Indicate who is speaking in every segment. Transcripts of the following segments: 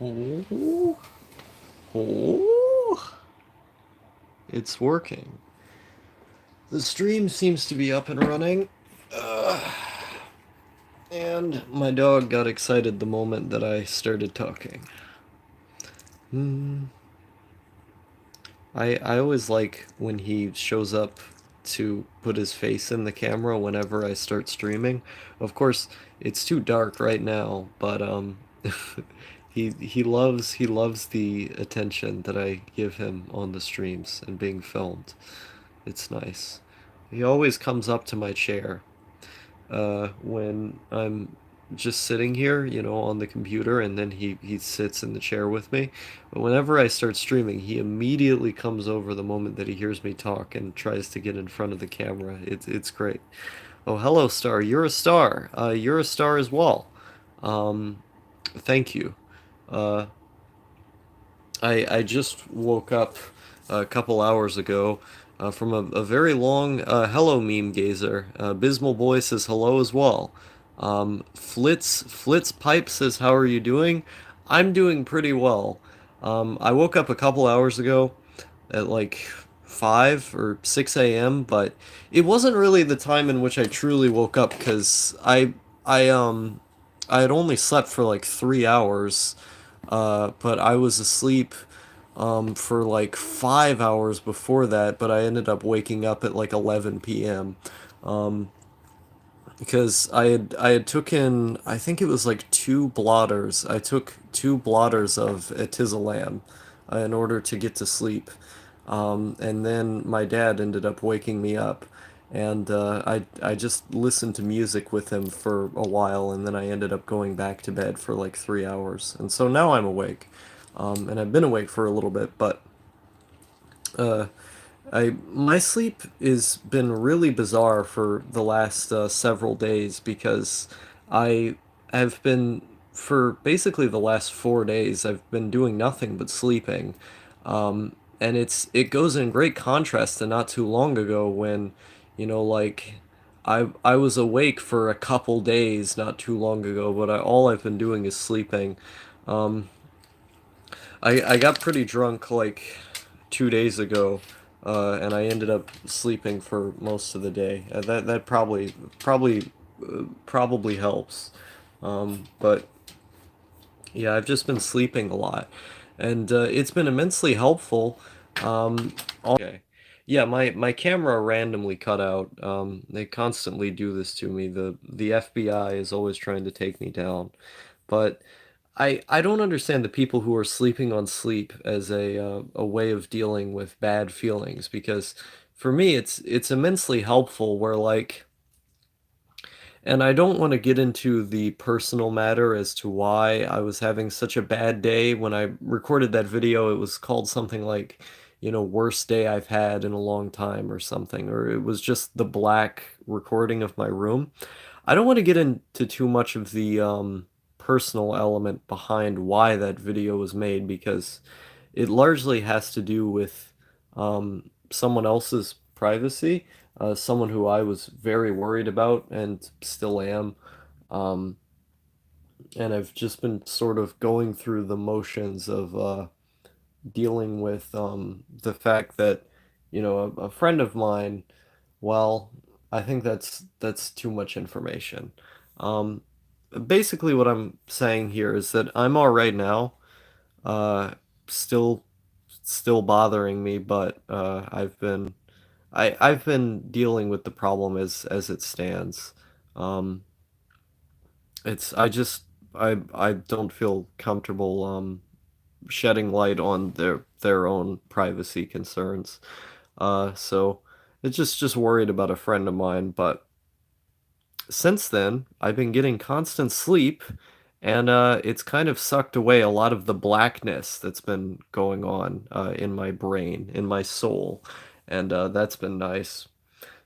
Speaker 1: Oh, oh, it's working. The stream seems to be up and running. And my dog got excited the moment that I started talking. Hmm. I always like when he shows up to put his face in the camera whenever I start streaming. Of course, it's too dark right now, but he loves the attention that I give him on the streams and being filmed. It's nice. He always comes up to my chair when I'm just sitting here, on the computer, and then he sits in the chair with me. But whenever I start streaming, he immediately comes over the moment that he hears me talk and tries to get in front of the camera. It's great. Oh, hello, Star. You're a star. You're a star as well. Um, Thank you. Uh, I just woke up a couple hours ago from a very long hello meme gazer. Bismal Boy says hello as well. Flitz Pipe says how are you doing? I'm doing pretty well. I woke up a couple hours ago at like 5 or 6 a.m., but it wasn't really the time in which I truly woke up because I had only slept for like 3 hours, but I was asleep for like 5 hours before that, but I ended up waking up at like 11 p.m. Um, because I had taken, I think it was like two blotters. I took two blotters of atizolam in order to get to sleep. And then my dad ended up waking me up, and I just listened to music with him for a while, and then I ended up going back to bed for like 3 hours, and so now I'm awake, and I've been awake for a little bit, but uh, I my sleep has been really bizarre for the last several days because I have been for basically the last 4 days I've been doing nothing but sleeping, and it goes in great contrast to not too long ago when, like I was awake for a couple days not too long ago, but all I've been doing is sleeping. Um, I got pretty drunk like 2 days ago, and I ended up sleeping for most of the day. That probably helps. But yeah, I've just been sleeping a lot, and it's been immensely helpful. Okay. Yeah, my camera randomly cut out. They constantly do this to me. The FBI is always trying to take me down. But I don't understand the people who are sleeping on sleep as a way of dealing with bad feelings, because for me it's immensely helpful where like, and I don't want to get into the personal matter as to why I was having such a bad day. When I recorded that video, it was called something like, worst day I've had in a long time or something, or it was just the black recording of my room. I don't want to get into too much of the personal element behind why that video was made, because it largely has to do with someone else's privacy, someone who I was very worried about and still am. Um, and I've just been sort of going through the motions of dealing with the fact that, a friend of mine, well, I think that's too much information. Um, Basically, what I'm saying here is that I'm all right now. Uh, still, still bothering me, but I've been dealing with the problem as it stands. Um, it's I don't feel comfortable shedding light on their own privacy concerns. So it's just worried about a friend of mine, but since then, I've been getting constant sleep, and it's kind of sucked away a lot of the blackness that's been going on in my brain, in my soul, and that's been nice.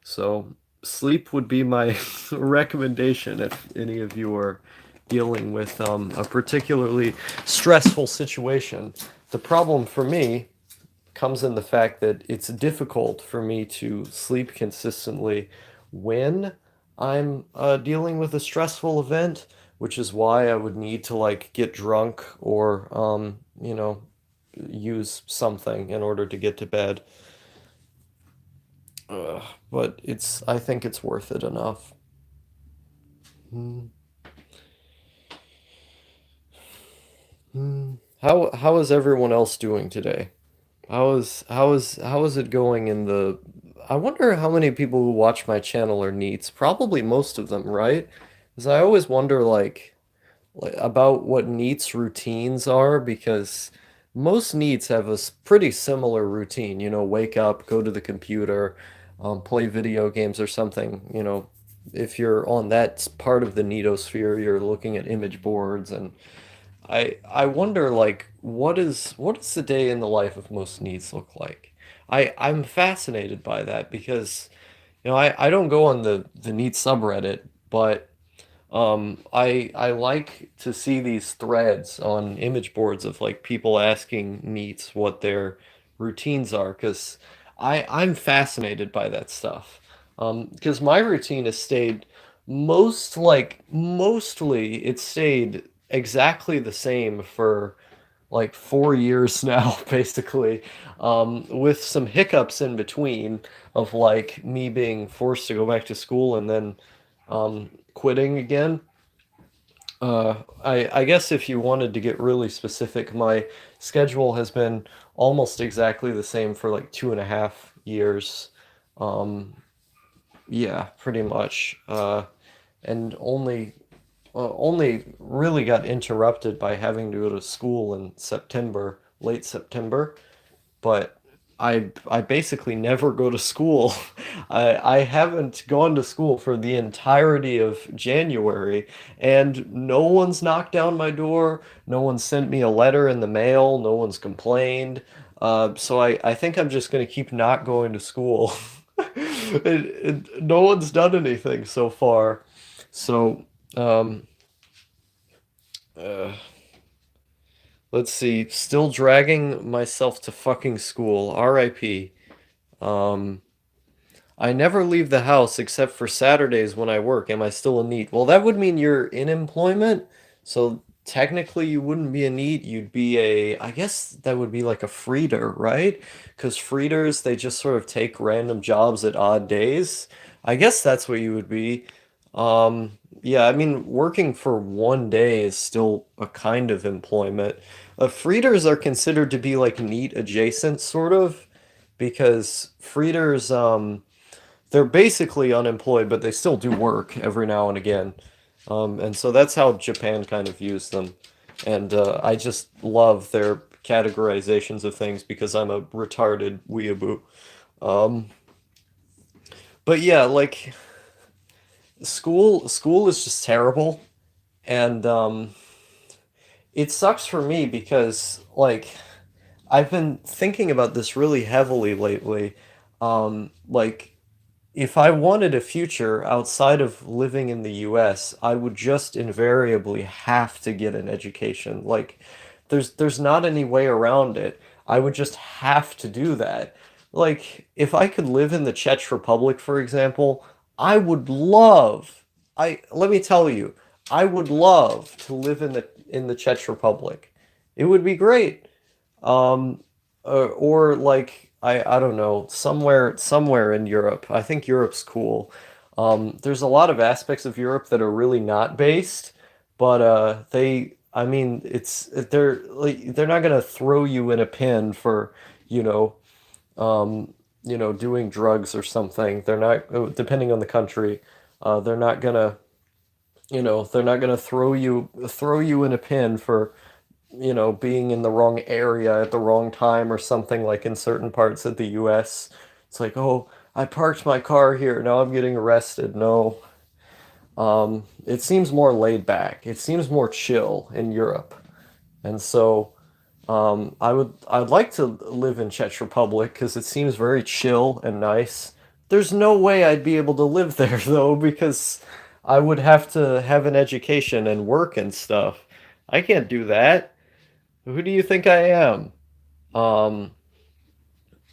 Speaker 1: So, sleep would be my recommendation if any of you are dealing with a particularly stressful situation. The problem for me comes in the fact that it's difficult for me to sleep consistently when I'm dealing with a stressful event, which is why I would need to like get drunk or use something in order to get to bed. But I think it's worth it enough. Hmm. Hmm. How is everyone else doing today? How is it going in the I wonder how many people who watch my channel are neets. Probably most of them, right? Because I always wonder like about what neets routines are because most neets have a pretty similar routine, wake up, go to the computer, play video games or something, if you're on that part of the neetosphere, you're looking at image boards and I wonder like what is the day in the life of most needs look like? I'm fascinated by that because I don't go on the Neat subreddit, but I like to see these threads on image boards of like people asking Neats what their routines are because I'm fascinated by that stuff. Because my routine has stayed mostly it stayed exactly the same for like 4 years now, basically, with some hiccups in between of like me being forced to go back to school and then quitting again. I guess if you wanted to get really specific, my schedule has been almost exactly the same for like 2.5 years. Um, yeah, pretty much. And only really got interrupted by having to go to school in September, late September, but I basically never go to school. I haven't gone to school for the entirety of January, and no one's knocked down my door, no one sent me a letter in the mail, no one's complained. So I think I'm just gonna keep not going to school. No one's done anything so far. So, um, uh, let's see. Still dragging myself to fucking school. R.I.P. Um, I never leave the house except for Saturdays when I work. Am I still a NEET? Well, that would mean you're in employment. So technically you wouldn't be a NEET. You'd be I guess that would be like a freeder, right? Because freeders, they just sort of take random jobs at odd days. I guess that's what you would be. Yeah, I mean, working for one day is still a kind of employment. Freeders are considered to be like NEET adjacent, sort of, because freeders, they're basically unemployed, but they still do work every now and again. And so that's how Japan kind of views them. And I just love their categorizations of things because I'm a retarded weeaboo. Um, but yeah, like school is just terrible, and it sucks for me because like I've been thinking about this really heavily lately. Like if I wanted a future outside of living in the US, I would just invariably have to get an education. Like there's not any way around it. I would just have to do that. Like if I could live in the Czech Republic, for example, I would love I let me tell you, I would love to live in the Czech Republic. It would be great. Um, or like I don't know, somewhere in Europe. I think Europe's cool. There's a lot of aspects of Europe that are really not based, but I mean they're not gonna throw you in a pen for, you know, um, doing drugs or something. They're not depending on the country, they're not gonna, they're not gonna throw you in a pen for being in the wrong area at the wrong time or something like in certain parts of the US. It's like, oh, I parked my car here, now I'm getting arrested. No. It seems more laid back. It seems more chill in Europe. And so I'd like to live in Czech Republic because it seems very chill and nice. There's no way I'd be able to live there though because I would have to have an education and work and stuff. I can't do that. Who do you think I am? Um,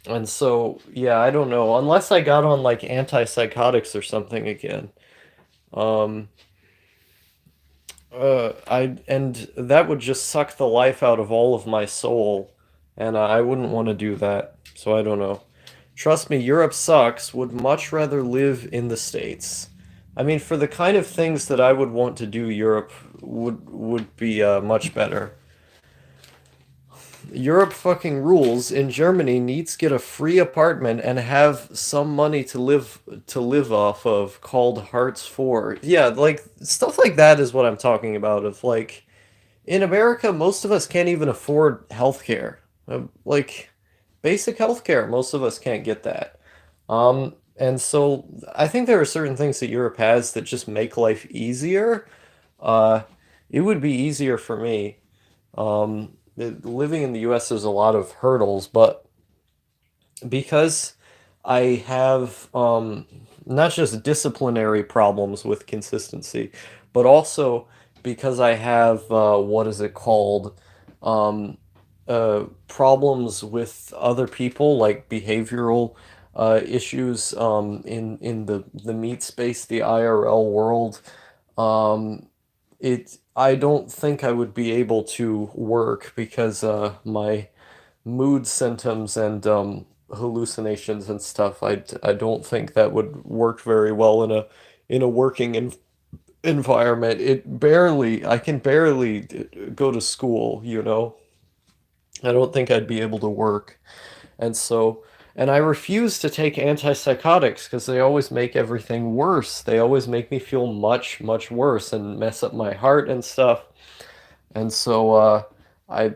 Speaker 1: and so, yeah, I don't know. Unless I got on like antipsychotics or something again. Um, and that would just suck the life out of all of my soul, and I wouldn't want to do that. So I don't know. Trust me, Europe sucks. Would much rather live in the States. I mean, for the kind of things that I would want to do, Europe would be much better. Europe fucking rules. In Germany, NEETs get a free apartment and have some money to live off of called Hearts 4. Yeah, like stuff like that is what I'm talking about. Of like in America, most of us can't even afford healthcare. Like basic healthcare, most of us can't get that. And so I think there are certain things that Europe has that just make life easier. Uh, it would be easier for me. Living in the US, there's a lot of hurdles, but because I have not just disciplinary problems with consistency, but also because I have what is it called? Problems with other people, like behavioral issues in the meat space, the IRL world. Um, I don't think I would be able to work because my mood symptoms and hallucinations and stuff. I don't think that would work very well in a working environment. I can barely go to school, you know. I don't think I'd be able to work. And so, and I refuse to take antipsychotics because they always make everything worse. They always make me feel much, much worse and mess up my heart and stuff. And so, I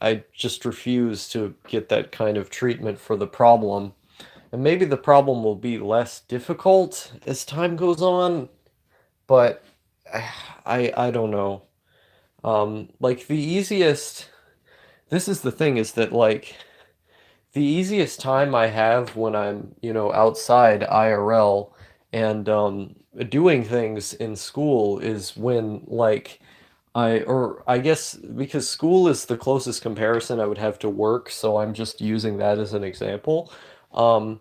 Speaker 1: I just refuse to get that kind of treatment for the problem. And maybe the problem will be less difficult as time goes on, but I don't know. Like the easiest, this is the thing is that like the easiest time I have when I'm, outside IRL and doing things in school is when like or I guess because school is the closest comparison I would have to work, so I'm just using that as an example. Um,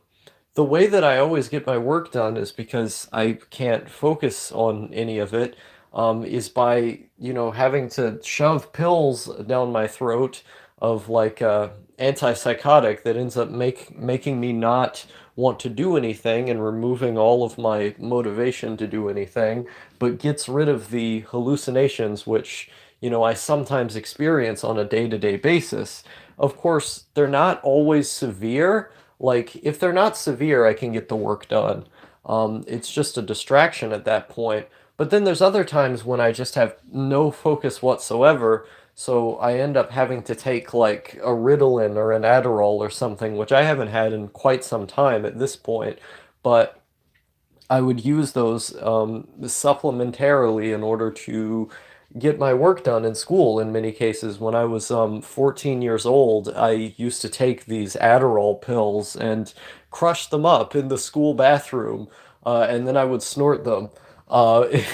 Speaker 1: the way that I always get my work done is because I can't focus on any of it, is by, having to shove pills down my throat of like antipsychotic that ends up making me not want to do anything and removing all of my motivation to do anything, but gets rid of the hallucinations which, I sometimes experience on a day-to-day basis. Of course, they're not always severe. Like, if they're not severe, I can get the work done. It's just a distraction at that point. But then there's other times when I just have no focus whatsoever, so I end up having to take like a Ritalin or an Adderall or something, which I haven't had in quite some time at this point. But I would use those supplementarily in order to get my work done in school in many cases. When I was 14 years old, I used to take these Adderall pills and crush them up in the school bathroom, and then I would snort them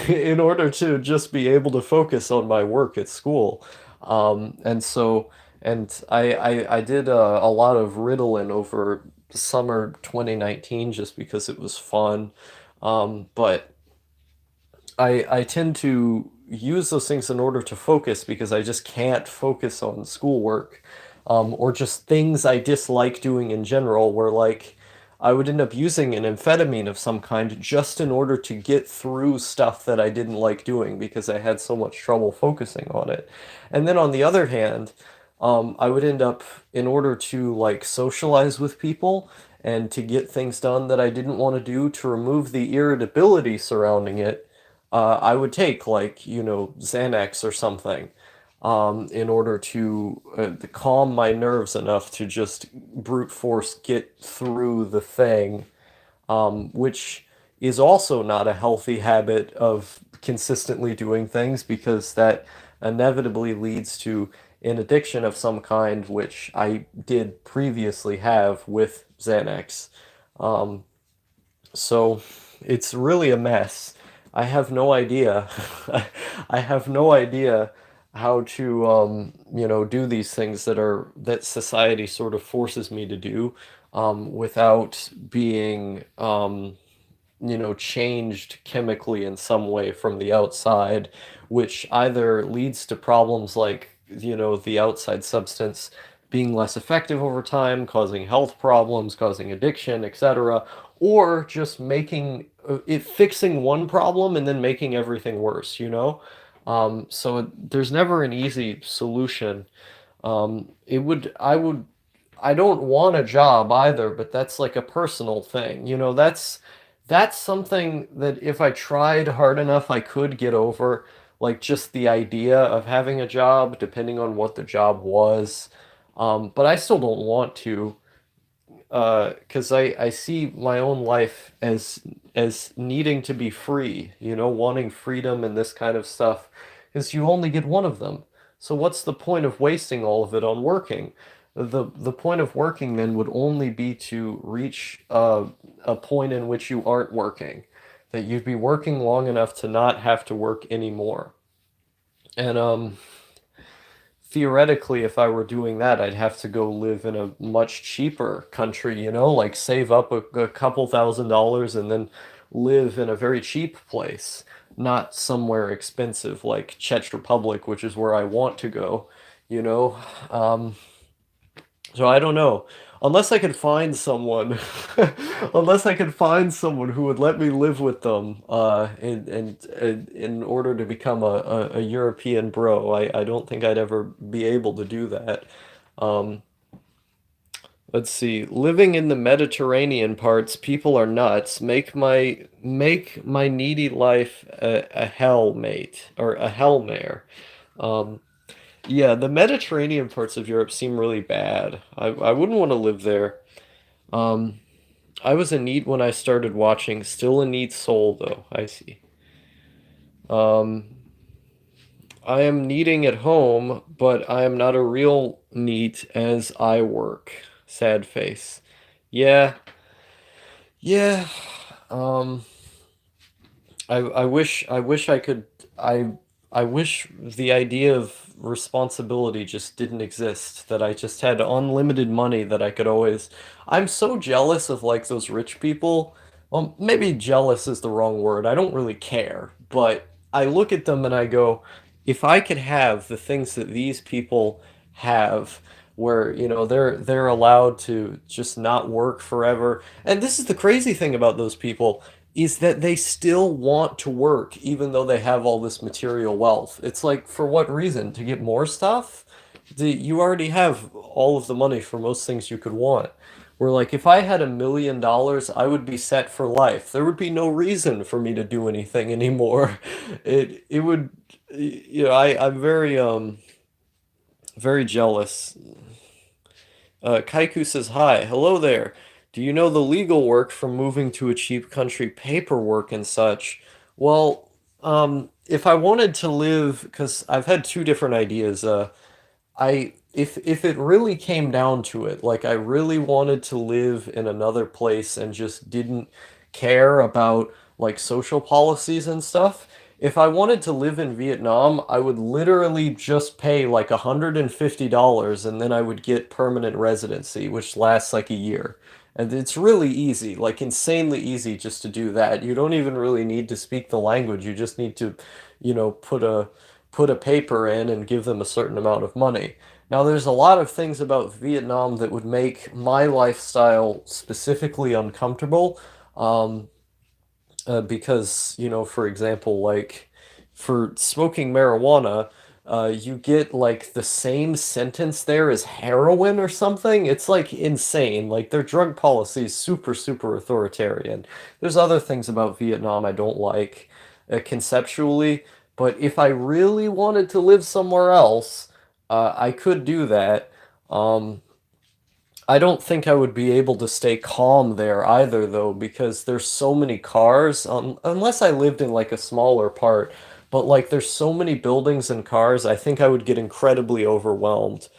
Speaker 1: in order to just be able to focus on my work at school. And so, and I did a lot of Ritalin over summer 2019 just because it was fun. But I tend to use those things in order to focus because I just can't focus on schoolwork, or just things I dislike doing in general, where like I would end up using an amphetamine of some kind just in order to get through stuff that I didn't like doing because I had so much trouble focusing on it. And then on the other hand, I would end up, in order to like socialize with people and to get things done that I didn't want to do, to remove the irritability surrounding it, I would take like, Xanax or something, in order to calm my nerves enough to just brute force get through the thing, which is also not a healthy habit of consistently doing things because that inevitably leads to an addiction of some kind, which I did previously have with Xanax. Um, so it's really a mess. I have no idea. I have no idea how to do these things that society sort of forces me to do, without being changed chemically in some way from the outside, which either leads to problems like, the outside substance being less effective over time, causing health problems, causing addiction, etc., or just making it fixing one problem and then making everything worse, you know? So there's never an easy solution. I don't want a job either, but that's like a personal thing. That's something that if I tried hard enough, I could get over. Like just the idea of having a job, depending on what the job was. But I still don't want to, because I see my own life as needing to be free, wanting freedom and this kind of stuff, because you only get one of them. So what's the point of wasting all of it on working? The point of working then would only be to reach a point in which you aren't working, that you'd be working long enough to not have to work anymore. And theoretically, if I were doing that, I'd have to go live in a much cheaper country, like save up a couple $1,000s and then live in a very cheap place, not somewhere expensive like Czech Republic, which is where I want to go, you know. Um, so I don't know. Unless I could find someone, unless I could find someone who would let me live with them, in order to become a European bro, I don't think I'd ever be able to do that. Um, let's see. Living in the Mediterranean parts, people are nuts. Make my needy life a hell mate or a hellmare. Um, yeah, the Mediterranean parts of Europe seem really bad. I wouldn't want to live there. Um, I was a NEET when I started watching. Still a NEET soul, though. I see. Um, I am needing at home, but I am not a real NEET as I work. Sad face. Yeah, yeah. Um, I wish I could I I wish the idea of responsibility just didn't exist, that I just had unlimited money that I could always I'm so jealous of like those rich people. Well, maybe jealous is the wrong word. I don't really care, but I look at them and I go, if I could have the things that these people have, where they're allowed to just not work forever. And this is the crazy thing about those people, is that they still want to work even though they have all this material wealth. It's like, for what reason? To get more stuff? You already have all of the money for most things you could want. Where like if I had $1 million, I would be set for life. There would be no reason for me to do anything anymore. It would, I'm very jealous. Kaiku says, hi, hello there. Do you know the legal work from moving to a cheap country, paperwork and such? Well, if I wanted to live, because I've had two different ideas. If it really came down to it, like I really wanted to live in another place and just didn't care about like social policies and stuff, if I wanted to live in Vietnam, I would literally just pay like $150 and then I would get permanent residency, which lasts like a year. And it's really easy, like insanely easy just to do that. You don't even really need to speak the language. You just need to, put a paper in and give them a certain amount of money. Now, there's a lot of things about Vietnam that would make my lifestyle specifically uncomfortable. Um, because, for example, like for smoking marijuana, you get like the same sentence there as heroin or something. It's like insane. Like their drug policy is super, super authoritarian. There's other things about Vietnam I don't like, conceptually, but if I really wanted to live somewhere else, I could do that. Um, I don't think I would be able to stay calm there either, though, because there's so many cars, unless I lived in like a smaller part. But like there's so many buildings and cars, I think I would get incredibly overwhelmed,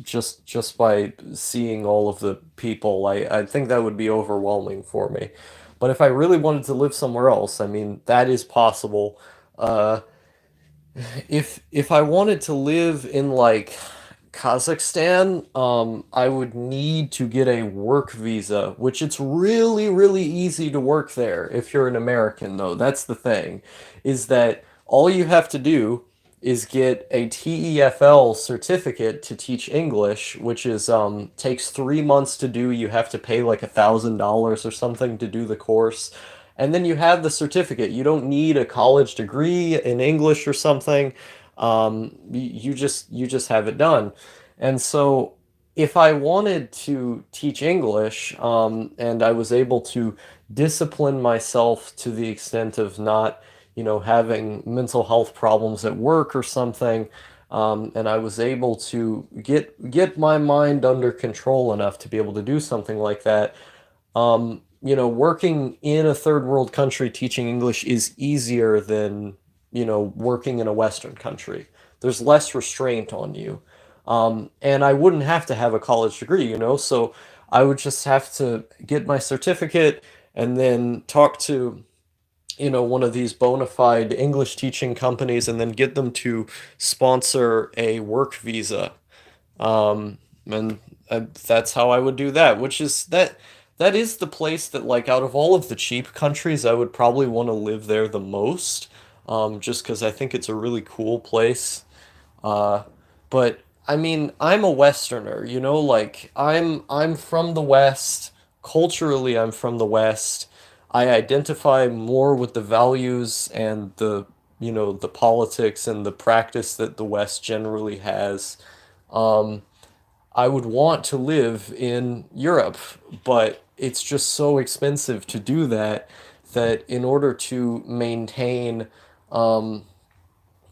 Speaker 1: just by seeing all of the people. I think that would be overwhelming for me. But if I really wanted to live somewhere else, I mean, that is possible. Uh, if I wanted to live in like Kazakhstan, I would need to get a work visa, which it's really, really easy to work there if you're an American, though. That's the thing, is that all you have to do is get a TEFL certificate to teach English, which is takes 3 months to do. You have to pay like $1,000 or something to do the course. And then you have the certificate. You don't need a college degree in English or something. You just have it done. And so if I wanted to teach English, and I was able to discipline myself to the extent of not, having mental health problems at work or something, and I was able to get my mind under control enough to be able to do something like that, working in a third world country teaching English is easier than, working in a Western country. There's less restraint on you. And I wouldn't have to have a college degree, so I would just have to get my certificate and then talk to, one of these bona fide English teaching companies and then get them to sponsor a work visa. And that's how I would do that, which is that is the place that, like, out of all of the cheap countries, I would probably want to live there the most, just because I think it's a really cool place. Uh, but I mean, I'm a Westerner, like I'm from the West. Culturally, I'm from the West. I identify more with the values and the politics and the practice that the West generally has. Um, I would want to live in Europe, but it's just so expensive to do that, that in order to um,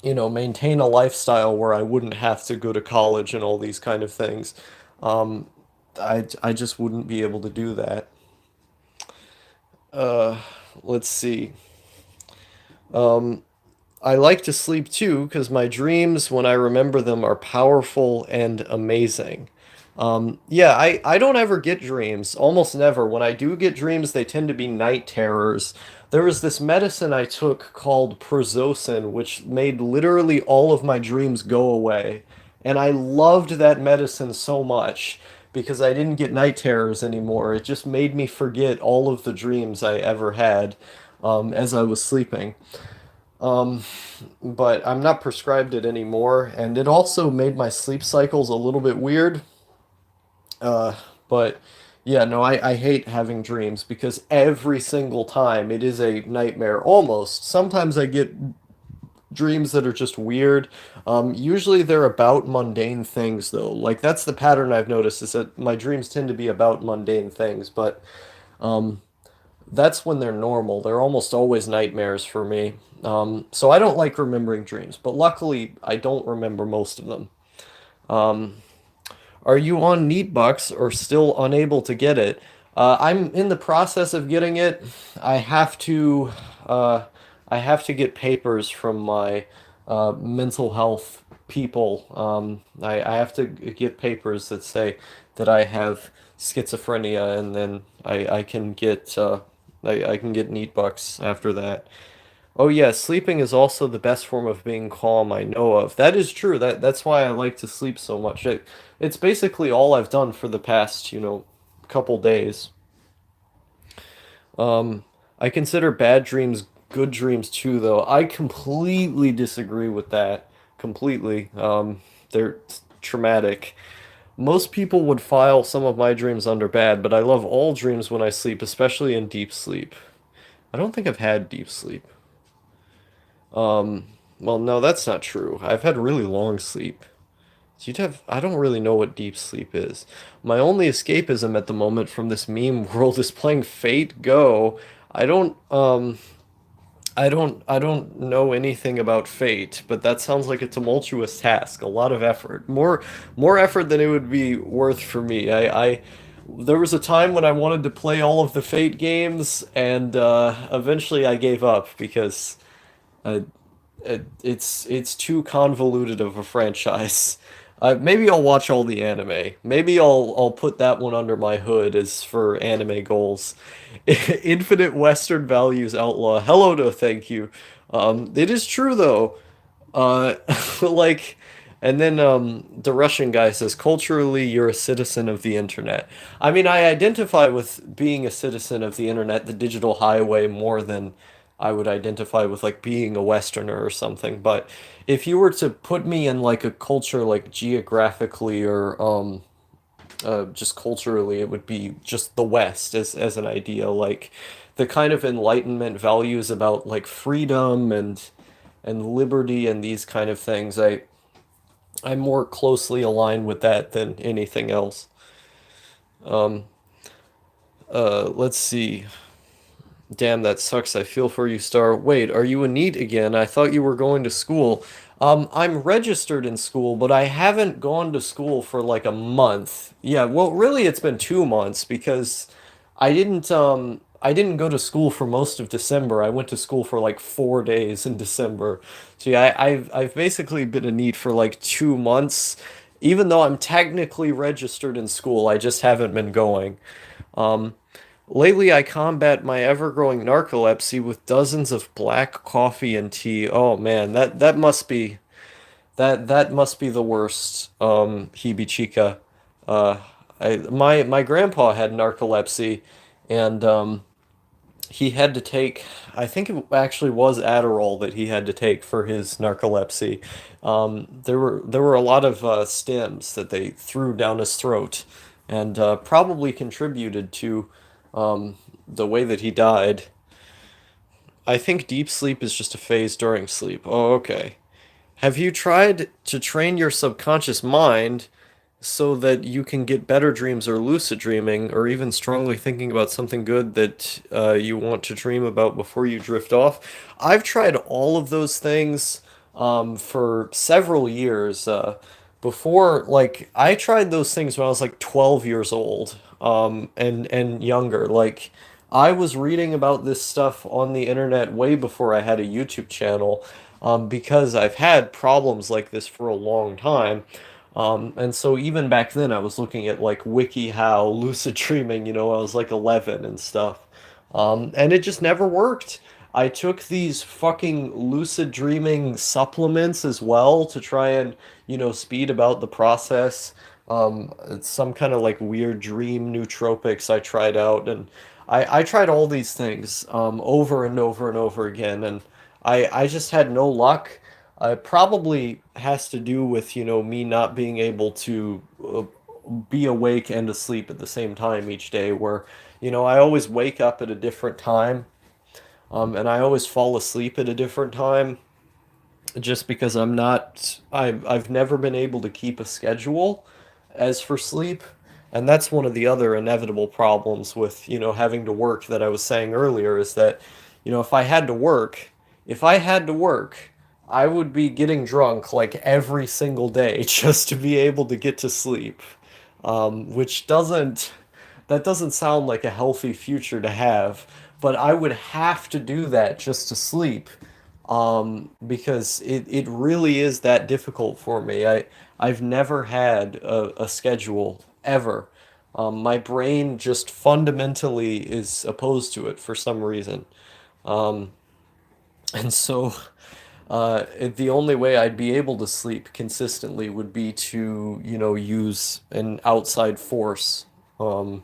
Speaker 1: maintain a lifestyle where I wouldn't have to go to college and all these kind of things, um, I just wouldn't be able to do that. Uh, let's see. Um, I like to sleep too because my dreams, when I remember them, are powerful and amazing. Yeah, I don't ever get dreams, almost never. When I do get dreams, they tend to be night terrors. There was this medicine I took called Prozocin, which made literally all of my dreams go away. And I loved that medicine so much because I didn't get night terrors anymore. It just made me forget all of the dreams I ever had, as I was sleeping. Um, but I'm not prescribed it anymore, and it also made my sleep cycles a little bit weird. Uh, but yeah, no, I hate having dreams because every single time it is a nightmare almost. Sometimes I get dreams that are just weird. Usually they're about mundane things though. Like that's the pattern I've noticed, is that my dreams tend to be about mundane things, but um that's when they're normal. They're almost always nightmares for me. So I don't like remembering dreams, but luckily I don't remember most of them. Um, are you on NEET or still unable to get it? I'm in the process of getting it. I have to, uh, I have to get papers from my mental health people. I have to get papers that say that I have schizophrenia, and then I can get I can get NEET after that. Oh yeah, sleeping is also the best form of being calm I know of. That is true. That's why I like to sleep so much. It's basically all I've done for the past, couple days. Um, I consider bad dreams good dreams too, though. I completely disagree with that. Completely. They're traumatic. Most people would file some of my dreams under bad, but I love all dreams when I sleep, especially in deep sleep. I don't think I've had deep sleep. Um, well, no, that's not true. I've had really long sleep. So I don't really know what deep sleep is. My only escapism at the moment from this meme world is playing Fate Go. I don't, um, I don't know anything about Fate, but that sounds like a tumultuous task, a lot of effort. More effort than it would be worth for me. There was a time when I wanted to play all of the Fate games, and eventually I gave up because uh, it's too convoluted of a franchise. Maybe I'll watch all the anime. Maybe I'll put that one under my hood as for anime goals. Infinite Western Values Outlaw. Hello, no, thank you. It is true though. Uh, like And then the Russian guy says, culturally, you're a citizen of the internet. I mean, I identify with being a citizen of the internet, the digital highway, more than I would identify with like being a Westerner or something. But if you were to put me in like a culture, like geographically or just culturally, it would be just the West as an idea, like the kind of Enlightenment values about like freedom and liberty and these kind of things. I'm more closely aligned with that than anything else. Let's see. Damn, that sucks. I feel for you, Star. Wait, are you a NEET again? I thought you were going to school. I'm registered in school, but I haven't gone to school for like a month. Yeah, well, really, it's been 2 months because I didn't go to school for most of December. I went to school for like 4 days in December. So yeah, I've basically been a NEET for like 2 months. Even though I'm technically registered in school, I just haven't been going. Lately, I combat my ever-growing narcolepsy with dozens of black coffee and tea. Oh man, that must be the worst. Hebe Chica. Uh, my grandpa had narcolepsy, and he had to take. I think it actually was Adderall that he had to take for his narcolepsy. There were a lot of stems that they threw down his throat, and probably contributed to the way that he died. I think deep sleep is just a phase during sleep. Oh, okay. Have you tried to train your subconscious mind so that you can get better dreams or lucid dreaming, or even strongly thinking about something good that you want to dream about before you drift off? I've tried all of those things for several years. Before, like, I tried those things when I was like 12 years old, and younger. Like, I was reading about this stuff on the internet way before I had a YouTube channel, because I've had problems like this for a long time. And so even back then, I was looking at like WikiHow, lucid dreaming, I was like 11 and stuff. And it just never worked. I took these fucking lucid dreaming supplements as well to try and, speed about the process. It's some kind of like weird dream nootropics I tried out, and I tried all these things over and over and over again, and I just had no luck. It probably has to do with, me not being able to be awake and asleep at the same time each day, where, I always wake up at a different time, and I always fall asleep at a different time just because I've never been able to keep a schedule as for sleep. And that's one of the other inevitable problems with, having to work that I was saying earlier is that, if I had to work, I would be getting drunk like every single day just to be able to get to sleep. Which that doesn't sound like a healthy future to have, but I would have to do that just to sleep, because it really is that difficult for me. I've never had a schedule ever. My brain just fundamentally is opposed to it for some reason. And so the only way I'd be able to sleep consistently would be to, use an outside force. Um,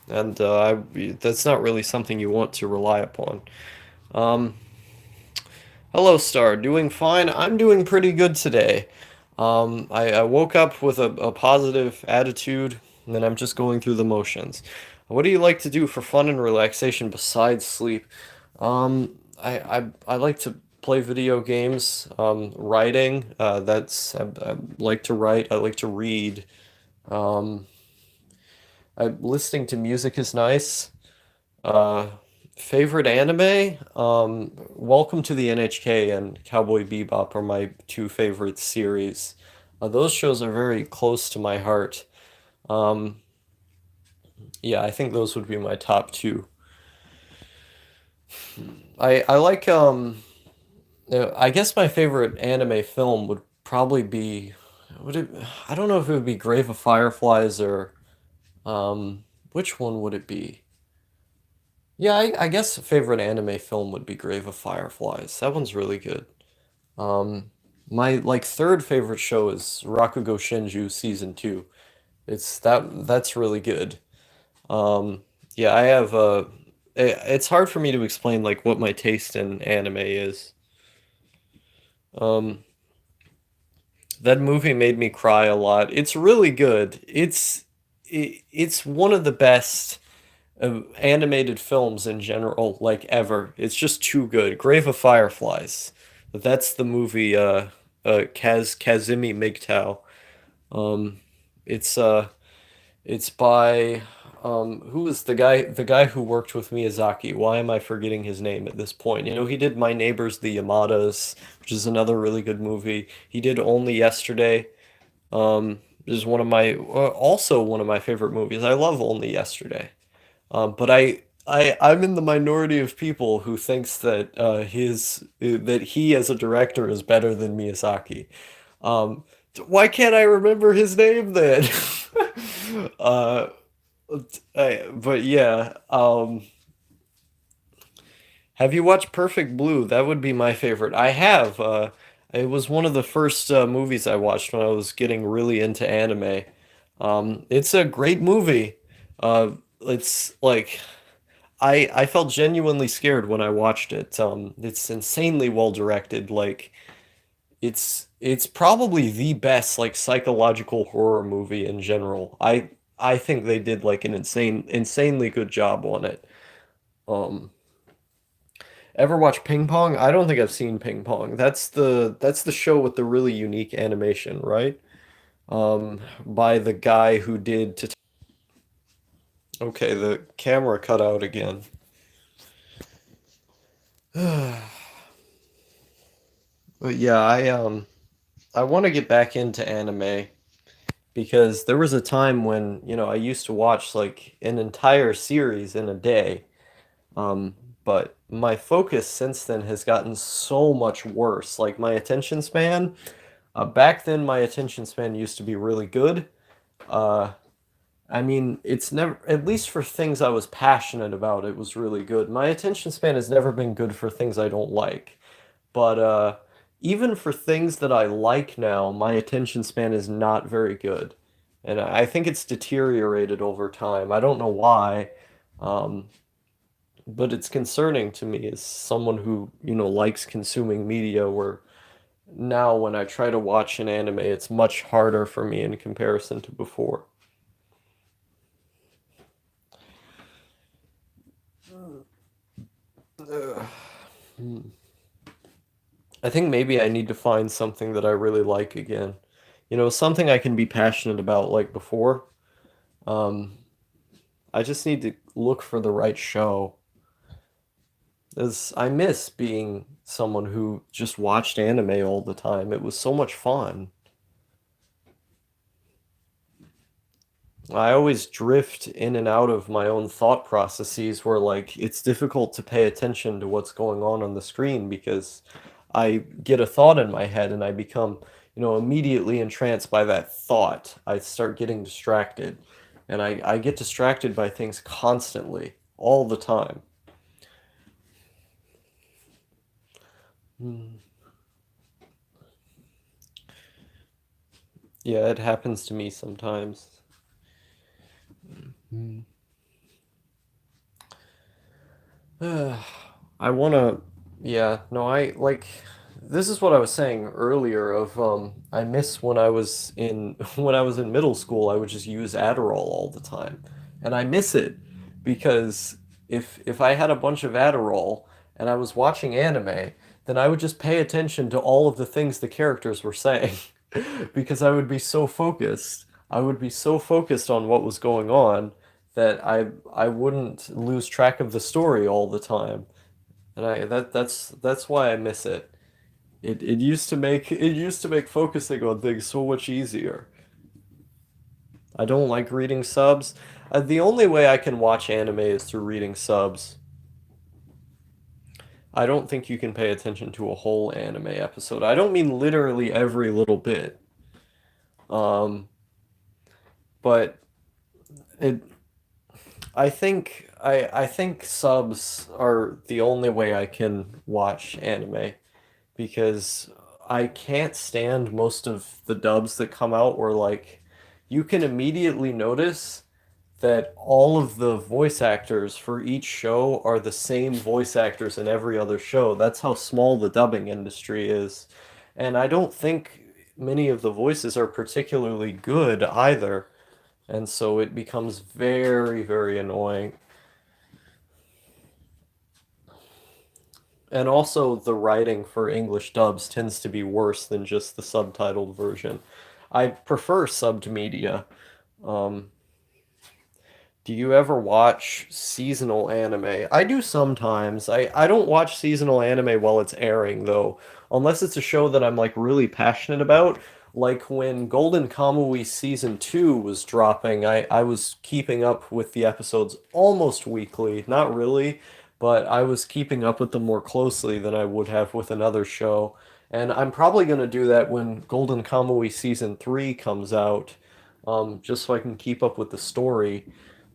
Speaker 1: and that's not really something you want to rely upon. Um, Hello, Star. Doing fine? I'm doing pretty good today. I woke up with a positive attitude, and then I'm just going through the motions. What do you like to do for fun and relaxation besides sleep? I like to play video games, writing. I like to write. I like to read. Um, Listening to music is nice. Uh, Favorite anime? Welcome to the NHK and Cowboy Bebop are my two favorite series. Those shows are very close to my heart. Um, yeah, I think those would be my top two. I like I guess my favorite anime film would probably be would it I don't know if it would be Grave of Fireflies or which one would it be? Yeah, I guess favorite anime film would be Grave of Fireflies. That one's really good. Um, My like third favorite show is Rakugo Shinju season 2. That's really good. Yeah, I have it's hard for me to explain like what my taste in anime is. Um, that movie made me cry a lot. It's really good. It's one of the best animated films in general, like ever. It's just too good. Grave of Fireflies. That's the movie Kazumi MGTOW. Um it's it's by who is the guy who worked with Miyazaki? Why am I forgetting his name at this point? You know, he did My Neighbors the Yamadas, which is another really good movie. He did Only Yesterday. Is one of my also one of my favorite movies. I love Only Yesterday. But I'm in the minority of people who thinks that that he as a director is better than Miyazaki. Um, why can't I remember his name then? uh, but yeah, have you watched Perfect Blue? That would be my favorite. I have. It was one of the first movies I watched when I was getting really into anime. It's a great movie. It's like I felt genuinely scared when I watched it. It's insanely well directed. Like it's probably the best like psychological horror movie in general. I think they did like an insanely good job on it. Um, Ever watch Ping Pong? I don't think I've seen Ping Pong. That's the show with the really unique animation, right? By the guy who did to. Okay, the camera cut out again. But yeah, I want to get back into anime because there was a time when, I used to watch like an entire series in a day. Um, but my focus since then has gotten so much worse. Like my attention span, back then my attention span used to be really good. Uh, I mean, it's never, at least for things I was passionate about, it was really good. My attention span has never been good for things I don't like. But even for things that I like now, my attention span is not very good. And I think it's deteriorated over time. I don't know why, um, but it's concerning to me as someone who, likes consuming media, where now when I try to watch an anime, it's much harder for me in comparison to before. Ugh. I think maybe I need to find something that I really like again. Something I can be passionate about like before. Um, I just need to look for the right show. As I miss being someone who just watched anime all the time. It was so much fun. I always drift in and out of my own thought processes where like it's difficult to pay attention to what's going on the screen because I get a thought in my head and I become, immediately entranced by that thought. I start getting distracted and I get distracted by things constantly, all the time. Hmm. Yeah, it happens to me sometimes. Hmm. I wanna, yeah, no, I like, this is what I was saying earlier of, I miss when I was in, when I was in middle school, I would just use Adderall all the time. And I miss it because if I had a bunch of Adderall and I was watching anime, then I would just pay attention to all of the things the characters were saying because I would be so focused. I would be so focused on what was going on that I wouldn't lose track of the story all the time. And that's why I miss it. It used to make focusing on things so much easier. I don't like reading subs. The only way I can watch anime is through reading subs. I don't think you can pay attention to a whole anime episode. I don't mean literally every little bit. Um, but it I think subs are the only way I can watch anime because I can't stand most of the dubs that come out where like you can immediately notice that all of the voice actors for each show are the same voice actors in every other show. That's how small the dubbing industry is. And I don't think many of the voices are particularly good either. And so it becomes very, very annoying. And also, the writing for English dubs tends to be worse than just the subtitled version. I prefer subbed media. Um, Do you ever watch seasonal anime? I do sometimes. I don't watch seasonal anime while it's airing though, unless it's a show that I'm like really passionate about. Like when Golden Kamuy season 2 was dropping, I was keeping up with the episodes almost weekly. Not really, but I was keeping up with them more closely than I would have with another show. And I'm probably going to do that when Golden Kamuy season 3 comes out, just so I can keep up with the story.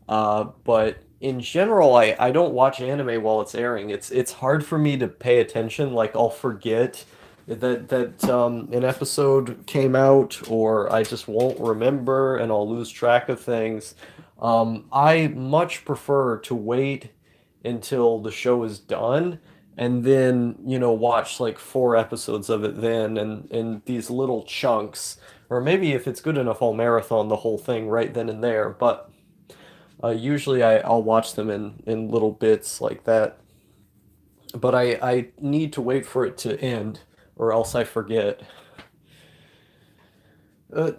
Speaker 1: But in general, I don't watch anime while it's airing. It's hard for me to pay attention. Like I'll forget that an episode came out, or I just won't remember, and I'll lose track of things. I much prefer to wait until the show is done and then watch like 4 episodes of it then and in these little chunks, or maybe if it's good enough I'll marathon the whole thing right then and there. But usually I'll watch them in little bits like that, but I need to wait for it to end or else I forget. Uh,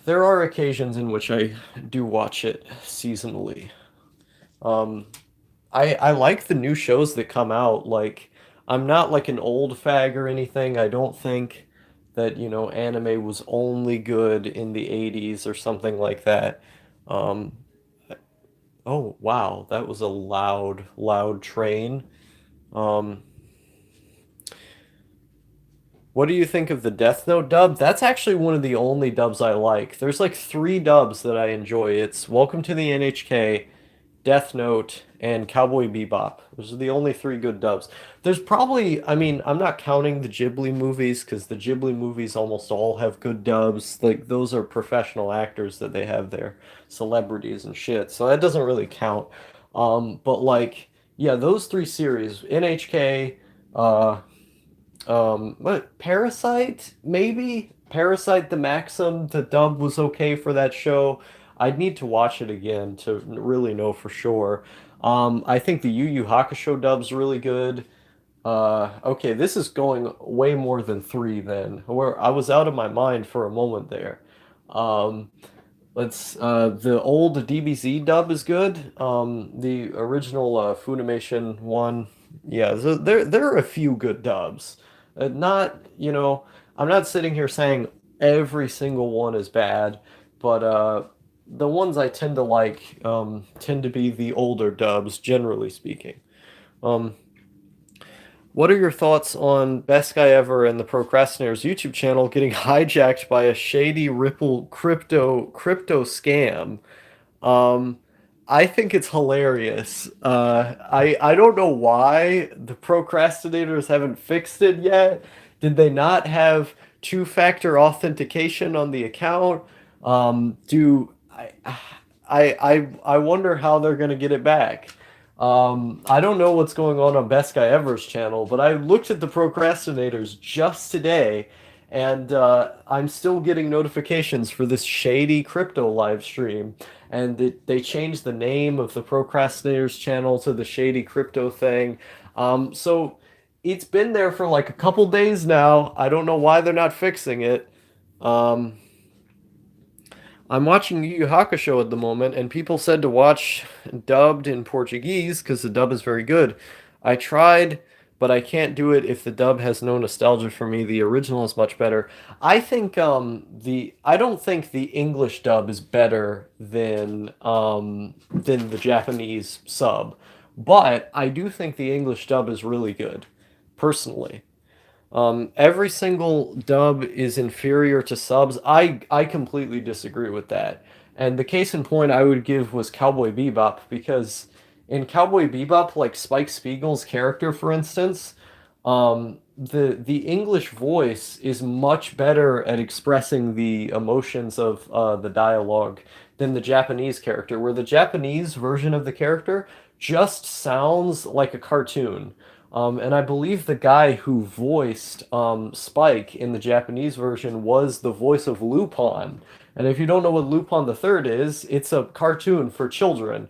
Speaker 1: there are occasions in which I do watch it seasonally. Um, I like the new shows that come out. Like, I'm not like an old fag or anything. I don't think that, anime was only good in the 80s or something like that. Um, oh, wow, that was a loud, loud train. Um, what do you think of the Death Note dub? That's actually one of the only dubs I like. There's like 3 dubs that I enjoy. It's Welcome to the NHK, Death Note, and Cowboy Bebop. Those are the only 3 good dubs. There's probably, I mean, I'm not counting the Ghibli movies because the Ghibli movies almost all have good dubs. Like, those are professional actors that they have there, celebrities and shit. So that doesn't really count. But like, yeah, those 3 series, NHK, what, Parasite, maybe? Parasite the Maxim, the dub was okay for that show. I'd need to watch it again to really know for sure. I think the Yu Yu Hakusho dub's really good. Okay, this is going way more than 3 then, where I was out of my mind for a moment there. Um, the old DBZ dub is good. The original Funimation one, yeah, so there are a few good dubs. Not, I'm not sitting here saying every single one is bad, but the ones I tend to like tend to be the older dubs, generally speaking. Um, what are your thoughts on Best Guy Ever and the Procrastinators YouTube channel getting hijacked by a shady Ripple crypto scam? Um, I think it's hilarious. I don't know why the procrastinators haven't fixed it yet. Did they not have two-factor authentication on the account? Do I wonder how they're gonna get it back. I don't know what's going on Best Guy Ever's channel, but I looked at the procrastinators just today, and I'm still getting notifications for this shady crypto live stream. And they changed the name of the procrastinators channel to the shady crypto thing. So it's been there for like a couple days now. I don't know why they're not fixing it. Um, I'm watching Yu Yu Hakusho at the moment, and people said to watch dubbed in Portuguese because the dub is very good. I tried, but I can't do it if the dub has no nostalgia for me. The original is much better. I don't think the English dub is better than the Japanese sub, but I do think the English dub is really good, personally. Every single dub is inferior to subs. I completely disagree with that. And the case in point I would give was Cowboy Bebop because in Cowboy Bebop, like Spike Spiegel's character, for instance, The English voice is much better at expressing the emotions of the dialogue than the Japanese character, where the Japanese version of the character just sounds like a cartoon. And I believe the guy who voiced Spike in the Japanese version was the voice of Lupin. And if you don't know what Lupin the Third is, it's a cartoon for children.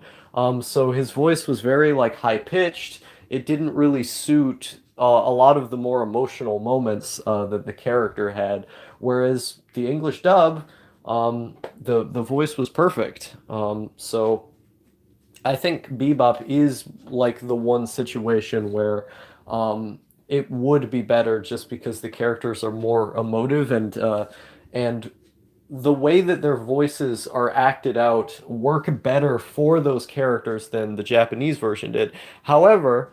Speaker 1: So his voice was very like high pitched. It didn't really suit a lot of the more emotional moments that the character had. Whereas the English dub, the voice was perfect. So I think Bebop is like the one situation where it would be better just because the characters are more emotive and the way that their voices are acted out work better for those characters than the Japanese version did. However,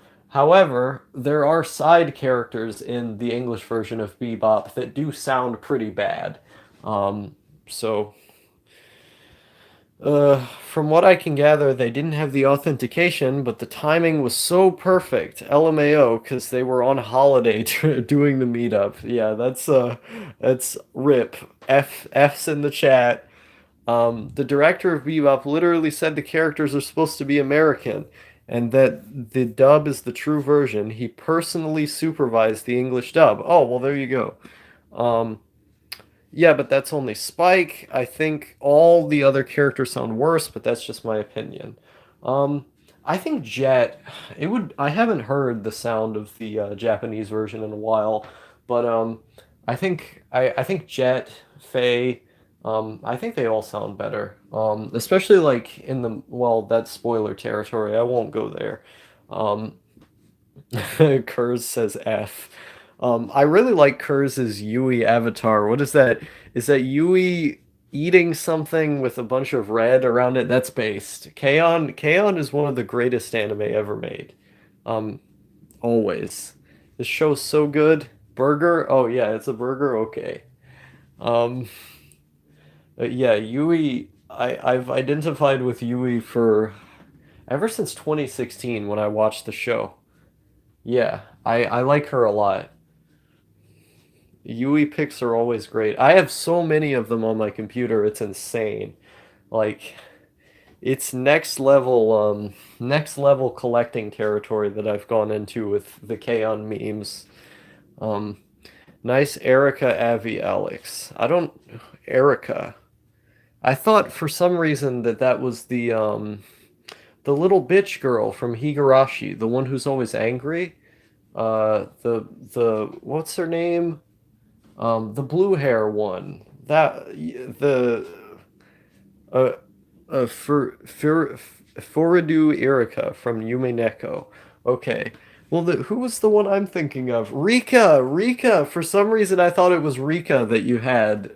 Speaker 1: there are side characters in the English version of Bebop that do sound pretty bad. So from what I can gather, they didn't have the authentication, but the timing was so perfect. LMAO, because they were on holiday doing the meetup. Yeah, that's rip. F's in the chat. The director of Bebop literally said the characters are supposed to be American, and that the dub is the true version. He personally supervised the English dub. Oh, well, there you go. Um, yeah, but that's only Spike. I think all the other characters sound worse, but that's just my opinion. Um, I think Jet, it would. I haven't heard the sound of the Japanese version in a while, but I think Jet, Faye, I think they all sound better. Especially like in the well, that's spoiler territory. I won't go there. Um, Kurz says F. I really like Kurz's Yui avatar. What is that? Is that Yui eating something with a bunch of red around it? That's based. K-On! Is one of the greatest anime ever made. Um, always. This show's so good. Burger? Oh yeah, it's a burger. Okay. Um, yeah, Yui. I've identified with Yui for ever since 2016 when I watched the show. Yeah, I like her a lot. Yui pics are always great. I have so many of them on my computer, it's insane. Like it's next level collecting territory that I've gone into with the K-On! Memes. Um nice Erica Avi Alex. I don't Erica. I thought for some reason that that was the little bitch girl from Higurashi, the one who's always angry. The what's her name? The blue hair one. That the uh for Furidu Erika from Yume Neko. Okay. Well, who was the one I'm thinking of? Rika, Rika. For some reason, I thought it was Rika that you had.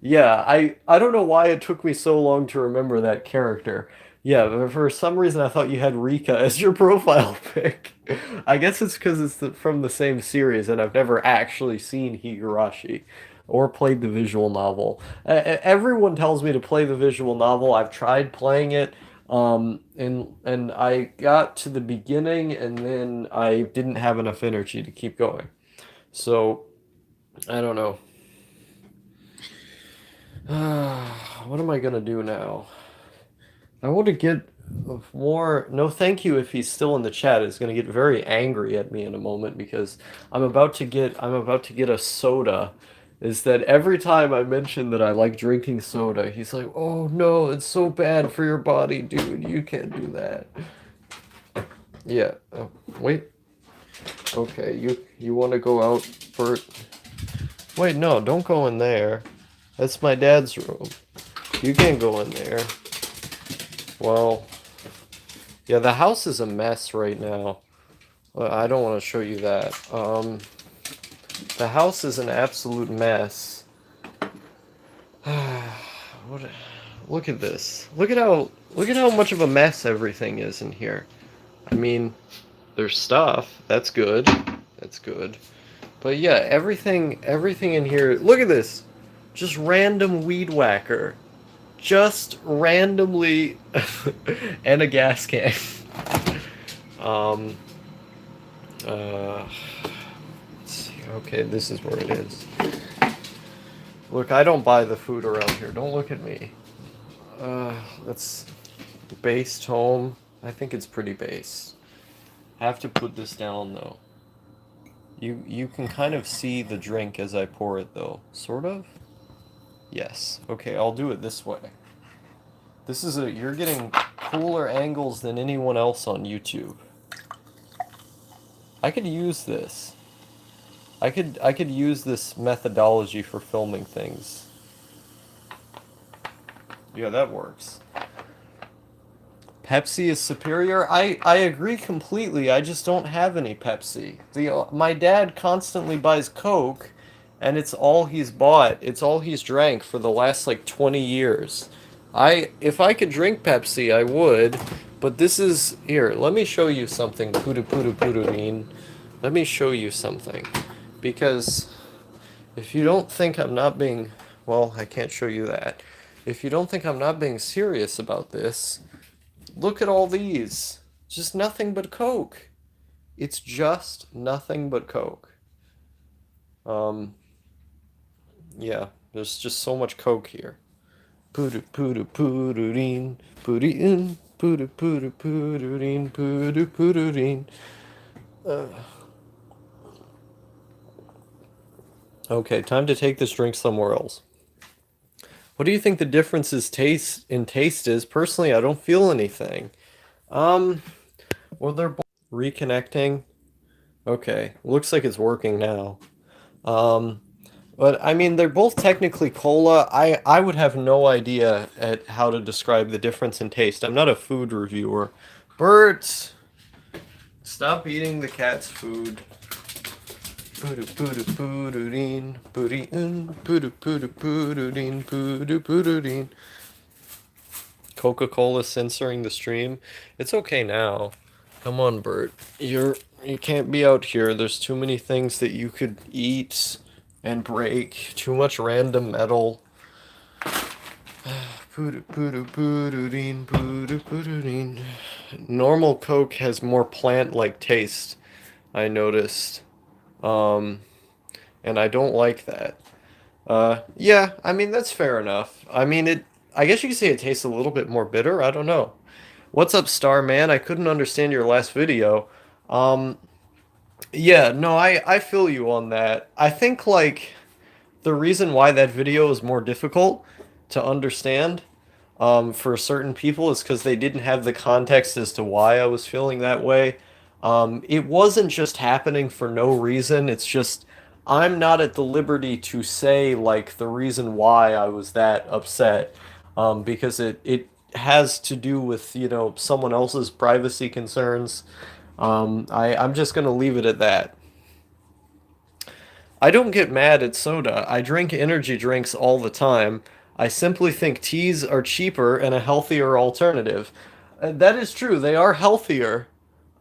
Speaker 1: Yeah, I don't know why it took me so long to remember that character. Yeah, but for some reason I thought you had Rika as your profile pic. I guess it's because it's from the same series, and I've never actually seen Higurashi or played the visual novel. Everyone tells me to play the visual novel. I've tried playing it, and I got to the beginning, and then I didn't have enough energy to keep going. So I don't know. What am I gonna do now? I want to get more. No, thank you. If he's still in the chat, is going to get very angry at me in a moment because I'm about to get a soda. Is that every time I mention that I like drinking soda, he's like, "Oh no, it's so bad for your body, dude. You can't do that." Yeah. Oh, wait. Okay. You want to go out for? Wait, no, don't go in there. That's my dad's room. You can't go in there. Well, yeah, the house is a mess right now. I don't want to show you that. The house is an absolute mess. What? Look at this. Look at how much of a mess everything is in here. I mean, there's stuff. That's good. That's good. But yeah, everything in here. Look at this. Just random weed whacker. Just randomly and a gas can. Um Uh, let's see. Okay, this is where it is. Look, I don't buy the food around here. Don't look at me. That's based home. I think it's pretty base. Have to put this down though. You can kind of see the drink as I pour it though. Sort of? Yes. Okay, I'll do it this way. This is a you're getting cooler angles than anyone else on YouTube. I could use this. I could use this methodology for filming things. Yeah, that works. Pepsi is superior. I agree completely. I just don't have any Pepsi. My dad constantly buys Coke, and it's all he's bought. It's all he's drank for the last like 20 years. If I could drink Pepsi, I would, but this is here. Let me show you something. Pudu pudu pudu mean. Let me show you something, because if you don't think I'm not being, well, I can't show you that. If you don't think I'm not being serious about this, look at all these. Just nothing but Coke. It's just nothing but Coke. Um, yeah, there's just so much Coke here. Pudu pudu pudureen, pudin, pudu pudu pudureen, pudu pudureen. Okay, time to take this drink somewhere else. What do you think the difference is taste is? Personally, I don't feel anything. Um, well, they're both reconnecting. Okay, looks like it's working now. Um, but I mean, they're both technically cola. I would have no idea at how to describe the difference in taste. I'm not a food reviewer. Bert, stop eating the cat's food. Pudu pudu pududeen, pudin, pudu pudu pududeen, pudu pududeen. Coca-Cola censoring the stream. It's okay now. Come on, Bert. You can't be out here. There's too many things that you could eat and break. Too much random metal. Pudu pudu pududeen, pudu pududeen. Normal Coke has more plant-like taste, I noticed. Um, and I don't like that. Yeah, I mean that's fair enough. I mean it I guess you could say it tastes a little bit more bitter. I don't know. What's up, Starman? I couldn't understand your last video. Um, yeah, no, I feel you on that. I think like the reason why that video is more difficult to understand for certain people is because they didn't have the context as to why I was feeling that way. It wasn't just happening for no reason. It's just I'm not at the liberty to say like the reason why I was that upset, because it has to do with someone else's privacy concerns. I'm just gonna leave it at that. I don't get mad at soda. I drink energy drinks all the time. I simply think teas are cheaper and a healthier alternative. That is true. They are healthier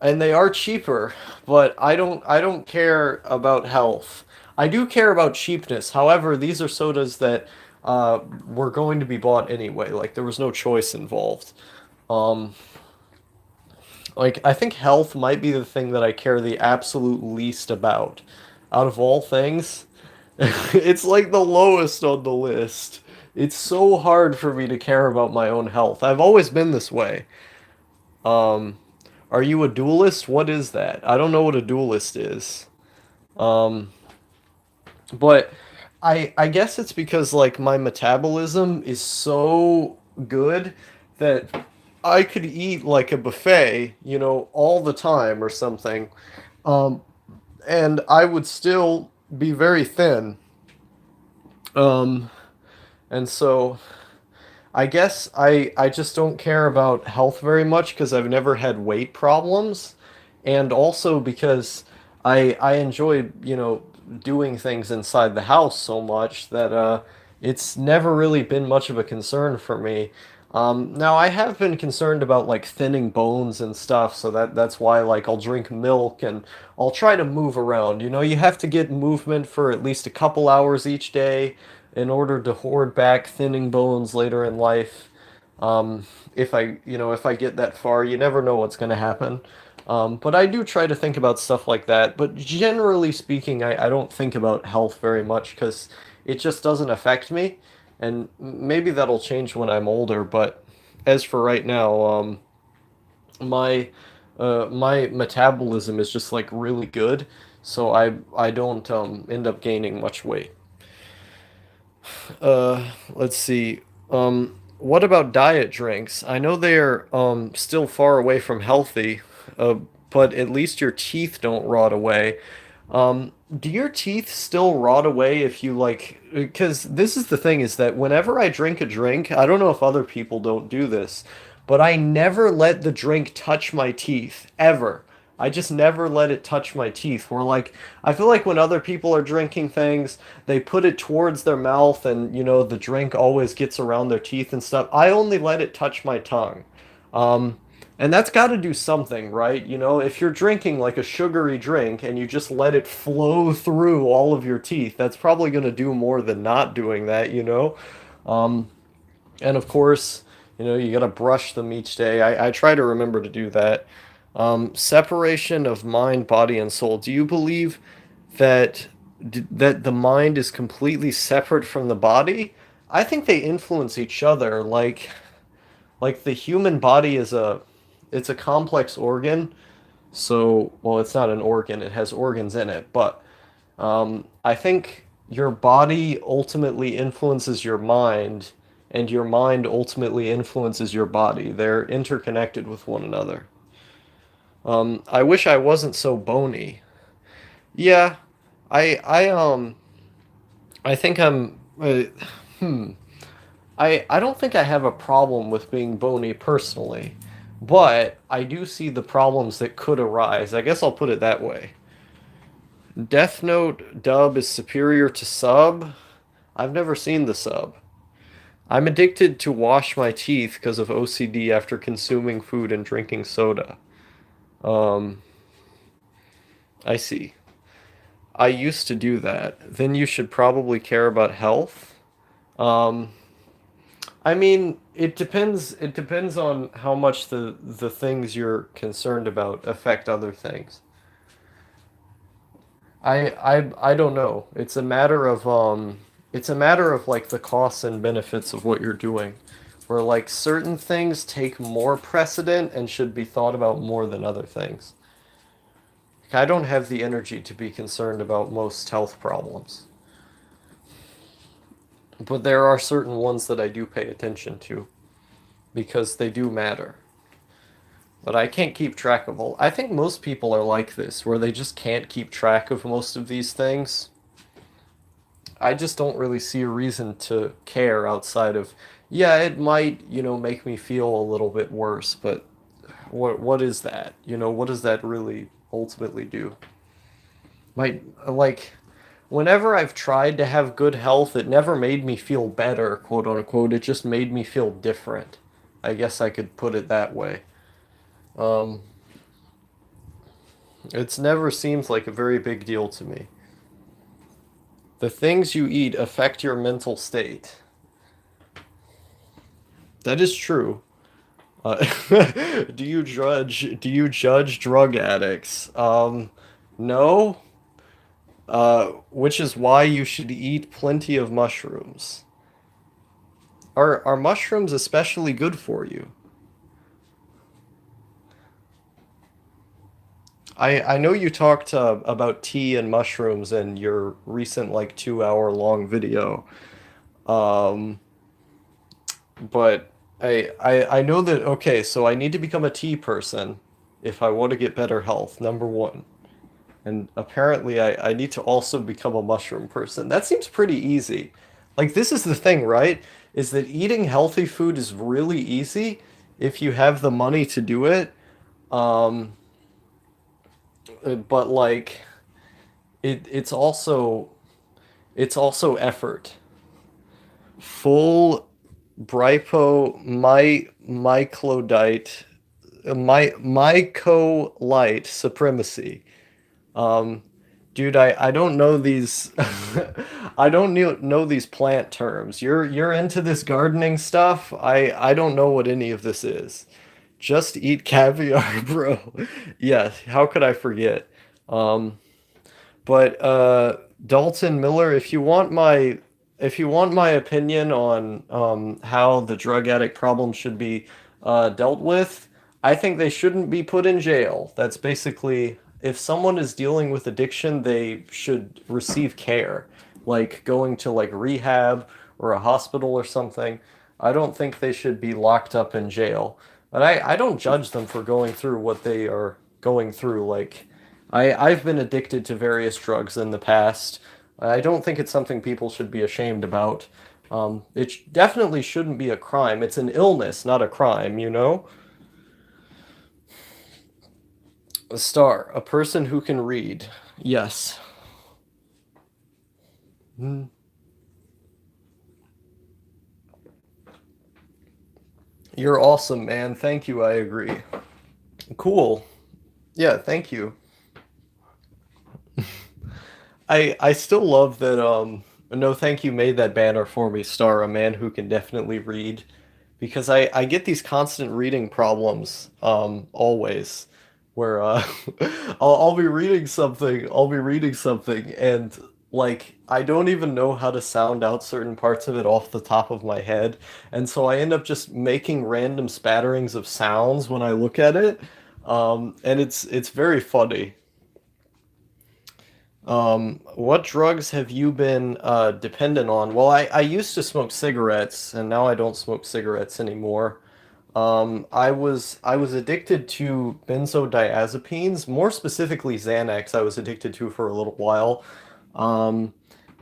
Speaker 1: and they are cheaper, but I don't care about health. I do care about cheapness. However, these are sodas that were going to be bought anyway. Like there was no choice involved. Um, like I think health might be the thing that I care the absolute least about. Out of all things, it's like the lowest on the list. It's so hard for me to care about my own health. I've always been this way. Um, are you a duelist? What is that? I don't know what a duelist is. Um, but I guess it's because like my metabolism is so good that I could eat like a buffet, all the time or something. Um, and I would still be very thin. Um, and so I guess I just don't care about health very much because I've never had weight problems, and also because I enjoy doing things inside the house so much that it's never really been much of a concern for me. Now I have been concerned about like thinning bones and stuff, so that's why like I'll drink milk and I'll try to move around. You have to get movement for at least a couple hours each day in order to hoard back thinning bones later in life. If I get that far, you never know what's going to happen. But I do try to think about stuff like that. But generally speaking, I don't think about health very much because it just doesn't affect me. And maybe that'll change when I'm older. But as for right now, my my metabolism is just like really good, so I don't end up gaining much weight. Let's see. What about diet drinks? I know they're still far away from healthy, but at least your teeth don't rot away. Do your teeth still rot away if you like? Because this is the thing is that whenever I drink a drink, I don't know if other people don't do this, but I never let the drink touch my teeth ever. I just never let it touch my teeth. Where like I feel like when other people are drinking things, they put it towards their mouth and the drink always gets around their teeth and stuff. I only let it touch my tongue. Um, and that's got to do something, right? If you're drinking like a sugary drink and you just let it flow through all of your teeth, that's probably going to do more than not doing that. Um, and of course, you got to brush them each day. I try to remember to do that. Separation of mind, body, and soul. Do you believe that that the mind is completely separate from the body? I think they influence each other. Like the human body it's a complex organ. So, well, it's not an organ, it has organs in it, but I think your body ultimately influences your mind, and your mind ultimately influences your body. They're interconnected with one another. I wish I wasn't so bony. Yeah, I I think I'm hmm. I don't think I have a problem with being bony personally, but I do see the problems that could arise. I guess I'll put it that way. Death Note dub is superior to sub. I've never seen the sub. I'm addicted to wash my teeth because of OCD after consuming food and drinking soda. Um, I see. I used to do that. Then you should probably care about health. Um, I mean, it depends. It depends on how much the things you're concerned about affect other things. I don't know. It's a matter of like the costs and benefits of what you're doing. Where like certain things take more precedent and should be thought about more than other things. I don't have the energy to be concerned about most health problems. But there are certain ones that I do pay attention to because they do matter. But I can't keep track of all. I think most people are like this, where they just can't keep track of most of these things. I just don't really see a reason to care outside of, yeah, it might, make me feel a little bit worse, but what is that? What does that really ultimately do? Might like whenever I've tried to have good health, it never made me feel better, quote unquote. It just made me feel different. I guess I could put it that way. Um, it's never seems like a very big deal to me. The things you eat affect your mental state. That is true. Uh, do you judge drug addicts? No. Which is why you should eat plenty of mushrooms. Are mushrooms especially good for you? I know you talked about tea and mushrooms in your recent like 2 hour long video. Um, but I know that okay, so I need to become a tea person if I want to get better health, number one. And apparently I need to also become a mushroom person. That seems pretty easy. Like this is the thing, right? Is that eating healthy food is really easy if you have the money to do it. Um, but like it's also effort. Full Brypo myclodite mycolite supremacy. Um, dude, I don't know these I don't know these plant terms. You're into this gardening stuff. I don't know what any of this is. Just eat caviar, bro. Yeah, how could I forget? Um, but Dalton Miller, if you want my opinion on how the drug addict problem should be dealt with, I think they shouldn't be put in jail. That's basically if someone is dealing with addiction, they should receive care, like going to like rehab or a hospital or something. I don't think they should be locked up in jail. But I don't judge them for going through what they are going through. Like I've been addicted to various drugs in the past. I don't think it's something people should be ashamed about. It definitely shouldn't be a crime. It's an illness, not a crime, you know? A star, a person who can read. Yes. Hmm. You're awesome, man. Thank you. I agree. Cool. Yeah, thank you. I still love that no thank you made that banner for me, Star, a man who can definitely read. Because I get these constant reading problems always where I'll be reading something and like I don't even know how to sound out certain parts of it off the top of my head, and so I end up just making random spatterings of sounds when I look at it, and it's very funny. What drugs have you been dependent on? Well, I used to smoke cigarettes, and now I don't smoke cigarettes anymore. I was addicted to benzodiazepines, more specifically Xanax. I was addicted to for a little while, um,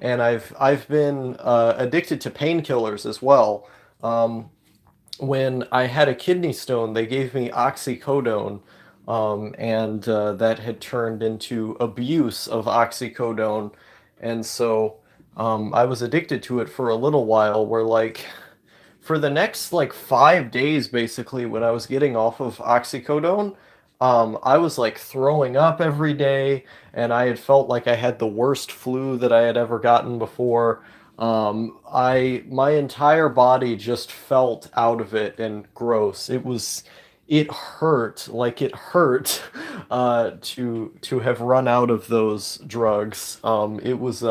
Speaker 1: and I've been addicted to painkillers as well. Um, when I had a kidney stone, they gave me oxycodone, and that had turned into abuse of oxycodone, and so I was addicted to it for a little while. Where like for the next like 5 days, basically, when I was getting off of oxycodone, I was like throwing up every day, and I had felt like I had the worst flu that I had ever gotten before. My entire body just felt out of it and gross. It hurt, like it hurt, to have run out of those drugs. It was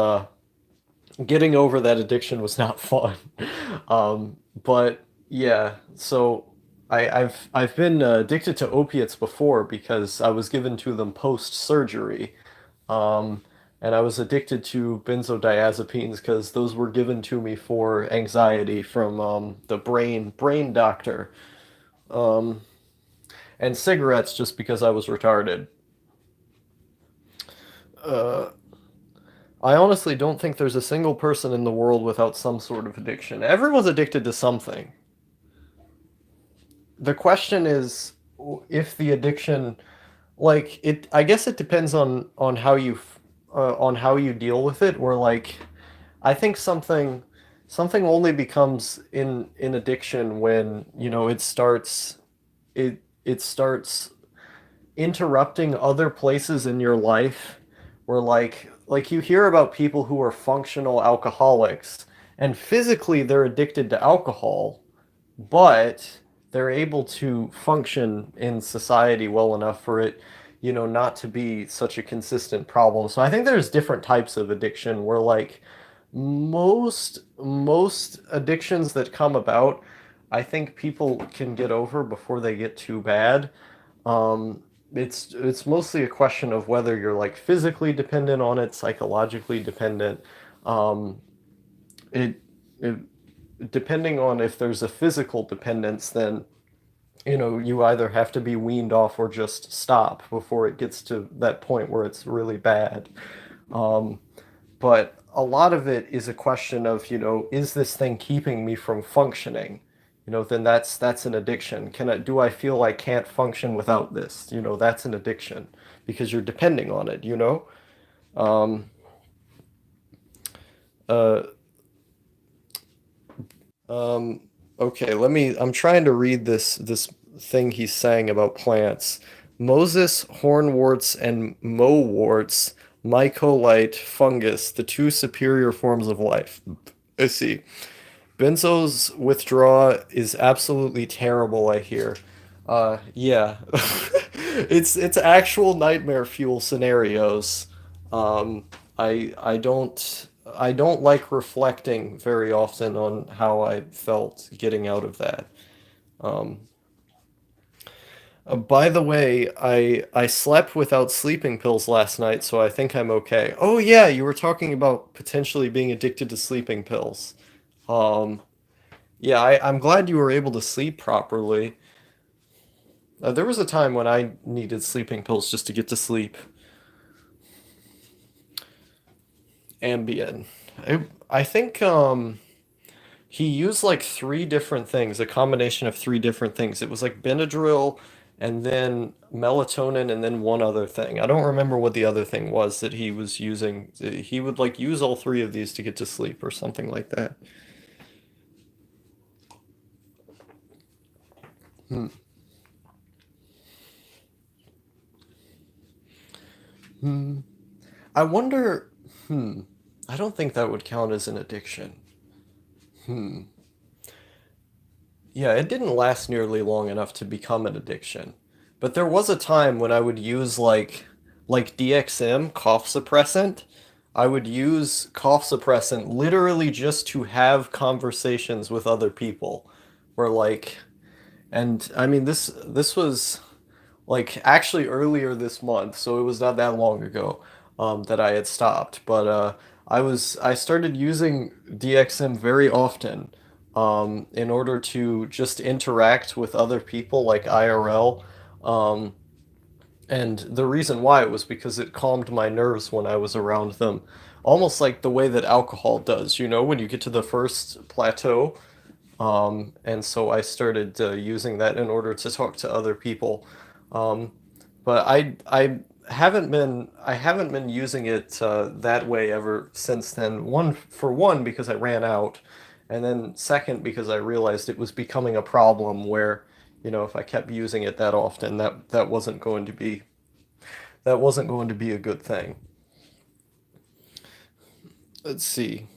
Speaker 1: getting over that addiction was not fun. But yeah, so I've been addicted to opiates before because I was given to them post surgery. And I was addicted to benzodiazepines because those were given to me for anxiety from the brain doctor. Um, and cigarettes just because I was retarded. Uh, I honestly don't think there's a single person in the world without some sort of addiction. Everyone's addicted to something. The question is if the addiction, like it, I guess it depends on how on how you deal with it. Or like, I think something only becomes in addiction when it starts interrupting other places in your life, where like you hear about people who are functional alcoholics and physically they're addicted to alcohol, but they're able to function in society well enough for it, not to be such a consistent problem. So I think there's different types of addiction where like most addictions that come about, I think people can get over before they get too bad. It's mostly a question of whether you're like physically dependent on it, psychologically dependent. Um, it, it Depending on if there's a physical dependence, then you either have to be weaned off or just stop before it gets to that point where it's really bad. Um, but a lot of it is a question of, is this thing keeping me from functioning? Then that's an addiction. Do I feel I can't function without this? That's an addiction because you're depending on it. Um, uh, um, okay, I'm trying to read this thing he's saying about plants. Moses, hornworts, and mowworts, mycolite, fungus, the two superior forms of life. I see. Benzo's withdrawal is absolutely terrible, I hear. Yeah. It's actual nightmare fuel scenarios. Um, I don't like reflecting very often on how I felt getting out of that. Um, by the way, I slept without sleeping pills last night, so I think I'm okay. Oh yeah, you were talking about potentially being addicted to sleeping pills. Um, yeah, I'm glad you were able to sleep properly. There was a time when I needed sleeping pills just to get to sleep. Ambien. I think he used like three different things, a combination of three different things. It was like Benadryl and then melatonin and then one other thing. I don't remember what the other thing was that he was using. He would like use all three of these to get to sleep or something like that. Hmm. Hmm. I wonder, hmm. I don't think that would count as an addiction. Hmm. Yeah, it didn't last nearly long enough to become an addiction. But there was a time when I would use like DXM, cough suppressant. I would use cough suppressant literally just to have conversations with other people. Where like and I mean this was like actually earlier this month, so it was not that long ago that I had stopped. But I started using DXM very often in order to just interact with other people like IRL. Um, and the reason why was because it calmed my nerves when I was around them, almost like the way that alcohol does. You know, when you get to the first plateau, and so I started using that in order to talk to other people. Um, but I haven't been using it that way ever since then. One because I ran out, and then second because I realized it was becoming a problem where, you know, if I kept using it that often, that wasn't going to be a good thing. Let's see.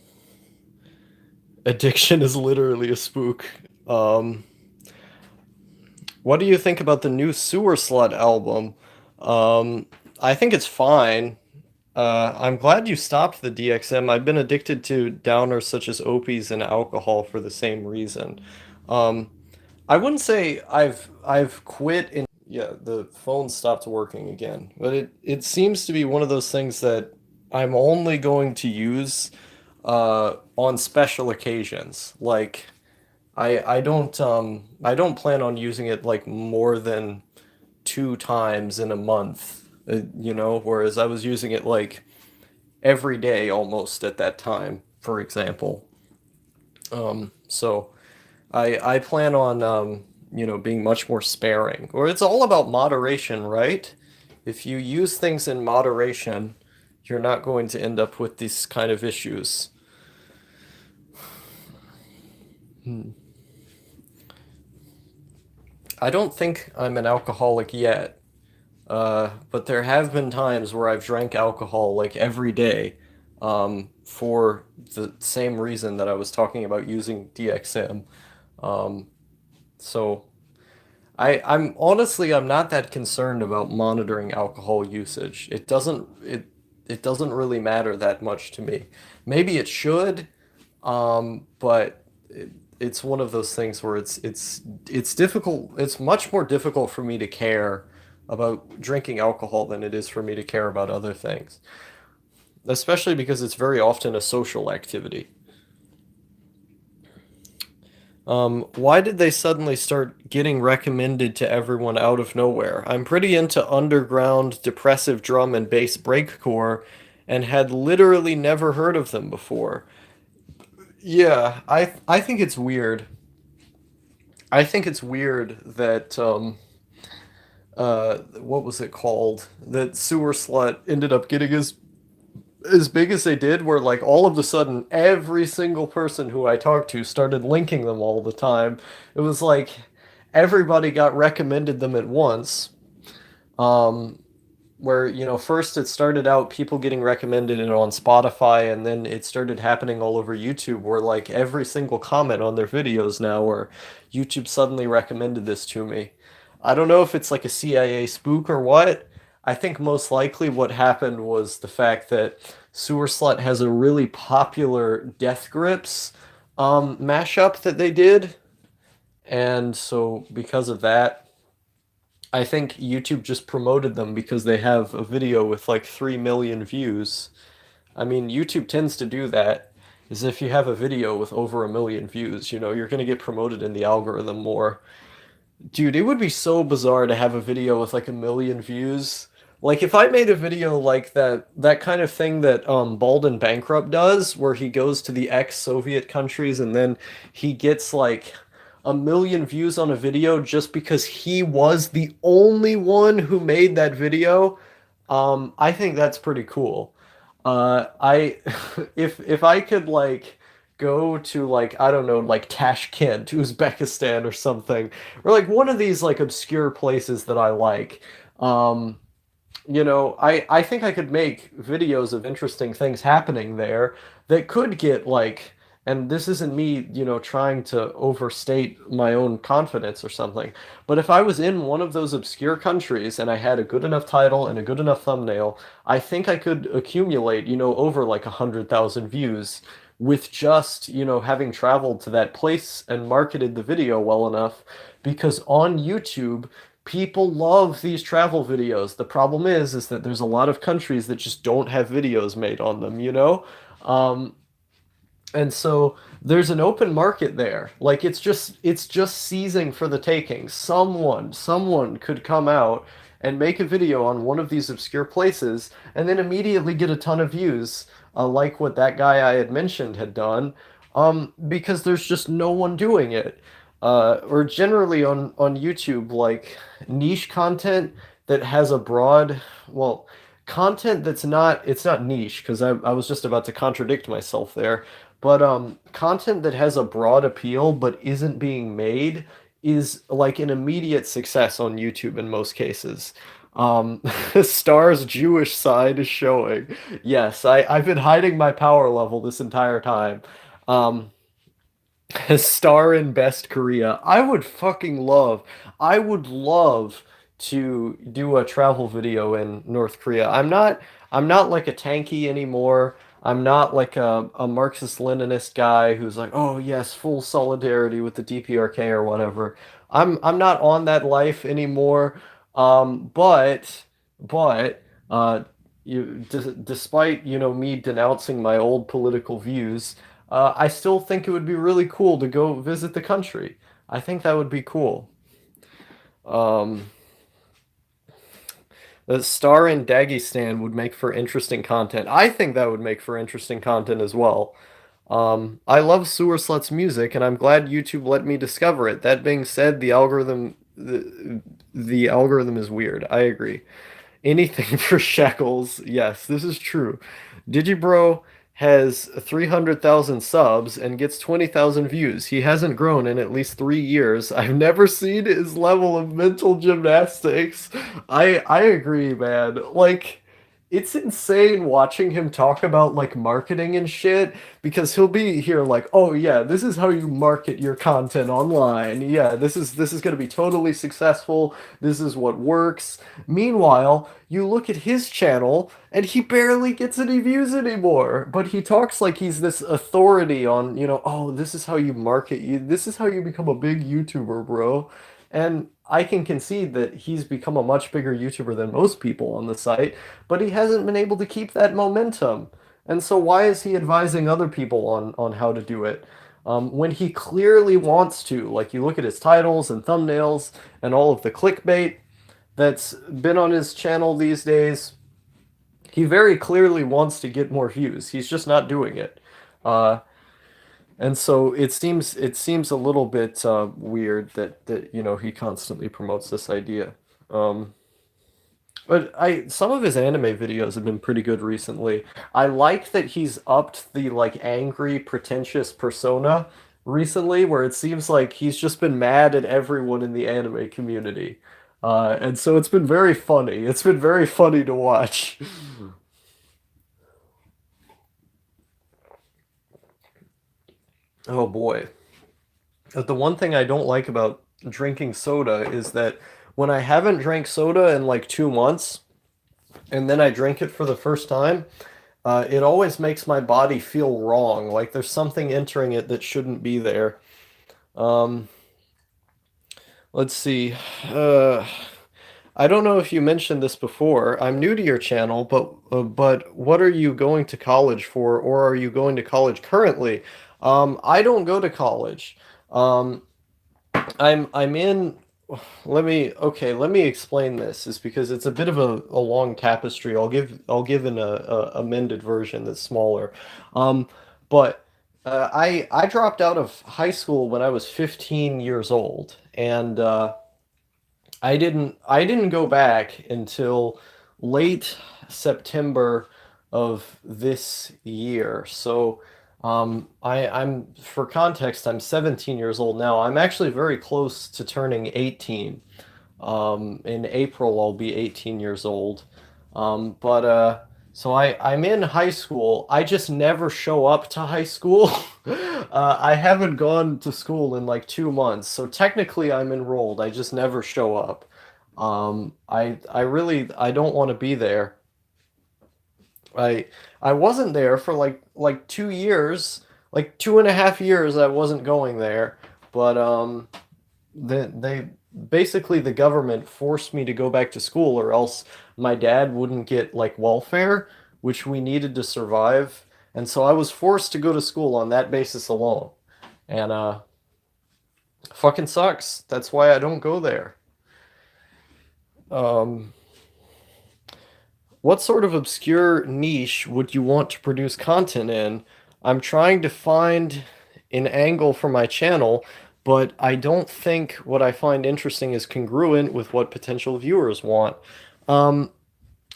Speaker 1: Addiction is literally a spook. Um, What do you think about the new Sewer Slut album? Um, I think it's fine. I'm glad you stopped the DXM. I've been addicted to downers such as opies and alcohol for the same reason. Um, I wouldn't say I've quit in yeah, the phone stopped working again. But it seems to be one of those things that I'm only going to use on special occasions. Like I don't plan on using it like more than two times in a month, you know, whereas I was using it like every day almost at that time, for example. So I plan on you know, being much more sparing. Or it's all about moderation, right? If you use things in moderation, you're not going to end up with these kind of issues. Hmm. I don't think I'm an alcoholic yet. But there have been times where I've drank alcohol like every day, for the same reason that I was talking about using DXM. Um, so I'm honestly I'm not that concerned about monitoring alcohol usage. It doesn't really matter that much to me. Maybe it should, but it's one of those things where it's difficult. It's much more difficult for me to care about drinking alcohol than it is for me to care about other things, especially because it's very often a social activity. Why did they suddenly start getting recommended to everyone out of nowhere? I'm pretty into underground depressive drum and bass breakcore and had literally never heard of them before. Yeah, I think it's weird. I think it's weird that what was it called? That Sewer Slut ended up getting as big as they did, where like all of a sudden every single person who I talked to started linking them all the time. It was like everybody got recommended them at once. Um, where, you know, first it started out people getting recommended it on Spotify, and then it started happening all over YouTube, where like every single comment on their videos now, where YouTube suddenly recommended this to me. I don't know if it's like a CIA spook or what. I think most likely what happened was the fact that Sewer has a really popular Death Grips mashup that they did. And so because of that, I think YouTube just promoted them because they have a video with like 3 million views. I mean, YouTube tends to do that. Is if you have a video with over 1 million views, you're going to get promoted in the algorithm more. Dude, it would be so bizarre to have a video with like 1 million views. Like if I made a video like that kind of thing that Bald and Bankrupt does, where he goes to the ex-Soviet countries and then he gets like 1 million views on a video just because he was the only one who made that video, I think that's pretty cool. I if I could like go to like I don't know like Tashkent, Uzbekistan or something, or like one of these like obscure places that I like. Um, I think I could make videos of interesting things happening there that could get like, and this isn't me, trying to overstate my own confidence or something, but if I was in one of those obscure countries and I had a good enough title and a good enough thumbnail, I think I could accumulate, over like 100,000 views with just, having traveled to that place and marketed the video well enough, because on YouTube, people love these travel videos. The problem is that there's a lot of countries that just don't have videos made on them. Um, and so there's an open market there. Like it's just seizing for the taking. Someone could come out and make a video on one of these obscure places and then immediately get a ton of views, like what that guy I had mentioned had done, because there's just no one doing it. Or generally on YouTube, like niche content that has a broad, well, content that's not it's not niche because I was just about to contradict myself there, but content that has a broad appeal but isn't being made is like an immediate success on YouTube in most cases. Um, Star's Jewish side is showing. Yes, I've been hiding my power level this entire time. Um, Star in Best Korea. I would love to do a travel video in North Korea. I'm not like a tanky anymore. I'm not like a Marxist-Leninist guy who's like, "Oh, yes, full solidarity with the DPRK or whatever." I'm not on that life anymore. But despite, me denouncing my old political views, I still think it would be really cool to go visit the country. I think that would be cool. Um, the star in Dagestan would make for interesting content. I think that would make for interesting content as well. I love Sewerslut's music, and I'm glad YouTube let me discover it. That being said, the algorithm is weird. I agree. Anything for shekels. Yes, this is true. Digibro has 300,000 subs and gets 20,000 views. He hasn't grown in at least 3 years. I've never seen his level of mental gymnastics. I agree, man. Like, it's insane watching him talk about like marketing and shit because he'll be here like, "Oh yeah, this is how you market your content online. Yeah, this is going to be totally successful. This is what works." Meanwhile, you look at his channel and he barely gets any views anymore, but he talks like he's this authority on, "Oh, this is how you market you. This is how you become a big YouTuber, bro." And I can concede that he's become a much bigger YouTuber than most people on the site, but he hasn't been able to keep that momentum. And so why is he advising other people on how to do it? When he clearly wants to, like you look at his titles and thumbnails and all of the clickbait that's been on his channel these days, he very clearly wants to get more views. He's just not doing it. Uh, and so it seems a little bit weird that he constantly promotes this idea. Um, but I some of his anime videos have been pretty good recently. I like that he's upped the like angry, pretentious persona recently, where it seems like he's just been mad at everyone in the anime community. And so it's been very funny. It's been very funny to watch. Oh boy. The one thing I don't like about drinking soda is that when I haven't drank soda in like 2 months, and then I drink it for the first time, it always makes my body feel wrong. Like there's something entering it that shouldn't be there. Um, let's see. Uh, I don't know if you mentioned this before. I'm new to your channel, but what are you going to college for, or are you going to college currently? I don't go to college. Um, I'm in. Let me explain this. Is because it's a bit of a long tapestry. I'll give an amended version that's smaller. Um, but I dropped out of high school when I was 15 years old, and I didn't go back until late September of this year. So I'm for context, I'm 17 years old now. I'm actually very close to turning 18. In April, I'll be 18 years old. So I'm in high school. I just never show up to high school. I haven't gone to school in like 2 months, so technically I'm enrolled. I just never show up. I really I don't want to be there. I I wasn't there for like 2 years, like 2.5 years. I wasn't going there, but they basically the government forced me to go back to school or else my dad wouldn't get like welfare, which we needed to survive. And so I was forced to go to school on that basis alone. And fucking sucks. That's why I don't go there. Um what sort of obscure niche would you want to produce content in? I'm trying to find an angle for my channel, but I don't think what I find interesting is congruent with what potential viewers want. Um,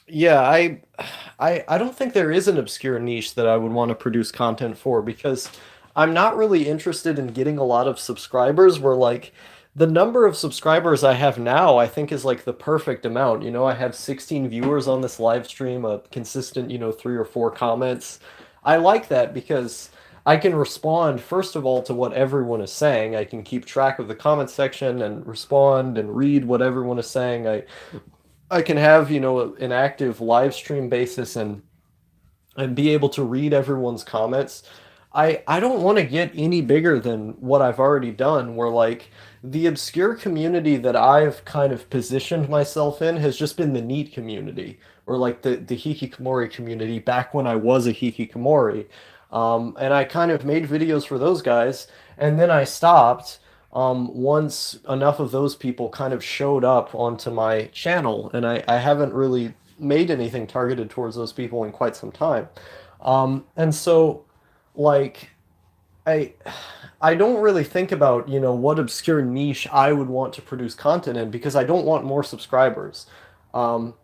Speaker 1: yeah, I don't think there is an obscure niche that I would want to produce content for because I'm not really interested in getting a lot of subscribers where like the number of subscribers I have now I think is like the perfect amount. You know, I have 16 viewers on this live stream, a consistent, 3 or 4 comments. I like that because I can respond first of all to what everyone is saying. I can keep track of the comment section and respond and read what everyone is saying. I can have, an active live stream basis and be able to read everyone's comments. I don't want to get any bigger than what I've already done, where like the obscure community that I've kind of positioned myself in has just been the NEET community or like the hikikomori community back when I was a hikikomori. And I kind of made videos for those guys, and then I stopped once enough of those people kind of showed up onto my channel, and I haven't really made anything targeted towards those people in quite some time. And so, like, I I don't really think about, what obscure niche I would want to produce content in because I don't want more subscribers. Um,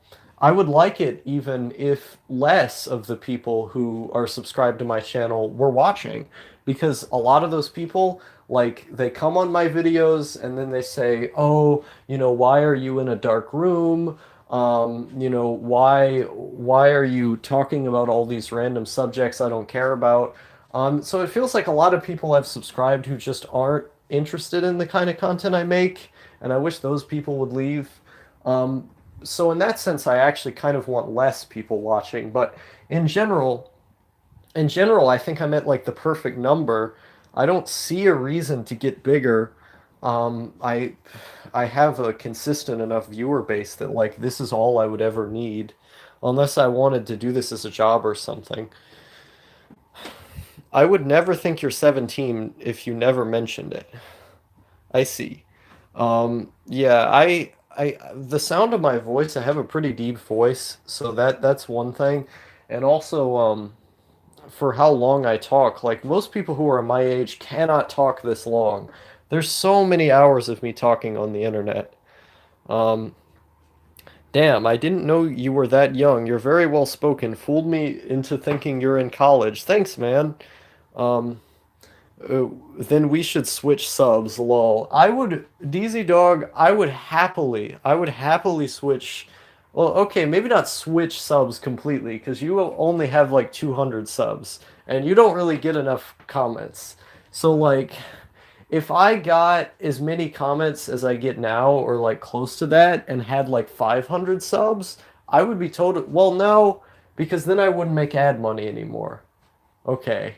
Speaker 1: I would like it even if less of the people who are subscribed to my channel were watching, because a lot of those people, like, they come on my videos and then they say, "Oh, why are you in a dark room? Why are you talking about all these random subjects I don't care about?" So it feels like a lot of people have subscribed who just aren't interested in the kind of content I make, and I wish those people would leave. Um, so in that sense, I actually kind of want less people watching, but in general, I think I'm at like the perfect number. I don't see a reason to get bigger. Um, I I have a consistent enough viewer base that like this is all I would ever need, unless I wanted to do this as a job or something. I would never think you're 17 if you never mentioned it. I see. Yeah, the sound of my voice, I have a pretty deep voice, so that's one thing. And also, for how long I talk, like most people who are my age cannot talk this long. There's so many hours of me talking on the internet. Um, Damn, I didn't know you were that young. You're very well spoken. Fooled me into thinking you're in college. Thanks, man. Um, then we should switch subs, lol. DZ Dog, I would happily switch. Well, okay, maybe not switch subs completely, because you will only have like 200 subs, and you don't really get enough comments. So, like, if I got as many comments as I get now, or like close to that, and had like 500 subs, I would be total. Well, no, because then I wouldn't make ad money anymore. Okay.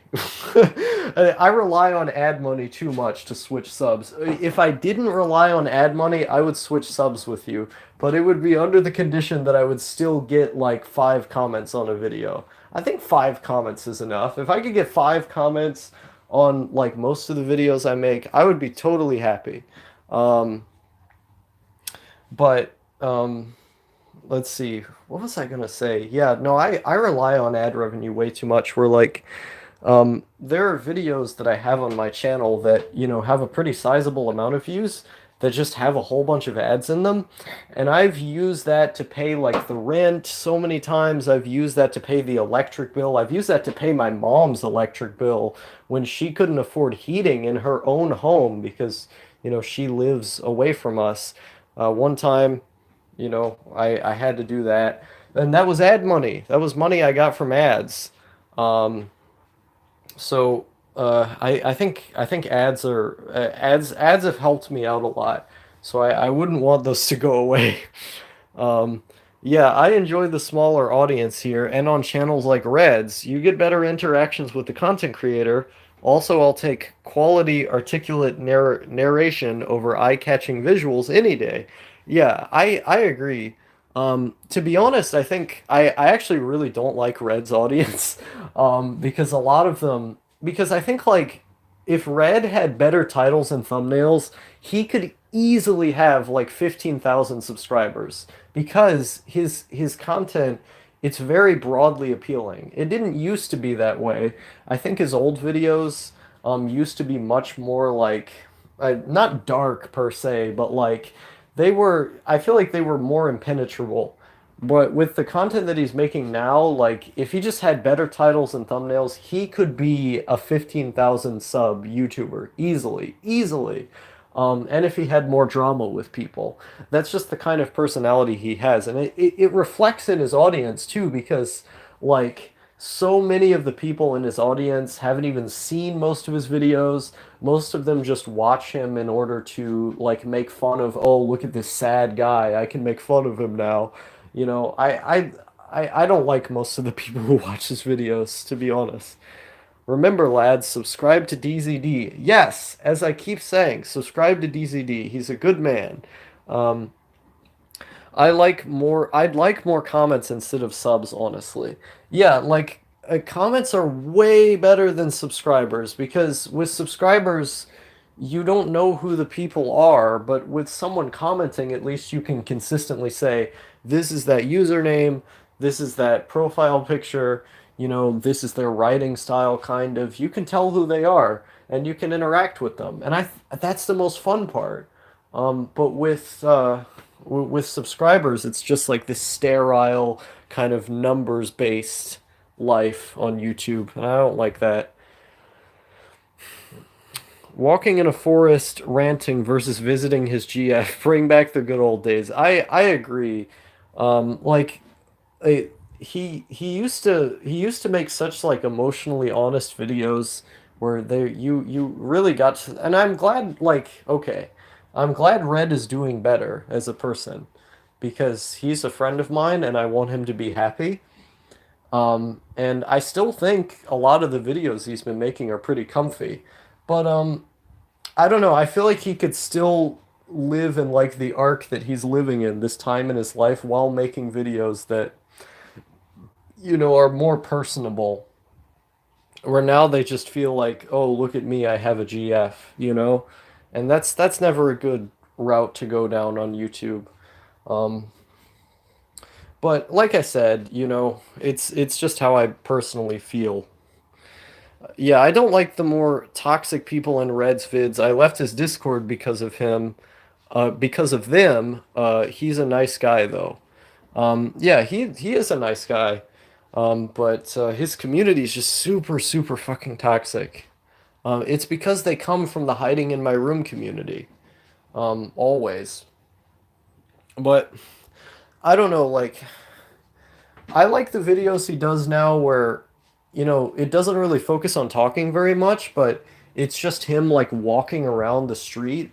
Speaker 1: I rely on ad money too much to switch subs. If I didn't rely on ad money, I would switch subs with you, but it would be under the condition that I would still get like 5 comments on a video. I think 5 comments is enough. If I could get 5 comments on like most of the videos I make, I would be totally happy. Um, but let's see. What was I gonna say? Yeah, no, I rely on ad revenue way too much. We're like, there are videos that I have on my channel that, have a pretty sizable amount of views that just have a whole bunch of ads in them. And I've used that to pay like the rent so many times. I've used that to pay the electric bill. I've used that to pay my mom's electric bill when she couldn't afford heating in her own home because, she lives away from us. One time, I had to do that. And that was ad money. That was money I got from ads. Um, so I think ads have helped me out a lot. So I wouldn't want those to go away. Um, yeah, I enjoy the smaller audience here, and on channels like Red's, you get better interactions with the content creator. Also, I'll take quality, articulate narration over eye-catching visuals any day. Yeah, I agree. To be honest, I think I actually really don't like Red's audience, because a lot of them, because I think like if Red had better titles and thumbnails, he could easily have like 15,000 subscribers because his content, it's very broadly appealing. It didn't used to be that way. I think his old videos used to be much more like not dark per se, but like I feel like they were more impenetrable. But with the content that he's making now, like if he just had better titles and thumbnails, he could be a 15,000 sub YouTuber easily, easily. And if he had more drama with people, that's just the kind of personality he has, and it reflects in his audience too, because like so many of the people in his audience haven't even seen most of his videos. Most of them just watch him in order to like make fun of, oh, look at this sad guy. I can make fun of him now. You know, I don't like most of the people who watch his videos, to be honest. Remember, lads, subscribe to DZD. Yes, as I keep saying, subscribe to DZD. He's a good man. Um, I'd like more comments instead of subs, honestly. Yeah, like comments are way better than subscribers because with subscribers, you don't know who the people are, but with someone commenting, at least you can consistently say, this is that username, this is that profile picture, this is their writing style, kind of. You can tell who they are and you can interact with them. And that's the most fun part. But with subscribers, it's just like this sterile kind of numbers based life on YouTube, and I don't like that. Walking in a forest, ranting versus visiting his GF, bring back the good old days. I agree. Like he used to make such like emotionally honest videos where you really got to, and I'm glad, like, okay, I'm glad Red is doing better as a person because he's a friend of mine and I want him to be happy. And I still think a lot of the videos he's been making are pretty comfy. But I don't know, I feel like he could still live in like the arc that he's living in this time in his life while making videos that are more personable, where now they just feel like, oh, look at me, I have a GF. And that's never a good route to go down on YouTube. Um, but like I said, it's just how I personally feel. Yeah, I don't like the more toxic people in Red's vids. I left his Discord because of him. Because of them. He's a nice guy though. Yeah, he is a nice guy. But his community is just super, super fucking toxic. It's because they come from the hiding in my room community. Always. But I don't know, like, I like the videos he does now where, it doesn't really focus on talking very much, but it's just him like walking around the street.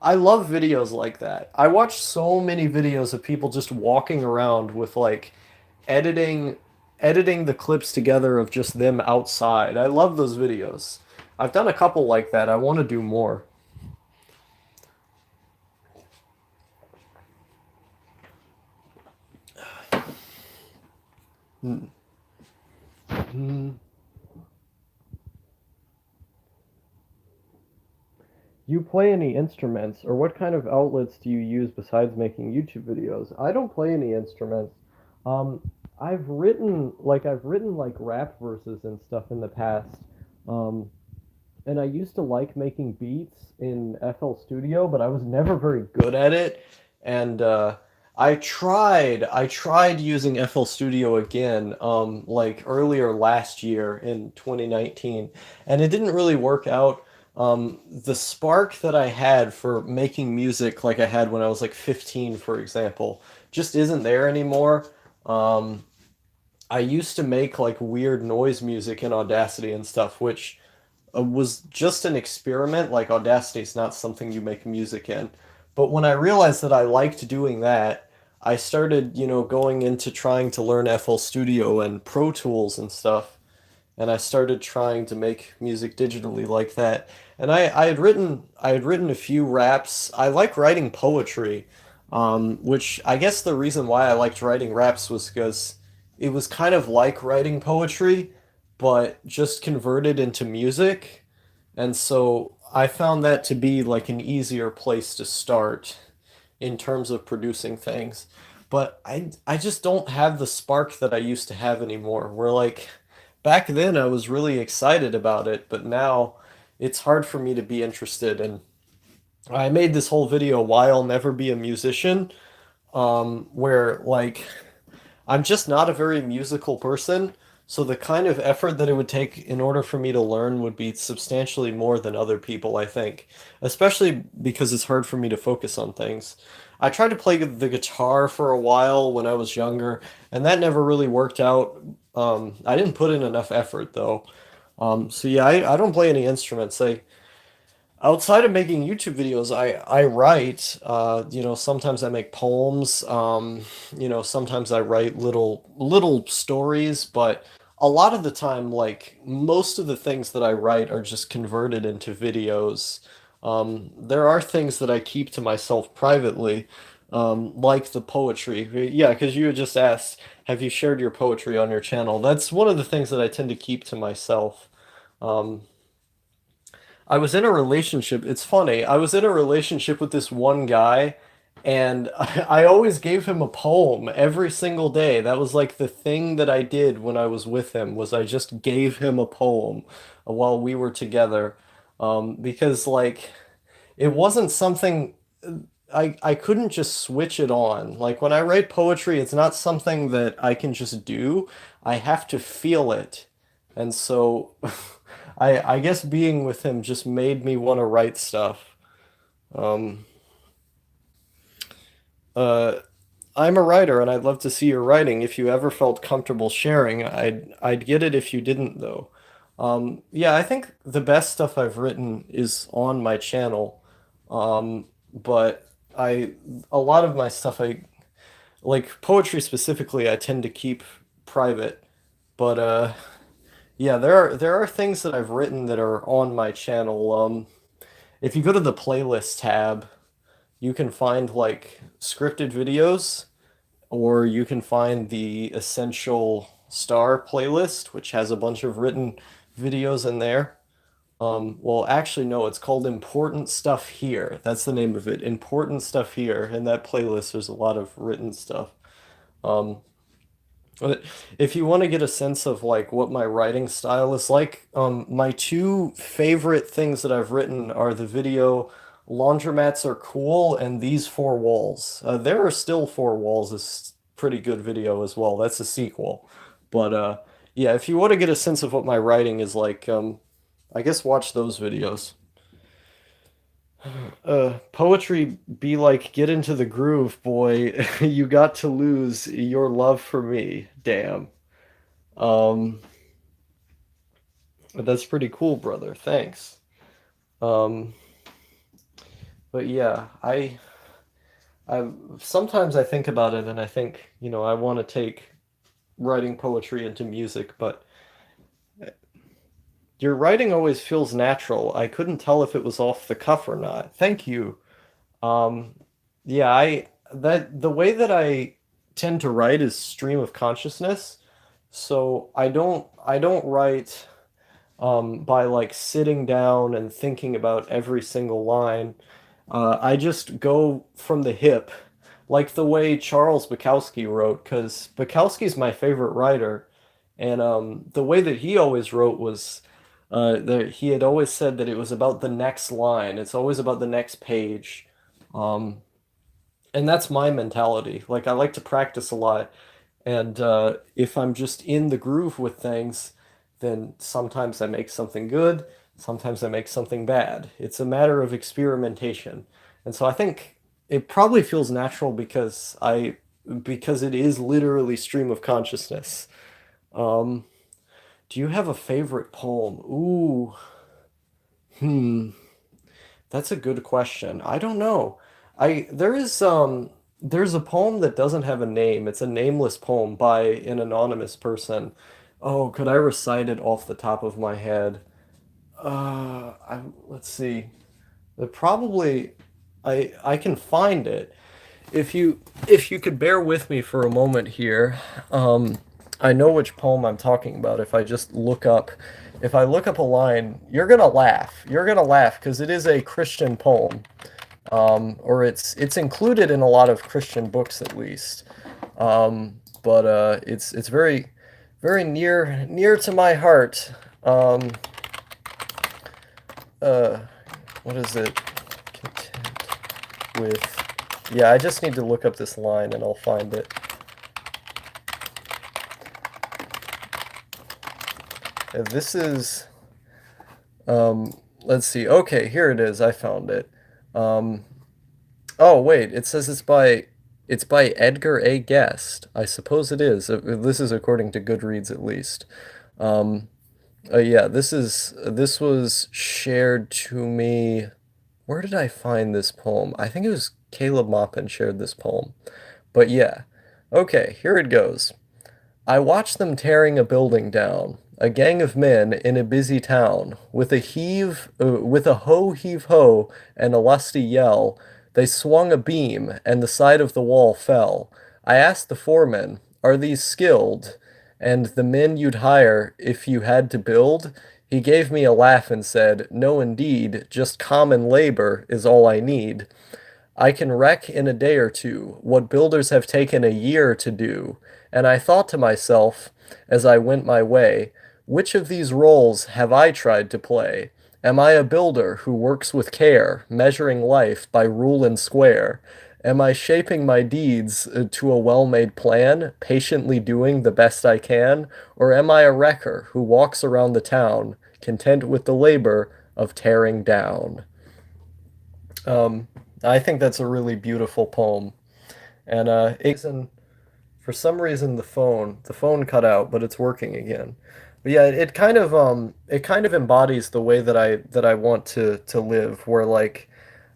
Speaker 1: I love videos like that. I watch so many videos of people just walking around with like editing editing the clips together of just them outside. I love those videos. I've done a couple like that. I want to do more. Do you play any instruments, or what kind of outlets do you use besides making YouTube videos? I don't play any instruments. Um, I've written like rap verses and stuff in the past. Um, and I used to like making beats in FL Studio, but I was never very good at it. And I tried using FL Studio again, like earlier last year in 2019, and it didn't really work out. The spark that I had for making music, like I had when I was like 15, for example, just isn't there anymore. Um, I used to make like weird noise music in Audacity and stuff, which was just an experiment. Like Audacity is not something you make music in. But when I realized that I liked doing that, I started, going into trying to learn FL Studio and Pro Tools and stuff. And I started trying to make music digitally like that. And I had written a few raps. I like writing poetry, which I guess the reason why I liked writing raps was because it was kind of like writing poetry, but just converted into music. And so I found that to be like an easier place to start in terms of producing things. But I just don't have the spark that I used to have anymore. Where like back then I was really excited about it, but now it's hard for me to be interested. And I made this whole video why I'll never be a musician, where like I'm just not a very musical person, so the kind of effort that it would take in order for me to learn would be substantially more than other people, I think. Especially because it's hard for me to focus on things. I tried to play the guitar for a while when I was younger, and that never really worked out. I didn't put in enough effort though. So yeah, I don't play any instruments. Outside of making YouTube videos, I write. Sometimes I make poems. Sometimes I write little stories, but a lot of the time, like most of the things that I write are just converted into videos. There are things that I keep to myself privately, like the poetry. Yeah, because you had just asked, have you shared your poetry on your channel? That's one of the things that I tend to keep to myself. Um, I was in a relationship. It's funny. I was in a relationship with this one guy, and I always gave him a poem every single day. That was like the thing that I did when I was with him, was I just gave him a poem while we were together. Because like it wasn't something I couldn't just switch it on. Like when I write poetry, it's not something that I can just do. I have to feel it. And so I guess being with him just made me want to write stuff. Um, uh, I'm a writer and I'd love to see your writing. If you ever felt comfortable sharing, I'd get it if you didn't though. Yeah, I think the best stuff I've written is on my channel. But I a lot of my stuff I like poetry specifically I tend to keep private. But yeah, there are things that I've written that are on my channel. If you go to the playlist tab, you can find like scripted videos, or you can find the Essential Star playlist, which has a bunch of written videos in there. Well, actually, no, it's called Important Stuff Here. That's the name of it. Important Stuff Here. In that playlist, there's a lot of written stuff. Um, but if you want to get a sense of like what my writing style is like, my two favorite things that I've written are the video "Laundromats Are Cool" and "These Four Walls." There are still four walls is pretty good video as well. That's a sequel, but yeah, if you want to get a sense of what my writing is like, I guess watch those videos. Poetry be like, get into the groove, boy. You got to lose your love for me. Damn. Um, that's pretty cool, brother. Thanks. Um, but yeah, I sometimes I think about it and I think, I want to take writing poetry into music, but your writing always feels natural. I couldn't tell if it was off the cuff or not. Thank you. Um, yeah, I that the way that I tend to write is stream of consciousness. So I don't write by like sitting down and thinking about every single line. I just go from the hip, like the way Charles Bukowski wrote, because Bukowski's my favorite writer, and the way that he always wrote was that he had always said that it was about the next line. It's always about the next page. Um, and that's my mentality. Like I like to practice a lot, and if I'm just in the groove with things, then sometimes I make something good, sometimes I make something bad. It's a matter of experimentation. And so I think it probably feels natural because it is literally stream of consciousness. Um, do you have a favorite poem? Ooh, hmm. That's a good question. I don't know. There's a poem that doesn't have a name. It's a nameless poem by an anonymous person. Oh, could I recite it off the top of my head? Let's see. Probably I can find it. If you could bear with me for a moment here, I know which poem I'm talking about. If I look up a line, you're gonna laugh. You're gonna laugh because it is a Christian poem, or it's included in a lot of Christian books at least. But it's very near to my heart. Um, uh, what is it? Content with. Yeah, I just need to look up this line and I'll find it. This is, let's see. Okay, here it is. I found it. Um, oh, wait, it says it's by Edgar A. Guest. I suppose it is. This is according to Goodreads at least. Um, yeah, this was shared to me. Where did I find this poem? I think it was Caleb Maupin shared this poem. But yeah. Okay, here it goes. I watched them tearing a building down, a gang of men in a busy town, with a ho heave ho and a lusty yell. They swung a beam, and the side of the wall fell. I asked the foreman, "Are these skilled?" And the men you'd hire if you had to build? He gave me a laugh and said, "No, indeed, just common labor is all I need. I can wreck in a day or two what builders have taken a year to do." And I thought to myself, as I went my way, which of these roles have I tried to play? Am I a builder who works with care, measuring life by rule and square? Am I shaping my deeds to a well-made plan, patiently doing the best I can? Or am I a wrecker who walks around the town, content with the labor of tearing down? Um, I think that's a really beautiful poem. And for some reason the phone cut out, but it's working again. But yeah, it kind of embodies the way that I want to live, where like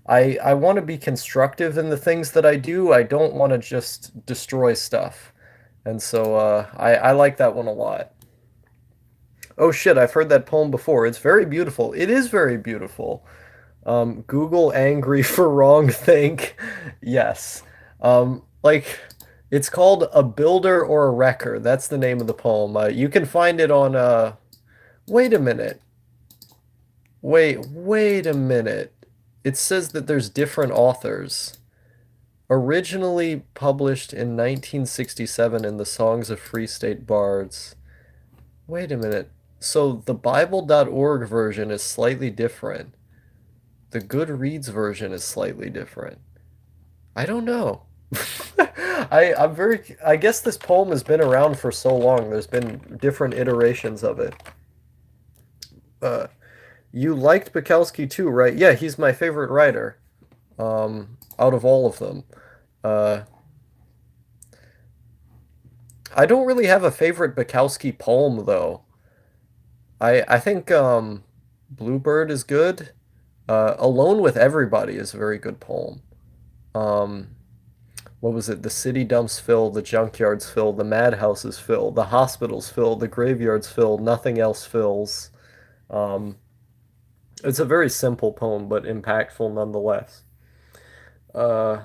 Speaker 1: I want to be constructive in the things that I do. I don't want to just destroy stuff. And so I like that one a lot. Oh shit, I've heard that poem before. It's very beautiful. It is very beautiful. Google angry for wrong think. Yes. Like it's called A Builder or a Wrecker. That's the name of the poem. You can find it on wait a minute. Wait a minute. It says that there's different authors. Originally published in 1967 in the Songs of Free State Bards. Wait a minute. So the Bible.org version is slightly different. The Goodreads version is slightly different. I don't know. I guess this poem has been around for so long. There's been different iterations of it. Uh, you liked Bukowski too, right? Yeah, he's my favorite writer. Out of all of them. Uh, I don't really have a favorite Bukowski poem though. I think Bluebird is good. Alone with Everybody is a very good poem. Um, what was it? The city dumps fill, the junkyards fill, the madhouses fill, the hospitals fill, the graveyards fill, nothing else fills. Um, it's a very simple poem, but impactful nonetheless. Uh,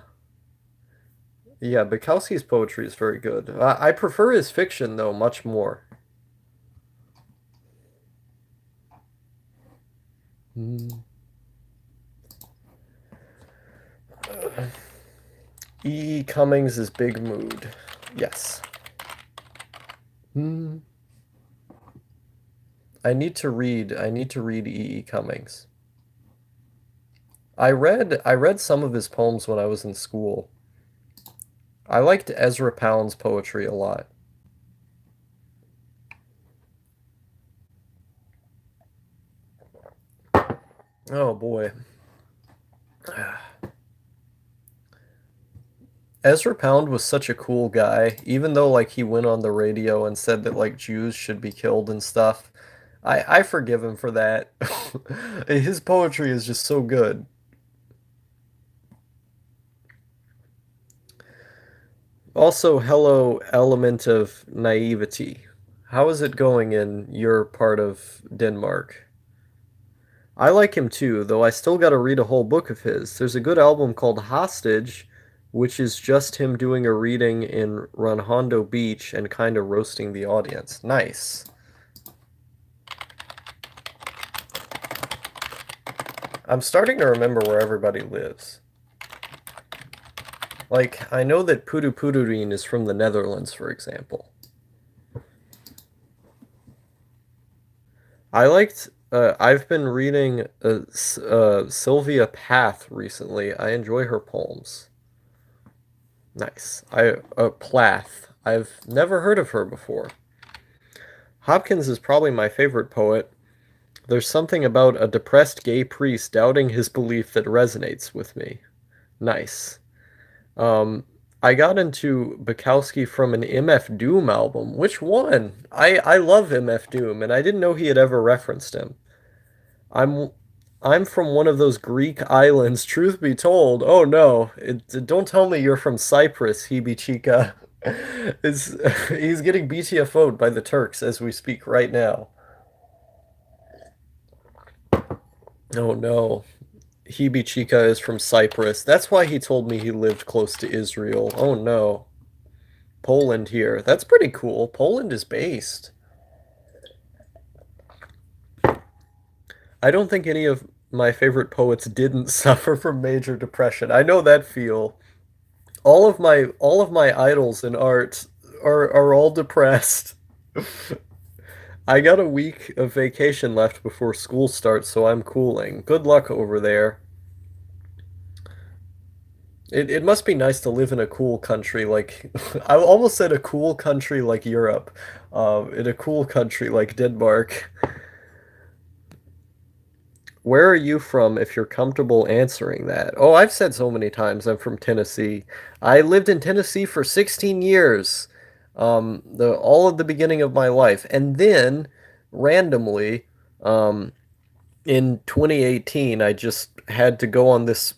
Speaker 1: yeah, Bukowski's poetry is very good. I prefer his fiction, though, much more. Mm. E. E. Cummings is Big Mood. Yes. Mm. I need to read E. E. Cummings. I read some of his poems when I was in school. I liked Ezra Pound's poetry a lot. Oh boy. Ezra Pound was such a cool guy, even though like he went on the radio and said that like Jews should be killed and stuff. I forgive him for that. His poetry is just so good. Also, hello, element of naivety. How is it going in your part of Denmark? I like him too, though I still gotta read a whole book of his. There's a good album called Hostage, which is just him doing a reading in Ranhondo Beach and kind of roasting the audience. Nice. I'm starting to remember where everybody lives. Like, I know that Pudu Pudurin is from the Netherlands, for example. I've been reading Sylvia Plath recently. I enjoy her poems. Nice. Plath. I've never heard of her before. Hopkins is probably my favorite poet. There's something about a depressed gay priest doubting his belief that resonates with me. Nice. Um, I got into Bukowski from an MF Doom album. Which one? I love MF Doom, and I didn't know he had ever referenced him. I'm I'm from one of those Greek islands, truth be told. Oh no, don't tell me you're from Cyprus, Hebe Chica. Is he's getting BTFO'd by the Turks as we speak right now. Oh no. Hebe Chica is from Cyprus. That's why he told me he lived close to Israel. Oh no. Poland here. That's pretty cool. Poland is based. I don't think any of my favorite poets didn't suffer from major depression. I know that feel. All of my idols in art are all depressed. I got a week of vacation left before school starts, so I'm cooling. Good luck over there. It must be nice to live in a cool country like I almost said a cool country like Europe, in a cool country like Denmark. Where are you from if you're comfortable answering that? Oh, I've said so many times I'm from Tennessee. I lived in Tennessee for 16 years, the all of the beginning of my life, and then randomly, um, in 2018, I just had to go on this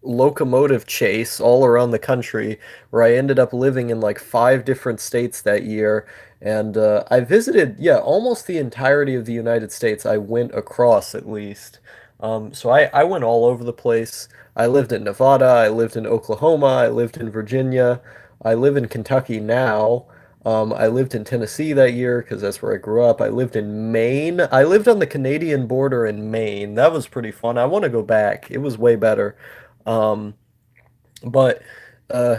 Speaker 1: locomotive chase all around the country, where I ended up living in like five different states that year, and I visited, yeah, almost the entirety of the United States. I went across at least. So I went all over the place. I lived in Nevada, I lived in Oklahoma, I lived in Virginia, I live in Kentucky now. I lived in Tennessee that year because that's where I grew up. I lived in Maine. I lived on the Canadian border in Maine. That was pretty fun. I want to go back. It was way better. Um, but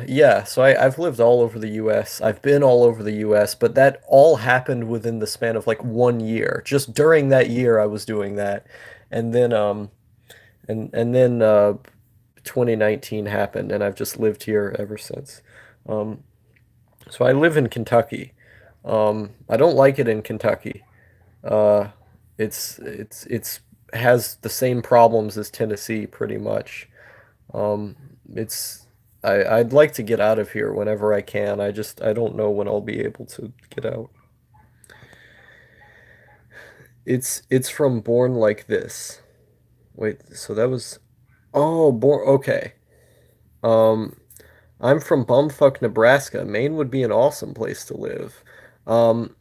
Speaker 1: yeah, so I've lived all over the US. I've been all over the US, but that all happened within the span of like 1 year. Just during that year, I was doing that, and then and then 2019 happened, and I've just lived here ever since. Um, so I live in Kentucky. I don't like it in Kentucky. Uh, it's has the same problems as Tennessee pretty much. Um, it's I'd like to get out of here whenever I can. I don't know when I'll be able to get out. It's from Born Like This. Wait, so that was okay. Um, I'm from bumfuck Nebraska. Maine would be an awesome place to live. Um,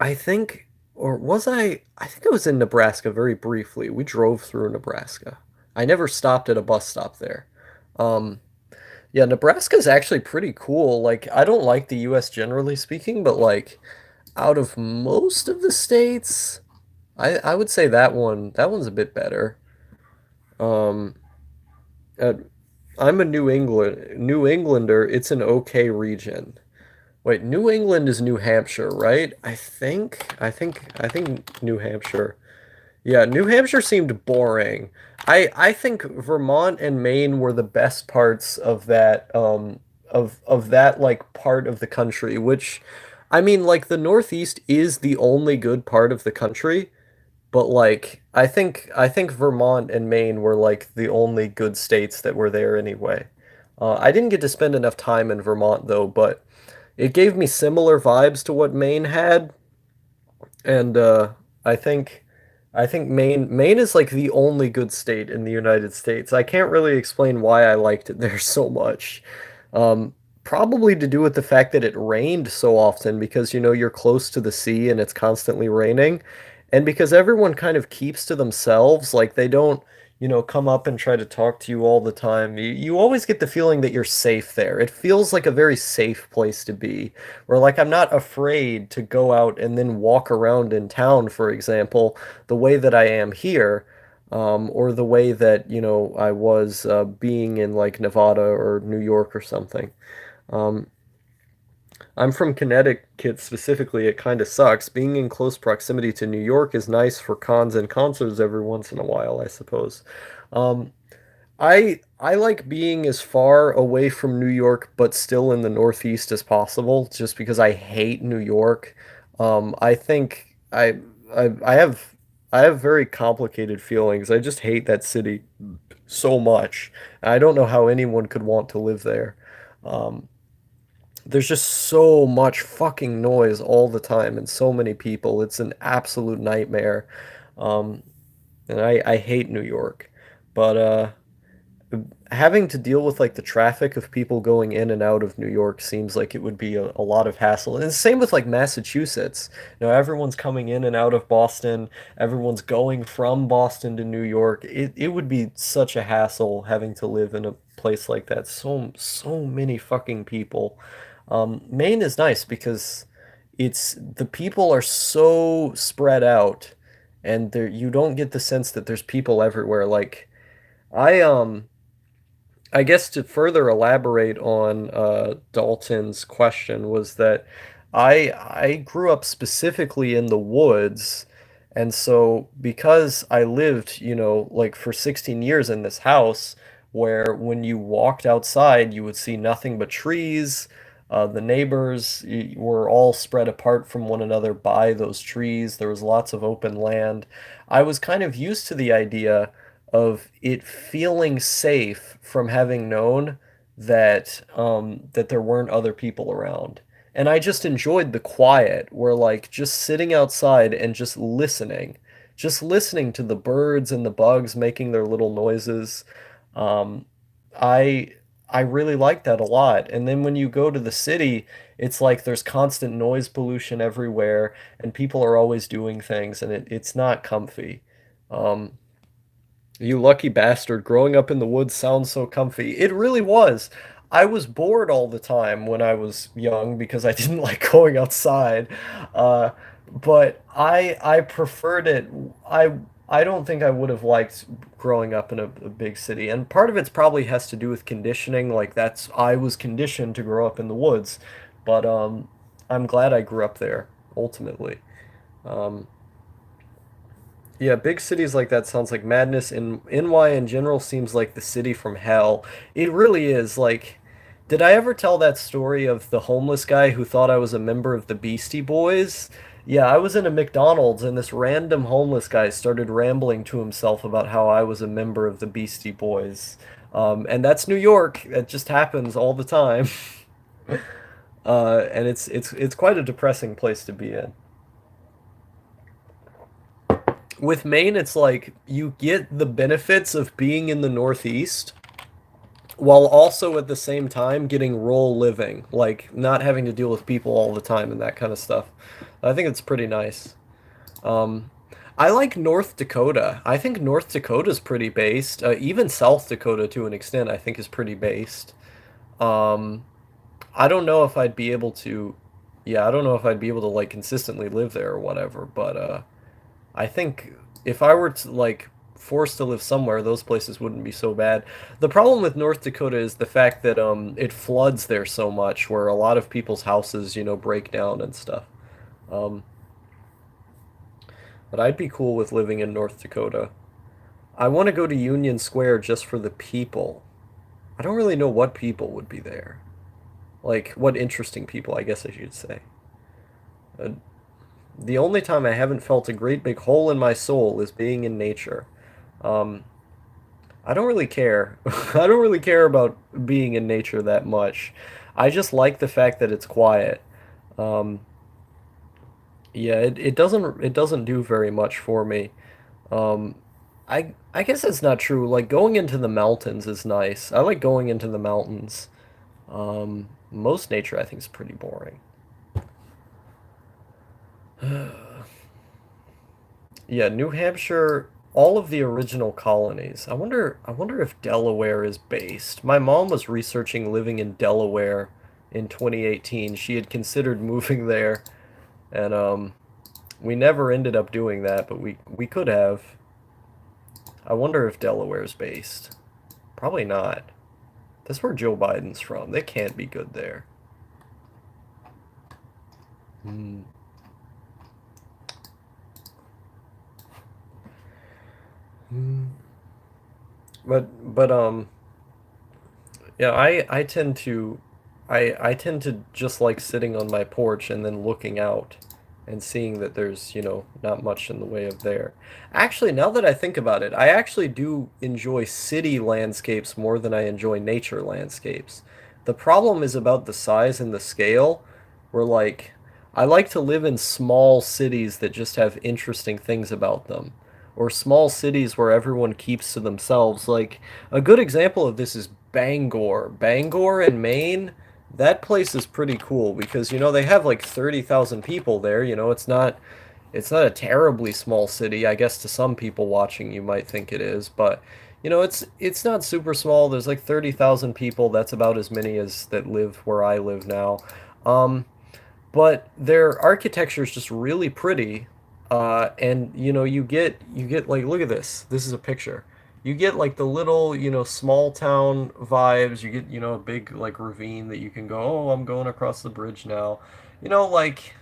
Speaker 1: I think, or was I? I think I was in Nebraska very briefly. We drove through Nebraska. I never stopped at a bus stop there. Um, yeah, Nebraska is actually pretty cool. Like, I don't like the US generally speaking, but like out of most of the states, I would say that one's a bit better. Um, uh, I'm a New Englander. It's an okay region. Wait, New England is New Hampshire, right? I think New Hampshire. Yeah, New Hampshire seemed boring. I think Vermont and Maine were the best parts of that of that like part of the country, which I mean like the Northeast is the only good part of the country, but like I think Vermont and Maine were like the only good states that were there anyway. I didn't get to spend enough time in Vermont though, but it gave me similar vibes to what Maine had, and I think I think Maine is like the only good state in the United States. I can't really explain why I liked it there so much. Um, Probably to do with the fact that it rained so often because you know you're close to the sea and it's constantly raining, and because everyone kind of keeps to themselves, like they don't, you know, come up and try to talk to you all the time. You always get the feeling that you're safe there. It feels like a very safe place to be. Or like I'm not afraid to go out and then walk around in town, for example, the way that I am here, or the way that, you know, I was being in like Nevada or New York or something. Um, I'm from Connecticut specifically. It kind of sucks. Being in close proximity to New York is nice for cons and concerts every once in a while, I suppose. Um, I like being as far away from New York but still in the Northeast as possible, just because I hate New York. I think I have very complicated feelings. I just hate that city so much. I don't know how anyone could want to live there. Um, there's just so much fucking noise all the time and so many people. It's an absolute nightmare. Um, and I hate New York. But having to deal with like the traffic of people going in and out of New York seems like it would be a lot of hassle. And the same with like Massachusetts. You know, everyone's coming in and out of Boston, everyone's going from Boston to New York. It would be such a hassle having to live in a place like that. So many fucking people. Maine is nice because it's the people are so spread out and there you don't get the sense that there's people everywhere. Like I I guess to further elaborate on Dalton's question was that I grew up specifically in the woods, and so because I lived, you know, like for 16 years in this house, where when you walked outside, you would see nothing but trees. The neighbors were all spread apart from one another by those trees. There was lots of open land. I was kind of used to the idea of it feeling safe from having known that that there weren't other people around. And I just enjoyed the quiet where like just sitting outside and just listening to the birds and the bugs making their little noises. Um, I I really like that a lot. And then when you go to the city, it's like there's constant noise pollution everywhere and people are always doing things and it's not comfy. Um, you lucky bastard. Growing up in the woods sounds so comfy. It really was. I was bored all the time when I was young because I didn't like going outside. Uh, but I preferred it. I don't think I would have liked growing up in a big city. And part of it's probably has to do with conditioning. Like that's I was conditioned to grow up in the woods. But I'm glad I grew up there ultimately. Um, Yeah, big cities like that sounds like madness, and NY in general seems like the city from hell. It really is. Like, did I ever tell that story of the homeless guy who thought I was a member of the Beastie Boys? Yeah, I was in a McDonald's and this random homeless guy started rambling to himself about how I was a member of the Beastie Boys. And that's New York. It just happens all the time. And it's quite a depressing place to be in. With Maine, it's like you get the benefits of being in the Northeast while also at the same time getting rural living, like not having to deal with people all the time and that kind of stuff. I think it's pretty nice. Um, I like North Dakota. I think North Dakota's pretty based. Even South Dakota, to an extent, I think is pretty based. Um, I don't know if I'd be able to, yeah, I don't know if I'd be able to like consistently live there or whatever, but I think if I were to like forced to live somewhere, those places wouldn't be so bad. The problem with North Dakota is the fact that it floods there so much, where a lot of people's houses, break down and stuff. Um, but I'd be cool with living in North Dakota. I want to go to Union Square just for the people. I don't really know what people would be there. Like, what interesting people, I guess I should say. Uh, the only time I haven't felt a great big hole in my soul is being in nature. Um, I don't really care. I don't really care about being in nature that much. I just like the fact that it's quiet. Um, yeah, it doesn't do very much for me. Um, I guess it's not true. Like going into the mountains is nice. I like going into the mountains. Most nature I think is pretty boring. Yeah, New Hampshire, all of the original colonies. I wonder if Delaware is based. My mom was researching living in Delaware in 2018. She had considered moving there, and we never ended up doing that, but we could have. I wonder if Delaware's based. Probably not. That's where Joe Biden's from. They can't be good there. Hmm. Hmm. But yeah, I tend to just like sitting on my porch and then looking out and seeing that there's, not much in the way of there. Actually, now that I think about it, I actually do enjoy city landscapes more than I enjoy nature landscapes. The problem is about the size and the scale, where like I like to live in small cities that just have interesting things about them, or small cities where everyone keeps to themselves. Like a good example of this is Bangor. Bangor in Maine, that place is pretty cool because they have like 30,000 people there. It's not a terribly small city. I guess to some people watching you might think it is, but it's not super small. There's like 30,000 people. That's about as many as that live where I live now. Um, but their architecture is just really pretty. And you get like, look at this. This is a picture. You get like the little, small town vibes. You get, a big like ravine that you can go, oh, I'm going across the bridge now. Like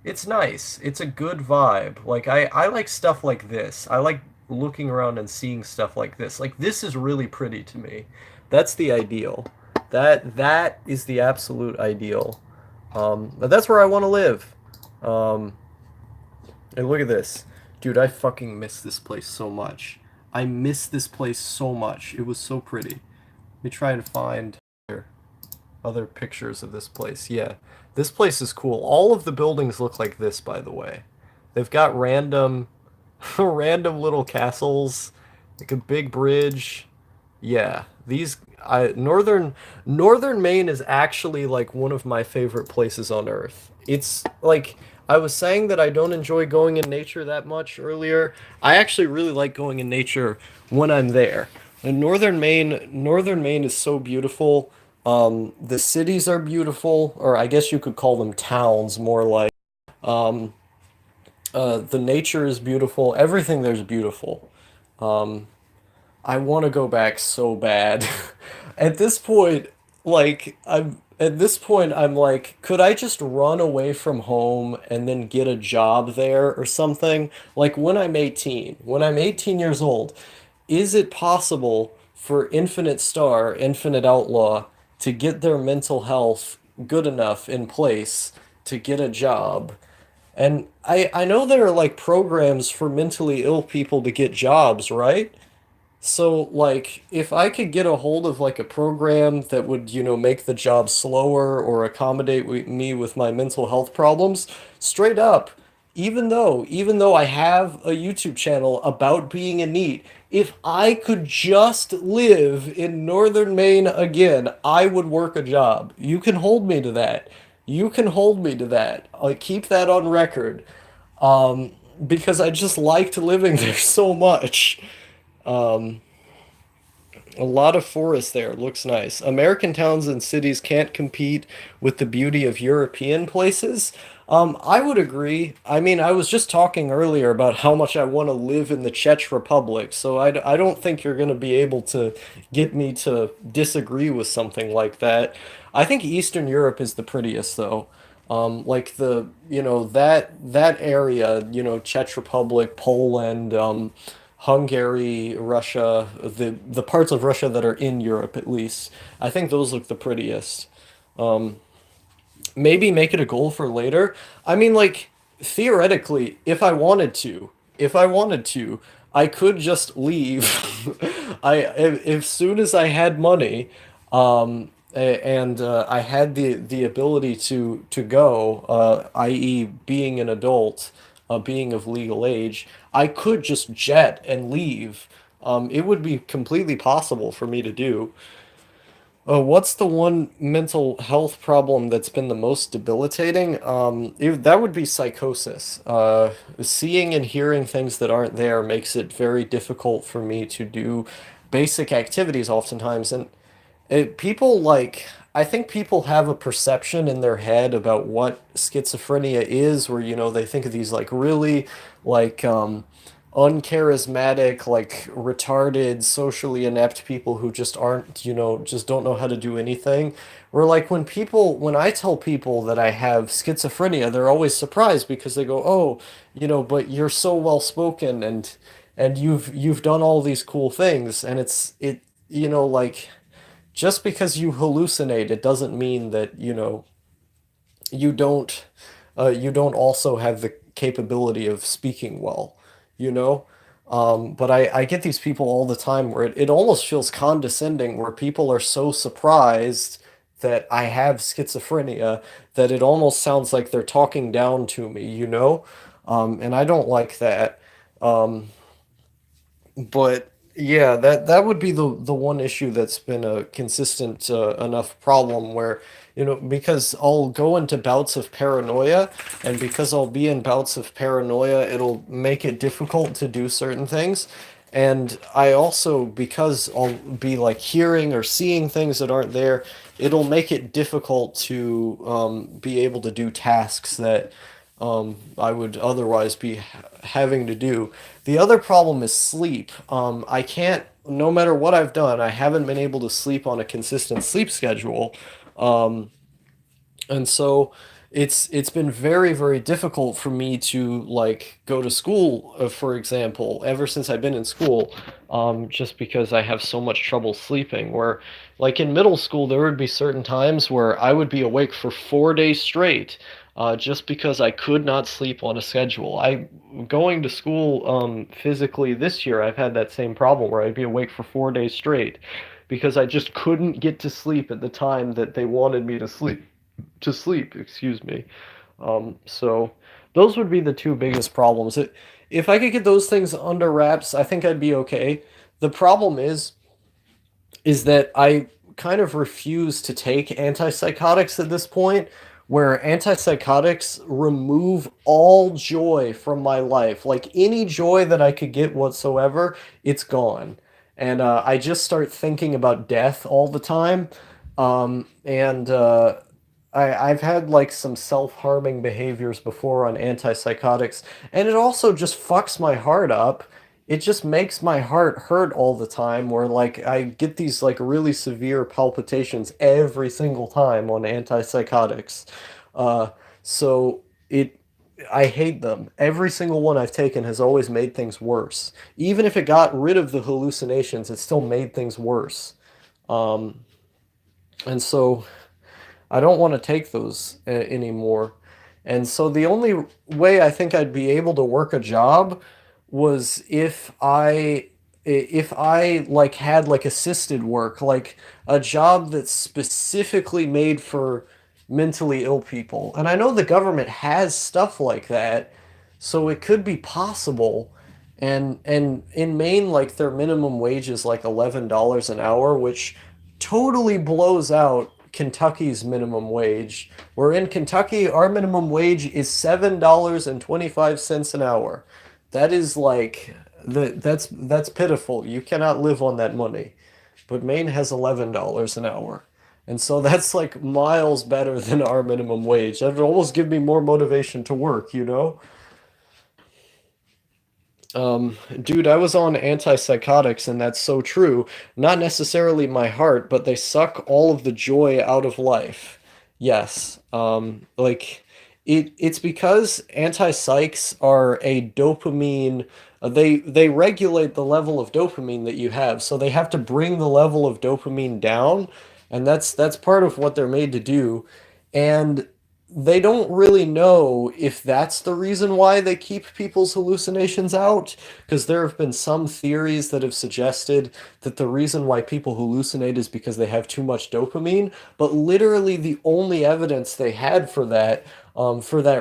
Speaker 1: it's nice. It's a good vibe. Like I like stuff like this. I like looking around and seeing stuff like this. Like this is really pretty to me. That's the ideal. That is the absolute ideal. But that's where I want to live. Um, and look at this. Dude, I fucking miss this place so much. I miss this place so much. It was so pretty. Let me try and find other pictures of this place. Yeah, this place is cool. All of the buildings look like this, by the way. They've got random, random little castles, like a big bridge. Yeah, northern Maine is actually like one of my favorite places on Earth. It's like I was saying that I don't enjoy going in nature that much earlier. I actually really like going in nature when I'm there. And northern Maine is so beautiful. The cities are beautiful, or I guess you could call them towns more like. Um, the nature is beautiful. Everything there's beautiful. Um, I want to go back so bad. At this point, I'm like, could I just run away from home and then get a job there or something? Like when I'm 18 years old, is it possible for Infinite Star, Infinite Outlaw to get their mental health good enough in place to get a job? And I know there are like programs for mentally ill people to get jobs, right? So, like, if I could get a hold of like a program that would, make the job slower or accommodate me with my mental health problems, straight up, even though I have a YouTube channel about being a NEET, if I could just live in northern Maine again, I would work a job. You can hold me to that. You can hold me to that. I keep that on record. Because I just liked living there so much. A lot of forest there. Looks nice. American towns and cities can't compete with the beauty of European places. I would agree. I mean, I was just talking earlier about how much I want to live in the Czech Republic, so I don't think you're going to be able to get me to disagree with something like that. I think Eastern Europe is the prettiest, though. Like that area, Czech Republic, Poland, Hungary, Russia, the parts of Russia that are in Europe at least. I think those look the prettiest. Maybe make it a goal for later. I mean, like, theoretically, if I wanted to, I could just leave. As soon as I had money, and I had the ability to go, i.e., being an adult, being of legal age, I could just jet and leave. It would be completely possible for me to do. What's the one mental health problem that's been the most debilitating? That would be psychosis. Seeing and hearing things that aren't there makes it very difficult for me to do basic activities oftentimes. And people like, I think people have a perception in their head about what schizophrenia is, where, they think of these like really like uncharismatic, like retarded, socially inept people who just aren't, just don't know how to do anything. Where like when I tell people that I have schizophrenia, they're always surprised because they go, "Oh, but you're so well spoken and you've done all these cool things." And like just because you hallucinate, it doesn't mean that, you don't you don't also have the capability of speaking well, you know? But I get these people all the time where it almost feels condescending, where people are so surprised that I have schizophrenia that it almost sounds like they're talking down to me, you know? And I don't like that. But yeah, that would be the one issue that's been a consistent enough problem where, because I'll go into bouts of paranoia, and because I'll be in bouts of paranoia, it'll make it difficult to do certain things. And I also, because I'll be like hearing or seeing things that aren't there, it'll make it difficult to be able to do tasks that I would otherwise be having to do. The other problem is sleep. I can't, no matter what I've done, I haven't been able to sleep on a consistent sleep schedule. And so it's been very, very difficult for me to like go to school, for example, ever since I've been in school, just because I have so much trouble sleeping. Where like in middle school, there would be certain times where I would be awake for 4 days straight, just because I could not sleep on a schedule. I going to school physically this year, I've had that same problem where I'd be awake for 4 days straight because I just couldn't get to sleep at the time that they wanted me to sleep, excuse me. So those would be the two biggest problems. If I could get those things under wraps, I think I'd be okay. The problem is that I kind of refuse to take antipsychotics at this point, where antipsychotics remove all joy from my life. Like any joy that I could get whatsoever, it's gone. And I just start thinking about death all the time. And I've had like some self-harming behaviors before on antipsychotics, and it also just fucks my heart up. It just makes my heart hurt all the time, where like I get these like really severe palpitations every single time on antipsychotics. Uh, so it I hate them. Every single one I've taken has always made things worse. Even if it got rid of the hallucinations, it still made things worse. And so I don't want to take those anymore. And so the only way I think I'd be able to work a job was if I like had like assisted work, like a job that's specifically made for mentally ill people. And I know the government has stuff like that, So it could be possible. And in Maine, like their minimum wage is like $11 an hour, which totally blows out Kentucky's minimum wage. Where in Kentucky, our minimum wage is $7.25 an hour. That is like that's pitiful. You cannot live on that money. But Maine has $11 an hour. And so that's like miles better than our minimum wage. That would almost give me more motivation to work, you know? Dude, I was on antipsychotics, and that's so true. Not necessarily my heart, but they suck all of the joy out of life. Yes. Like it's because antipsychs are a dopamine they regulate the level of dopamine that you have, so they have to bring the level of dopamine down, and that's part of what they're made to do. And they don't really know if that's the reason why they keep people's hallucinations out, because there have been some theories that have suggested that the reason why people hallucinate is because they have too much dopamine, but literally the only evidence they had for that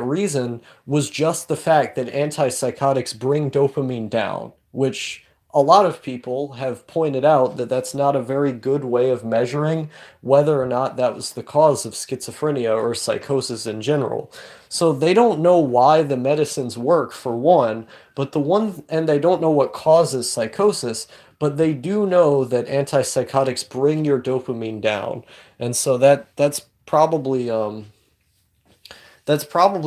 Speaker 1: reason, was just the fact that antipsychotics bring dopamine down, which a lot of people have pointed out that that's not a very good way of measuring whether or not that was the cause of schizophrenia or psychosis in general. So they don't know why the medicines work, for one, and they don't know what causes psychosis, but they do know that antipsychotics bring your dopamine down. And so that's probably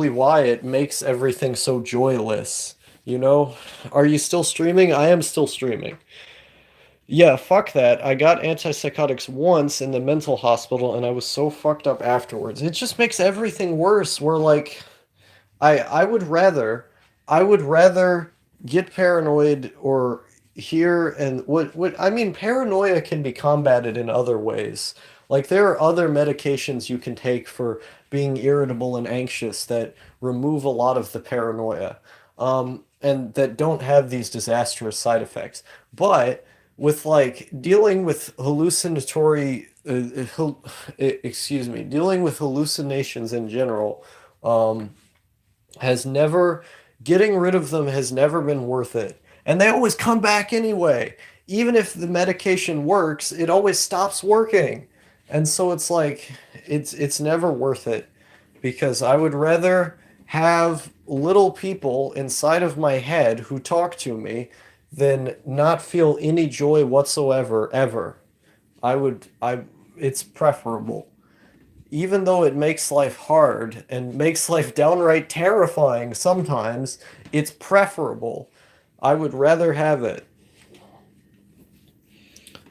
Speaker 1: why it makes everything so joyless. You know? Are you still streaming? I am still streaming. Yeah, fuck that. I got antipsychotics once in the mental hospital and I was so fucked up afterwards. It just makes everything worse. We're like, I would rather get paranoid or hear and what I mean, paranoia can be combated in other ways. Like there are other medications you can take for being irritable and anxious that remove a lot of the paranoia. And that don't have these disastrous side effects. But with like dealing with dealing with hallucinations in general, um, has never getting rid of them has never been worth it. And they always come back anyway. Even if the medication works, it always stops working. And so it's like it's never worth it, because I would rather have little people inside of my head who talk to me than not feel any joy whatsoever ever. I it's preferable, even though it makes life hard and makes life downright terrifying sometimes. It's preferable. I would rather have it.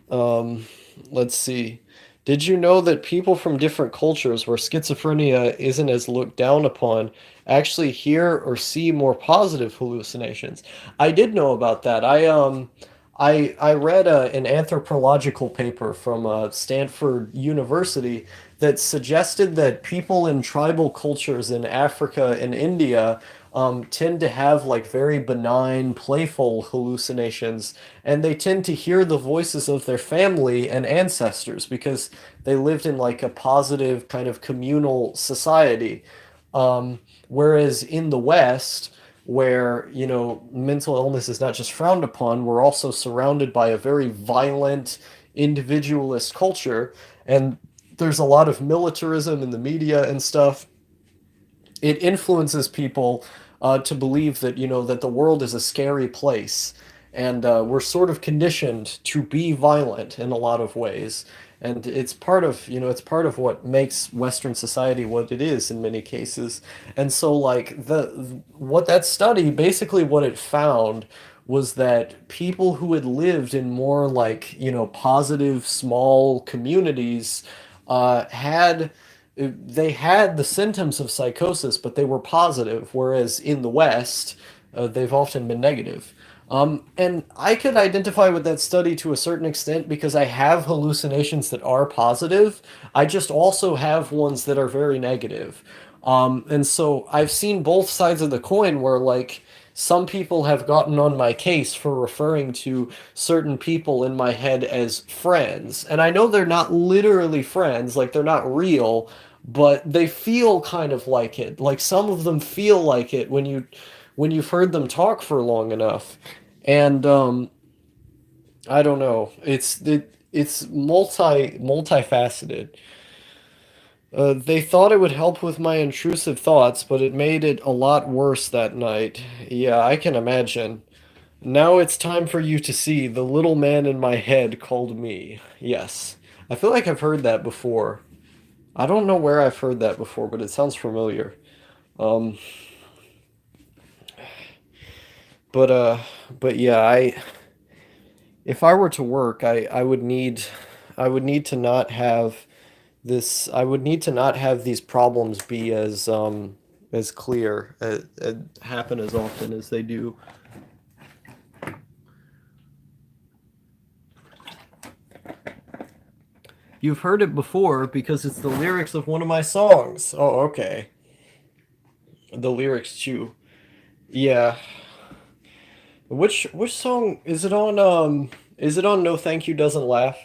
Speaker 1: Um, let's see. Did you know that people from different cultures where schizophrenia isn't as looked down upon actually hear or see more positive hallucinations? I did know about that. I read an anthropological paper from Stanford University that suggested that people in tribal cultures in Africa and India tend to have like very benign, playful hallucinations, and they tend to hear the voices of their family and ancestors because they lived in like a positive kind of communal society. Whereas in the West, where, you know, mental illness is not just frowned upon, we're also surrounded by a very violent, individualist culture, and there's a lot of militarism in the media and stuff. It influences people to believe that, you know, that the world is a scary place, and we're sort of conditioned to be violent in a lot of ways. And it's part of, you know, it's part of what makes Western society what it is in many cases. And so like the what that study, basically what it found was that people who had lived in more like, you know, positive small communities had they had the symptoms of psychosis, but they were positive, whereas in the West, they've often been negative. And I could identify with that study to a certain extent because I have hallucinations that are positive. I just also have ones that are very negative. And so I've seen both sides of the coin where, like, some people have gotten on my case for referring to certain people in my head as friends. And I know they're not literally friends, like, they're not real, but they feel kind of like it. Like, some of them feel like it when you've heard them talk for long enough. And I don't know. It's multifaceted. They thought it would help with my intrusive thoughts, but it made it a lot worse that night. Yeah, I can imagine. Now it's time for you to see the little man in my head called me. Yes. I feel like I've heard that before. I don't know where I've heard that before, but it sounds familiar. Um, but uh, but yeah, if I were to work, I would need to not have I would need to not have these problems be as clear, happen as often as they do. You've heard it before because it's the lyrics of one of my songs. Oh, okay. The lyrics too. Yeah. Which song is it on? Is it on No Thank You Doesn't Laugh?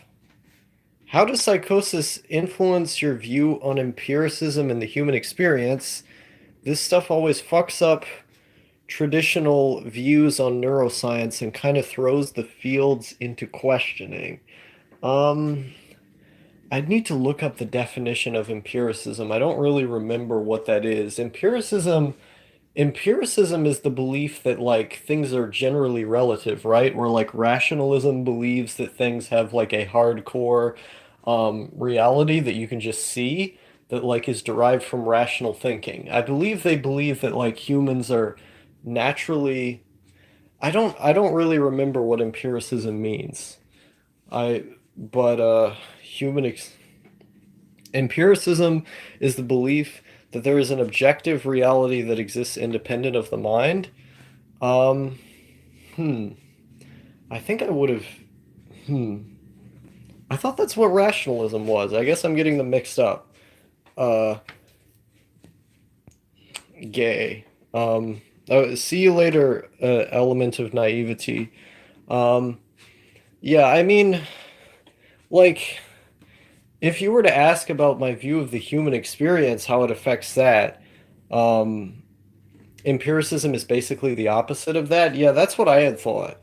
Speaker 1: How does psychosis influence your view on empiricism and the human experience? This stuff always fucks up traditional views on neuroscience and kind of throws the fields into questioning. Um, I'd need to look up the definition of empiricism. I don't really remember what that is. Empiricism is the belief that like things are generally relative, right? Where like rationalism believes that things have like a hardcore reality that you can just see that like is derived from rational thinking. I believe they believe that like humans are naturally I don't really remember what empiricism means. I but human ex Empiricism is the belief that there is an objective reality that exists independent of the mind. Um, hmm. I think I would have. Hmm. I thought that's what rationalism was. I guess I'm getting them mixed up. Uh, Gay. See you later, element of naivety. Um, yeah, I mean, like, if you were to ask about my view of the human experience, how it affects that, um, empiricism is basically the opposite of that. Yeah, that's what I had thought.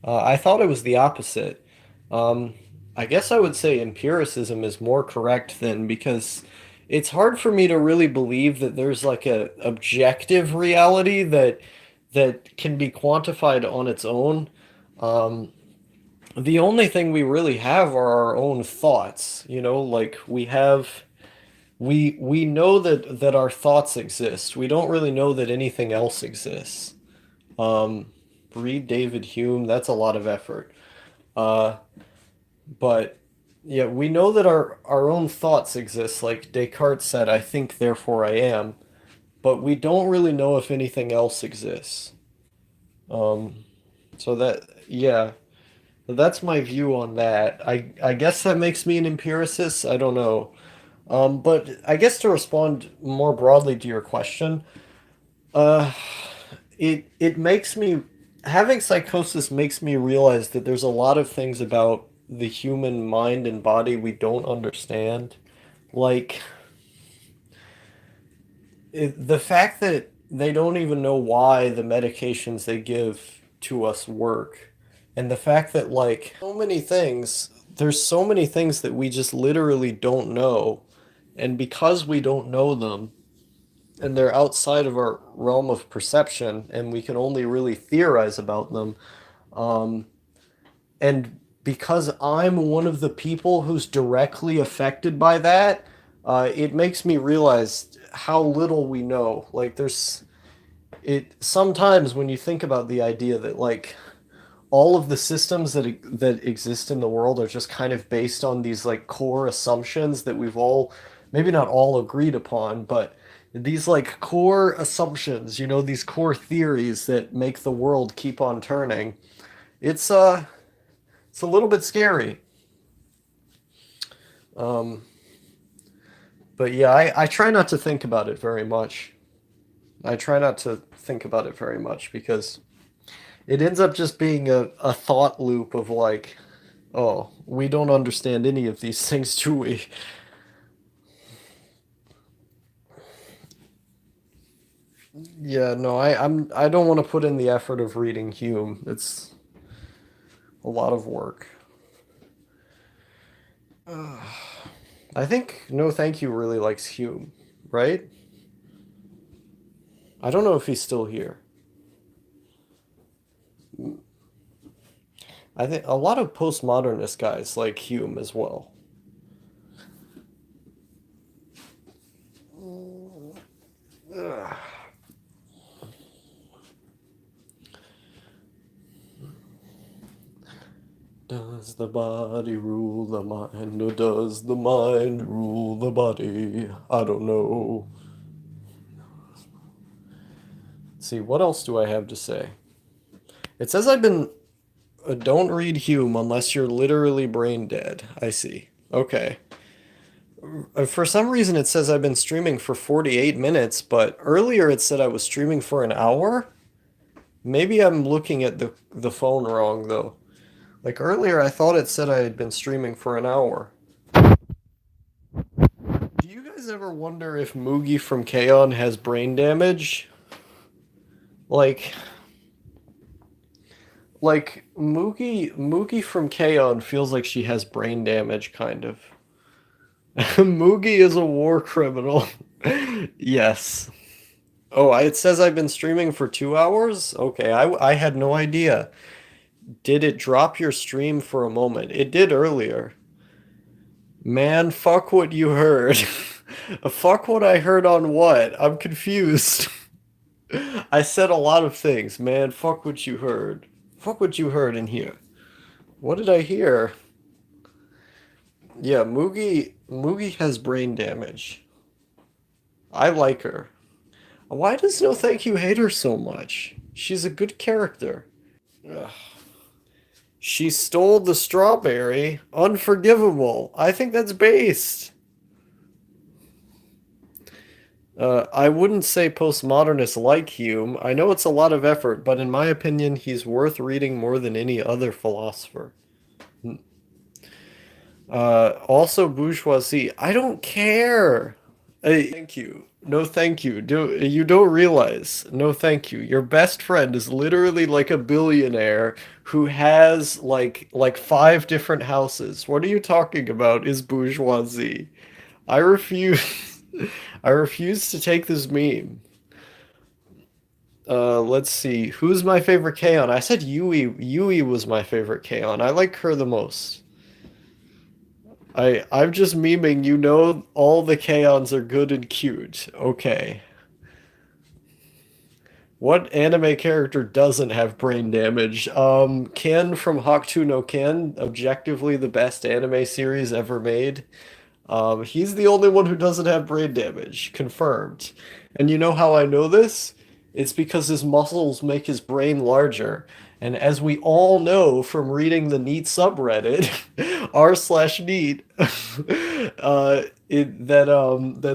Speaker 1: I thought it was the opposite. Um, I guess I would say empiricism is more correct then because it's hard for me to really believe that there's like a objective reality that can be quantified on its own. Um, the only thing we really have are our own thoughts, you know, like we know that our thoughts exist. We don't really know that anything else exists. Um, Read David Hume, that's a lot of effort. Uh, but yeah, we know that our own thoughts exist, like Descartes said, I think, therefore I am, but we don't really know if anything else exists. Um, so that, yeah, that's my view on that. I guess that makes me an empiricist. I don't know. But I guess to respond more broadly to your question, uh, it makes me having psychosis makes me realize that there's a lot of things about the human mind and body we don't understand. Like the fact that they don't even know why the medications they give to us work. And the fact that like there's so many things that we just literally don't know. And because we don't know them, and they're outside of our realm of perception, and we can only really theorize about them. Um, and because I'm one of the people who's directly affected by that, it makes me realize how little we know. Like, there's it sometimes when you think about the idea that like all of the systems that exist in the world are just kind of based on these like core assumptions that we've all maybe not all agreed upon, but these like core assumptions, you know, these core theories that make the world keep on turning. It's it's a little bit scary. Um, but yeah, I try not to think about it very much. I try not to think about it very much because it ends up just being a thought loop of like, oh, we don't understand any of these things, do we? Yeah, no, I don't want to put in the effort of reading Hume. It's a lot of work. I think No Thank You really likes Hume, right? I don't know if he's still here. I think a lot of postmodernist guys like Hume as well. Ugh. Does the body rule the mind, or does the mind rule the body? I don't know. Let's see, what else do I have to say? It says I've been. Don't read Hume unless you're literally brain dead. I see. Okay. For some reason, it says I've been streaming for 48 minutes, but earlier it said I was streaming for an hour? Maybe I'm looking at the phone wrong, though. Like earlier, I thought it said I had been streaming for an hour. Do you guys ever wonder if Moogie from K-On! Has brain damage? Like, Moogie from K-On! Feels like she has brain damage, kind of. Moogie is a war criminal. Yes. Oh, it says I've been streaming for 2 hours? Okay, I had no idea. Did it drop your stream for a moment? It did earlier. Man, fuck what you heard. Fuck what I heard on what? I'm confused. I said a lot of things. Man, fuck what you heard. Fuck what you heard in here. What did I hear? Yeah, Moogie has brain damage. I like her. Why does No Thank You hate her so much? She's a good character. Ugh. She stole the strawberry. Unforgivable. I think that's based. I wouldn't say postmodernists like Hume. I know it's a lot of effort, but in my opinion, he's worth reading more than any other philosopher. Also bourgeoisie. I don't care. Thank you. No, thank you. You don't realize? No, thank you. Your best friend is literally like a billionaire who has like five different houses. What are you talking about? Is bourgeoisie? I refuse. I refuse to take this meme. Let's see. Who's my favorite K-On? I said Yui. Yui was my favorite K-On. I like her the most. I'm just memeing, you know all the K-Ons are good and cute. Okay. What anime character doesn't have brain damage? Ken from Hakuto no Ken, objectively the best anime series ever made. He's the only one who doesn't have brain damage, confirmed. And you know how I know this? It's because his muscles make his brain larger. And as we all know from reading the NEET subreddit, r slash NEET, that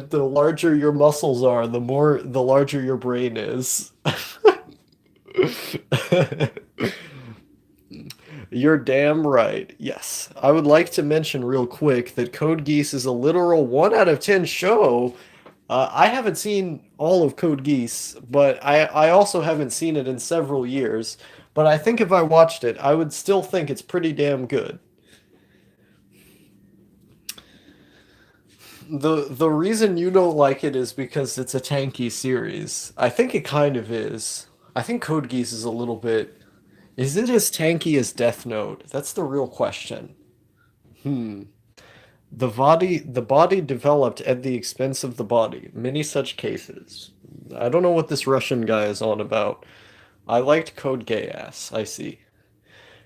Speaker 1: the larger your muscles are, the larger your brain is. You're damn right. Yes. I would like to mention real quick that Code Geass is a literal 1 out of 10 show. I haven't seen all of Code Geass, but I also haven't seen it in several years. But I think if I watched it, I would still think it's pretty damn good. The reason you don't like it is because it's a tanky series. I think it kind of is. I think Code Geass is a little bit. Is it as tanky as Death Note? That's the real question. Hmm. The body developed at the expense of the body. Many such cases. I don't know what this Russian guy is on about. I liked Code Geass. I see.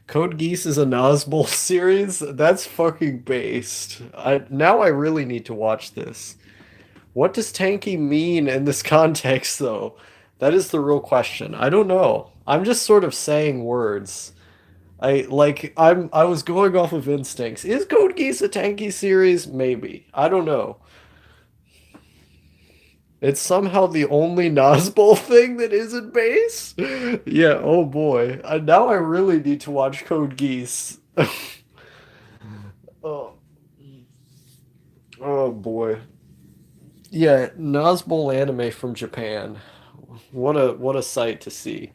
Speaker 1: Code Geass is a Nazbol series? That's fucking based. Now I really need to watch this. What does tanky mean in this context, though? That is the real question. I don't know. I'm just sort of saying words. I was going off of instincts. Is Code Geass a tanky series? Maybe. I don't know. It's somehow the only Nazbol thing that isn't base? Yeah, oh boy. Now I really need to watch Code Geass. Oh, oh boy. Yeah, Nazbol anime from Japan. What a sight to see.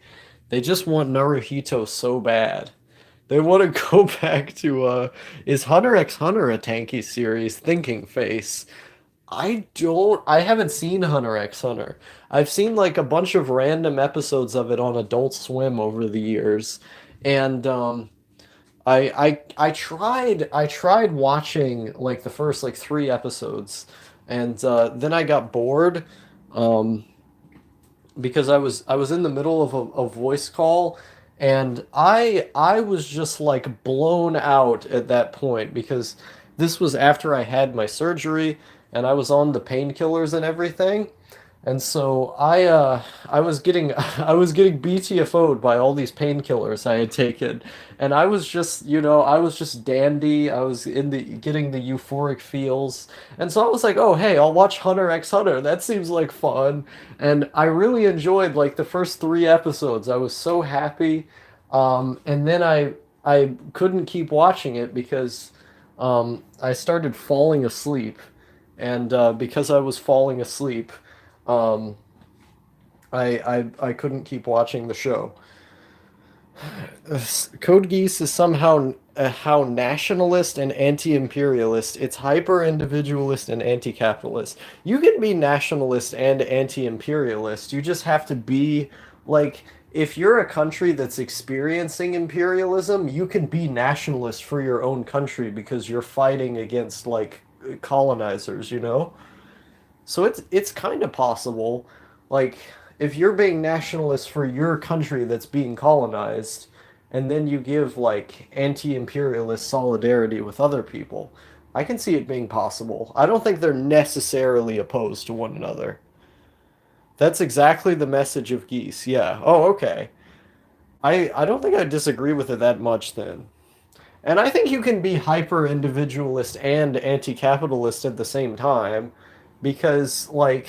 Speaker 1: They just want Naruhito so bad. They want to go back to is Hunter x Hunter a tanky series? Thinking face. I haven't seen Hunter x Hunter. I've seen like a bunch of random episodes of it on Adult Swim over the years. And I tried watching like the first like 3 episodes, and then I got bored. Um, because I was in the middle of a voice call, and I was just like blown out at that point because this was after I had my surgery and I was on the painkillers and everything. And so I was getting I was getting BTFO'd by all these painkillers I had taken, and I was just, I was just dandy. I was in the getting the euphoric feels, and so I was like, oh hey, I'll watch Hunter x Hunter. That seems like fun, and I really enjoyed like the first 3 episodes. I was so happy, and then I couldn't keep watching it because I started falling asleep, and because I was falling asleep. Um, I couldn't keep watching the show. Code Geass is somehow how nationalist and anti-imperialist. It's hyper-individualist and anti-capitalist. You can be nationalist and anti-imperialist. You just have to be like if you're a country that's experiencing imperialism, you can be nationalist for your own country because you're fighting against like colonizers, you know? So it's kind of possible, like if you're being nationalist for your country that's being colonized, and then you give like anti-imperialist solidarity with other people, I can see it being possible. I don't think they're necessarily opposed to one another. That's exactly the message of Geese. Yeah. Oh, okay. I don't think I disagree with it that much then. And I think you can be hyper individualist and anti-capitalist at the same time because like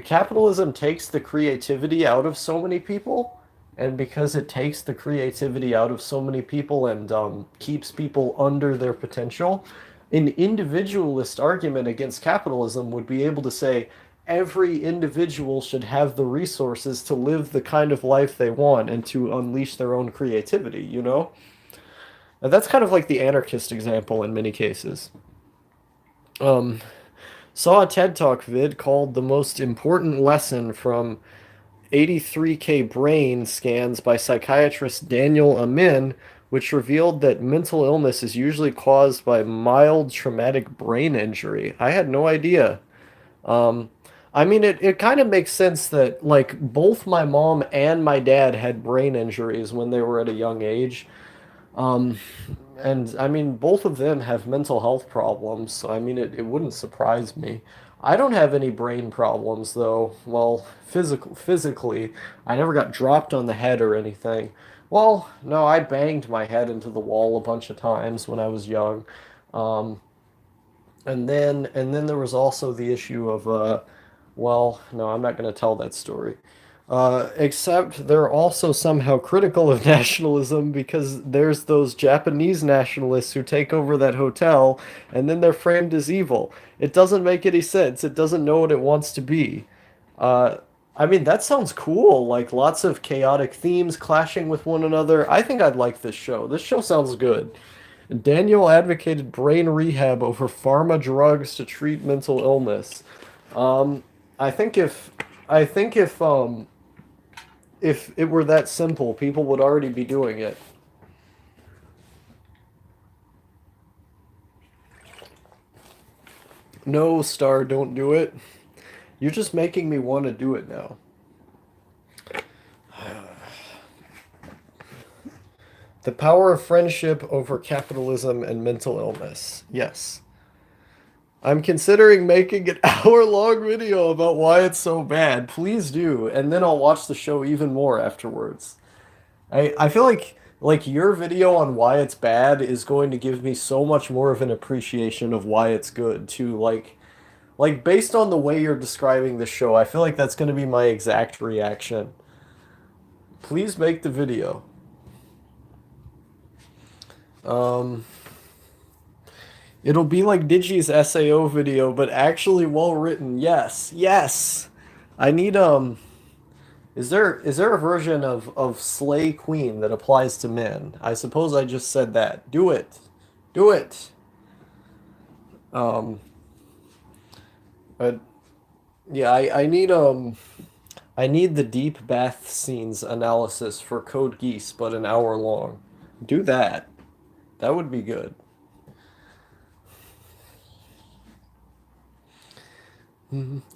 Speaker 1: capitalism takes the creativity out of so many people, and because it takes the creativity out of so many people and keeps people under their potential, an individualist argument against capitalism would be able to say every individual should have the resources to live the kind of life they want and to unleash their own creativity, you know? And that's kind of like the anarchist example in many cases. Um, Saw a TED Talk vid called The Most Important Lesson from 83K Brain Scans by psychiatrist Daniel Amin, which revealed that mental illness is usually caused by mild traumatic brain injury. I had no idea. Um, I mean, it kind of makes sense that, like, both my mom and my dad had brain injuries when they were at a young age. Um, and I mean, both of them have mental health problems, so I mean, it wouldn't surprise me. I don't have any brain problems though. Well, physically, I never got dropped on the head or anything. Well, no, I banged my head into the wall a bunch of times when I was young. Um, and then there was also the issue of well, no, I'm not going to tell that story. Except they're also somehow critical of nationalism because there's those Japanese nationalists who take over that hotel and then they're framed as evil. It doesn't make any sense. It doesn't know what it wants to be. Uh, I mean, that sounds cool. Like lots of chaotic themes clashing with one another. I think I'd like this show. This show sounds good. Daniel advocated brain rehab over pharma drugs to treat mental illness. Um, I think if it were that simple, people would already be doing it. No, Star, don't do it. You're just making me want to do it now. The power of friendship over capitalism and mental illness. Yes. I'm considering making an hour-long video about why it's so bad. Please do, and then I'll watch the show even more afterwards. I feel like your video on why it's bad is going to give me so much more of an appreciation of why it's good too. Like based on the way you're describing the show, I feel like that's going to be my exact reaction. Please make the video. Um, it'll be like Digi's SAO video, but actually well written. Yes, yes. I need Is there a version of Slay Queen that applies to men? I suppose I just said that. Do it. Do it. Um, but yeah, I need the deep bath scenes analysis for Code Geass, but an hour long. Do that. That would be good.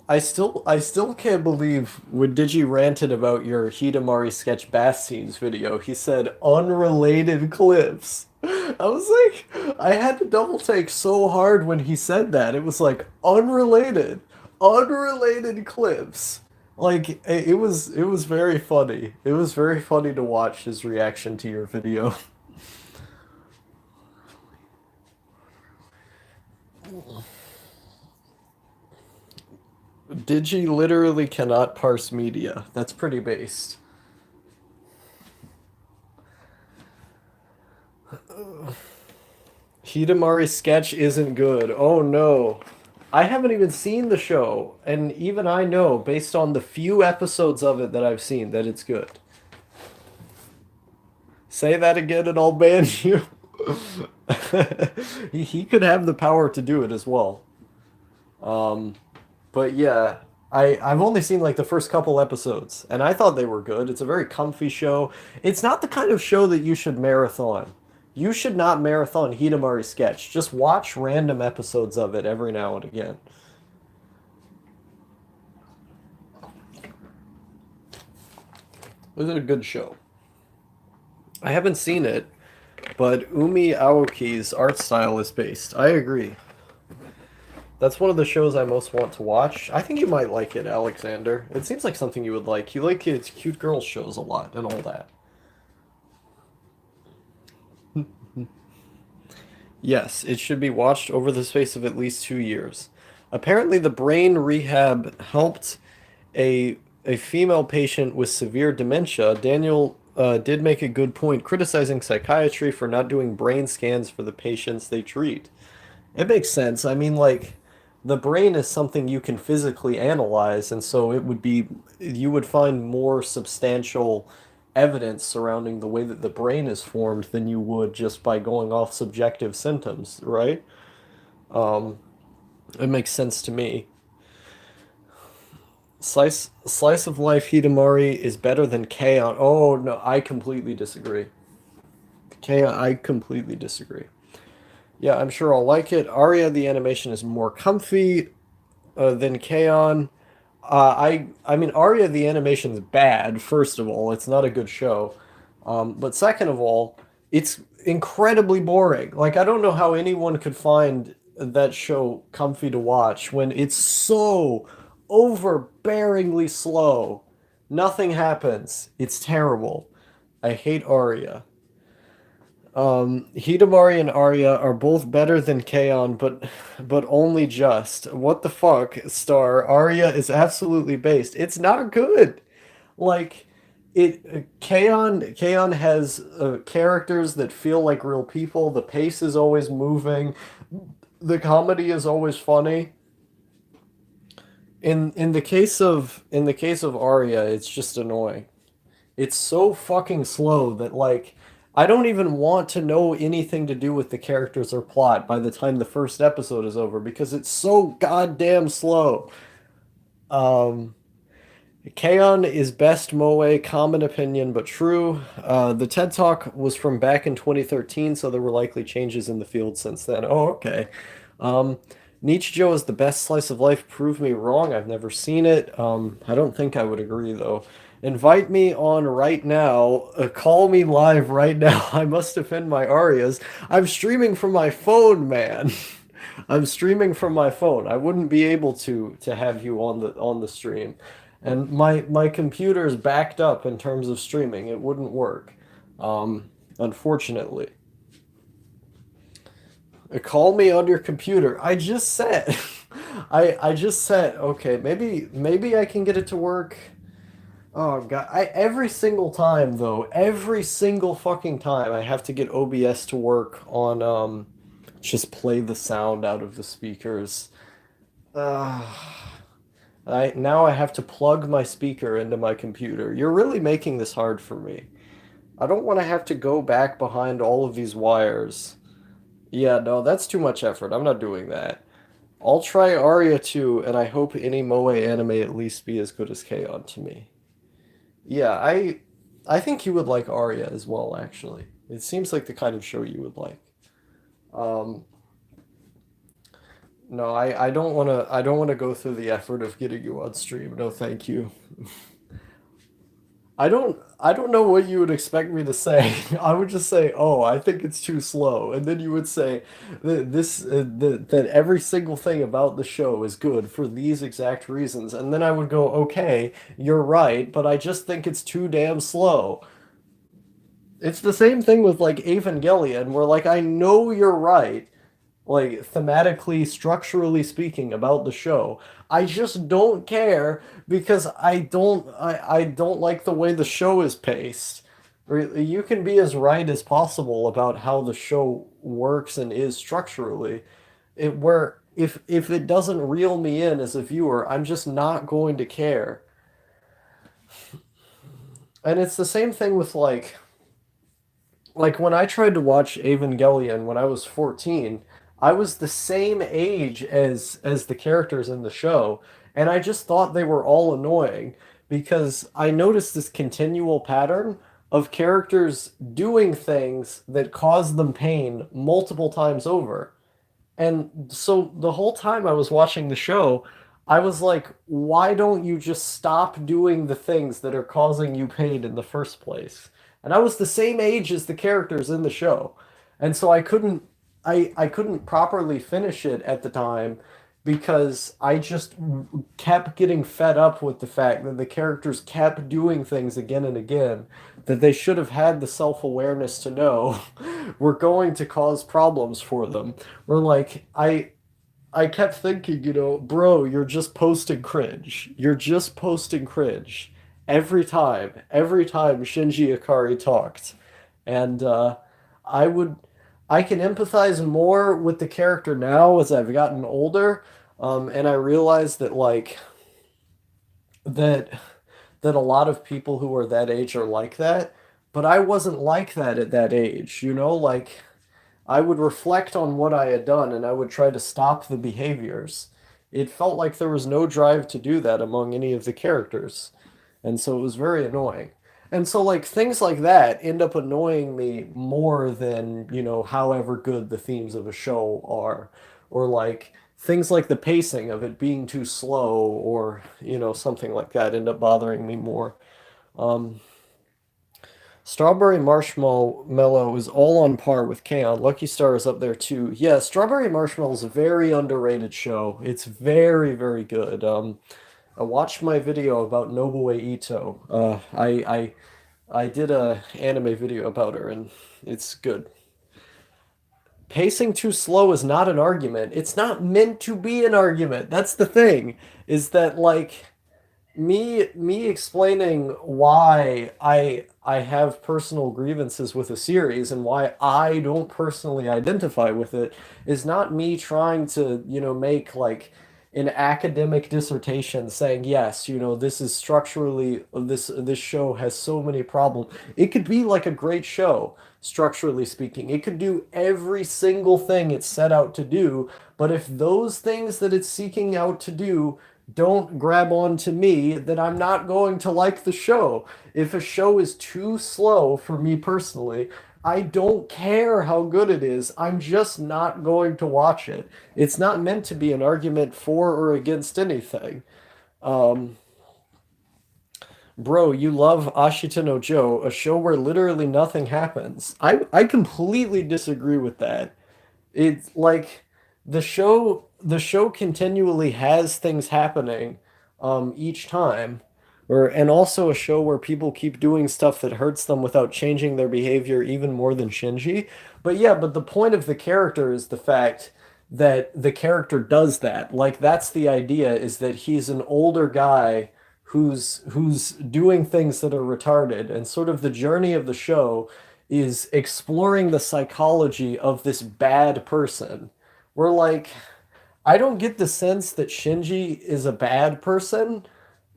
Speaker 1: I still can't believe when Digi ranted about your Hidamari sketch bath scenes video, he said unrelated clips. I was like, I had to double take so hard when he said that. It was like unrelated clips. Like it was very funny. It was very funny to watch his reaction to your video. Digi literally cannot parse media. That's pretty based. Hidamari's sketch isn't good. Oh no. I haven't even seen the show, and even I know, based on the few episodes of it that I've seen, that it's good. Say that again and I'll ban you. He could have the power to do it as well. Um, but yeah, I've only seen like the first couple episodes, and I thought they were good. It's a very comfy show. It's not the kind of show that you should marathon. You should not marathon Hidamari sketch. Just watch random episodes of it every now and again. It was a good show. I haven't seen it, but Umi Aoki's art style is based. I agree. That's one of the shows I most want to watch. I think you might like it, Alexander. It seems like something you would like. You like his cute girl shows a lot and all that. Yes, it should be watched over the space of at least 2 years. Apparently, the brain rehab helped a female patient with severe dementia. Daniel did make a good point criticizing psychiatry for not doing brain scans for the patients they treat. It makes sense. I mean, like, the brain is something you can physically analyze, and so you would find more substantial evidence surrounding the way that the brain is formed than you would just by going off subjective symptoms, right? Um, it makes sense to me. Slice of Life Hidamari is better than K-On! Oh no, I completely disagree. I completely disagree. Yeah, I'm sure I'll like it. Aria, the animation is more comfy than K-On! I mean, Aria, the animation's bad, first of all. It's not a good show. But second of all, it's incredibly boring. Like, I don't know how anyone could find that show comfy to watch when it's so overbearingly slow. Nothing happens. It's terrible. I hate Aria. Hidamari and Arya are both better than Kaon, but only just. What the fuck, Star? Arya is absolutely based. It's not good. Like Kaon has characters that feel like real people. The pace is always moving. The comedy is always funny. In the case of Arya, it's just annoying. It's so fucking slow that like I don't even want to know anything to do with the characters or plot by the time the first episode is over because it's so goddamn slow. Um Kaon is best Moe, common opinion but true. The TED Talk was from back in 2013, so there were likely changes in the field since then. Oh, okay. Um, Nichijou is the best slice of life. Prove me wrong. I've never seen it. I don't think I would agree though. Invite me on right now. Call me live right now. I must defend my Arias. I'm streaming from my phone, man. I'm streaming from my phone. I wouldn't be able to have you on the stream. And my computer is backed up in terms of streaming. It wouldn't work. Unfortunately. Call me on your computer. I just said. I just said, okay, maybe I can get it to work. Oh god, every single time though, every single fucking time I have to get OBS to work on just play the sound out of the speakers. Uh, I have to plug my speaker into my computer. You're really making this hard for me. I don't want to have to go back behind all of these wires. Yeah, no, that's too much effort. I'm not doing that. I'll try Arya too, and I hope any Moe anime at least be as good as K-On! To me. Yeah, I think you would like Arya as well, actually. It seems like the kind of show you would like. Um, no, I don't wanna go through the effort of getting you on stream. No, thank you. I don't know what you would expect me to say. I would just say, "Oh, I think it's too slow." And then you would say that every single thing about the show is good for these exact reasons. And then I would go, "Okay, you're right, but I just think it's too damn slow." It's the same thing with like Evangelion, where like I know you're right, like thematically, structurally speaking about the show. I just don't care because I don't like the way the show is paced. You can be as right as possible about how the show works and is structurally. It where if it doesn't reel me in as a viewer, I'm just not going to care. And it's the same thing with like when I tried to watch Evangelion when I was 14, I was the same age as the characters in the show, and I just thought they were all annoying because I noticed this continual pattern of characters doing things that cause them pain multiple times over. And so the whole time I was watching the show, I was like, why don't you just stop doing the things that are causing you pain in the first place? And I was the same age as the characters in the show. And so I couldn't properly finish it at the time because I just kept getting fed up with the fact that the characters kept doing things again and again that they should have had the self-awareness to know were going to cause problems for them. Where like I kept thinking, bro, you're just posting cringe. You're just posting cringe every time Shinji Ikari talked. And I would, I can empathize more with the character now as I've gotten older. And I realize that that that a lot of people who are that age are like that. But I wasn't like that at that age, like I would reflect on what I had done and I would try to stop the behaviors. It felt like there was no drive to do that among any of the characters. And so it was very annoying. And so, like, things like that end up annoying me more than, however good the themes of a show are. Or, like, things like the pacing of it being too slow or, something like that end up bothering me more. Um, Strawberry Marshmallow is all on par with K-On! Lucky Star is up there too. Yeah, Strawberry Marshmallow is a very underrated show. It's very, very good. I watched my video about Nobuo Ito. I did a anime video about her, and it's good. Pacing too slow is not an argument. It's not meant to be an argument. That's the thing, is that like me explaining why I have personal grievances with a series and why I don't personally identify with it is not me trying to, make like an academic dissertation saying, yes, this is structurally this show has so many problems. It could be like a great show, structurally speaking. It could do every single thing it's set out to do, but if those things that it's seeking out to do don't grab on to me, then I'm not going to like the show. If a show is too slow for me personally, I don't care how good it is. I'm just not going to watch it. It's not meant to be an argument for or against anything. Um, Bro, you love Ashita no Joe, a show where literally nothing happens. I completely disagree with that. It's like the show continually has things happening each time. And also a show where people keep doing stuff that hurts them without changing their behavior even more than Shinji. But yeah, but the point of the character is the fact that the character does that. Like that's the idea, is that he's an older guy who's doing things that are retarded, and sort of the journey of the show is exploring the psychology of this bad person. We're like, I don't get the sense that Shinji is a bad person.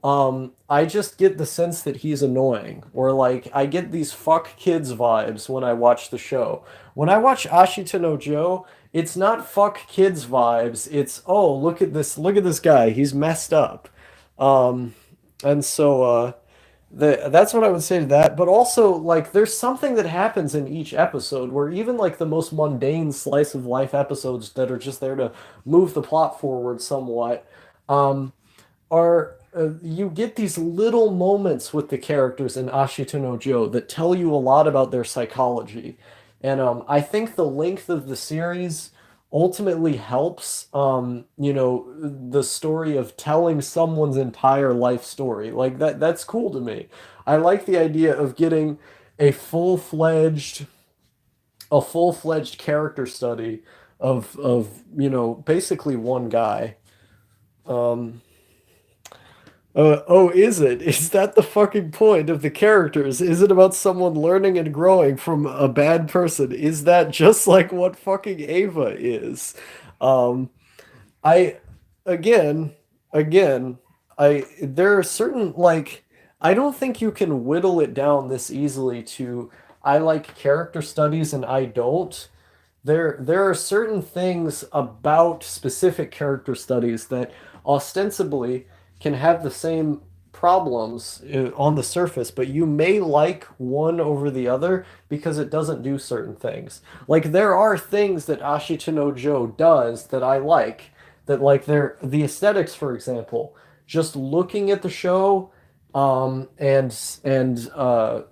Speaker 1: I just get the sense that he's annoying, or like I get these fuck kids vibes when I watch the show. When I watch Ashita no Joe, it's not fuck kids vibes. It's, oh, look at this guy, he's messed up. Um, and so that's what I would say to that. But also, like, there's something that happens in each episode where even like the most mundane slice of life episodes that are just there to move the plot forward somewhat, um, are you get these little moments with the characters in Ashita no Joe that tell you a lot about their psychology. And I think the length of the series ultimately helps, the story of telling someone's entire life story. Like that's cool to me. I like the idea of getting a full-fledged a full-fledged character study of basically one guy. Um, oh, is it? Is that the fucking point of the characters? Is it about someone learning and growing from a bad person? Is that just like what fucking Ava is? Um, I, again, again, there are certain, like, I don't think you can whittle it down this easily to, I like character studies and I don't. There are certain things about specific character studies that ostensibly can have the same problems on the surface, but you may like one over the other because it doesn't do certain things. Like there are things that Ashita no Joe does that I like, that like the aesthetics, for example. Just looking at the show, and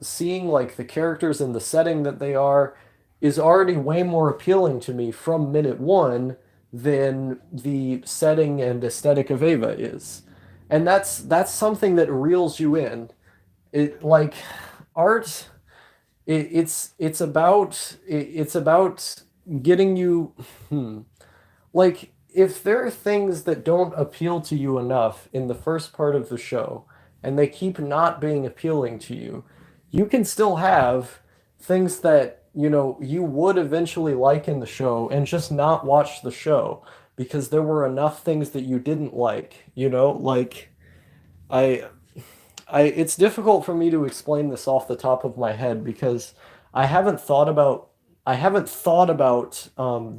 Speaker 1: seeing like the characters and the setting that they are is already way more appealing to me from minute one than the setting and aesthetic of Ava is. And that's something that reels you in. It like art it's about getting you like if there are things that don't appeal to you enough in the first part of the show and they keep not being appealing to you, you can still have things that, you would eventually like in the show and just not watch the show because there were enough things that you didn't like. I it's difficult for me to explain this off the top of my head because I haven't thought about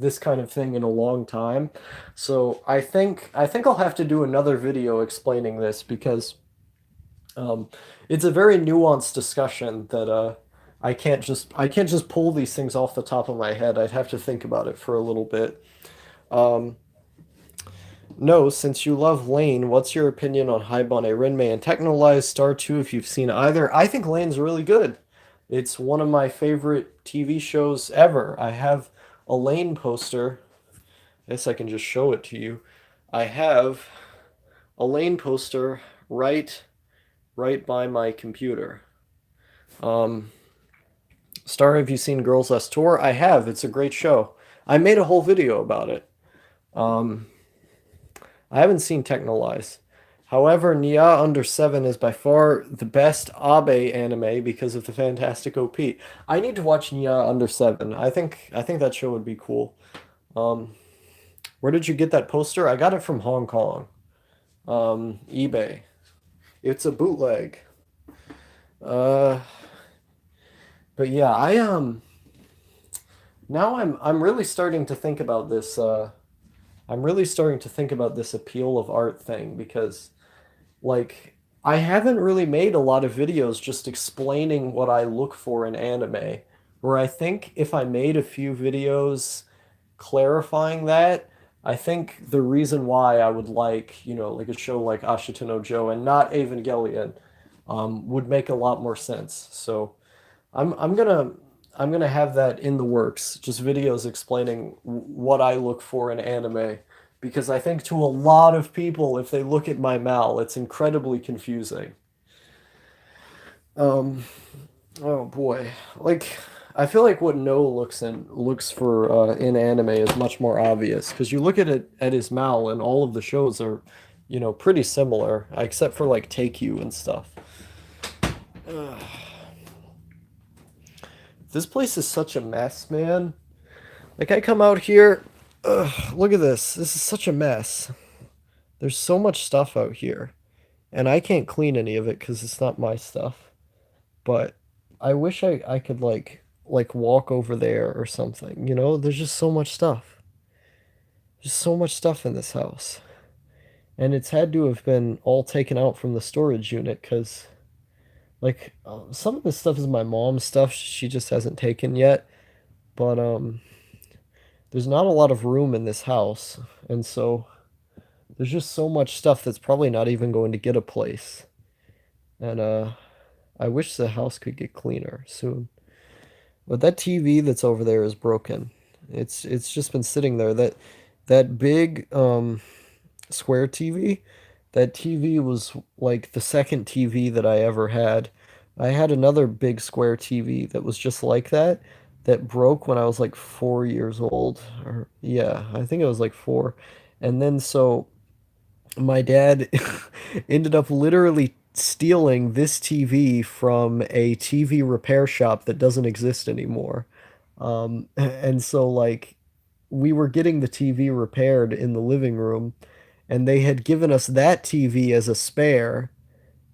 Speaker 1: this kind of thing in a long time. So I think I'll have to do another video explaining this because um, it's a very nuanced discussion that I can't just pull these things off the top of my head. I'd have to think about it for a little bit. Um, no, since you love Lane, what's your opinion on Haibane Renmei and Technolize Star 2 if you've seen either? I think Lane's really good. It's one of my favorite TV shows ever. I have a Lane poster. I guess I can just show it to you. I have a Lane poster right by my computer. Um, Star, have you seen Girls Last Tour? I have. It's a great show. I made a whole video about it. Um, I haven't seen Technolize. However, Nya Under 7 is by far the best Abe anime because of the fantastic OP. I need to watch Nya Under 7. I think that show would be cool. Um, where did you get that poster? I got it from Hong Kong. eBay. It's a bootleg. Uh, but yeah, now I'm really starting to think about this I'm really starting to think about this appeal of art thing because like I haven't really made a lot of videos just explaining what I look for in anime. Where I think if I made a few videos clarifying that, I think the reason why I would like, like a show like Ashita no Joe and not Evangelion, would make a lot more sense. So I'm gonna have that in the works, just videos explaining what I look for in anime, because I think to a lot of people, if they look at my mal, it's incredibly confusing. Um, oh boy, like I feel like what Noah looks for in anime is much more obvious because you look at it at his mal, and all of the shows are, pretty similar, except for like Take You and stuff. Ugh. This place is such a mess, man. Like I come out here Ugh, look at this. This is such a mess. There's so much stuff out here, and I can't clean any of it because it's not my stuff. But I wish I could like walk over there or something, you know? There's just so much stuff. There's so much stuff in this house. And it's had to have been all taken out from the storage unit because some of this stuff is my mom's stuff she just hasn't taken yet, but there's not a lot of room in this house, and so there's just so much stuff that's probably not even going to get a place. And I wish the house could get cleaner soon. But that TV that's over there is broken. It's just been sitting there. That big square TV, that TV was like the second TV that I ever had. I had another big square TV that was just like that, that broke when I was like 4 years old. Or yeah, I think I was like four. And then so my dad ended up literally stealing this TV from a TV repair shop that doesn't exist anymore. And so like we were getting the TV repaired in the living room, and they had given us that TV as a spare,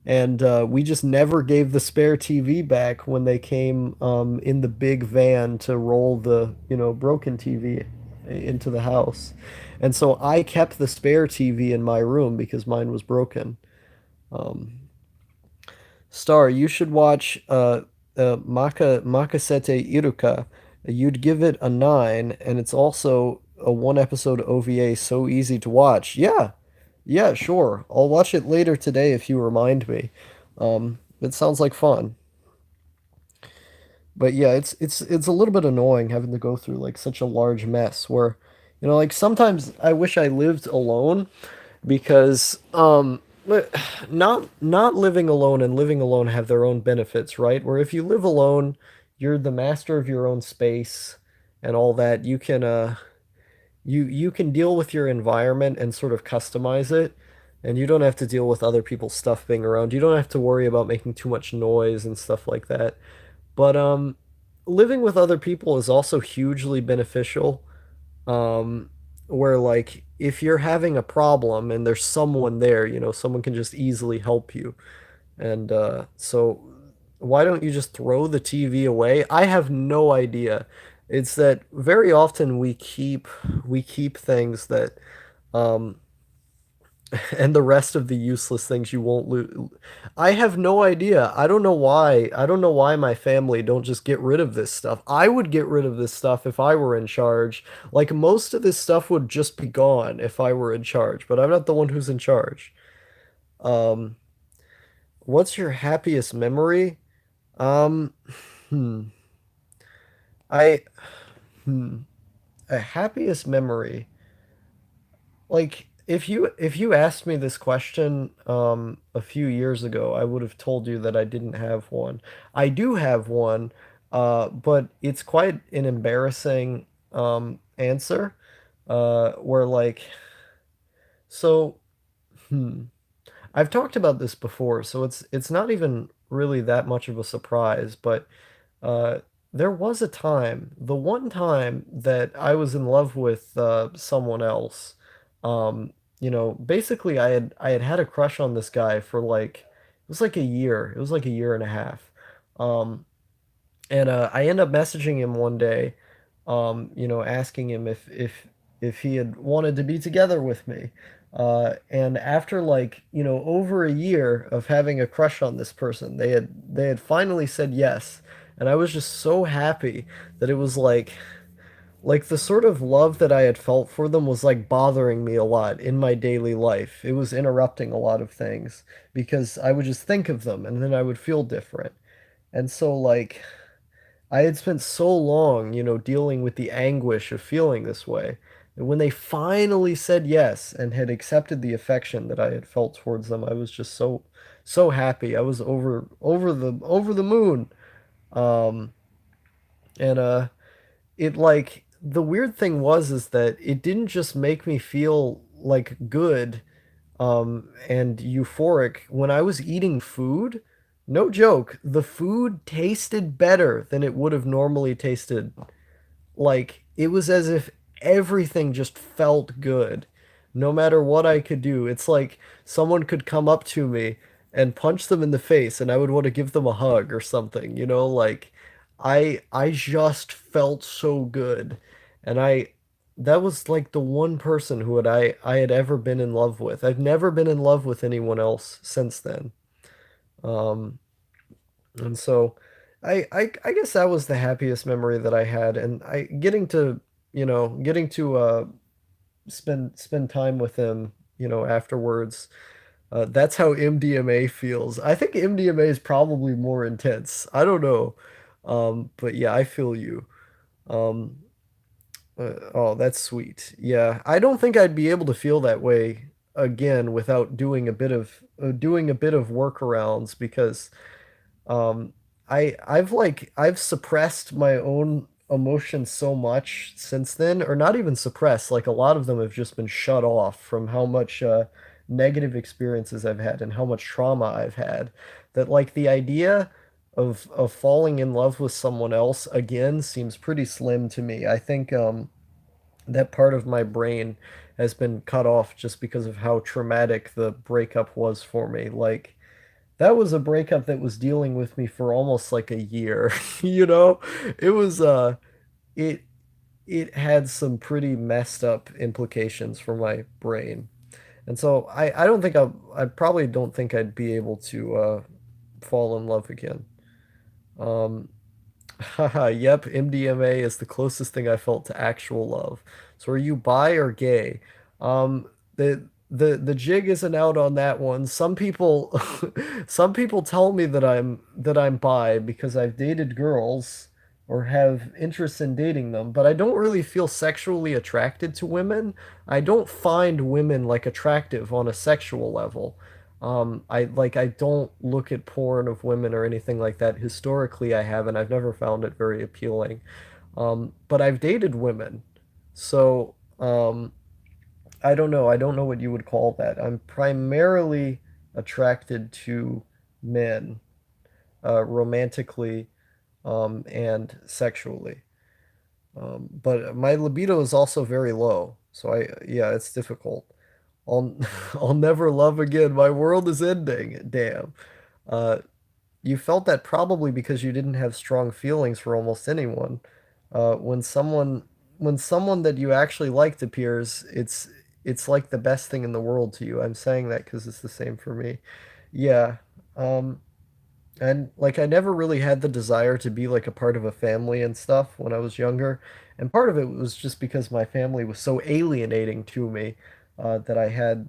Speaker 1: and we just never gave the spare TV back when they came in the big van to roll the, broken TV into the house. And so I kept the spare TV in my room because mine was broken. Um, Star, you should watch Makasete Iruka. You'd give it a 9, and it's also a one episode OVA so easy to watch. Yeah, yeah, sure. I'll watch it later today if you remind me. It sounds like fun. But yeah, it's a little bit annoying having to go through like such a large mess where, like sometimes I wish I lived alone because not living alone and living alone have their own benefits, right? Where if you live alone, you're the master of your own space and all that. You can deal with your environment and sort of customize it, and you don't have to deal with other people's stuff being around. You don't have to worry about making too much noise and stuff like that. But living with other people is also hugely beneficial. Um, where like if you're having a problem and there's someone there, someone can just easily help you. And so why don't you just throw the TV away? I have no idea. It's that very often we keep things that um and the rest of the useless things you won't lose. I have no idea. I don't know why. I don't know why my family don't just get rid of this stuff. I would get rid of this stuff if I were in charge. Like most of this stuff would just be gone if I were in charge, but I'm not the one who's in charge. Um, what's your happiest memory? Um, hmm. I hmm. A happiest memory. Like if you asked me this question a few years ago, I would have told you that I didn't have one. I do have one, but it's quite an embarrassing answer. Where like so hmm, I've talked about this before, so it's not even really that much of a surprise, but uh there was a time, the one time that I was in love with someone else. Basically I had had a crush on this guy for like it was like a year. It was like a year and a half. Um and I ended up messaging him one day, asking him if he had wanted to be together with me. And after like, over a year of having a crush on this person, they had finally said yes. And I was just so happy that it was like the sort of love that I had felt for them was like bothering me a lot in my daily life. It was interrupting a lot of things because I would just think of them and then I would feel different. And so like I had spent so long, dealing with the anguish of feeling this way. And when they finally said yes and had accepted the affection that I had felt towards them, I was just so happy. I was over the moon. Um and it like the weird thing was is that it didn't just make me feel like good and euphoric when I was eating food. No joke, the food tasted better than it would have normally tasted. Like it was as if everything just felt good. No matter what I could do. It's like someone could come up to me and punch them in the face and I would want to give them a hug or something, you know, like I just felt so good. And I that was like the one person who I had ever been in love with. I've never been in love with anyone else since then. Um and so I guess that was the happiest memory that I had. And I getting to, getting to spend time with him, afterwards. That's how MDMA feels. I think MDMA is probably more intense. I don't know. But yeah, I feel you. Um, oh, that's sweet. Yeah, I don't think I'd be able to feel that way again without doing a bit of workarounds because um, I've suppressed my own emotions so much since then, or not even suppressed, like a lot of them have just been shut off from how much negative experiences I've had and how much trauma I've had, that like the idea of falling in love with someone else again seems pretty slim to me. I think that part of my brain has been cut off just because of how traumatic the breakup was for me. Like that was a breakup that was dealing with me for almost like a year. You know? It was it it had some pretty messed up implications for my brain. And so I don't think I probably don't think I'd be able to fall in love again. Um Haha, yep, MDMA is the closest thing I felt to actual love. So are you bi or gay? The jig isn't out on that one. Some people some people tell me that I'm bi because I've dated girls or have interest in dating them, but I don't really feel sexually attracted to women. I don't find women like attractive on a sexual level. I don't look at porn of women or anything like that. Historically, I haven't. I've never found it very appealing. But I've dated women, so I don't know. I don't know what you would call that. I'm primarily attracted to men, romantically, and sexually. But my libido is also very low, so yeah, it's difficult. I'll I'll never love again. My world is ending. Damn. Uh, you felt that probably because you didn't have strong feelings for almost anyone. When someone that you actually liked appears, it's like the best thing in the world to you. I'm saying that because it's the same for me. Yeah. Um, and like I never really had the desire to be like a part of a family and stuff when I was younger. And part of it was just because my family was so alienating to me, that I had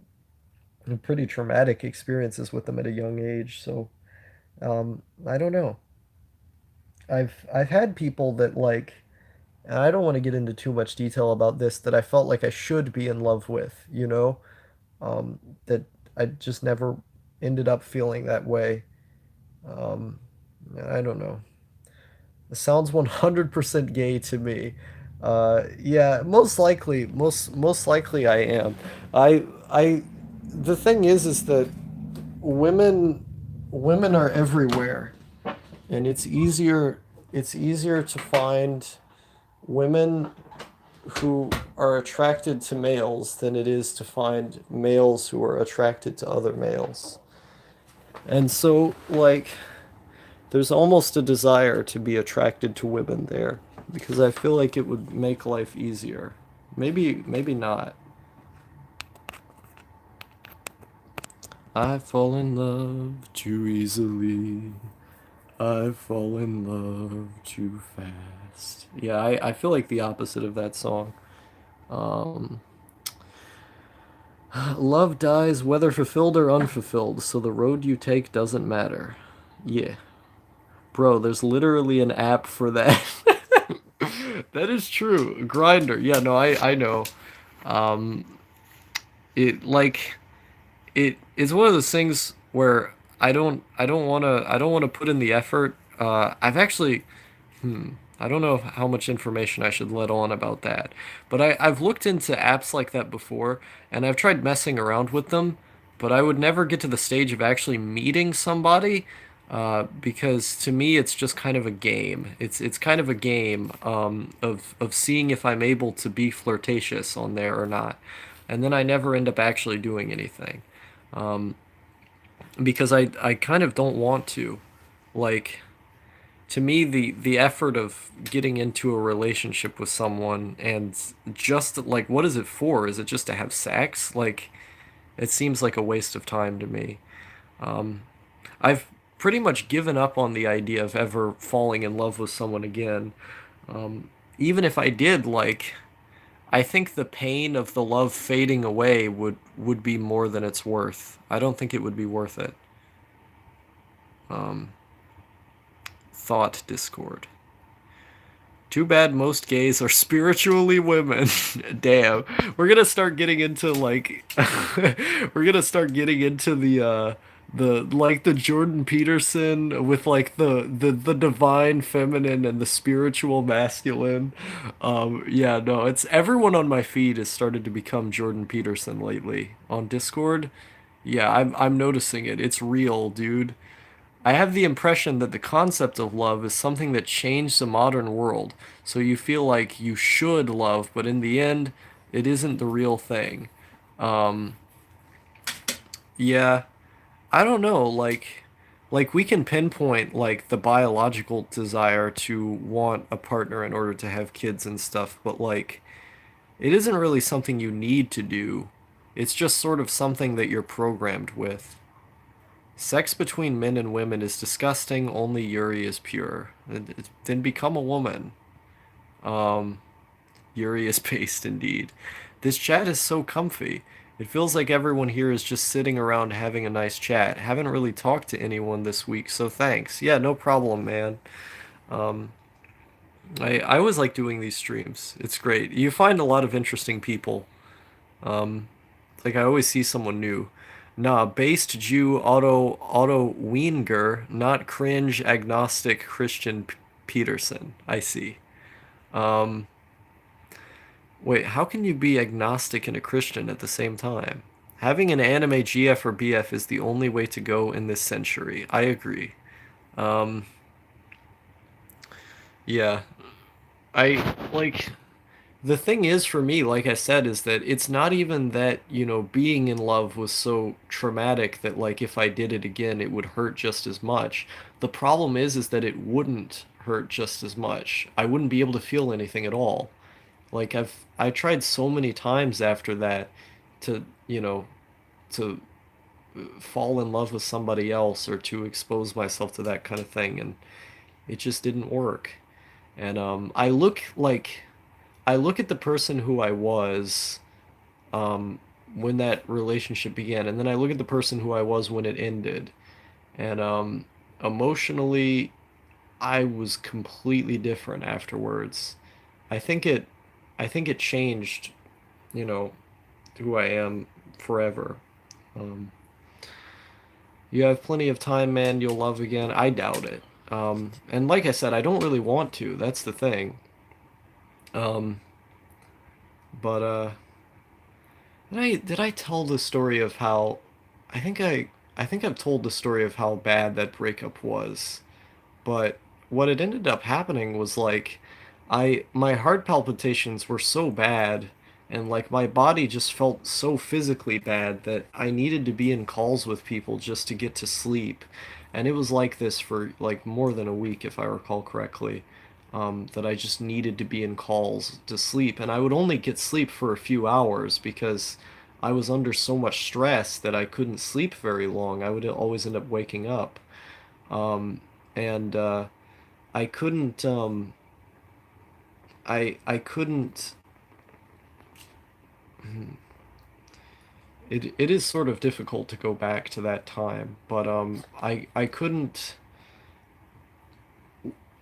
Speaker 1: pretty traumatic experiences with them at a young age. So I don't know. I've had people that like, and I don't want to get into too much detail about this, that I felt like I should be in love with, that I just never ended up feeling that way. Um, I don't know. It sounds 100% gay to me. Yeah, most likely I am. I the thing is that women women are everywhere, and it's easier to find women who are attracted to males than it is to find males who are attracted to other males. And so like there's almost a desire to be attracted to women there because I feel like it would make life easier. Maybe not. I fall in love too easily. I fall in love too fast. Yeah, I feel like the opposite of that song. Um, Love dies whether fulfilled or unfulfilled, so the road you take doesn't matter. Yeah. Bro, there's literally an app for that. That is true. Grinder. Yeah, no, I know. Um, it like it is one of those things where I don't want to put in the effort. I've actually I don't know how much information I should let on about that, but I've looked into apps like that before, and I've tried messing around with them, but I would never get to the stage of actually meeting somebody, because to me it's just kind of a game. It's kind of a game of seeing if I'm able to be flirtatious on there or not, and then I never end up actually doing anything because I kind of don't want to. Like, to me, the effort of getting into a relationship with someone and just like, what is it for? Is it just to have sex? Like, it seems like a waste of time to me. I've pretty much given up on the idea of ever falling in love with someone again. Even if I did, like, I think the pain of the love fading away would be more than it's worth. I don't think it would be worth it. Thought Discord. Too bad most gays are spiritually women. Damn. We're gonna start getting into like we're gonna start getting into the like the Jordan Peterson with like the divine feminine and the spiritual masculine. Yeah, no, it's everyone on my feed has started to become Jordan Peterson lately on Discord. Yeah, I'm noticing it. It's real, dude. I have the impression that the concept of love is something that changed the modern world. So you feel like you should love, but in the end, it isn't the real thing. Yeah, I don't know, like we can pinpoint like the biological desire to want a partner in order to have kids and stuff, but like it isn't really something you need to do. It's just sort of something that you're programmed with. Sex between men and women is disgusting, only Yuri is pure. Then become a woman. Yuri is based indeed. This chat is so comfy. It feels like everyone here is just sitting around having a nice chat. Haven't really talked to anyone this week, so thanks. Yeah, no problem, man. I always like doing these streams. It's great. You find a lot of interesting people. Like I always see someone new. Nah, based Jew Otto Wienger, not cringe agnostic Christian Peterson. I see. Wait, how can you be agnostic and a Christian at the same time? Having an anime GF or BF is the only way to go in this century. I agree. Yeah. I like the thing is for me, like I said, is that it's not even that, being in love was so traumatic that like if I did it again, it would hurt just as much. The problem is that it wouldn't hurt just as much. I wouldn't be able to feel anything at all. Like I tried so many times after that to, to fall in love with somebody else or to expose myself to that kind of thing, and it just didn't work. And I look at the person who I was when that relationship began, and then I look at the person who I was when it ended, and emotionally, I was completely different afterwards. I think it, I think it changed, you know, who I am forever. Um, you have plenty of time, man. You'll love again. I doubt it. And like I said, I don't really want to. That's the thing. Um, but did I tell the story of how I think I've told the story of how bad that breakup was. But what had ended up happening was like my heart palpitations were so bad and like my body just felt so physically bad that I needed to be in calls with people just to get to sleep. And it was like this for like more than a week if I recall correctly. That I just needed to be in calls to sleep, and I would only get sleep for a few hours because I was under so much stress that I couldn't sleep very long. I would always end up waking up. And I couldn't I couldn't it is sort of difficult to go back to that time, but I couldn't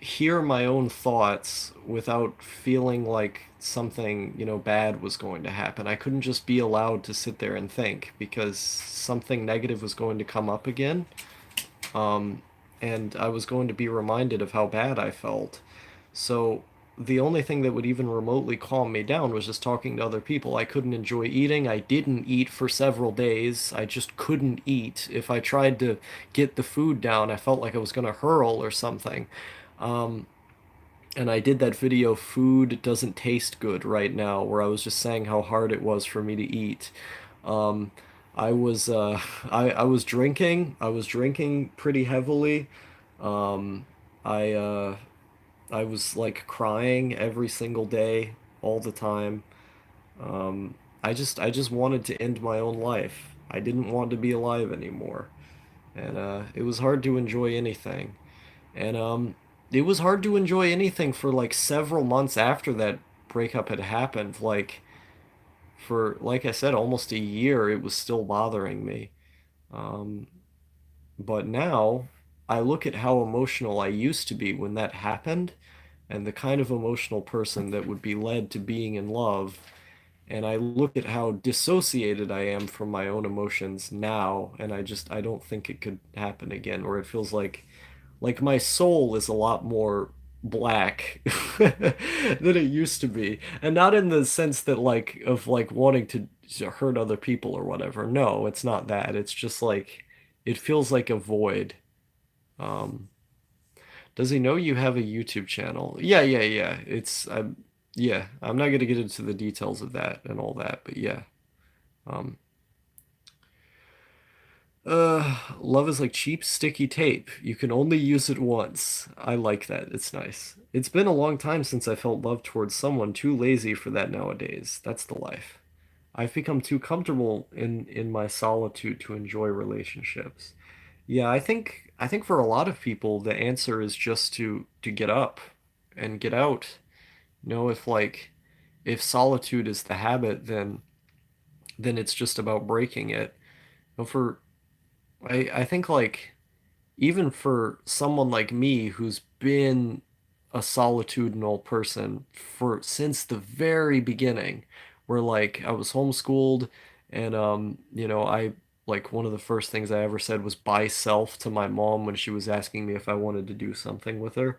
Speaker 1: hear my own thoughts without feeling like something, bad was going to happen. I couldn't just be allowed to sit there and think because something negative was going to come up again. And I was going to be reminded of how bad I felt. So the only thing that would even remotely calm me down was just talking to other people. I couldn't enjoy eating. I didn't eat for several days. I just couldn't eat. If I tried to get the food down, I felt like I was going to hurl or something. Um, and I did that video, Food Doesn't Taste Good Right Now, where I was just saying how hard it was for me to eat. Um, I was I was drinking. I was drinking pretty heavily. Um, I I was like crying every single day, all the time. Um, I just wanted to end my own life. I didn't want to be alive anymore, and it was hard to enjoy anything. And it was hard to enjoy anything for like several months after that breakup had happened. Like for like I said, almost a year, it was still bothering me. Um, but now I look at how emotional I used to be when that happened, and the kind of emotional person that would be led to being in love. And I look at how dissociated I am from my own emotions now, and I don't think it could happen again, or it feels like my soul is a lot more black than it used to be. And not in the sense that like of like wanting to hurt other people or whatever. No, it's not that. It's just like it feels like a void. Um, does he know you have a YouTube channel? Yeah, yeah, yeah. Yeah, I'm not gonna get into the details of that and all that, but yeah. Um, love is like cheap, sticky tape. You can only use it once. I like that. It's nice. It's been a long time since I felt love towards someone. Too lazy for that nowadays. That's the life. I've become too comfortable in my solitude to enjoy relationships. Yeah, I think for a lot of people the answer is just to get up and get out. You know, if like if solitude is the habit, then it's just about breaking it. But for I think like even for someone like me who's been a solitudinal person for since the very beginning, where like I was homeschooled and you know, I like one of the first things I ever said was "by self" to my mom when she was asking me if I wanted to do something with her.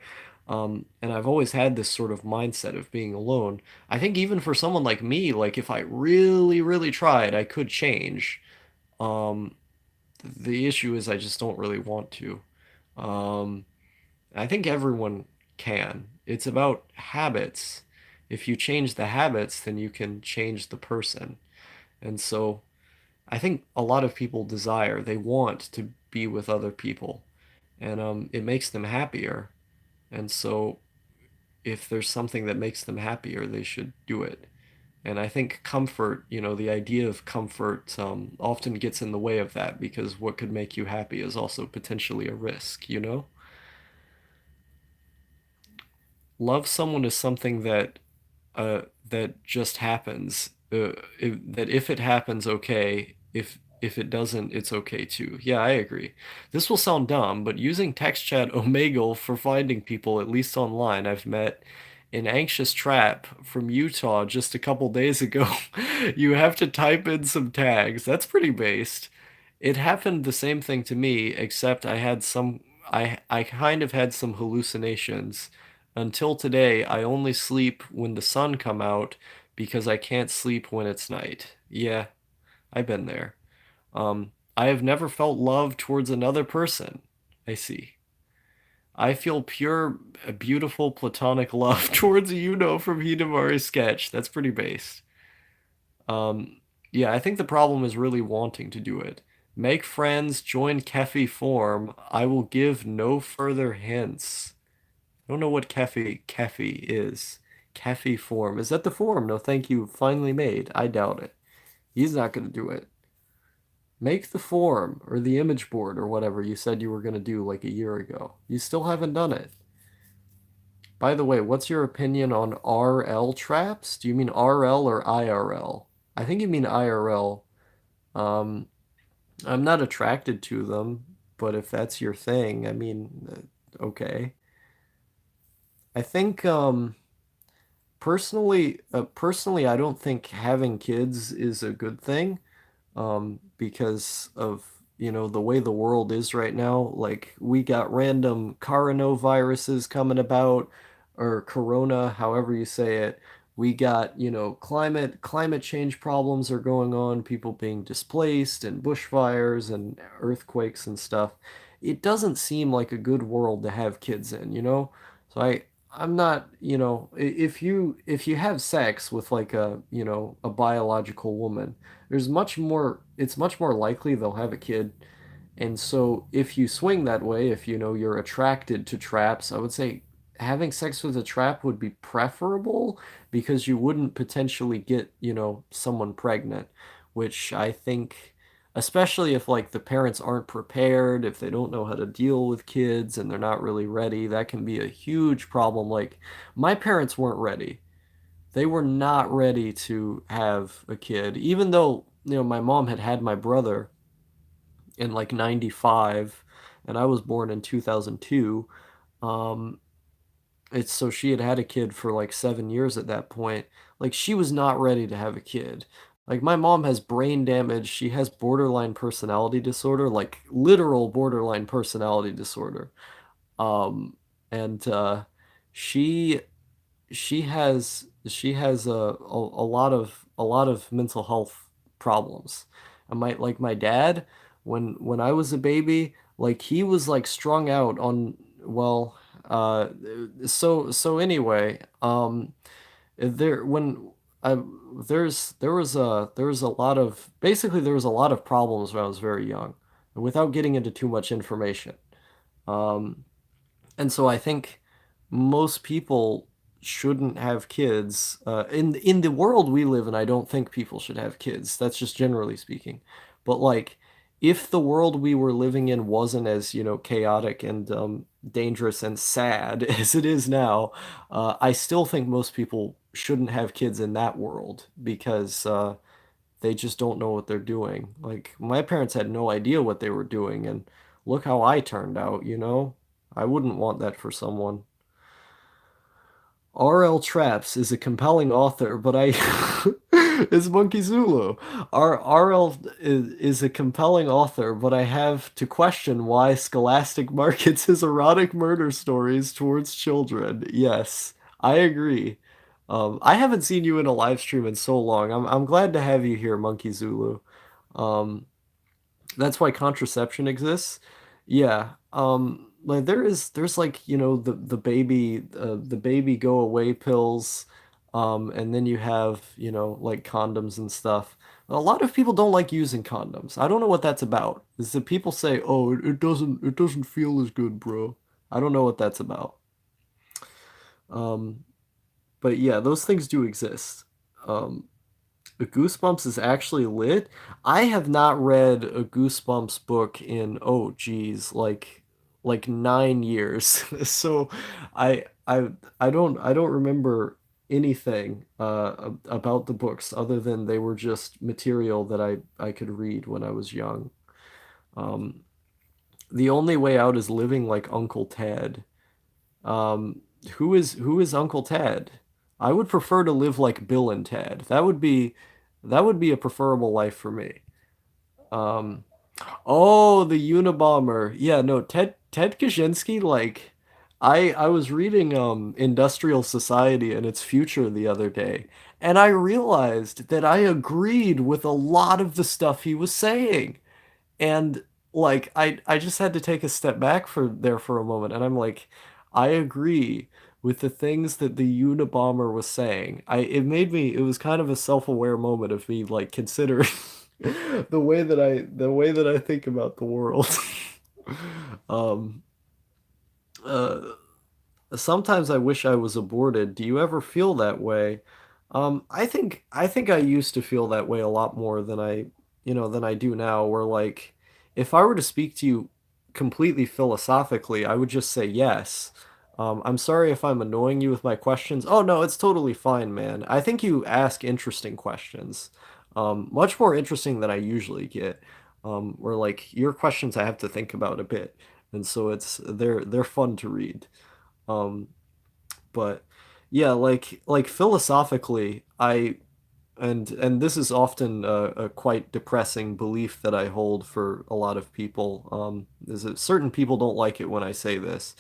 Speaker 1: And I've always had this sort of mindset of being alone. I think even for someone like me, like if I really, really tried, I could change. Um, the issue is I just don't really want to. Um, I think everyone can. It's about habits. If you change the habits, then you can change the person. And so I think a lot of people desire, they want to be with other people, and it makes them happier. And so if there's something that makes them happier, they should do it. And I think comfort, you know, the idea of comfort often gets in the way of that because what could make you happy is also potentially a risk, you know? Love someone is something that just happens. That if it happens, okay. If it doesn't, it's okay too. Yeah, I agree. This will sound dumb, but using text chat Omegle for finding people, at least online, I've met an anxious trap from Utah just a couple days ago. You have to type in some tags. That's pretty based. It happened the same thing to me, except I kind of had some hallucinations. Until today, I only sleep when the sun come out because I can't sleep when it's night. Yeah, I've been there. I have never felt love towards another person. I see. I feel pure, beautiful platonic love towards from Hidamari's sketch. That's pretty based. Um, yeah, I think the problem is really wanting to do it. Make friends, join Kefi form. I will give no further hints. I don't know what Kefi is. Kefi form. Is that the form? No, thank you. Finally made. I doubt it. He's not going to do it. Make the form or the image board or whatever you said you were going to do like a year ago. You still haven't done it. By the way, what's your opinion on RL traps? Do you mean RL or IRL? I think you mean IRL. Um, I'm not attracted to them, but if that's your thing, I mean, okay. I think personally, I don't think having kids is a good thing because of, you know, the way the world is right now. Like we got random coronaviruses coming about, or corona, however you say it. We got, climate change problems are going on, people being displaced and bushfires and earthquakes and stuff. It doesn't seem like a good world to have kids in, you know? So I'm not, if you have sex with like a biological woman, it's much more likely they'll have a kid. And so if you swing that way, if you're attracted to traps, I would say having sex with a trap would be preferable because you wouldn't potentially get, someone pregnant, which I think, especially if like the parents aren't prepared, if they don't know how to deal with kids and they're not really ready, that can be a huge problem. Like my parents weren't ready. They were not ready to have a kid, even though, my mom had had my brother in like 95 and I was born in 2002. Um, it's so she had had a kid for like 7 years at that point. Like she was not ready to have a kid. Like my mom has brain damage. She has borderline personality disorder, like literal borderline personality disorder. Um, and she she has a lot of mental health problems. And my dad, when I was a baby, like he was like strung out on, well, uh so anyway, there when I there was a lot of, basically there was a lot of problems when I was very young, without getting into too much information. Um and so I think most people shouldn't have kids. In the world we live in, I don't think people should have kids. That's just generally speaking. But like, if the world we were living in wasn't as, chaotic and dangerous and sad as it is now, I still think most people shouldn't have kids in that world because they just don't know what they're doing. Like, my parents had no idea what they were doing, and look how I turned out, you know? I wouldn't want that for someone. R.L. Traps is a compelling author, but I it's Monkey Zulu. R.L. is a compelling author, but I have to question why Scholastic markets his erotic murder stories towards children. Yes, I agree. I haven't seen you in a live stream in so long. I'm glad to have you here, Monkey Zulu. Um, that's why contraception exists. Yeah. Like there's like, the baby go away pills, and then you have, like condoms and stuff. A lot of people don't like using condoms. I don't know what that's about. Is that people say, "Oh, it doesn't feel as good, bro." I don't know what that's about. Um, but yeah, those things do exist. Um, Goosebumps is actually lit. I have not read a Goosebumps book in, oh geez, like 9 years. So I don't remember anything about the books other than they were just material that I could read when I was young. Um, the only way out is living like Uncle Ted. Um, who is Uncle Ted? I would prefer to live like Bill and Ted. That would be a preferable life for me. Um, oh, the Unabomber. Yeah, no, Ted Kaczynski, like I was reading Industrial Society and its future the other day, and I realized that I agreed with a lot of the stuff he was saying. And like I just had to take a step back for a moment, and I'm like, I agree with the things that the Unabomber was saying. It was kind of a self-aware moment of me like considering the way that I think about the world. Um uh Sometimes I wish I was aborted. Do you ever feel that way? I think I used to feel that way a lot more than I do now, where like if I were to speak to you completely philosophically, I would just say yes. I'm sorry if I'm annoying you with my questions. Oh no, it's totally fine, man. I think you ask interesting questions. Much more interesting than I usually get. Where like your questions I have to think about a bit. And so they're fun to read. Um, but yeah, like philosophically, and this is often a quite depressing belief that I hold for a lot of people. Is that certain people don't like it when I say this,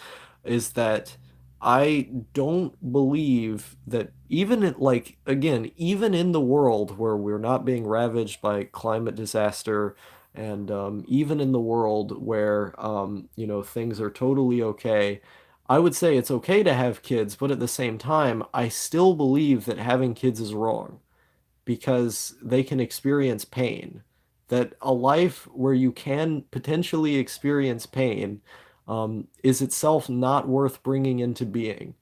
Speaker 1: is that I don't believe that even in, like, again, even in the world where we're not being ravaged by climate disaster, and even in the world where things are totally okay, I would say it's okay to have kids, but at the same time, I still believe that having kids is wrong because they can experience pain. That a life where you can potentially experience pain is itself not worth bringing into being.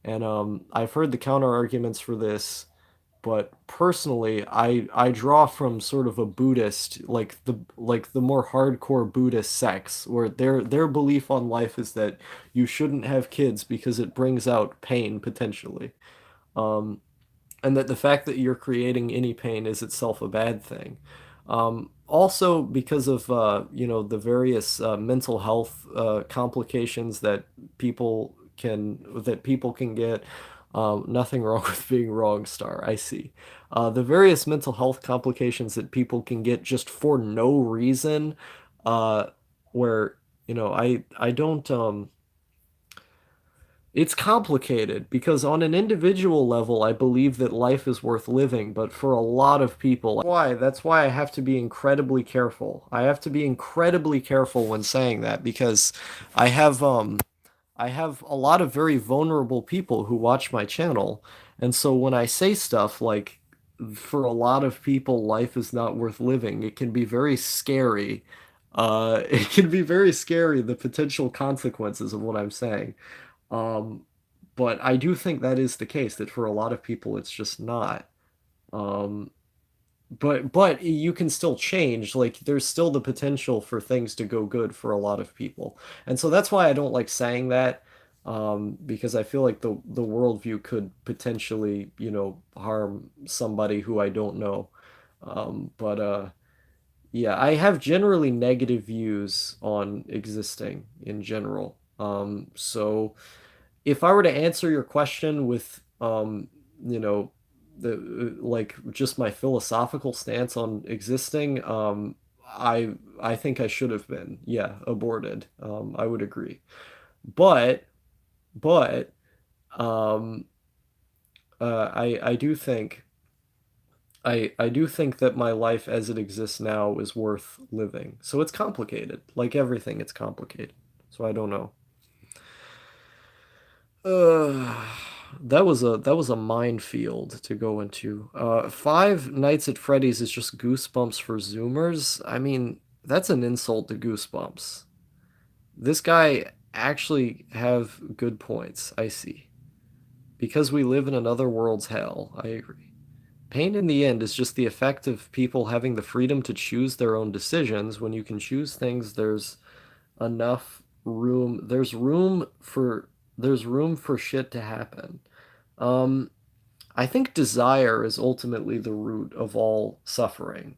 Speaker 1: And I've heard the counter arguments for this, but personally, I draw from sort of a Buddhist, like the more hardcore Buddhist sects, where their belief on life is that you shouldn't have kids because it brings out pain potentially. Um, and that the fact that you're creating any pain is itself a bad thing. Also, because of the various mental health complications that people can get. Nothing wrong with being wrong, Star. I see. The various mental health complications that people can get just for no reason, uh, where I don't it's complicated because on an individual level, I believe that life is worth living, but for a lot of people, that's why I have to be incredibly careful. I have to be incredibly careful when saying that because I have I have a lot of very vulnerable people who watch my channel, and so when I say stuff like for a lot of people life is not worth living, it can be very scary. It can be very scary the potential consequences of what I'm saying. Um, but I do think that is the case, that for a lot of people it's just not. Um, but you can still change. Like there's still the potential for things to go good for a lot of people. And so that's why I don't like saying that, because I feel like the worldview could potentially, harm somebody who I don't know. But yeah, I have generally negative views on existing in general. So if I were to answer your question with you know like just my philosophical stance on existing, I think I should have been, yeah, aborted. I would agree. But but um I do think that my life as it exists now is worth living. So it's complicated. Like everything, it's complicated. So I don't know. Uh, that was a minefield to go into. Five Nights at Freddy's is just Goosebumps for Zoomers. I mean, that's an insult to Goosebumps. This guy actually have good points, I see. Because we live in another world's hell, I agree. Pain in the end is just the effect of people having the freedom to choose their own decisions. When you can choose things, enough room, there's room for shit to happen. Um, I think desire is ultimately the root of all suffering.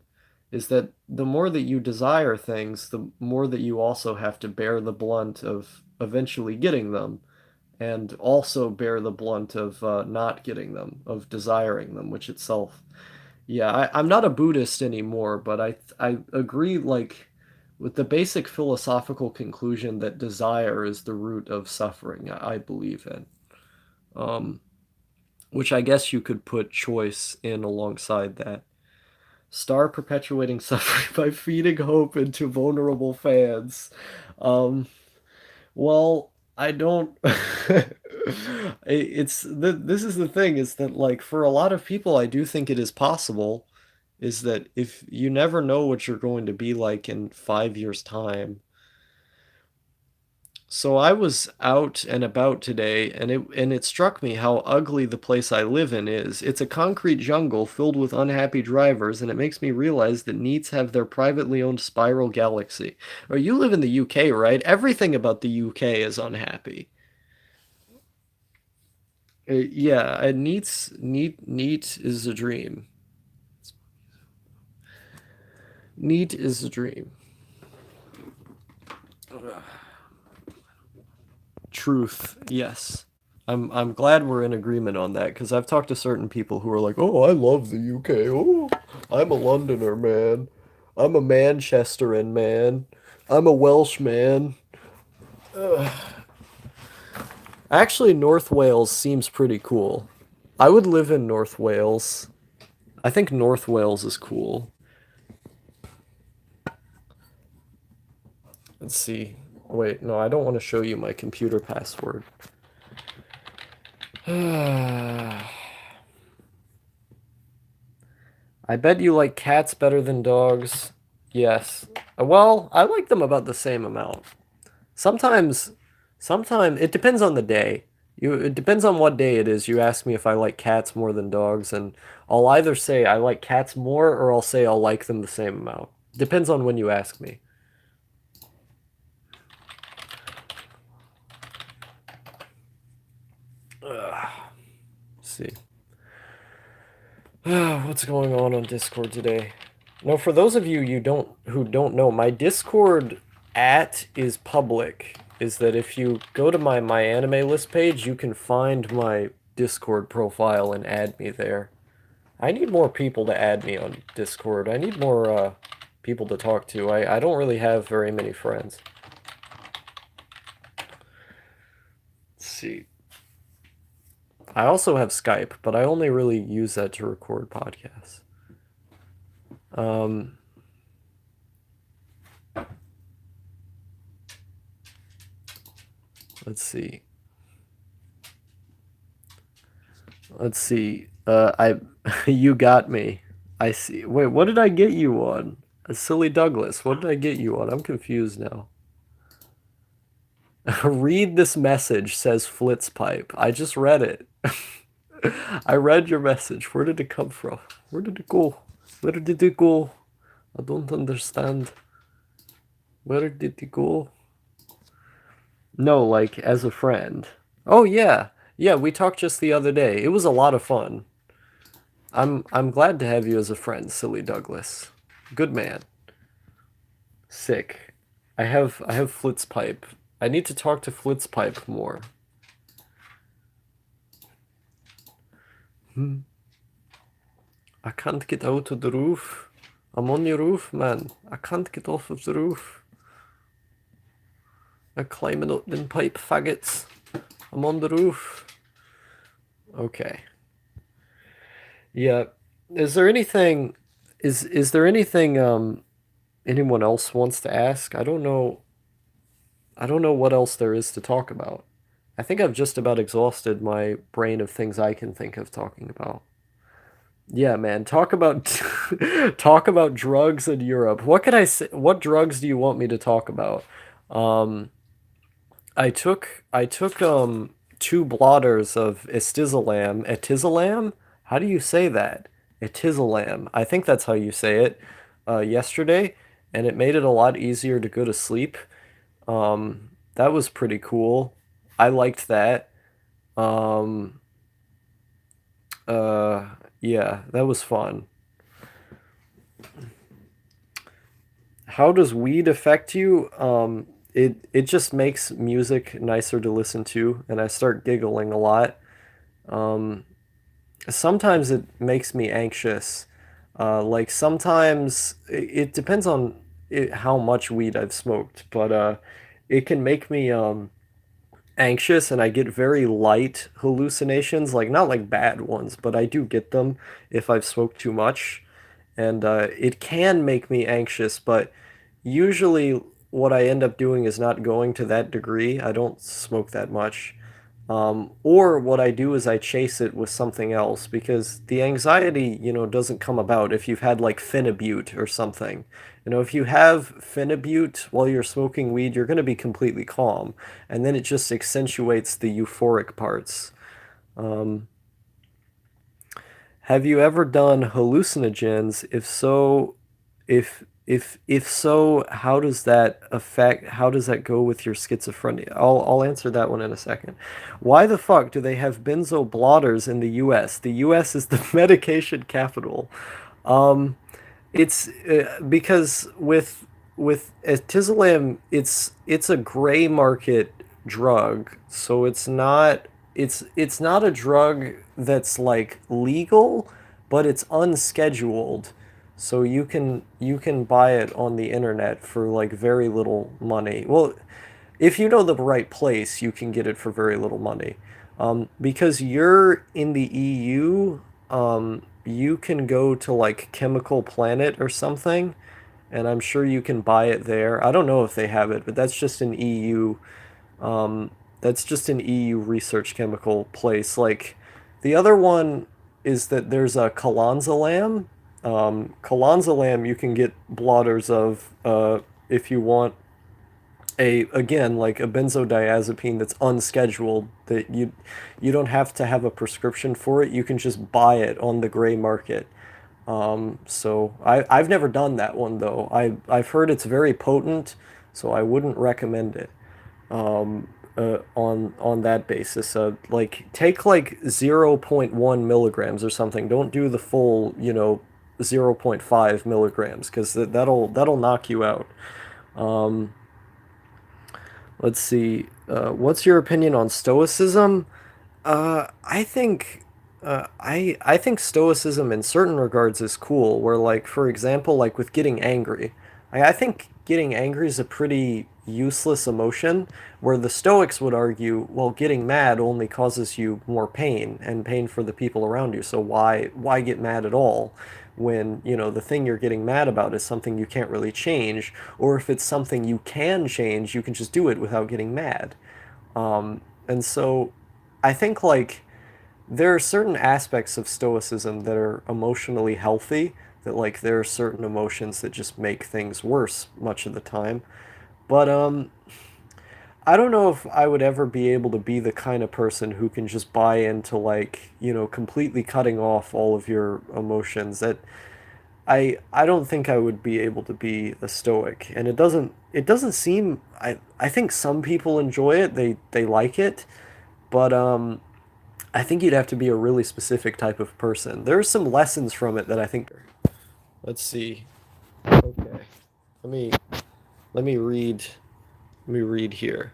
Speaker 1: Is that the more that you desire things, the more that you also have to bear the blunt of eventually getting them, and also bear the blunt of not getting them, of desiring them, which itself, yeah, I'm not a Buddhist anymore, but I agree, like, with the basic philosophical conclusion that desire is the root of suffering. I believe in. Um, which I guess you could put choice in alongside that. Star perpetuating suffering by feeding hope into vulnerable fans. Um, well, I don't. This is the thing, is that, like, for a lot of people, I do think it is possible. Is that if you never know what you're going to be like in 5 years' time. So I was out and about today, and it struck me how ugly the place I live in is. It's a concrete jungle filled with unhappy drivers, and it makes me realize that NEETs have their privately owned spiral galaxy. Or you live in the UK, right? Everything about the UK is unhappy. Yeah, NEET is a dream. NEET is a dream. Truth, yes. I'm glad we're in agreement on that because I've talked to certain people who are like, "Oh, I love the UK. Oh, I'm a Londoner, man. I'm a Manchesteran man. I'm a Welsh man." Ugh. Actually, North Wales seems pretty cool. I would live in North Wales. I think North Wales is cool. Let's see. Wait, no, I don't want to show you my computer password. I bet you like cats better than dogs. Yes. Well, I like them about the same amount. Sometimes, sometimes it depends on the day. It depends on what day it is. You ask me if I like cats more than dogs, and I'll either say I like cats more or I'll say I'll like them the same amount. Depends on when you ask me. Let's see. What's going on Discord today? No, for those of you who don't know, my Discord at is public. Is that if you go to my anime list page, you can find my Discord profile and add me there. I need more people to add me on Discord. I need more people to talk to. I don't really have very many friends. Let's see. I also have Skype, but I only really use that to record podcasts. Let's see. Let's see. You got me. I see. Wait, what did I get you on? A silly Douglas. What did I get you on? I'm confused now. Read this message, says Flitzpipe. I just read it. I read your message. Where did it come from? Where did it go? Where did it go? I don't understand. Where did it go? No, like as a friend. Oh yeah. Yeah, we talked just the other day. It was a lot of fun. I'm glad to have you as a friend, silly Douglas. Good man. Sick. I have Flitzpipe. I need to talk to Flitzpipe more. I can't get out of the roof. I'm on your roof, man. I can't get off of the roof. I'm climbing up them pipe faggots. I'm on the roof. Okay. Yeah. Is there anything is there anything anyone else wants to ask? I don't know what else there is to talk about. I think I've just about exhausted my brain of things I can think of talking about. Yeah, man, talk about talk about drugs in Europe. What could I say? What drugs do you want me to talk about? Um, I took two blotters of etizolam. How do you say that? Etizolam. I think that's how you say it. Yesterday, and it made it a lot easier to go to sleep. That was pretty cool. I liked that. Um, uh, yeah, that was fun. How does weed affect you? It just makes music nicer to listen to, and I start giggling a lot. Um, Sometimes it makes me anxious. Like sometimes it depends on how much weed I've smoked, but it can make me anxious, and I get very light hallucinations, like not like bad ones, but I do get them if I've smoked too much, and it can make me anxious, but usually what I end up doing is not going to that degree. I don't smoke that much. Or what I do is I chase it with something else because the anxiety, doesn't come about if you've had like Phenibut or something. If you have Phenibut while you're smoking weed, you're going to be completely calm, and then it just accentuates the euphoric parts. Um, have you ever done hallucinogens? If so, if so, how does that go with your schizophrenia? I'll answer that one in a second. Why the fuck do they have benzo blotters in the US? The US is the medication capital. Um, it's because with etizolam, it's a gray market drug, so it's not a drug that's like legal, but it's unscheduled. So you can buy it on the internet for like very little money. Well, if you know the right place, you can get it for very little money. Because you're in the EU, you can go to like Chemical Planet or something, and I'm sure you can buy it there. I don't know if they have it, but that's just an EU. That's just an EU research chemical place. Like the other one is that there's a Kalanzalam. Kalanzalam you can get blotters of if you want a again like a benzodiazepine that's unscheduled that you don't have to have a prescription for it. You can just buy it on the gray market. So I've never done that one though. I've heard it's very potent, so I wouldn't recommend it on that basis. Like take like 0.1 milligrams or something. Don't do the full, 0.5 milligrams because that'll knock you out. Um, let's see. What's your opinion on Stoicism? I think I think Stoicism in certain regards is cool. Where like for example, like with getting angry, I think getting angry is a pretty useless emotion. Where the Stoics would argue, well, getting mad only causes you more pain and pain for the people around you. So why get mad at all? When, the thing you're getting mad about is something you can't really change, or if it's something you can change, you can just do it without getting mad. And so I think like there are certain aspects of stoicism that are emotionally healthy, that like there are certain emotions that just make things worse much of the time. But I don't know if I would ever be able to be the kind of person who can just buy into like, completely cutting off all of your emotions. That I don't think I would be able to be a stoic. And it doesn't seem I think some people enjoy it. They like it, but I think you'd have to be a really specific type of person. There are some lessons from it that I think. Let's see. Okay. Let me let me read let me read here.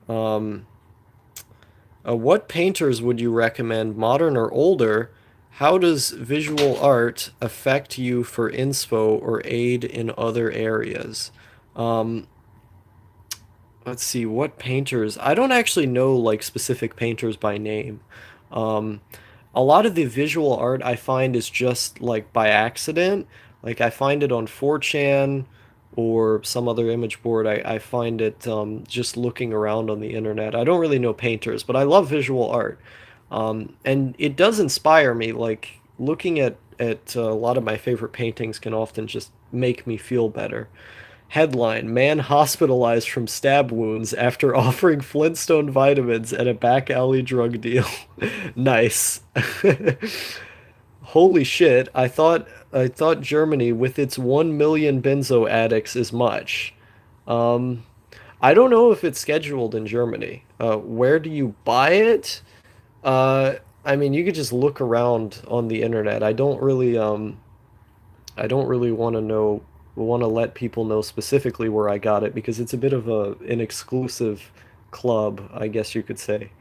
Speaker 1: Um, what painters would you recommend, modern or older? How does visual art affect you for inspo or aid in other areas? Um, let's see, what painters? I don't actually know like specific painters by name. Um, a lot of the visual art I find is just like by accident. Like I find it on 4chan or some other image board. I find it just looking around on the internet. I don't really know painters, but I love visual art. And it does inspire me. Like looking at a lot of my favorite paintings can often just make me feel better. Headline: Man hospitalized from stab wounds after offering Flintstone vitamins at a back alley drug deal. Nice. Holy shit, I thought Germany with its 1 million benzo addicts is much. Um, I don't know if it's scheduled in Germany. Where do you buy it? Uh, I mean, you could just look around on the internet. I don't really want to let people know specifically where I got it because it's a bit of an exclusive club, I guess you could say.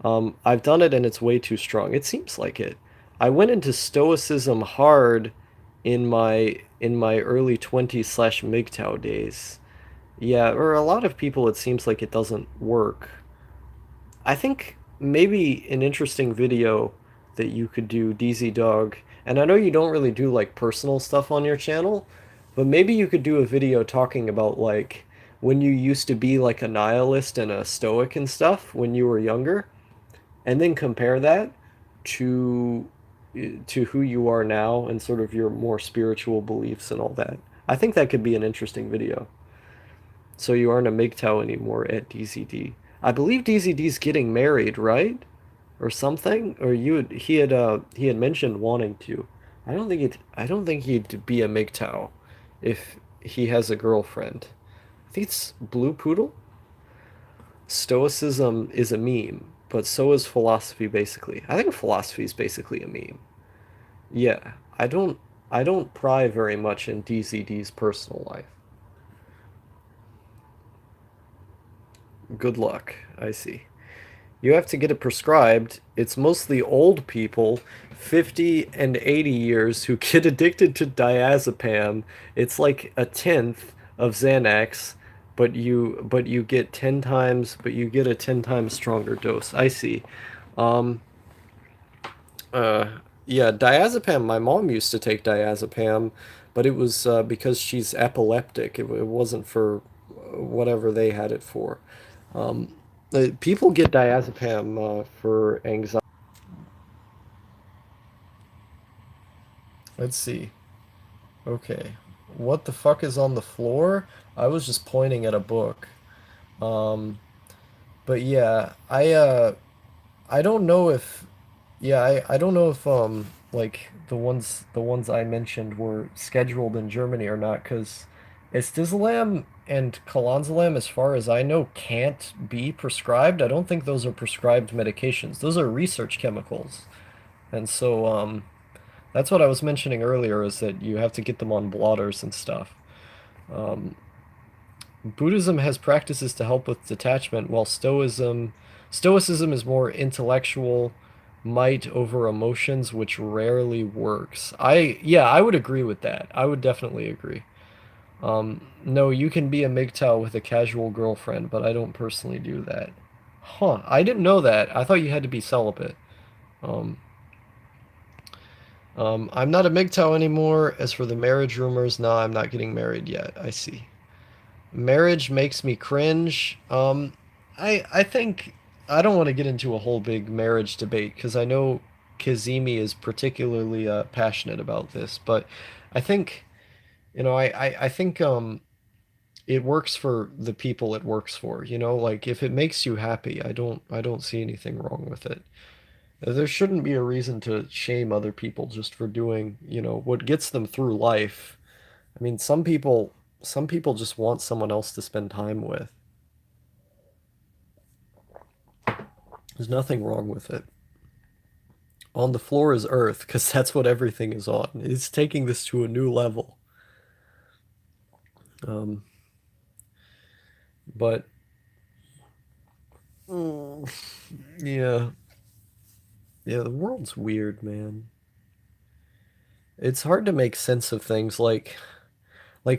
Speaker 1: I've done it and it's way too strong. It seems like it. I went into stoicism hard in my early 20s slash MGTOW days. Yeah, or a lot of people it seems like it doesn't work. I think maybe an interesting video that you could do, DZ Dog, and I know you don't really do like personal stuff on your channel, but maybe you could do a video talking about like when you used to be like a nihilist and a stoic and stuff when you were younger, and then compare that to to who you are now and sort of your more spiritual beliefs and all that. I think that could be an interesting video. So you aren't a MGTOW anymore at DZD. I believe DZD's getting married, right? Or something? Or he had mentioned wanting to. I don't think he'd be a MGTOW if he has a girlfriend. I think it's Blue Poodle. Stoicism is a meme, but so is philosophy basically. I think philosophy is basically a meme. Yeah, I don't pry very much in DZD's personal life. Good luck, I see. You have to get it prescribed. It's mostly old people, 50 and 80 years, who get addicted to diazepam. It's like a tenth of Xanax, but you get 10 times, but you get a 10 times stronger dose. I see. Um, uh, yeah, diazepam. My mom used to take diazepam, but it was because she's epileptic. It wasn't for whatever they had it for. Um, People get diazepam for anxiety. Let's see. Okay. What the fuck is on the floor? I was just pointing at a book. Um, but yeah, I don't know if yeah, I don't know if like the ones I mentioned were scheduled in Germany or not, because Istizolam and Kalanzalam, as far as I know, can't be prescribed. I don't think those are prescribed medications. Those are research chemicals. And so that's what I was mentioning earlier, is that you have to get them on blotters and stuff. Um, Buddhism has practices to help with detachment, while Stoicism is more intellectual, might over emotions, which rarely works. Yeah, I would agree with that. I would definitely agree. No, you can be a MGTOW with a casual girlfriend, but I don't personally do that. Huh, I didn't know that. I thought you had to be celibate. Um, I'm not a MGTOW anymore. As for the marriage rumors, no, I'm not getting married yet. I see. Marriage makes me cringe. I think I don't want to get into a whole big marriage debate because I know Kazemi is particularly passionate about this, but I think I think it works for the people it works for. Like if it makes you happy, I don't see anything wrong with it. There shouldn't be a reason to shame other people just for doing, what gets them through life. I mean, some people just want someone else to spend time with. There's nothing wrong with it. On the floor is Earth, because that's what everything is on. It's taking this to a new level. Um, but mm, yeah, yeah, the world's weird, man. It's hard to make sense of things like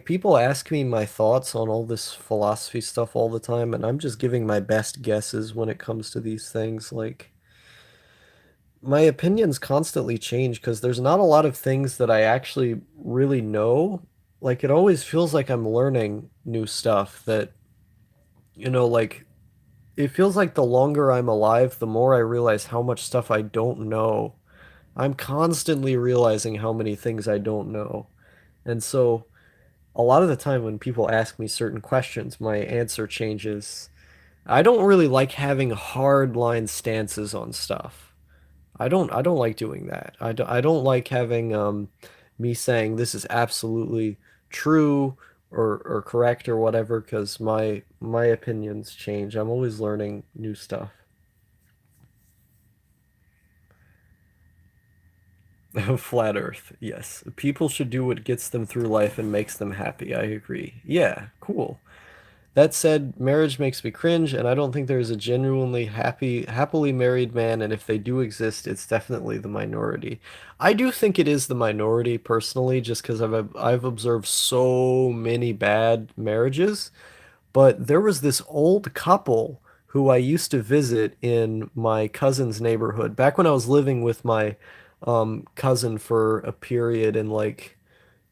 Speaker 1: people ask me my thoughts on all this philosophy stuff all the time, and I'm just giving my best guesses when it comes to these things. Like my opinions constantly change because there's not a lot of things that I actually really know. Like it always feels like I'm learning new stuff that, like it feels like the longer I'm alive, the more I realize how much stuff I don't know. I'm constantly realizing how many things I don't know. And so a lot of the time when people ask me certain questions, my answer changes. I don't really like having hard line stances on stuff. I don't like doing that. I don't like having me saying this is absolutely true or correct or whatever, because my opinions change. I'm always learning new stuff. Flat Earth, yes. People should do what gets them through life and makes them happy. I agree. Yeah, cool. That said, marriage makes me cringe, and I don't think there's a genuinely happily married man, and if they do exist, it's definitely the minority. I do think it is the minority personally, just because I've observed so many bad marriages. But there was this old couple who I used to visit in my cousin's neighborhood back when I was living with my cousin for a period in like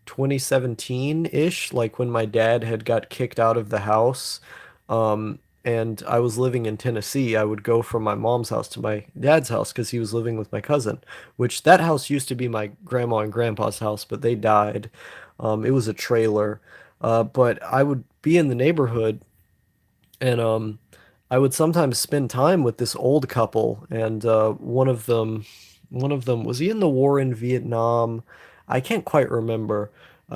Speaker 1: 2017-ish, like when my dad had got kicked out of the house. And I was living in Tennessee. I would go from my mom's house to my dad's house because he was living with my cousin, which that house used to be my grandma and grandpa's house, but they died. It was a trailer. But I would be in the neighborhood, and I would sometimes spend time with this old couple, and one of them was he in the war in Vietnam? I can't quite remember.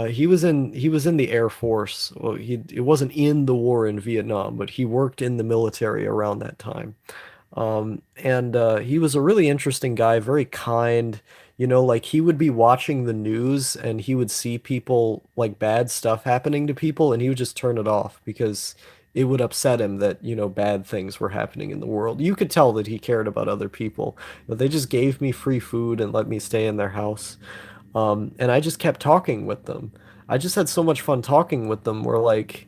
Speaker 1: He was in the Air Force. Well, it wasn't in the war in Vietnam, but he worked in the military around that time. And he was a really interesting guy, very kind. Like he would be watching the news and he would see people like bad stuff happening to people and he would just turn it off because it would upset him that, bad things were happening in the world. You could tell that he cared about other people, but they just gave me free food and let me stay in their house. And I just kept talking with them. I just had so much fun talking with them where like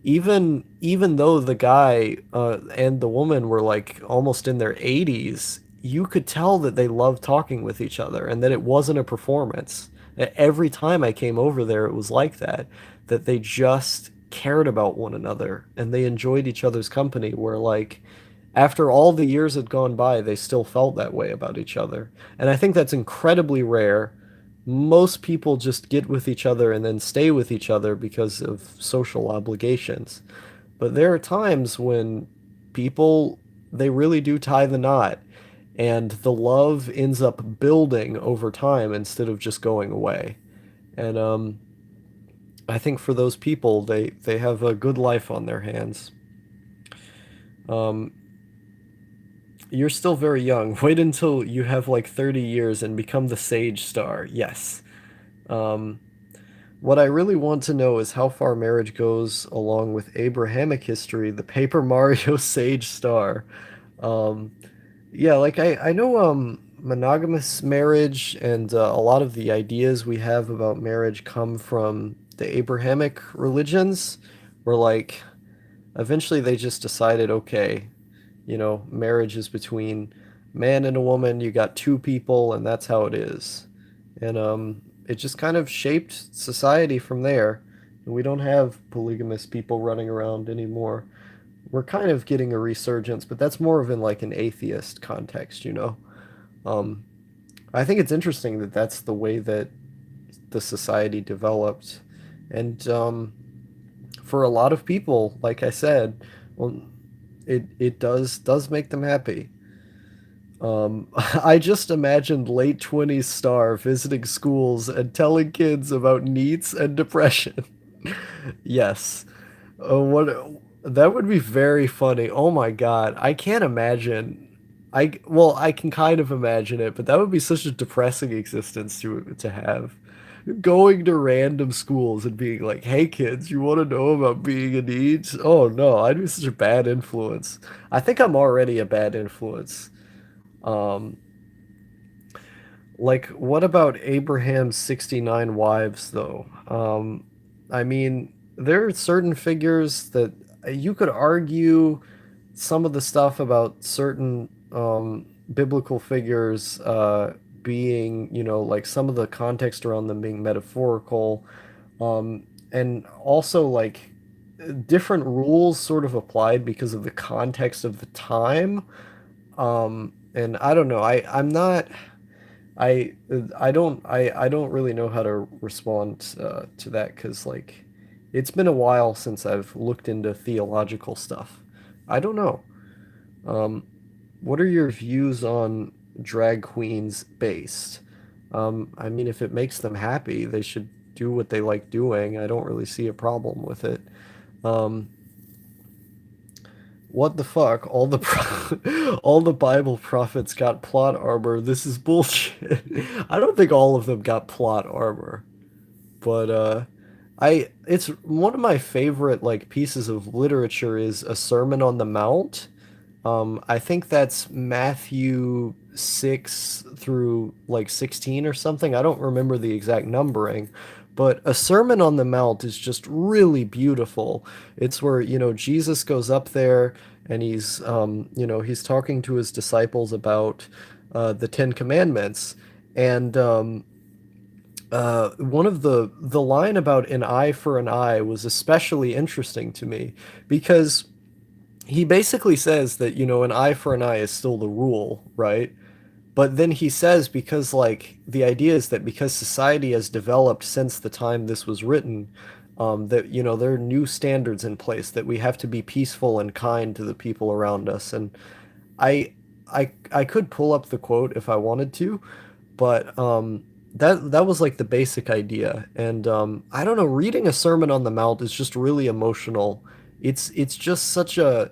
Speaker 1: even though the guy and the woman were like almost in their 80s, you could tell that they loved talking with each other and that it wasn't a performance. Every time I came over there, it was like that, that they just cared about one another and they enjoyed each other's company, where like after all the years had gone by, they still felt that way about each other. And I think that's incredibly rare. Most people just get with each other and then stay with each other because of social obligations. But there are times when people, they really do tie the knot, and the love ends up building over time instead of just going away. And I think for those people, they have a good life on their hands. Um, you're still very young. Wait until you have like 30 years and become the Sage Star. Yes. Um, what I really want to know is how far marriage goes along with Abrahamic history, the Paper Mario Sage Star. Um, yeah, like I know monogamous marriage and a lot of the ideas we have about marriage come from the Abrahamic religions, where like eventually they just decided, okay, marriage is between man and a woman. You got two people, and that's how it is. And it just kind of shaped society from there. And we don't have polygamous people running around anymore. We're kind of getting a resurgence, but that's more of in like an atheist context. Um, I think it's interesting that that's the way that the society developed. And for a lot of people, like I said, well, it does make them happy. I just imagined late 20s star visiting schools and telling kids about needs and depression. Yes. What that would be very funny. Oh my God. I can't imagine. I can kind of imagine it, but that would be such a depressing existence to have. Going to random schools and being like, "Hey kids, you want to know about being in needs?" Oh no, I'd be such a bad influence. I think I'm already a bad influence. Um, like, what about Abraham's 69 wives, though? I mean, there are certain figures that you could argue some of the stuff about certain biblical figures being, like some of the context around them being metaphorical, and also like different rules sort of applied because of the context of the time. And I don't know. I'm not. I don't really know how to respond to that, because like it's been a while since I've looked into theological stuff. I don't know. Um, what are your views on drag queens based? I mean, if it makes them happy, they should do what they like doing. I don't really see a problem with it. Um, what the fuck? All the Bible prophets got plot armor. This is bullshit. I don't think all of them got plot armor, but I it's one of my favorite like pieces of literature is A Sermon on the Mount. I think that's Matthew 6 through like 16 or something. I don't remember the exact numbering, but A Sermon on the Mount is just really beautiful. It's where, Jesus goes up there and he's talking to his disciples about the Ten Commandments. And one of the line about an eye for an eye was especially interesting to me, because he basically says that, an eye for an eye is still the rule, right? But then he says, because like the idea is that because society has developed since the time this was written, that, there are new standards in place, that we have to be peaceful and kind to the people around us. And I could pull up the quote if I wanted to, but that was like the basic idea. And I don't know, reading A Sermon on the Mount is just really emotional. It's just such a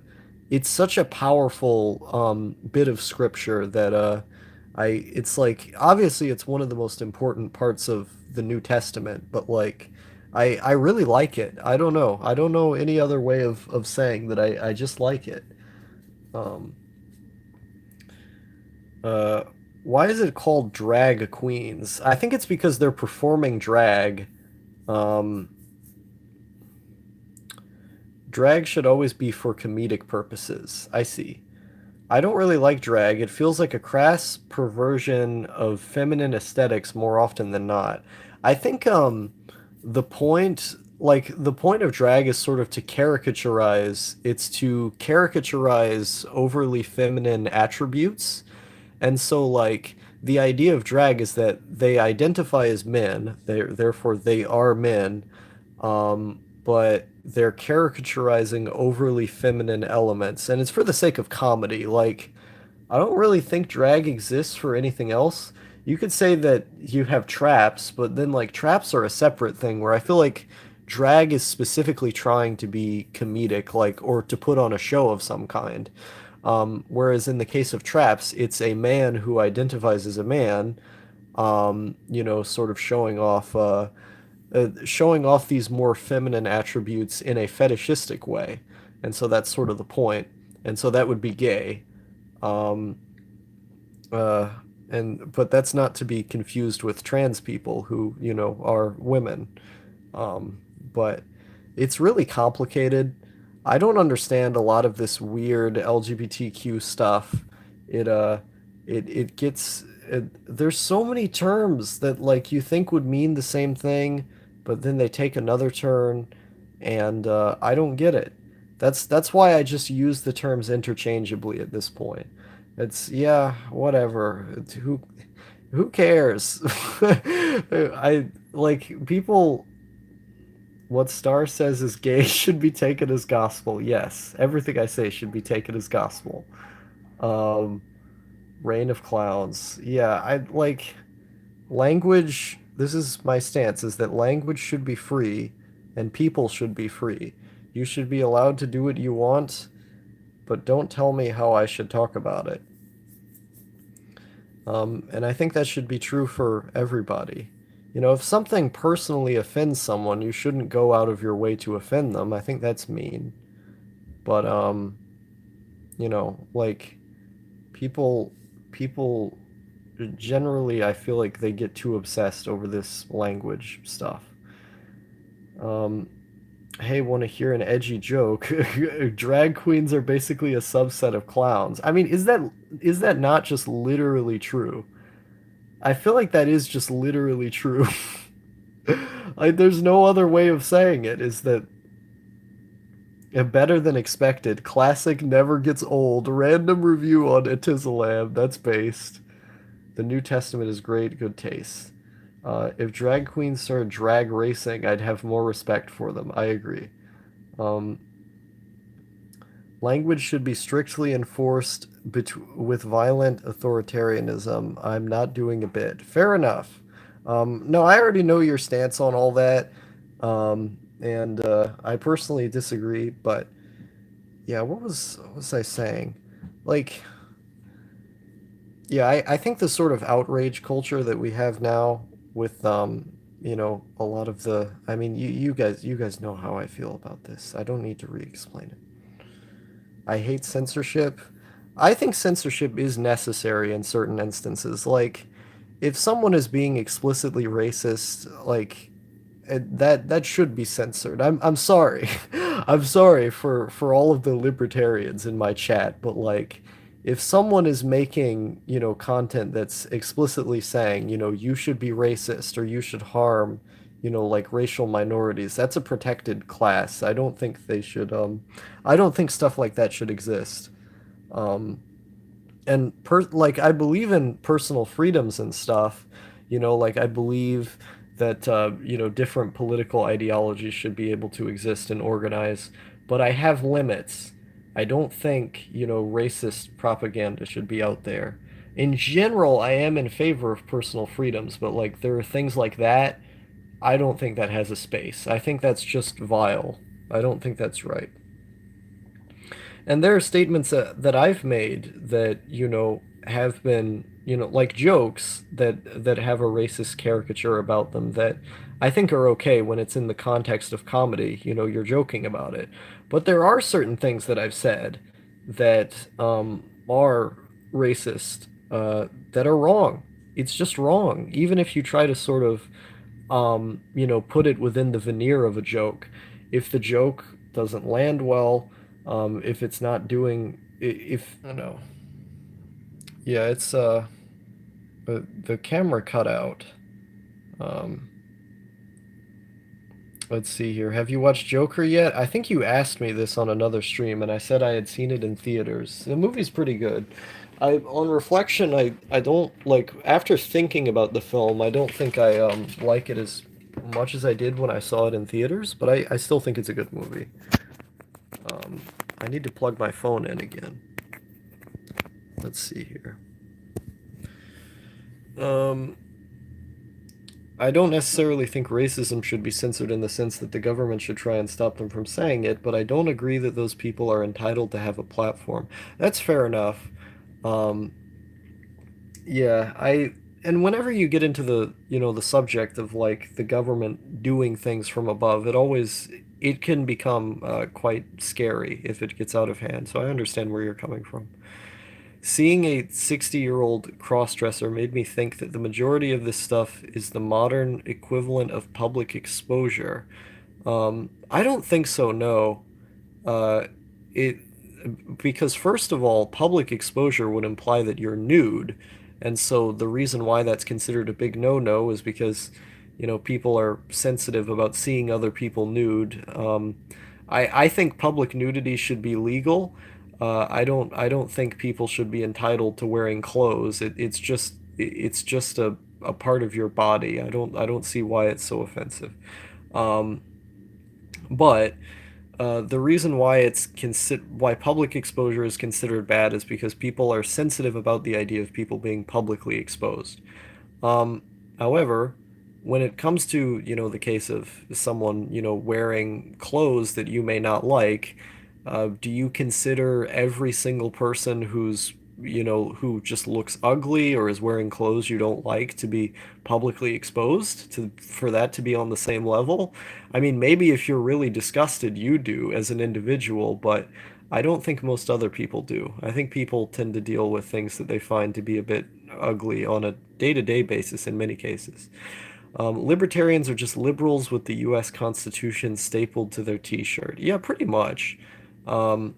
Speaker 1: powerful bit of scripture that it's like obviously it's one of the most important parts of the New Testament, but like I really like it. I don't know. I don't know any other way of saying that I just like it. Um, Uh, why is it called drag queens? I think it's because they're performing drag. Um, Drag should always be for comedic purposes. I see. I don't really like drag. It feels like a crass perversion of feminine aesthetics more often than not. I think the point the point of drag is sort of to caricaturize. It's to caricaturize overly feminine attributes. And so the idea of drag is that they identify as men, therefore they are men, but they're caricaturizing overly feminine elements, and it's for the sake of comedy. I don't really think drag exists for anything else. You could say that you have traps, but then traps are a separate thing where I feel like drag is specifically trying to be comedic, or to put on a show of some kind. Whereas in the case of traps, it's a man who identifies as a man, sort of showing off these more feminine attributes in a fetishistic way. And so that's sort of the point. And so that would be gay. Um, uh, but that's not to be confused with trans people who, are women. But it's really complicated. I don't understand a lot of this weird LGBTQ stuff. It uh it gets there's so many terms that you think would mean the same thing, but then they take another turn, and I don't get it. That's why I just use the terms interchangeably at this point. It's yeah, whatever. Who cares? I people what Star says is gay should be taken as gospel. Yes, everything I say should be taken as gospel. Um, Reign of Clowns. Yeah, I language. This is my stance: is that language should be free, and people should be free. You should be allowed to do what you want, but don't tell me how I should talk about it. And I think that should be true for everybody. If something personally offends someone, you shouldn't go out of your way to offend them. I think that's mean. But like people generally I feel like they get too obsessed over this language stuff. Um, hey, want to hear an edgy joke? Drag queens are basically a subset of clowns. I mean, is that not just literally true? I feel like that is just literally true. There's no other way of saying it, is that better than expected. Classic never gets old. Random review on Atizalam. That's based. The New Testament is great. Good taste. If drag queens started drag racing, I'd have more respect for them. I agree. Um, Language should be strictly enforced with violent authoritarianism. I'm not doing a bit. Fair enough. No, I already know your stance on all that. And I personally disagree, but yeah, what was I saying? Like, yeah, I think the sort of outrage culture that we have now with a lot of the I mean, you guys know how I feel about this. I don't need to re-explain it. I hate censorship. I think censorship is necessary in certain instances. If someone is being explicitly racist, that should be censored. I'm sorry. I'm sorry for all of the libertarians in my chat, but if someone is making, content that's explicitly saying, you should be racist or you should harm, racial minorities, that's a protected class. I don't think stuff like that should exist. Um, I believe in personal freedoms and stuff. I believe that different political ideologies should be able to exist and organize, but I have limits. I don't think racist propaganda should be out there. In general, I am in favor of personal freedoms, but there are things like that. I don't think that has a space. I think that's just vile. I don't think that's right. And there are statements that I've made that, have been, like jokes that have a racist caricature about them that I think are okay when it's in the context of comedy, you're joking about it. But there are certain things that I've said that are racist, that are wrong. It's just wrong. Even if you try to sort of, put it within the veneer of a joke, if the joke doesn't land well, if it's not doing, if I don't know. Yeah, it's the camera cut out. Um, let's see here. Have you watched Joker yet? I think you asked me this on another stream, and I said I had seen it in theaters. The movie's pretty good. On reflection, I don't like after thinking about the film, I don't think I like it as much as I did when I saw it in theaters, but I still think it's a good movie. Um, I need to plug my phone in again. Let's see here. Um, I don't necessarily think racism should be censored in the sense that the government should try and stop them from saying it, but I don't agree that those people are entitled to have a platform. That's fair enough. Um, yeah, and whenever you get into the subject of like the government doing things from above, it can become quite scary if it gets out of hand. So I understand where you're coming from. Seeing a 60-year-old crossdresser made me think that the majority of this stuff is the modern equivalent of public exposure. I don't think so, no. Uh, it because first of all, public exposure would imply that you're nude, and so the reason why that's considered a big no-no is because, people are sensitive about seeing other people nude. I think public nudity should be legal. I don't think people should be entitled to wearing clothes. It's just a part of your body. I don't see why it's so offensive. Um, but the reason why why public exposure is considered bad is because people are sensitive about the idea of people being publicly exposed. Um, However, when it comes to, the case of someone, wearing clothes that you may not like, do you consider every single person who just looks ugly or is wearing clothes you don't like to be publicly exposed for that to be on the same level? I mean, maybe if you're really disgusted, you do as an individual, but I don't think most other people do. I think people tend to deal with things that they find to be a bit ugly on a day-to-day basis in many cases. Libertarians are just liberals with the U.S. Constitution stapled to their t-shirt. Yeah, pretty much. Um,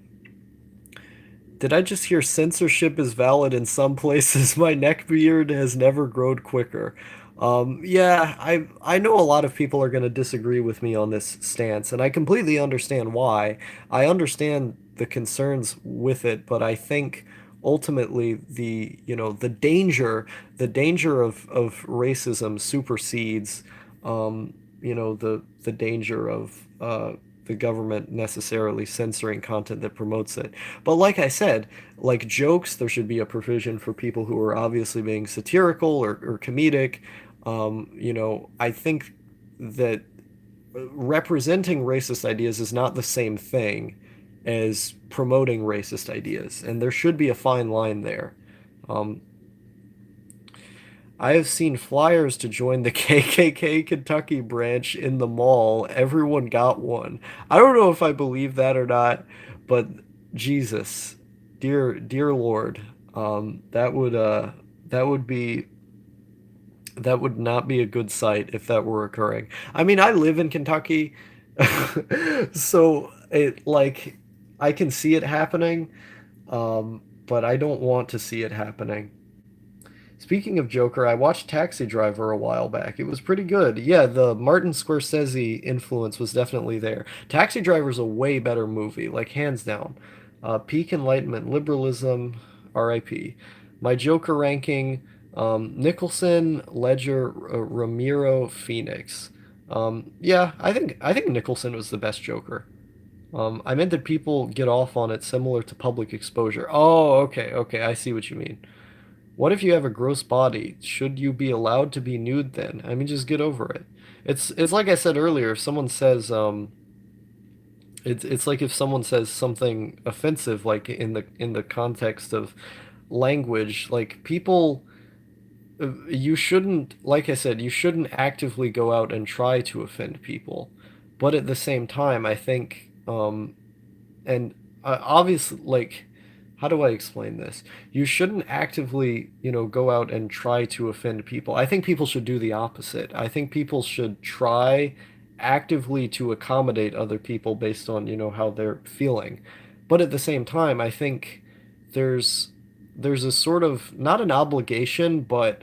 Speaker 1: did I just hear censorship is valid in some places? My neck beard has never grown quicker. Yeah, I know a lot of people are going to disagree with me on this stance, and I completely understand why. I understand the concerns with it, but I think ultimately the danger of racism supersedes the danger of the government necessarily censoring content that promotes it. But like I said, like jokes, there should be a provision for people who are obviously being satirical or comedic. I think that representing racist ideas is not the same thing as promoting racist ideas, and there should be a fine line there. Um, I have seen flyers to join the KKK Kentucky branch in the mall. Everyone got one. I don't know if I believe that or not, but Jesus, dear Lord, that would not be a good sight if that were occurring. I mean, I live in Kentucky, so I can see it happening, but I don't want to see it happening. Speaking of Joker, I watched Taxi Driver a while back. It was pretty good. Yeah, the Martin Scorsese influence was definitely there. Taxi Driver's a way better movie, like hands down. Peak Enlightenment, Liberalism, R.I.P. My Joker ranking: Nicholson, Ledger, Ramiro, Phoenix. Yeah, I think Nicholson was the best Joker. I meant that people get off on it similar to public exposure. Oh, okay, okay, I see what you mean. What if you have a gross body? Should you be allowed to be nude then? I mean, just get over it. It's like I said earlier, if someone says it's like if someone says something offensive like in the context of language, like people you shouldn't, like I said, you shouldn't actively go out and try to offend people. But at the same time, I think and obviously, like, how do I explain this? You shouldn't actively, go out and try to offend people. I think people should do the opposite. I think people should try actively to accommodate other people based on, how they're feeling. But at the same time, I think there's there's a sort of not an obligation, but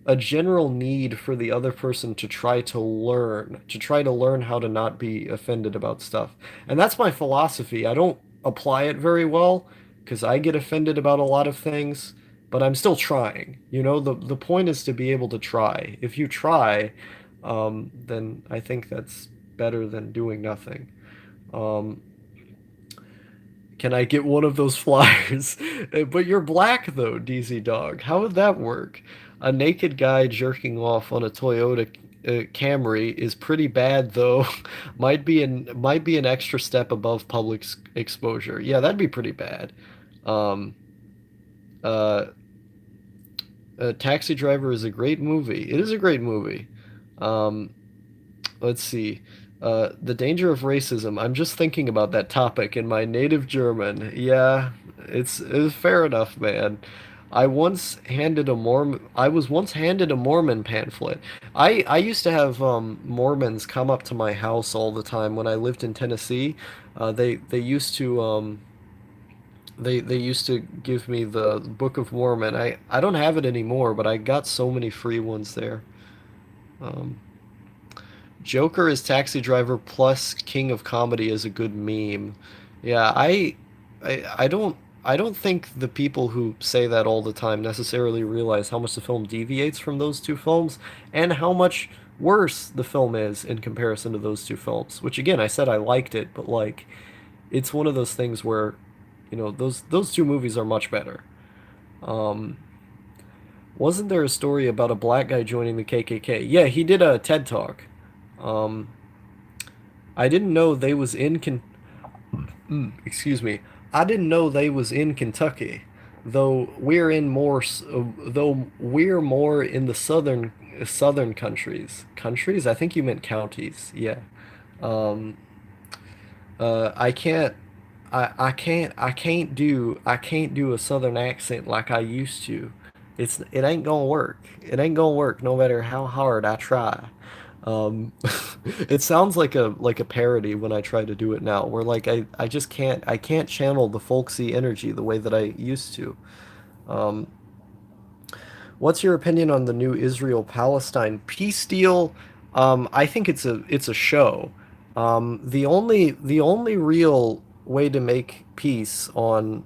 Speaker 1: a general need for the other person to try to learn how to not be offended about stuff. And that's my philosophy. I don't apply it very well because I get offended about a lot of things, but I'm still trying. The point is to be able to try. If you try, then I think that's better than doing nothing. Um, can I get one of those flyers? But you're black though, DZ Dog. How would that work? A naked guy jerking off on a Toyota Camry is pretty bad though. Might be an extra step above public exposure. Yeah, that'd be pretty bad. Um, uh, Taxi Driver is a great movie. It is a great movie. Um, let's see. The danger of racism. I'm just thinking about that topic in my native German. Yeah, it's fair enough, man. I was once handed a Mormon pamphlet. I used to have Mormons come up to my house all the time when I lived in Tennessee. They used to they used to give me the Book of Mormon. I don't have it anymore, but I got so many free ones there. Um, Joker as Taxi Driver plus King of Comedy is a good meme. Yeah, I don't think the people who say that all the time necessarily realize how much the film deviates from those two films and how much worse the film is in comparison to those two films. Which again, I said I liked it, but like it's one of those things where, those two movies are much better. Um, wasn't there a story about a black guy joining the KKK? Yeah, he did a TED Talk. Um, I didn't know they was in excuse me. I didn't know they was in Kentucky, though we're more in the southern countries. Countries? I think you meant counties. Yeah. Um, I can't I can't do a southern accent like I used to. It ain't gonna work. It ain't gonna work no matter how hard I try. Um, it sounds like a parody when I try to do it now, where like I just can't channel the folksy energy the way that I used to. Um, What's your opinion on the new Israel-Palestine peace deal? I think it's a show. The only real way to make peace on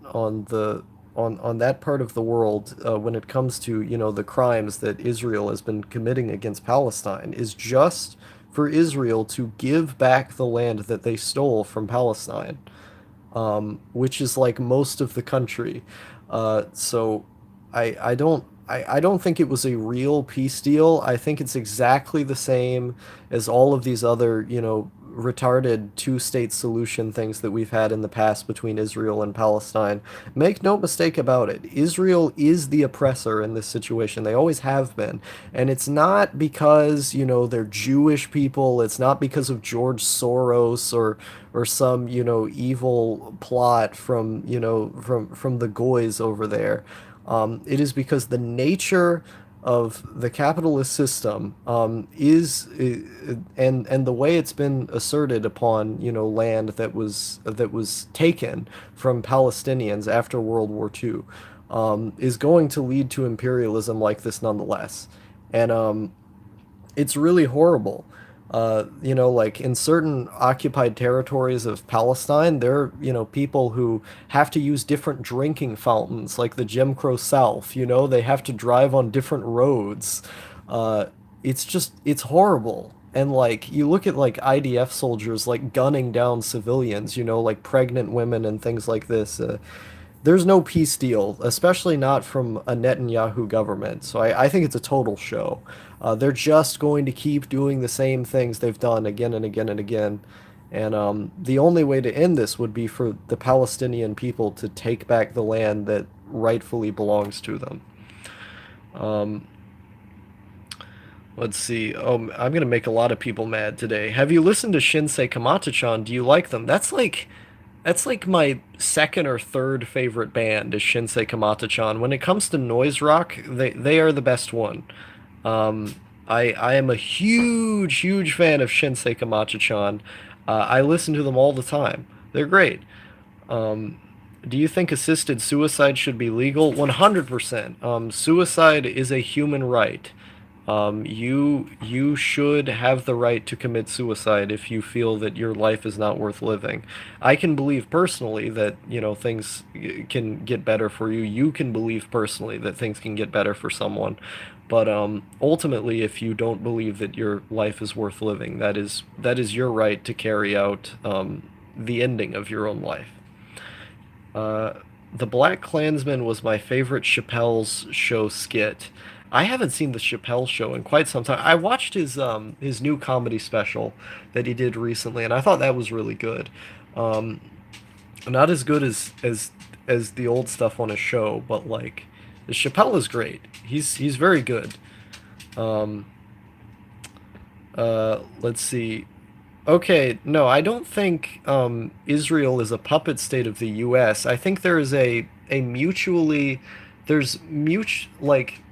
Speaker 1: that part of the world when it comes to the crimes that Israel has been committing against Palestine is just for Israel to give back the land that they stole from Palestine, which is like most of the country. So I don't think it was a real peace deal. I think it's exactly the same as all of these other, retarded two-state solution things that we've had in the past between Israel and Palestine. Make no mistake about it. Israel is the oppressor in this situation. They always have been. And it's not because, they're Jewish people. It's not because of George Soros or some, evil plot from, from the goys over there. It is because the nature of the capitalist system and the way it's been asserted upon land that was taken from Palestinians after World War II is going to lead to imperialism like this nonetheless, and it's really horrible. Like in certain occupied territories of Palestine, there are, people who have to use different drinking fountains, like the Jim Crow South, they have to drive on different roads. Uh, it's horrible. And like, you look at like IDF soldiers, like gunning down civilians, like pregnant women and things like this. There's no peace deal, especially not from a Netanyahu government. So I think it's a total show. They're just going to keep doing the same things they've done again and again and again. And the only way to end this would be for the Palestinian people to take back the land that rightfully belongs to them. Um, let's see. I'm gonna make a lot of people mad today. Have you listened to Shinsei Kamata-chan? Do you like them? That's like my second or third favorite band is Shinsei Kamata-chan. When it comes to noise rock, they are the best one. Um, I am a huge fan of Shinsei Kamachi-chan. I listen to them all the time. They're great. Um, do you think assisted suicide should be legal? 100%. Suicide is a human right. You should have the right to commit suicide if you feel that your life is not worth living. I can believe personally that, things can get better for you. You can believe personally that things can get better for someone. But ultimately, if you don't believe that your life is worth living, that is your right to carry out the ending of your own life. Uh, the Black Klansman was my favorite Chappelle's show skit. I haven't seen the Chappelle show in quite some time. I watched his new comedy special that he did recently, and I thought that was really good. Um, Not as good as the old stuff on his show, but like the Chappelle is great. He's very good. Um, let's see. Okay, no, I don't think Israel is a puppet state of the U.S. I think there is a mutually there's like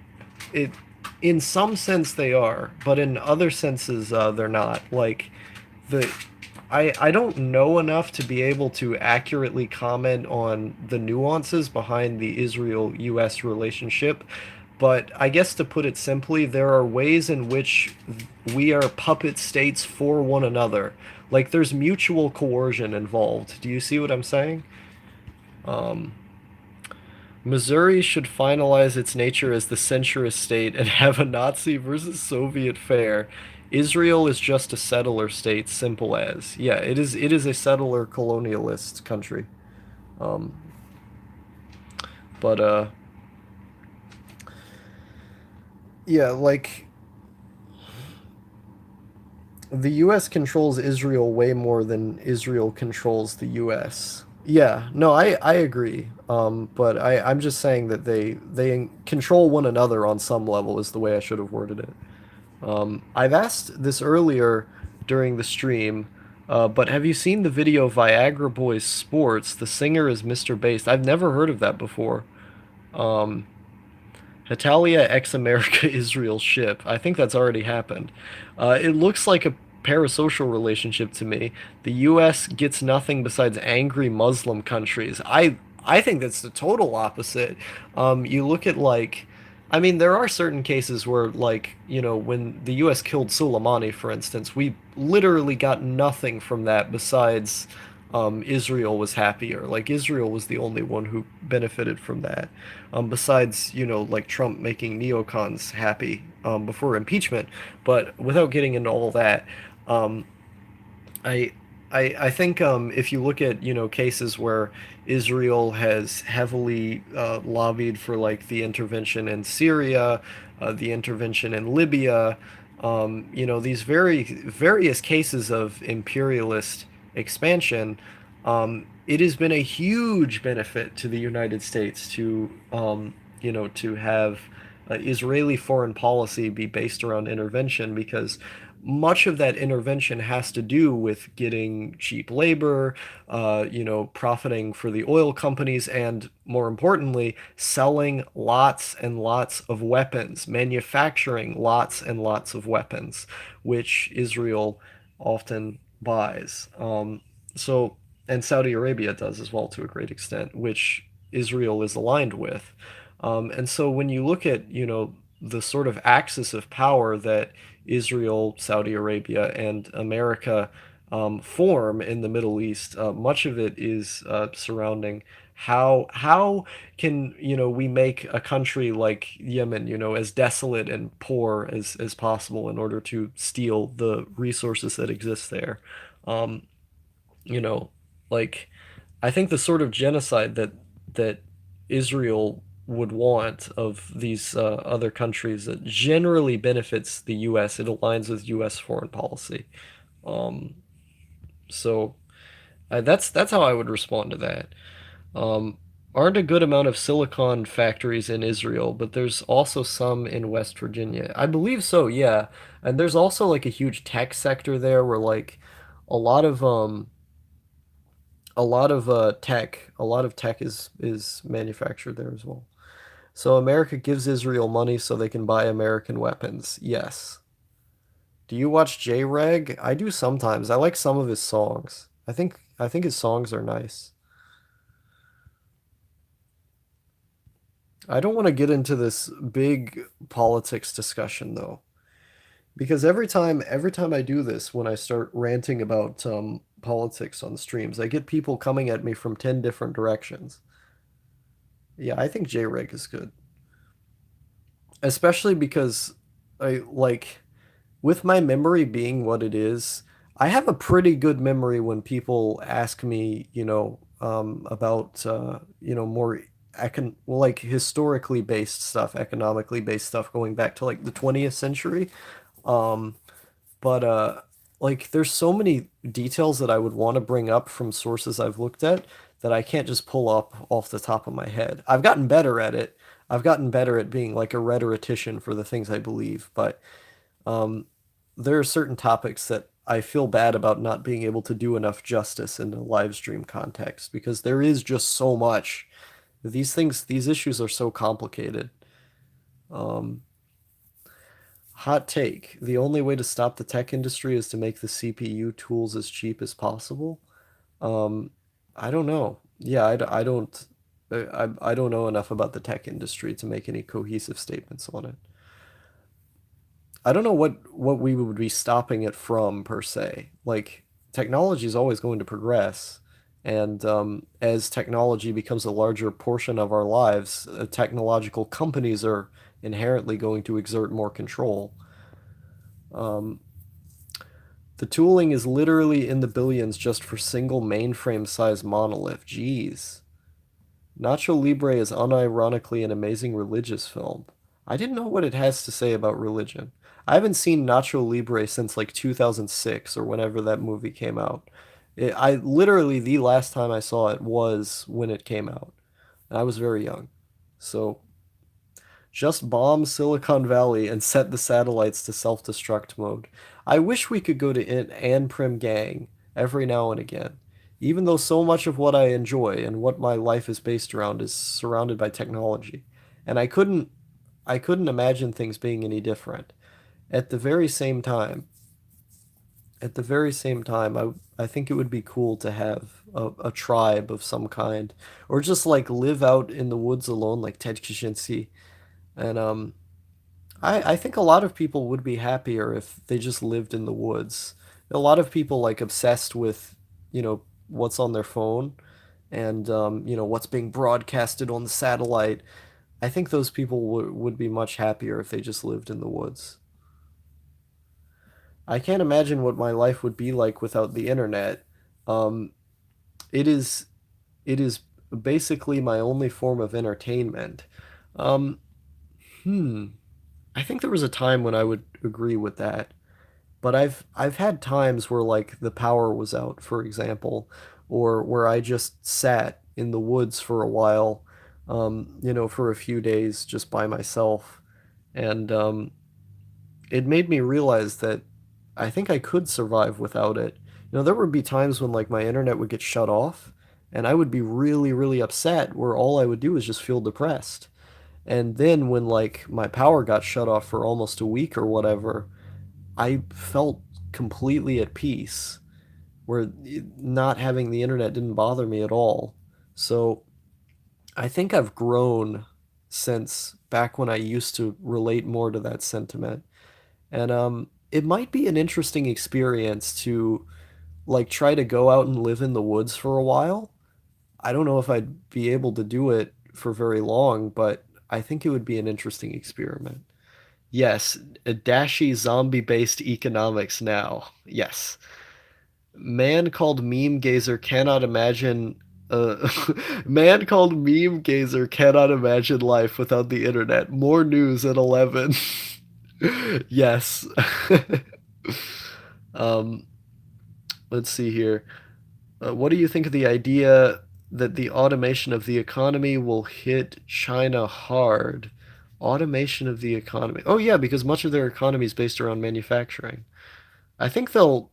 Speaker 1: it in some sense they are, but in other senses they're not. Like the I don't know enough to be able to accurately comment on the nuances behind the Israel-US relationship, but I guess to put it simply, there are ways in which we are puppet states for one another. Like there's mutual coercion involved. Do you see what I'm saying? Um, Missouri should finalize its nature as the centrist state and have a Nazi versus Soviet fair. Israel is just a settler state, simple as. Yeah, it is a settler colonialist country. Um, but yeah, like the US controls Israel way more than Israel controls the US. Yeah, no, I agree. But I'm just saying that they control one another on some level is the way I should have worded it. I've asked this earlier during the stream, but have you seen the video Viagra Boys Sports? The singer is Mr. Bass. I've never heard of that before. Um, Hatalia ex America Israel ship. I think that's already happened. It looks like a parasocial relationship to me. The U.S. gets nothing besides angry Muslim countries. I think that's the total opposite. You look at like, I mean, there are certain cases where like, when the U.S. killed Soleimani, for instance, we literally got nothing from that besides Israel was happier. Like Israel was the only one who benefited from that. Besides, like Trump making neocons happy before impeachment. But without getting into all that, um, I, I think if you look at cases where Israel has heavily lobbied for like the intervention in Syria, the intervention in Libya, these various cases of imperialist expansion, it has been a huge benefit to the United States to have Israeli foreign policy be based around intervention because much of that intervention has to do with getting cheap labor, profiting for the oil companies, and more importantly, selling lots and lots of weapons, manufacturing lots and lots of weapons, which Israel often buys. So, and Saudi Arabia does as well to a great extent, which Israel is aligned with. And so when you look at, the sort of axis of power that Israel, Saudi Arabia, and America form in the Middle East, much of it is surrounding how can we make a country like Yemen as desolate and poor as possible in order to steal the resources that exist there. Um, you know, like I think the sort of genocide that Israel would want of these other countries that generally benefits the U.S. It aligns with U.S. foreign policy. Um, so that's how I would respond to that. Um, aren't a good amount of silicon factories in Israel, but there's also some in West Virginia. I believe so, yeah. And there's also like a huge tech sector there where like a lot of um a lot of tech is manufactured there as well. So America gives Israel money so they can buy American weapons. Yes. Do you watch J-Reg? I do sometimes. I like some of his songs. I think his songs are nice. I don't want to get into this big politics discussion though, because every time I do this, when I start ranting about politics on streams, I get people coming at me from 10 different directions. Yeah, I think J-Reg is good, especially because I like with my memory being what it is, I have a pretty good memory when people ask me, about, more well, like historically based stuff, economically based stuff going back to like the 20th century. Um, but like there's so many details that I would want to bring up from sources I've looked at that I can't just pull up off the top of my head. I've gotten better at it. I've gotten better at being like a rhetorician for the things I believe, but um, there are certain topics that I feel bad about not being able to do enough justice in a live stream context because there is just so much. These issues are so complicated. Um, Hot take. The only way to stop the tech industry is to make the CPU tools as cheap as possible. Um, I don't know. Yeah, I don't I don't know enough about the tech industry to make any cohesive statements on it. I don't know what we would be stopping it from per se. Like technology is always going to progress, and as technology becomes a larger portion of our lives, technological companies are inherently going to exert more control. Um, the tooling is literally in the billions just for single mainframe size monolith. Jeez. Nacho Libre is unironically an amazing religious film. I didn't know what it has to say about religion. I haven't seen Nacho Libre since like 2006 or whenever that movie came out. I literally the last time I saw it was when it came out. I was very young. So just bomb Silicon Valley and set the satellites to self-destruct mode. I wish we could go to An Prim Gang every now and again, even though so much of what I enjoy and what my life is based around is surrounded by technology. And I couldn't imagine things being any different. At the very same time, I think it would be cool to have a tribe of some kind, or just like live out in the woods alone, like Ted Kaczynski. And I think a lot of people would be happier if they just lived in the woods. A lot of people like obsessed with, what's on their phone and what's being broadcasted on the satellite. I think those people would be much happier if they just lived in the woods. I can't imagine what my life would be like without the internet. Um, it is it is basically my only form of entertainment. Um, hmm. I think there was a time when I would agree with that. But I've had times where like the power was out, for example, or where I just sat in the woods for a while, for a few days just by myself, and it made me realize that I think I could survive without it. There would be times when like my internet would get shut off, and I would be really, really upset, where all I would do is just feel depressed. And then when like my power got shut off for almost a week or whatever, I felt completely at peace where not having the internet didn't bother me at all. So I think I've grown since back when I used to relate more to that sentiment. And it might be an interesting experience to like try to go out and live in the woods for a while. I don't know if I'd be able to do it for very long, but I think it would be an interesting experiment. Yes, a dashy zombie-based economics now. Yes. Man called Meme Gazer cannot imagine uh man called Meme Gazer cannot imagine life without the internet. More news at 11. Yes. um let's see here. What do you think of the idea that the automation of the economy will hit China hard? Automation of the economy. Oh yeah, because much of their economy is based around manufacturing. I think they'll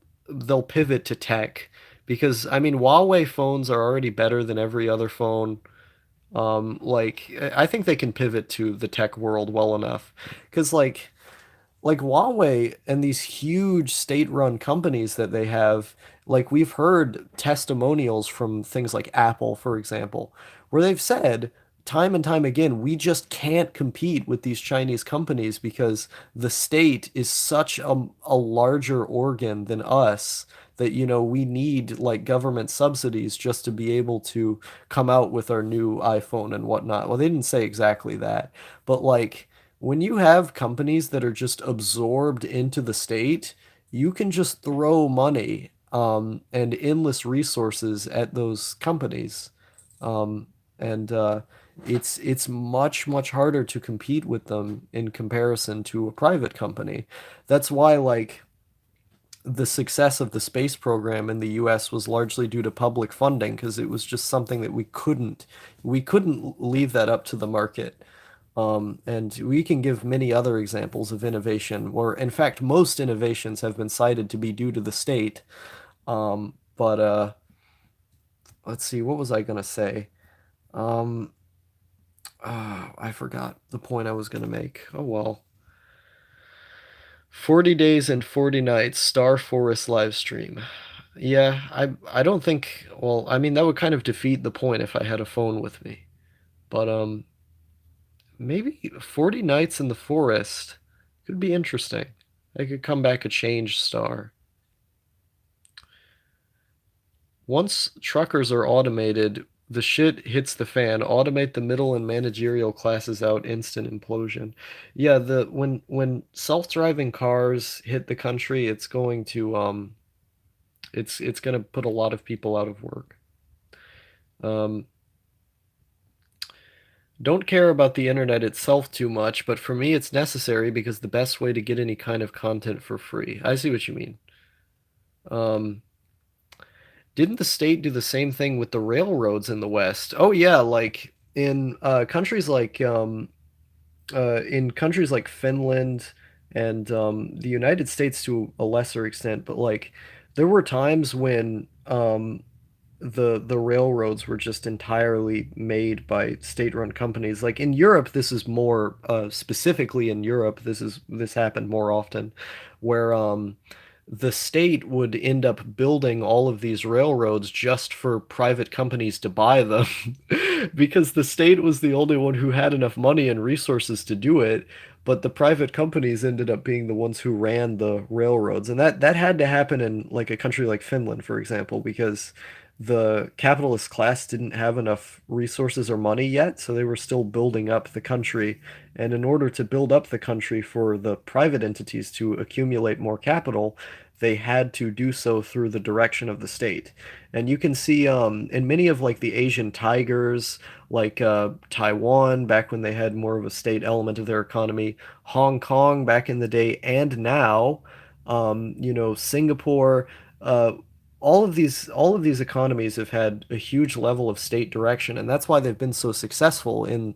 Speaker 1: pivot to tech because I mean Huawei phones are already better than every other phone. Like I think they can pivot to the tech world well enough because like like Huawei and these huge state-run companies that they have, like we've heard testimonials from things like Apple, for example, where they've said time and time again, we just can't compete with these Chinese companies because the state is such a larger organ than us that, we need like government subsidies just to be able to come out with our new iPhone and whatnot. Well, they didn't say exactly that, but like when you have companies that are just absorbed into the state, you can just throw money and endless resources at those companies. Um, and it's much harder to compete with them in comparison to a private company. That's why like the success of the space program in the US was largely due to public funding because it was just something that we couldn't leave that up to the market. And we can give many other examples of innovation where, in fact, most innovations have been cited to be due to the state. But let's see, what was I gonna say? Um, I forgot the point I was gonna make. Oh well. 40 days and 40 nights, Star Forest live stream. Yeah, I don't think, well, I mean that would kind of defeat the point if I had a phone with me. But maybe 40 nights in the forest could be interesting. I could come back a changed star. Once truckers are automated, the shit hits the fan. Automate the middle and managerial classes out, instant implosion. Yeah, the when self-driving cars hit the country, it's gonna put a lot of people out of work. Um, don't care about the internet itself too much, but for me it's necessary because the best way to get any kind of content for free. I see what you mean. Um, didn't the state do the same thing with the railroads in the West? Oh yeah, like in countries like Finland and the United States to a lesser extent, but like there were times when the railroads were just entirely made by state-run companies. Like in Europe, this is more specifically in Europe, this happened more often, where the state would end up building all of these railroads just for private companies to buy them because the state was the only one who had enough money and resources to do it. But the private companies ended up being the ones who ran the railroads. And that had to happen in like a country like Finland, for example, because the capitalist class didn't have enough resources or money yet, so they were still building up the country. And in order to build up the country for the private entities to accumulate more capital, they had to do so through the direction of the state. And you can see in many of like the Asian tigers, like Taiwan back when they had more of a state element of their economy, Hong Kong back in the day, and now, Singapore. All of these economies have had a huge level of state direction, and that's why they've been so successful in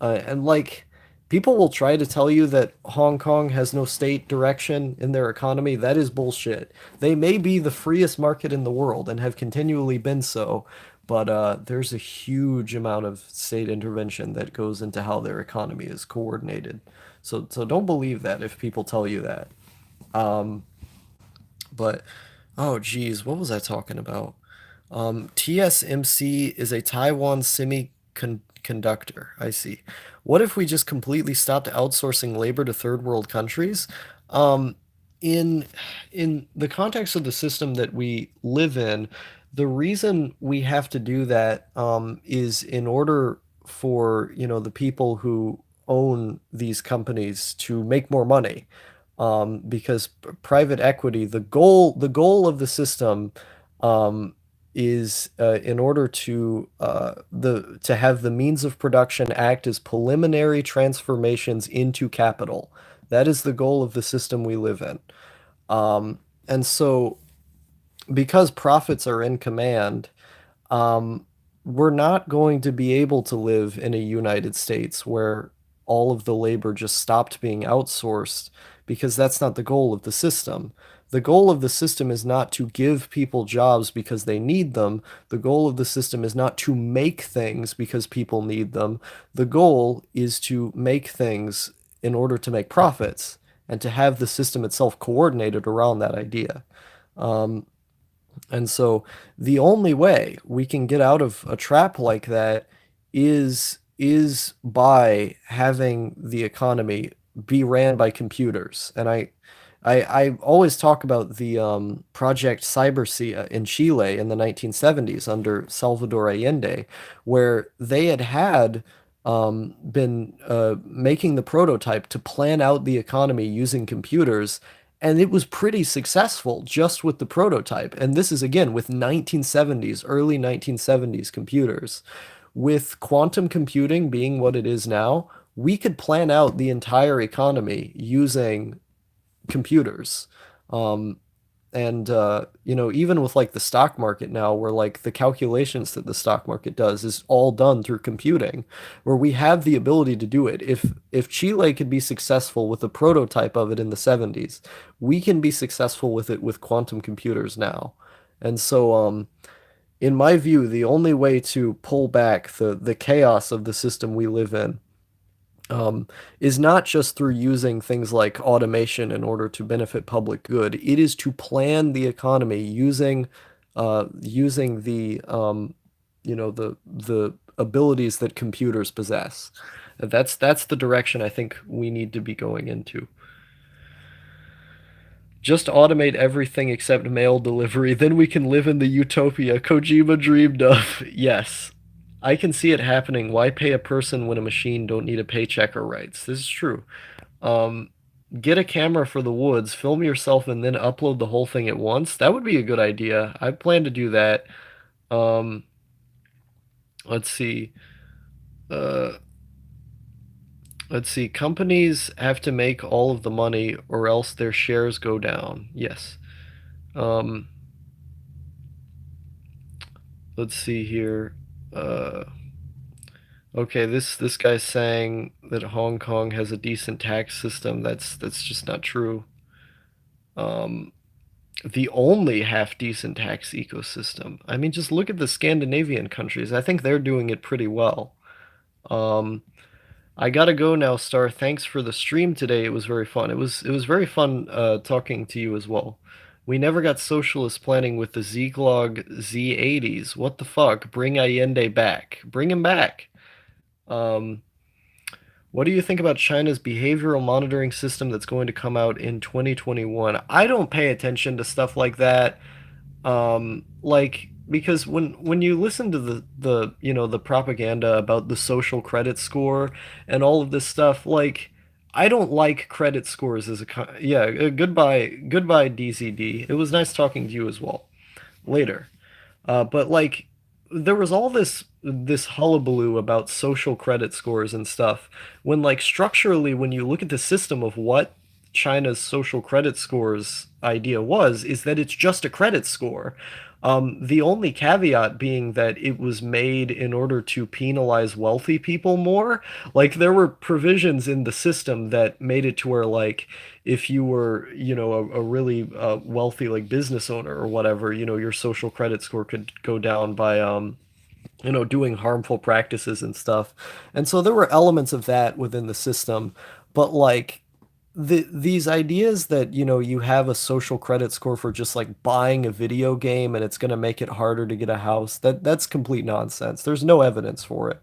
Speaker 1: and like people will try to tell you that Hong Kong has no state direction in their economy. That is bullshit. They may be the freest market in the world and have continually been so, but there's a huge amount of state intervention that goes into how their economy is coordinated. So don't believe that if people tell you that. Um, but oh geez, what was I talking about? TSMC is a Taiwan semiconductor. I see. What if we just completely stopped outsourcing labor to third world countries? Um, in in the context of the system that we live in, the reason we have to do that is in order for, the people who own these companies to make more money. Because private equity, the goal of the system um, is in order to have the means of production act as preliminary transformations into capital. That is the goal of the system we live in. And so, because profits are in command, um, we're not going to be able to live in a United States where all of the labor just stopped being outsourced because that's not the goal of the system. The goal of the system is not to give people jobs because they need them. The goal of the system is not to make things because people need them. The goal is to make things in order to make profits. and to have the system itself coordinated around that idea. And so the only way we can get out of a trap like that is by having the economy be ran by computers. And I always talk about the Project Cybercia in Chile in the 1970s under Salvador Allende, where they had been making the prototype to plan out the economy using computers, and it was pretty successful just with the prototype. And this is again with 1970s, early 1970s computers. With quantum computing being what it is now, we could plan out the entire economy using computers. Um, and even with like the stock market now, where like the calculations that the stock market does is all done through computing, where we have the ability to do it. If Chile could be successful with a prototype of it in the 70s, we can be successful with it with quantum computers now. And so in my view, the only way to pull back the chaos of the system we live in is not just through using things like automation in order to benefit public good. It is to plan the economy using the abilities that computers possess. That's the direction I think we need to be going into. Just automate everything except mail delivery, then we can live in the utopia Kojima dreamed of. Yes. I can see it happening. Why pay a person when a machine don't need a paycheck or rights? This is true. Um, get a camera for the woods, film yourself, and then upload the whole thing at once. That would be a good idea. I plan to do that. Um, let's see. Uh, let's see. Companies have to make all of the money or else their shares go down. Yes. Um, let's see here. Uh, okay, this guy's saying that Hong Kong has a decent tax system. That's just not true. Um, the only half decent tax ecosystem. I mean, just look at the Scandinavian countries. I think they're doing it pretty well. Um, I gotta go now, Star. Thanks for the stream today. It was very fun. It was very fun talking to you as well. We never got socialist planning with the Zglog Z80s. What the fuck? Bring Allende back. Bring him back. Um, what do you think about China's behavioral monitoring system that's going to come out in 2021? I don't pay attention to stuff like that. Like because when you listen to the propaganda about the social credit score and all of this stuff, like I don't like credit scores as yeah, goodbye DZD. It was nice talking to you as well. Later. But like there was all this hullabaloo about social credit scores and stuff when like structurally when you look at the system of what China's social credit scores idea was is that it's just a credit score. The only caveat being that it was made in order to penalize wealthy people more. Like there were provisions in the system that made it to where like if you were, a really wealthy like business owner or whatever, your social credit score could go down by doing harmful practices and stuff. And so there were elements of that within the system, but like these ideas that you have a social credit score for just like buying a video game and it's going to make it harder to get a house, that's complete nonsense. There's no evidence for it.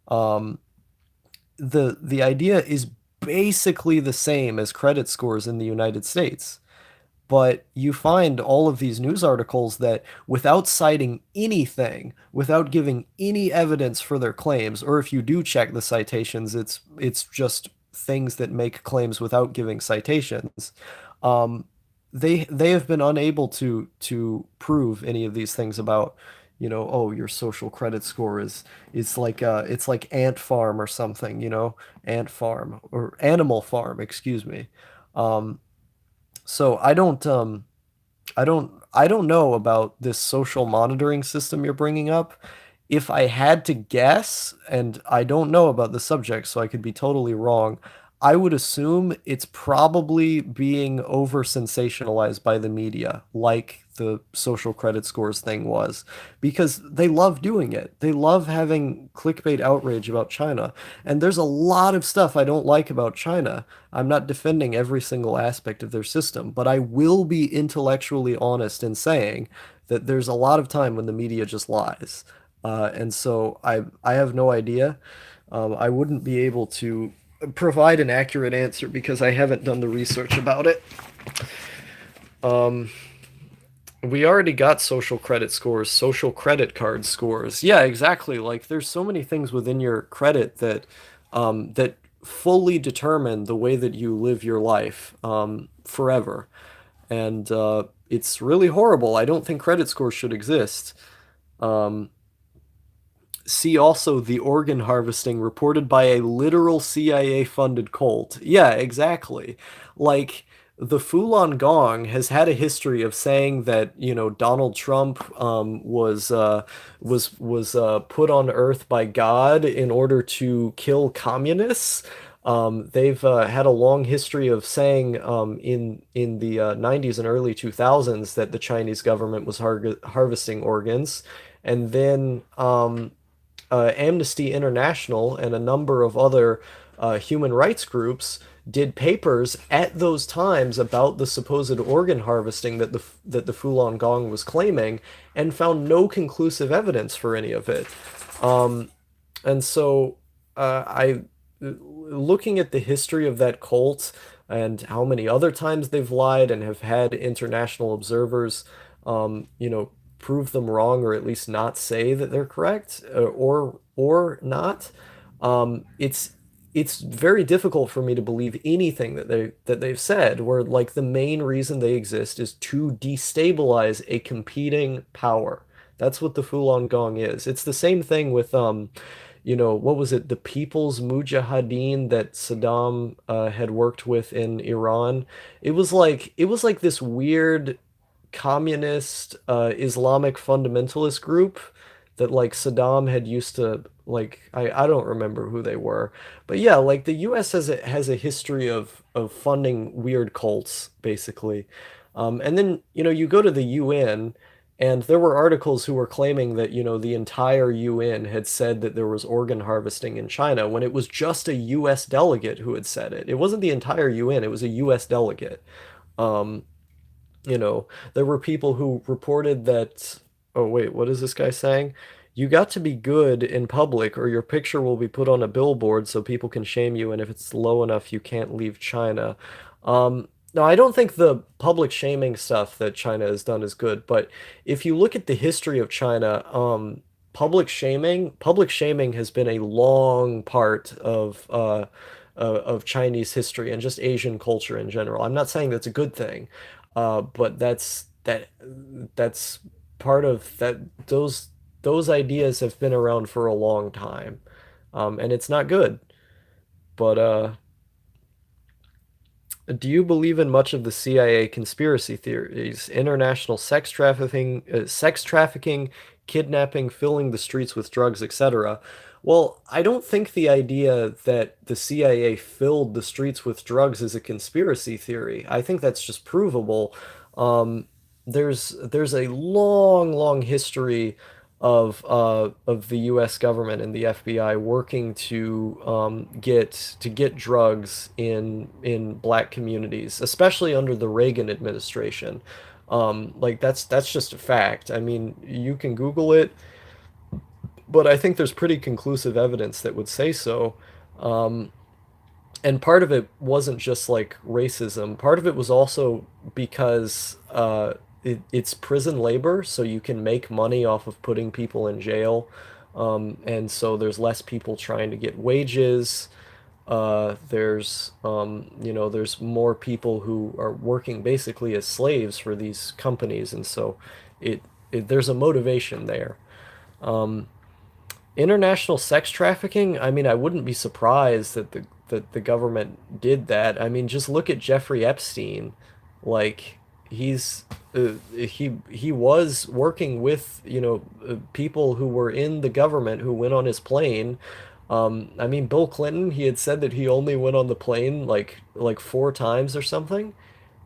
Speaker 1: Um, the idea is basically the same as credit scores in the United States. But you find all of these news articles that without citing anything, without giving any evidence for their claims, or if you do check the citations, it's just things that make claims without giving citations. Um, they have been unable to prove any of these things about, oh, your social credit score is like it's like Ant Farm or something, Ant Farm or Animal Farm, excuse me. Um, so I don't know about this social monitoring system you're bringing up. If I had to guess, and I don't know about the subject, so I could be totally wrong, I would assume it's probably being over sensationalized by the media, like the social credit scores thing was, because they love doing it. They love having clickbait outrage about China. And there's a lot of stuff I don't like about China. I'm not defending every single aspect of their system, but I will be intellectually honest in saying that there's a lot of time when the media just lies. And so I have no idea. I wouldn't be able to provide an accurate answer because I haven't done the research about it. We already got social credit scores, social credit card scores. Yeah, exactly. Like there's so many things within your credit that fully determine the way that you live your life forever. And it's really horrible. I don't think credit scores should exist. See also the organ harvesting reported by a literal CIA funded cult. Yeah, exactly. Like the Falun Gong has had a history of saying that, Donald Trump was put on Earth by God in order to kill communists. They've had a long history of saying in the 90s and early 2000s that the Chinese government was harvesting organs. And then Amnesty International and a number of other human rights groups did papers at those times about the supposed organ harvesting that the Falun Gong was claiming, and found no conclusive evidence for any of it. And so, I looking at the history of that cult and how many other times they've lied and have had international observers, prove them wrong or at least not say that they're correct or not. It's very difficult for me to believe anything that they've said. Where like the main reason they exist is to destabilize a competing power. That's what the Falun Gong is. It's the same thing with what was it, the People's Mujahideen that Saddam had worked with in Iran. It was like this weird communist Islamic fundamentalist group that like Saddam had used to like I don't remember who they were. But yeah, like the US has a history of funding weird cults basically. And then, you go to the UN and there were articles who were claiming that, the entire UN had said that there was organ harvesting in China when it was just a US delegate who had said it. It wasn't the entire UN, it was a US delegate. Um, there were people who reported that, oh wait, what is this guy saying? You got to be good in public or your picture will be put on a billboard so people can shame you, and if it's low enough, you can't leave China. No, I don't think the public shaming stuff that China has done is good, but if you look at the history of China, public shaming has been a long part of Chinese history and just Asian culture in general. I'm not saying that's a good thing, but that's part of that. Those ideas have been around for a long time, and it's not good. But do you believe in much of the CIA conspiracy theories, international sex trafficking, kidnapping, filling the streets with drugs, etc.? Well, I don't think the idea that the CIA filled the streets with drugs is a conspiracy theory. I think that's just provable. Um, there's a long, long history of the U.S. government and the FBI working to get drugs in black communities, especially under the Reagan administration. Like that's just a fact. I mean, you can Google it, but I think there's pretty conclusive evidence that would say so. Um, and part of it wasn't just like racism. Part of it was also because it's prison labor, so you can make money off of putting people in jail. And so there's less people trying to get wages. There's more people who are working basically as slaves for these companies, and so it, there's a motivation there. International sex trafficking, I mean, I wouldn't be surprised that the government did that. I mean, just look at Jeffrey Epstein. Like he was working with, people who were in the government who went on his plane. I mean, Bill Clinton, he had said that he only went on the plane like 4 times or something.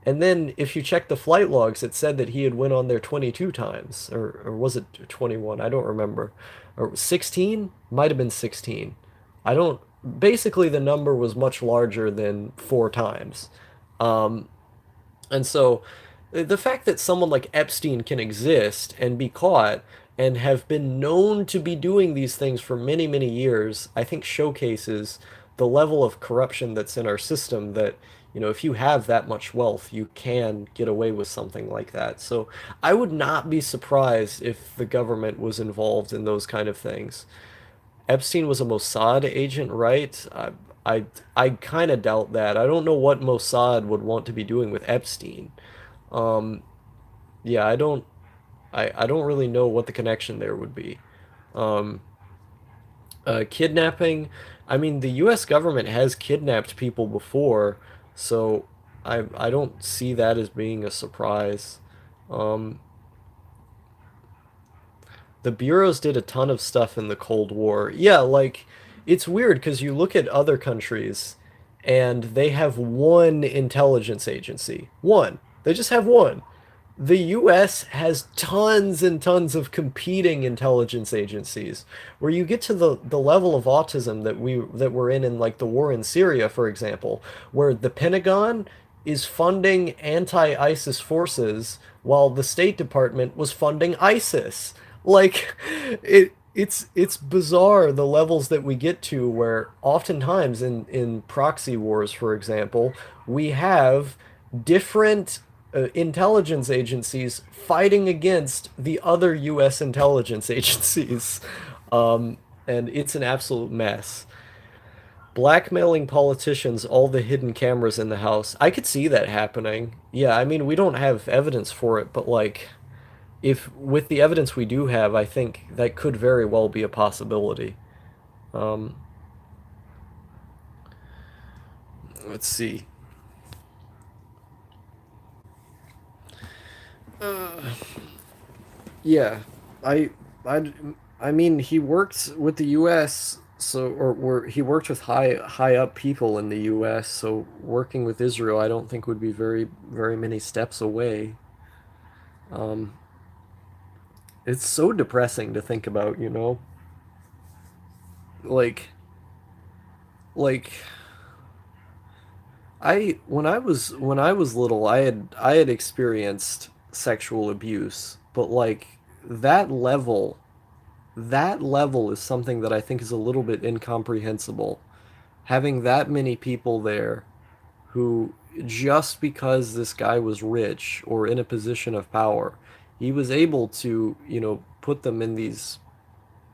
Speaker 1: And then if you check the flight logs, it said that he had went on there 22 times, or was it 21? I don't remember. Or 16? Might have been 16. I don't, basically the number was much larger than 4 times. Um, and so the fact that someone like Epstein can exist and be caught and have been known to be doing these things for many, many years, I think showcases the level of corruption that's in our system that, if you have that much wealth, you can get away with something like that. So I would not be surprised if the government was involved in those kind of things. Epstein was a Mossad agent, right? I, I kind of doubt that. I don't know what Mossad would want to be doing with Epstein. Um, yeah, I don't really know what the connection there would be. Um, Kidnapping, I mean, the US government has kidnapped people before, so I don't see that as being a surprise. Um, the bureaus did a ton of stuff in the Cold War. Yeah, like it's weird because you look at other countries and they have one intelligence agency. One. They just have one. The US has tons and tons of competing intelligence agencies where you get to the level of autism that we're in like the war in Syria, for example, where the Pentagon is funding anti-ISIS forces while the State Department was funding ISIS. Like it's bizarre the levels that we get to where oftentimes in proxy wars, for example, we have different intelligence agencies fighting against the other US intelligence agencies. And it's an absolute mess. Blackmailing politicians, all the hidden cameras in the house. I could see that happening. Yeah, I mean, we don't have evidence for it, but like, if with the evidence we do have, I think that could very well be a possibility. Um, let's see. Yeah, I, I, I mean, he worked with the U.S. or he worked with high up people in the U.S. So working with Israel, I don't think would be very many steps away. Um, it's so depressing to think about, like like when I was little, I had experienced sexual abuse, but like that level that level is something that I think is a little bit incomprehensible. Having that many people there who, just because this guy was rich or in a position of power, he was able to, put them in these,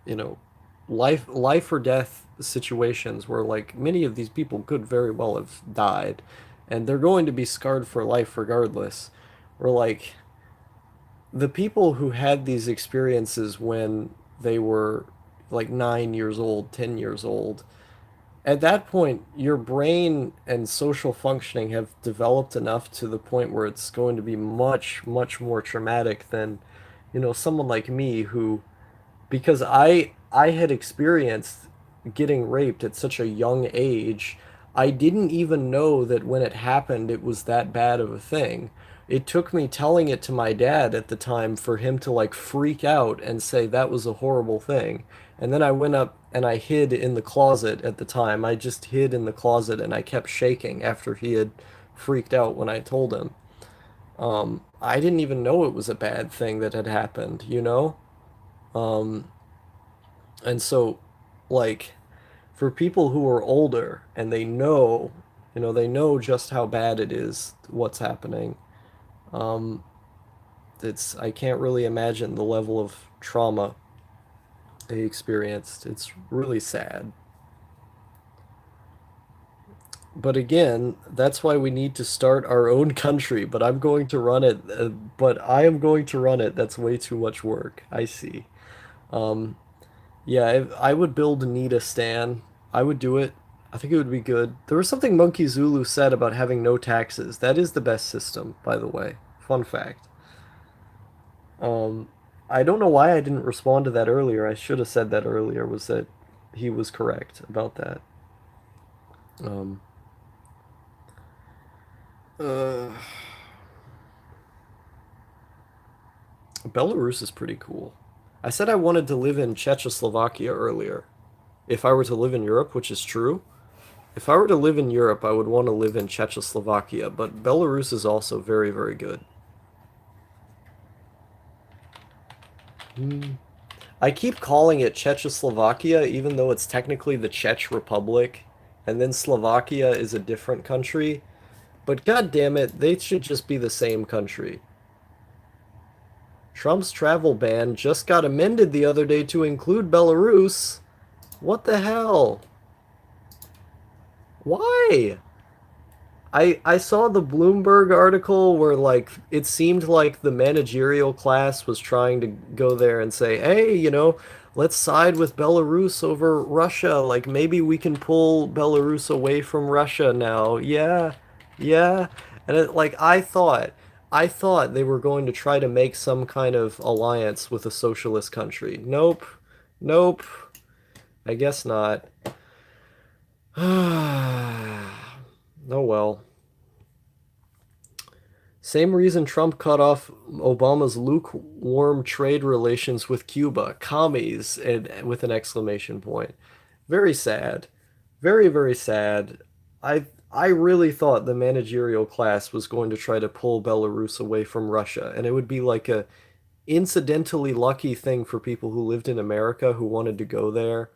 Speaker 1: you know, life or death situations where like many of these people could very well have died and they're going to be scarred for life regardless. Or like the people who had these experiences when they were like 9 years old, 10 years old, at that point, your brain and social functioning have developed enough to the point where it's going to be much, much more traumatic than, someone like me who, because I had experienced getting raped at such a young age. I didn't even know that when it happened it was that bad of a thing. It took me telling it to my dad at the time for him to like freak out and say that was a horrible thing. And then I went up and I hid in the closet at the time. I just hid in the closet and I kept shaking after he had freaked out when I told him. I didn't even know it was a bad thing that had happened, you know? Um, and so, like, for people who are older and they know just how bad it is, what's happening. Um, I can't really imagine the level of trauma they experienced. It's really sad. But again, that's why we need to start our own country. But I'm going to run it. But I am going to run it. That's way too much work. I see. Um, Yeah, I would build Nita Stan. I would do it. I think it would be good. There was something Monkey Zulu said about having no taxes. That is the best system, by the way. Fun fact. Um, I don't know why I didn't respond to that earlier. I should have said that earlier. Was that he was correct about that. Um, uh, Belarus is pretty cool. I said I wanted to live in Czechoslovakia earlier. If I were to live in Europe, which is true, if I were to live in Europe, I would want to live in Czechoslovakia, but Belarus is also very, very good. Hmm. I keep calling it Czechoslovakia, even though it's technically the Czech Republic, and then Slovakia is a different country. But god damn it, they should just be the same country. Trump's travel ban just got amended the other day to include Belarus. What the hell? Why? I saw the Bloomberg article where like it seemed like the managerial class was trying to go there and say, "Hey, let's side with Belarus over Russia. Like maybe we can pull Belarus away from Russia now." Yeah. Yeah. And I thought they were going to try to make some kind of alliance with a socialist country. Nope. Nope. I guess not. Oh well. Same reason Trump cut off Obama's lukewarm trade relations with Cuba, commies, and with an exclamation point. Very sad. Very, very sad. I really thought the managerial class was going to try to pull Belarus away from Russia, and it would be like a incidentally lucky thing for people who lived in America who wanted to go there,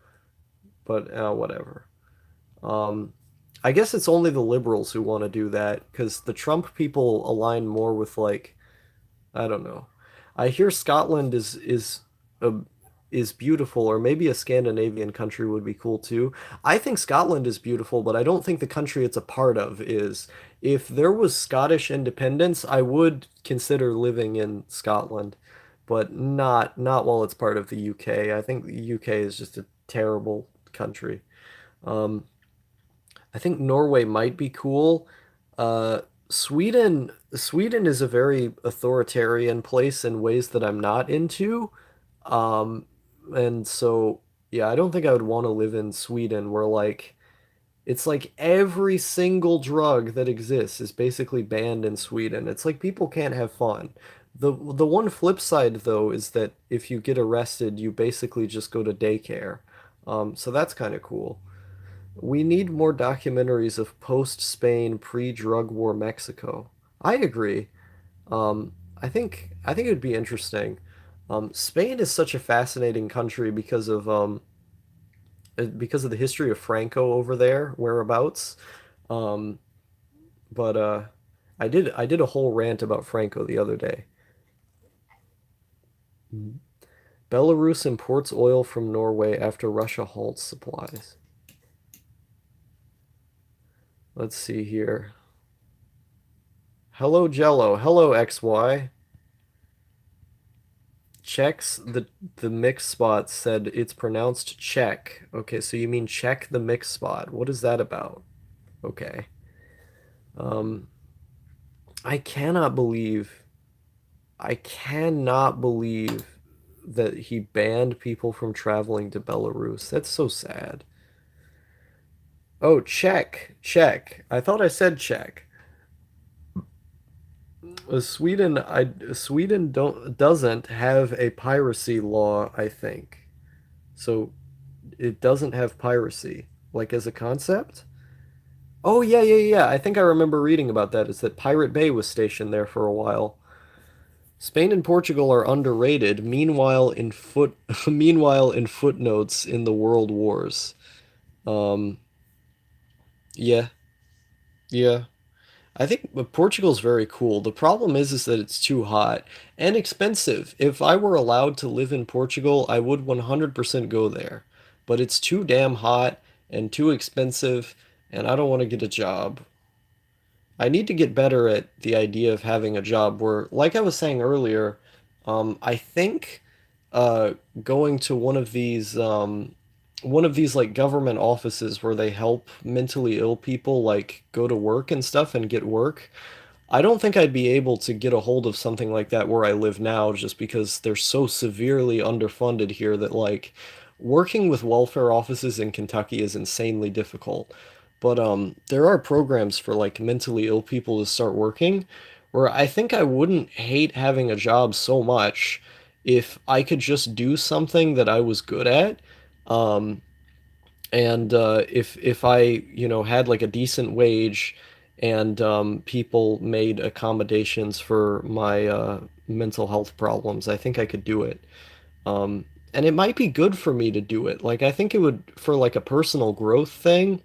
Speaker 1: but whatever. Um, I guess it's only the liberals who want to do that because the Trump people align more with like I don't know. I hear Scotland a, is beautiful, or maybe a Scandinavian country would be cool too. I think Scotland is beautiful, but I don't think the country it's a part of is. If there was Scottish independence, I would consider living in Scotland, but not while it's part of the UK. I think the UK is just a terrible country. Um, I think Norway might be cool. Sweden is a very authoritarian place in ways that I'm not into. Um, and so yeah, I don't think I would want to live in Sweden where like it's like every single drug that exists is basically banned in Sweden. It's like people can't have fun. The one flip side though is that if you get arrested, you basically just go to daycare. So that's kind of cool. We need more documentaries of post-Spain, pre-drug war Mexico. I agree. I think it'd be interesting. Spain is such a fascinating country because of the history of Franco over there, whereabouts. Um, but I did a whole rant about Franco the other day. Mhm. Belarus imports oil from Norway after Russia halts supplies. Let's see here. Hello, Jello. Hello, XY. Checks the mix spot said it's pronounced check. Okay, so you mean check the mix spot. What is that about? Okay. Um, I cannot believe I cannot believe that he banned people from traveling to Belarus. That's so sad. Oh, check. Check. I thought I said check. Sweden doesn't have a piracy law, I think. So it doesn't have piracy, like as a concept. Oh yeah, yeah, yeah. I think I remember reading about that. Is that Pirate Bay was stationed there for a while. Spain and Portugal are underrated. Meanwhile in footnotes in the world wars. Um, yeah, yeah. I think Portugal's very cool. The problem is that it's too hot and expensive. If I were allowed to live in Portugal, I would 100% go there. But it's too damn hot and too expensive, and I don't want to get a job. I need to get better at the idea of having a job where, like I was saying earlier, I think uh, going to one of these like government offices where they help mentally ill people like go to work and stuff and get work. I don't think I'd be able to get a hold of something like that where I live now just because they're so severely underfunded here that like working with welfare offices in Kentucky is insanely difficult. But there are programs for like mentally ill people to start working, where I think I wouldn't hate having a job so much if I could just do something that I was good at. Um, and if I, had like a decent wage and people made accommodations for my mental health problems, I think I could do it. And it might be good for me to do it. Like I think it would for like a personal growth thing.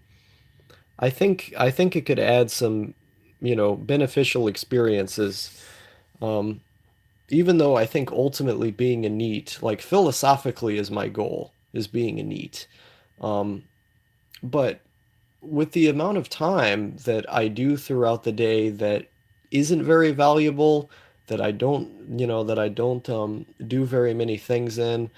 Speaker 1: I think it could add some, beneficial experiences. Um, Even though I think ultimately being a NEET, like philosophically, is my goal, is being a NEET. Um, but with the amount of time that I do throughout the day that isn't very valuable, that I don't do very many things in,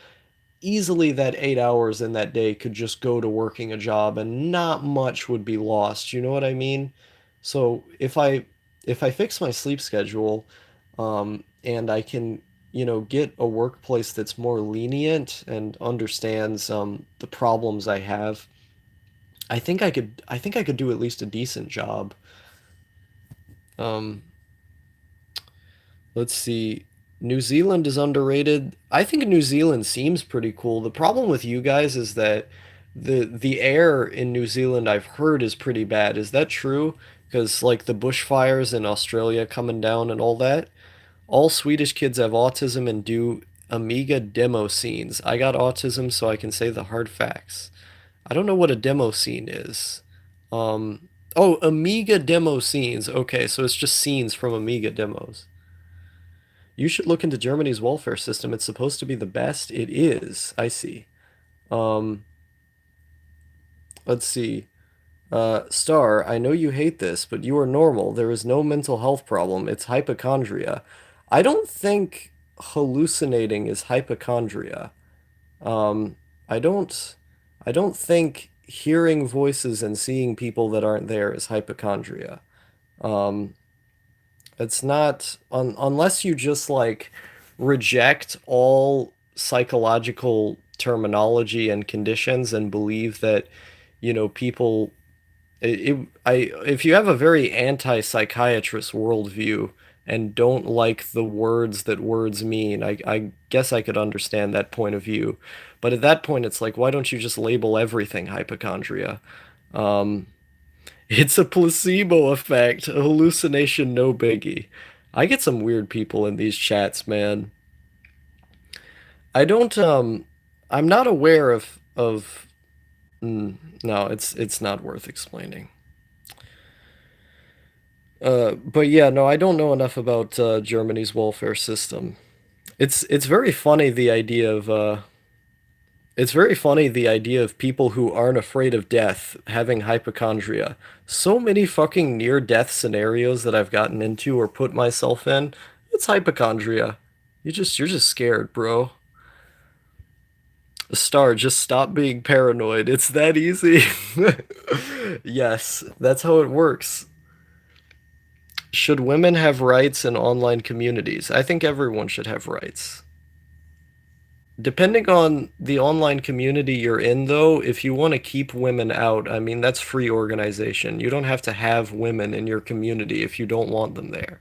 Speaker 1: easily that 8 hours in that day could just go to working a job and not much would be lost. You know what I mean? So if I fix my sleep schedule, and I can, get a workplace that's more lenient and understands the problems I have, I think I could do at least a decent job. Um, let's see. New Zealand is underrated. I think New Zealand seems pretty cool. The problem with you guys is that the air in New Zealand I've heard is pretty bad. Is that true? Because like the bushfires in Australia coming down and all that. All Swedish kids have autism and do Amiga demo scenes. I got autism, so I can say the hard facts. I don't know what a demo scene is. Oh, Amiga demo scenes. Okay, so it's just scenes from Amiga demos. You should look into Germany's welfare system. It's supposed to be the best. It is. I see. Um, let's see. Star, I know you hate this, but you are normal. There is no mental health problem. It's hypochondria. I don't think hallucinating is hypochondria. Um, I don't, I don't think hearing voices and seeing people that aren't there is hypochondria. Um, it's not unless you just like reject all psychological terminology and conditions and believe that, people if you have a very anti-psychiatrist worldview and don't like the words that words mean, I guess I could understand that point of view. But at that point, it's like, why don't you just label everything hypochondria? Um, it's a placebo effect, a hallucination, no biggie. I get some weird people in these chats, man. I don't, I'm not aware no, it's not worth explaining. But yeah, no, I don't know enough about Germany's welfare system. It's very funny the idea of it's very funny the idea of people who aren't afraid of death having hypochondria. So many fucking near-death scenarios that I've gotten into or put myself in, it's hypochondria. You're just scared, bro. Star, just stop being paranoid. It's that easy. Yes, that's how it works. Should women have rights in online communities? I think everyone should have rights. Depending on the online community you're in, though, if you want to keep women out, I mean, that's free organization. You don't have to have women in your community if you don't want them there.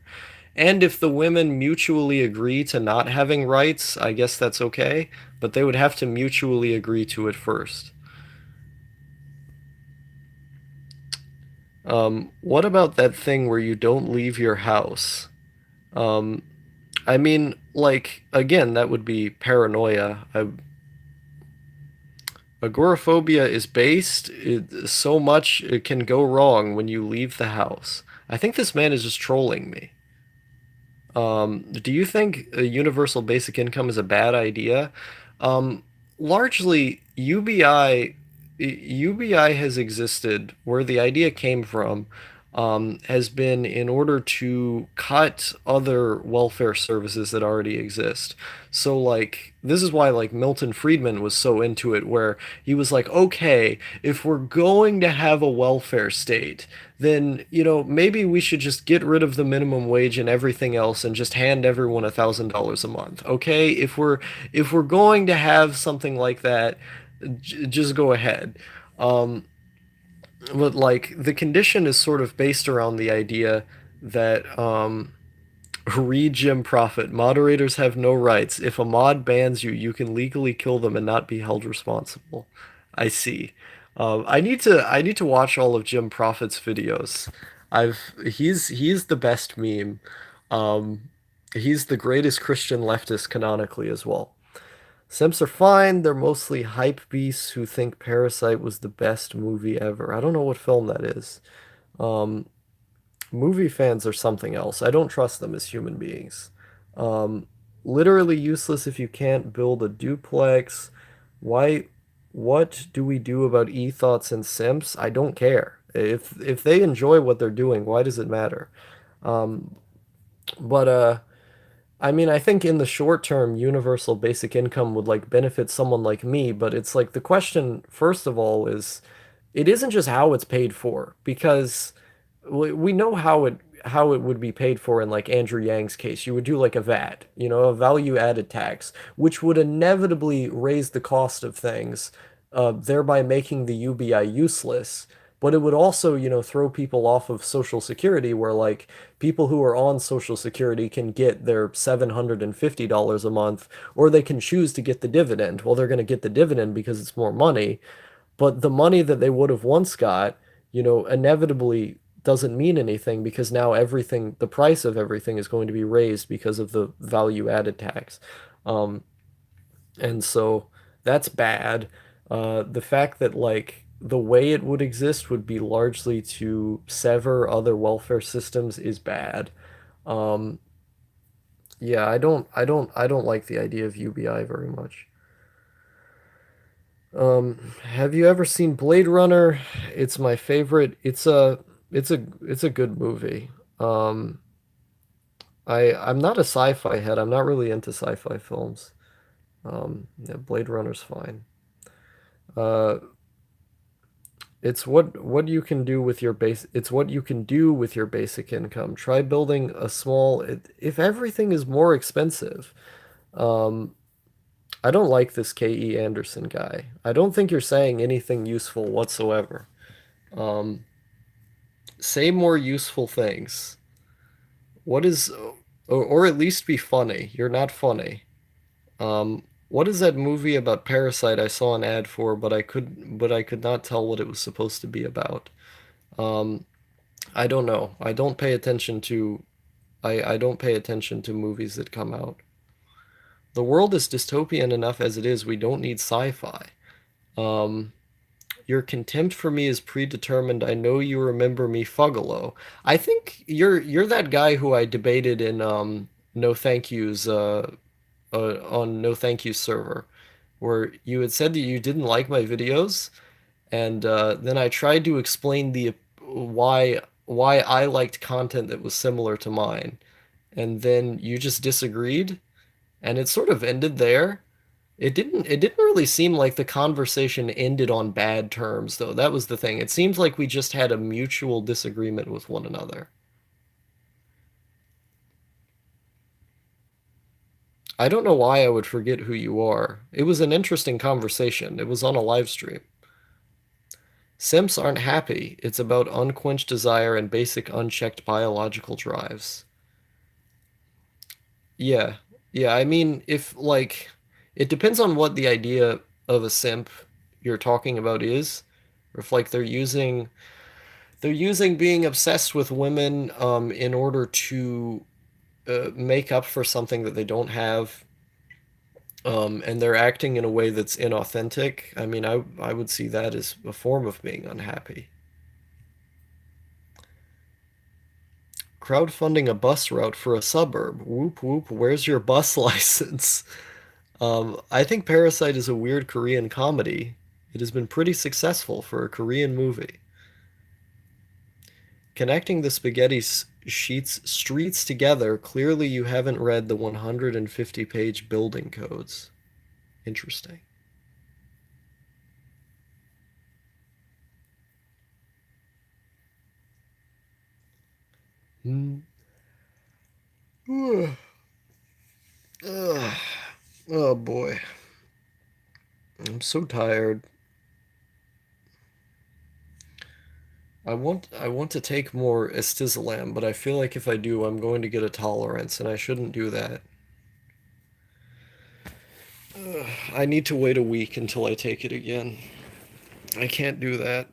Speaker 1: And if the women mutually agree to not having rights, I guess that's okay, but they would have to mutually agree to it first. What about that thing where you don't leave your house? Um, I mean, like, again, that would be paranoia. Agoraphobia is based so much it can go wrong when you leave the house. I think this man is just trolling me. Do you think a universal basic income is a bad idea? Um, Largely, UBI has existed where the idea came from, has been in order to cut other welfare services that already exist. So, like, this is why, like, Milton Friedman was so into it, where he was like, okay, if we're going to have a welfare state, then, maybe we should just get rid of the minimum wage and everything else and just hand everyone $1,000 a month. Okay? If we're going to have something like that, Just go ahead. Um, but like the condition is sort of based around the idea that read Jim Profit. Moderators have no rights. If a mod bans you, you can legally kill them and not be held responsible. I see. I need to watch all of Jim Profit's videos. He's the best meme. Um, he's the greatest Christian leftist canonically as well. Simps are fine. They're mostly hype beasts who think Parasite was the best movie ever. I don't know what film that is. Um, Movie fans are something else. I don't trust them as human beings. Um, Literally useless if you can't build a duplex. Why? What do we do about e-thoughts and simps? I don't care. If they enjoy what they're doing, why does it matter? Um, but I mean, I think in the short term, universal basic income would like benefit someone like me, but it's like the question, first of all, is it isn't just how it's paid for, because we know how it would be paid for in like Andrew Yang's case. You would do like a VAT, a value added tax, which would inevitably raise the cost of things, thereby making the UBI useless. But it would also, throw people off of Social Security, where like people who are on Social Security can get their $750 a month, or they can choose to get the dividend. Well, they're going to get the dividend because it's more money, but the money that they would have once got, inevitably doesn't mean anything because now everything, the price of everything is going to be raised because of the value added tax. Um, and so that's bad. The fact that like the way it would exist would be largely to sever other welfare systems is bad. Um, yeah, I don't like the idea of UBI very much. Have you ever seen Blade Runner? It's my favorite. It's a good movie. Um, I'm not a sci-fi head. I'm not really into sci-fi films. Yeah, Blade Runner's fine. Uh, it's what you can do with your basic income. Try building a small, if everything is more expensive. Um, I don't like this K.E. Anderson guy. I don't think you're saying anything useful whatsoever. Um, Say more useful things. What is, or at least be funny. You're not funny. What is that movie about Parasite I saw an ad for, but I could not tell what it was supposed to be about. Um, I don't know. I don't pay attention to movies that come out. The world is dystopian enough as it is. We don't need sci-fi. Um, Your contempt for me is predetermined. I know you remember me, Fuggalo. I think you're that guy who I debated in No Thank Yous on No Thank Yous server, where you had said that you didn't like my videos, and then I tried to explain the why I liked content that was similar to mine, and then you just disagreed, and it sort of ended there. It didn't really seem like the conversation ended on bad terms, though. That was the thing. It seemed like we just had a mutual disagreement with one another. I don't know why I would forget who you are. It was an interesting conversation. It was on a live stream. Simps aren't happy. It's about unquenched desire and basic unchecked biological drives. Yeah. Yeah, I mean, if like it depends on what the idea of a simp you're talking about is. Or if like they're using being obsessed with women in order to make up for something that they don't have, and they're acting in a way that's inauthentic. I mean, I would see that as a form of being unhappy. Crowdfunding a bus route for a suburb. Whoop whoop, where's your bus license? I think Parasite is a weird Korean comedy. It has been pretty successful for a Korean movie. Connecting the spaghetti sheets streets together, clearly you haven't read the 150-page building codes. Interesting. Hmm. Ugh. Oh boy. I'm so tired. I want to take more Estizolam, but I feel like if I do, I'm going to get a tolerance, and I shouldn't do that. I need to wait a week until I take it again. I can't do that.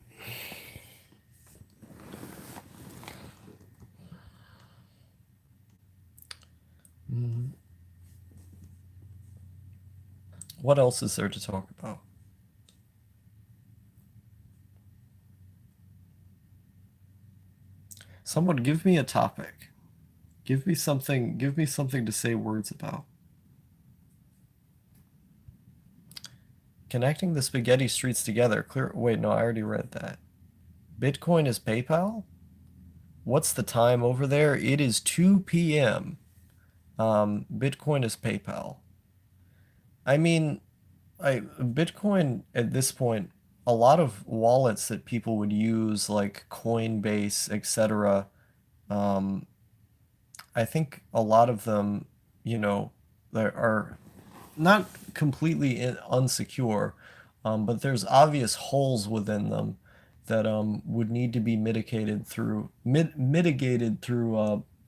Speaker 1: What else is there to talk about? Someone give me a topic. Give me something to say words about. Connecting the spaghetti streets together. Clear. Wait, no, I already read that. Bitcoin is PayPal? What's the time over there? It is 2 p.m. Bitcoin is PayPal. I mean, Bitcoin at this point, a lot of wallets that people would use, like Coinbase, etc. Um, I think a lot of them, you know, there are not completely unsecure, but there's obvious holes within them that would need to be mitigated through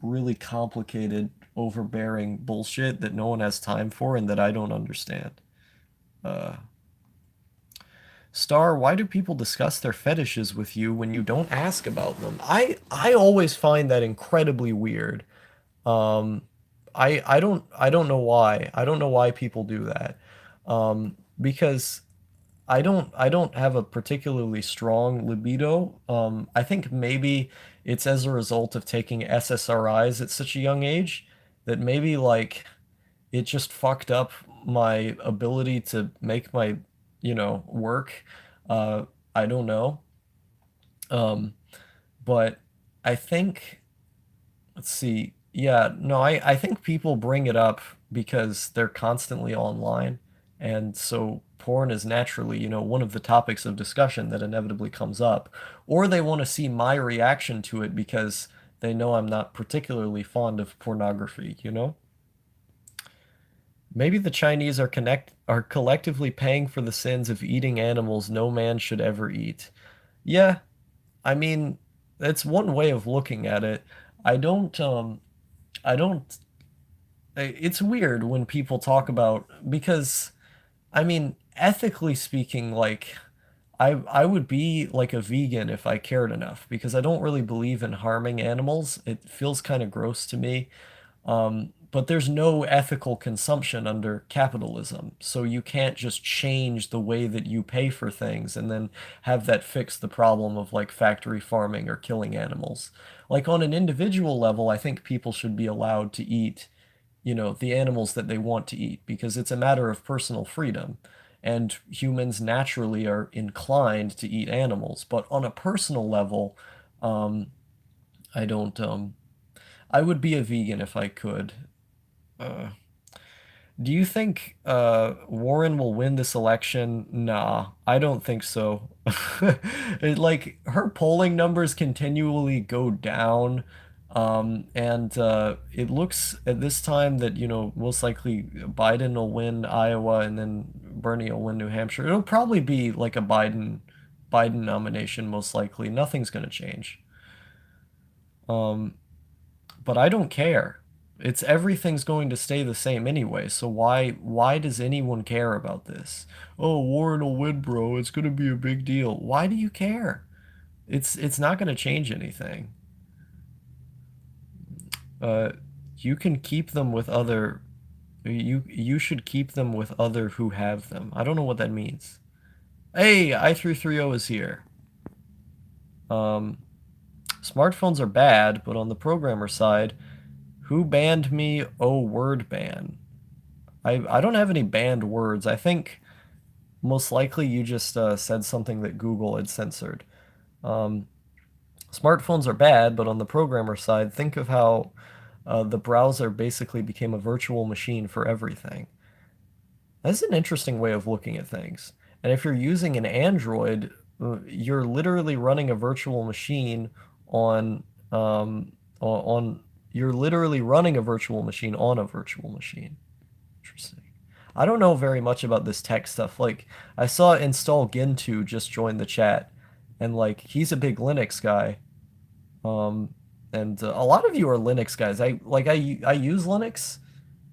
Speaker 1: really complicated, overbearing bullshit that no one has time for and that I don't understand. Uh, Star, why do people discuss their fetishes with you when you don't ask about them? I always find that incredibly weird. Um, I don't know why. I don't know why people do that. Because I don't have a particularly strong libido. I think maybe it's as a result of taking SSRIs at such a young age that maybe like it just fucked up my ability to make my, work. Uh, I don't know. Um, but I think let's see. Yeah, no, I think people bring it up because they're constantly online. And so porn is naturally, one of the topics of discussion that inevitably comes up. Or they want to see my reaction to it because they know I'm not particularly fond of pornography, you know? Maybe the Chinese are collectively paying for the sins of eating animals no man should ever eat. Yeah, I mean, that's one way of looking at it. I don't I don't it's weird when people talk about because I mean, ethically speaking, like I would be like a vegan if I cared enough because I don't really believe in harming animals. It feels kind of gross to me. But there's no ethical consumption under capitalism. So you can't just change the way that you pay for things and then have that fix the problem of like factory farming or killing animals. Like on an individual level, I think people should be allowed to eat, the animals that they want to eat because it's a matter of personal freedom. And humans naturally are inclined to eat animals. But on a personal level, um, I don't, I would be a vegan if I could. Uh, do you think Warren will win this election? Nah, I don't think so. Like her polling numbers continually go down. And it looks at this time that, most likely Biden will win Iowa and then Bernie will win New Hampshire. It'll probably be like a Biden nomination, most likely. Nothing's gonna change. Um, but I don't care. It's everything's going to stay the same anyway, so why does anyone care about this? Oh, Warren will win, bro. It's gonna be a big deal. Why do you care? It's not gonna change anything. Uh, you can keep them with other you should keep them with other who have them. I don't know what that means. Hey, i330 is here. Um, Smartphones are bad, but on the programmer side, who banned me? Oh, word ban. I don't have any banned words. I think most likely you just said something that Google had censored. Um, Smartphones are bad, but on the programmer side, think of how the browser basically became a virtual machine for everything. That's an interesting way of looking at things. And if you're using an Android, you're literally running a virtual machine on on you're literally running a virtual machine on a virtual machine. Interesting. I don't know very much about this tech stuff. Like, I saw install Gentoo just join the chat, and like he's a big Linux guy. Um, and a lot of you are Linux guys. I use Linux,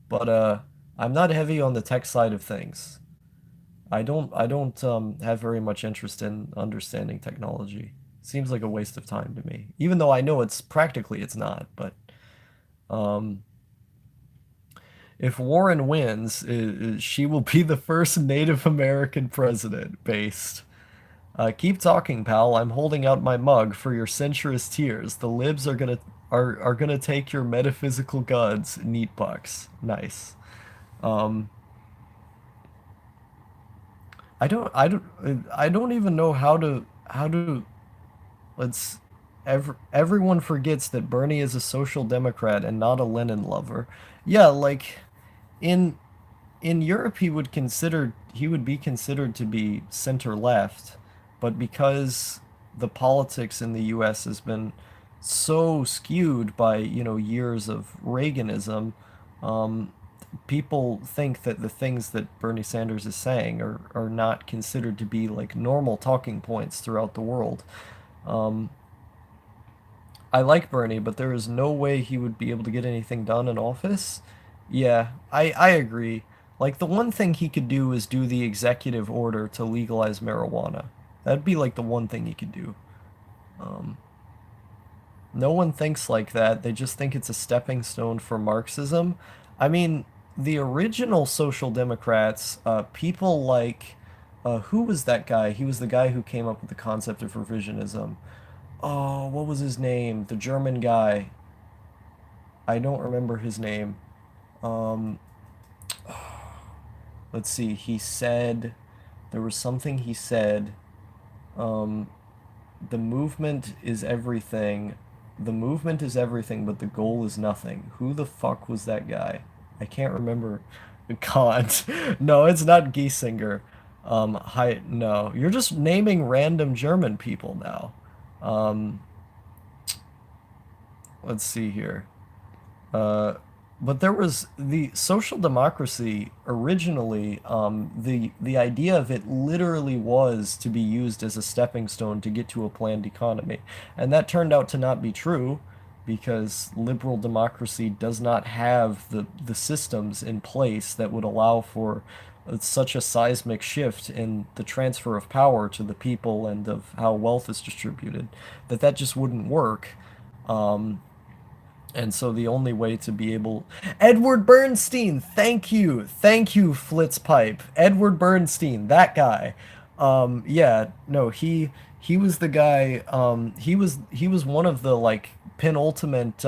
Speaker 1: but I'm not heavy on the tech side of things. I don't have very much interest in understanding technology. Seems like a waste of time to me. Even though I know it's not, but um if Warren wins, she will be the first Native American president based. Keep talking, pal. I'm holding out my mug for your sensuous tears. The libs are gonna take your metaphysical gods, neat bucks. Nice. Um, I don't even know how to let's everyone forgets that Bernie is a social democrat and not a Lenin lover. Yeah, like in in Europe he would be considered to be center left, but because the politics in the US has been so skewed by, years of Reaganism, um, people think that the things that Bernie Sanders is saying are not considered to be like normal talking points throughout the world. Um, I like Bernie, but there is no way he would be able to get anything done in office. Yeah, I agree. Like the one thing he could do is do the executive order to legalize marijuana. That'd be like the one thing he could do. Um, no one thinks like that. They just think it's a stepping stone for Marxism. I mean, the original Social Democrats, people like, who was that guy? He was the guy who came up with the concept of revisionism. Oh, what was his name? The German guy. I don't remember his name. Um, let's see. He said there was something he said. Um, the movement is everything. The movement is everything, but the goal is nothing. Who the fuck was that guy? I can't remember. Kant. No, it's not Giesinger. Hi, no. You're just naming random German people now. Um, let's see here. Uh, but there was the social democracy originally, the idea of it literally was to be used as a stepping stone to get to a planned economy. And that turned out to not be true because liberal democracy does not have the systems in place that would allow for such a seismic shift in the transfer of power to the people and of how wealth is distributed, that just wouldn't work. Um, and so the only way to be able Edward Bernstein, thank you, Flitzpipe. Edward Bernstein, that guy. Yeah, no, he was the guy. He was one of the like penultimate.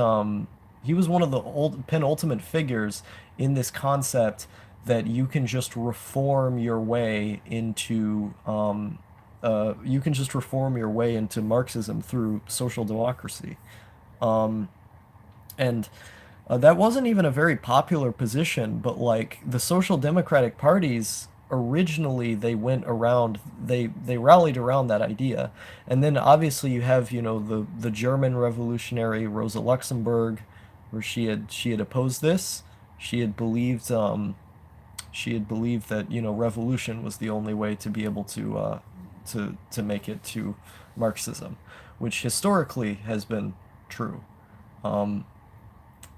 Speaker 1: He was one of the old penultimate figures in this concept that you can just reform your way into. You can just reform your way into Marxism through social democracy. Um, and that wasn't even a very popular position, but like the social democratic parties originally they rallied around that idea. And then obviously you have, the German revolutionary Rosa Luxemburg, where she had opposed this. She had believed that, revolution was the only way to be able to make it to Marxism, which historically has been true. Um,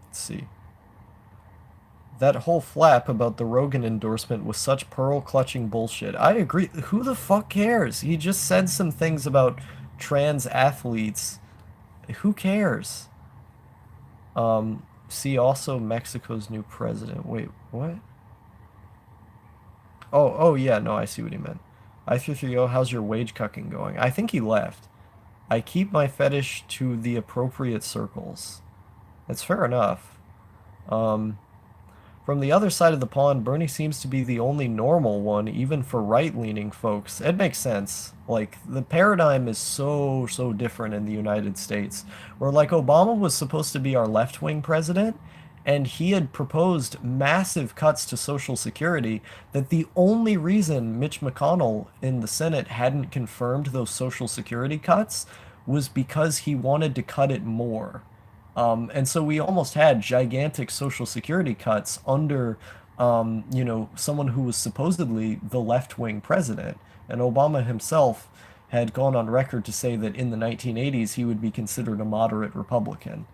Speaker 1: let's see. That whole flap about the Rogan endorsement was such pearl-clutching bullshit. I agree. Who the fuck cares? He just said some things about trans athletes. Who cares? See also Mexico's new president. Wait, what? Oh yeah, no, I see what he meant. I330, how's your wage cucking going? I think he left. I keep my fetish to the appropriate circles. That's fair enough. Um, From the other side of the pond, Bernie seems to be the only normal one, even for right-leaning folks. It makes sense. Like, the paradigm is so different in the United States, where, like, Obama was supposed to be our left-wing president, and he had proposed massive cuts to Social Security, that the only reason Mitch McConnell in the Senate hadn't confirmed those Social Security cuts was because he wanted to cut it more. And so we almost had gigantic Social Security cuts under someone who was supposedly the left-wing president. And Obama himself had gone on record to say that in the 1980s he would be considered a moderate Republican.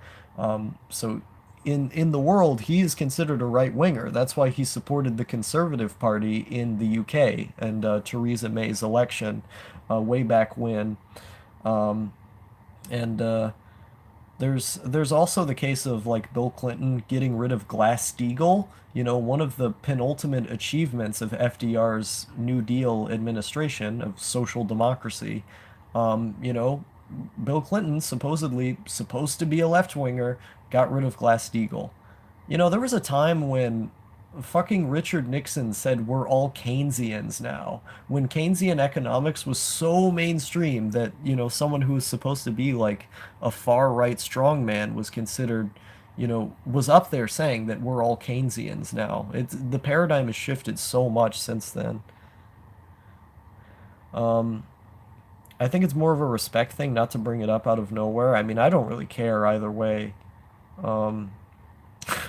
Speaker 1: So in the world, he is considered a right-winger. That's why he supported the Conservative Party in the UK and Theresa May's election way back when. Um, and there's also the case of like Bill Clinton getting rid of Glass-Steagall. One of the penultimate achievements of FDR's New Deal administration of social democracy. Bill Clinton, supposedly supposed to be a left-winger, got rid of Glass-Steagall. There was a time when fucking Richard Nixon said we're all Keynesians now, when Keynesian economics was so mainstream that, someone who was supposed to be like a far-right strongman was considered, was up there saying that we're all Keynesians now. The paradigm has shifted so much since then. Um, I think it's more of a respect thing not to bring it up out of nowhere. I mean, I don't really care either way. Um,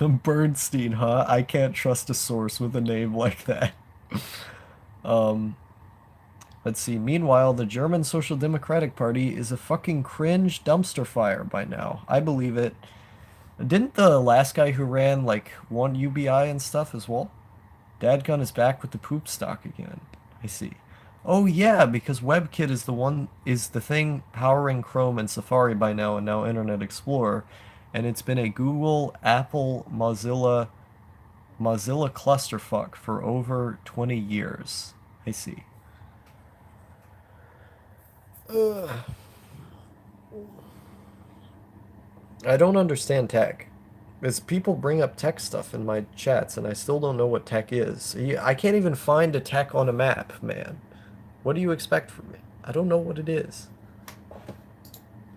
Speaker 1: Bernstein, huh? I can't trust a source with a name like that. Um, let's see. Meanwhile, the German Social Democratic Party is a fucking cringe dumpster fire by now. I believe it. Didn't the last guy who ran like one UBI and stuff as well? Dadgun is back with the poop stock again. I see. Oh yeah, because WebKit is the thing powering Chrome and Safari by now and now Internet Explorer, and it's been a Google, Apple, Mozilla clusterfuck for over 20 years. I see. Ugh. I don't understand tech. As people bring up tech stuff in my chats, and I still don't know what tech is. I can't even find a tech on a map, man. What do you expect from me? I don't know what it is.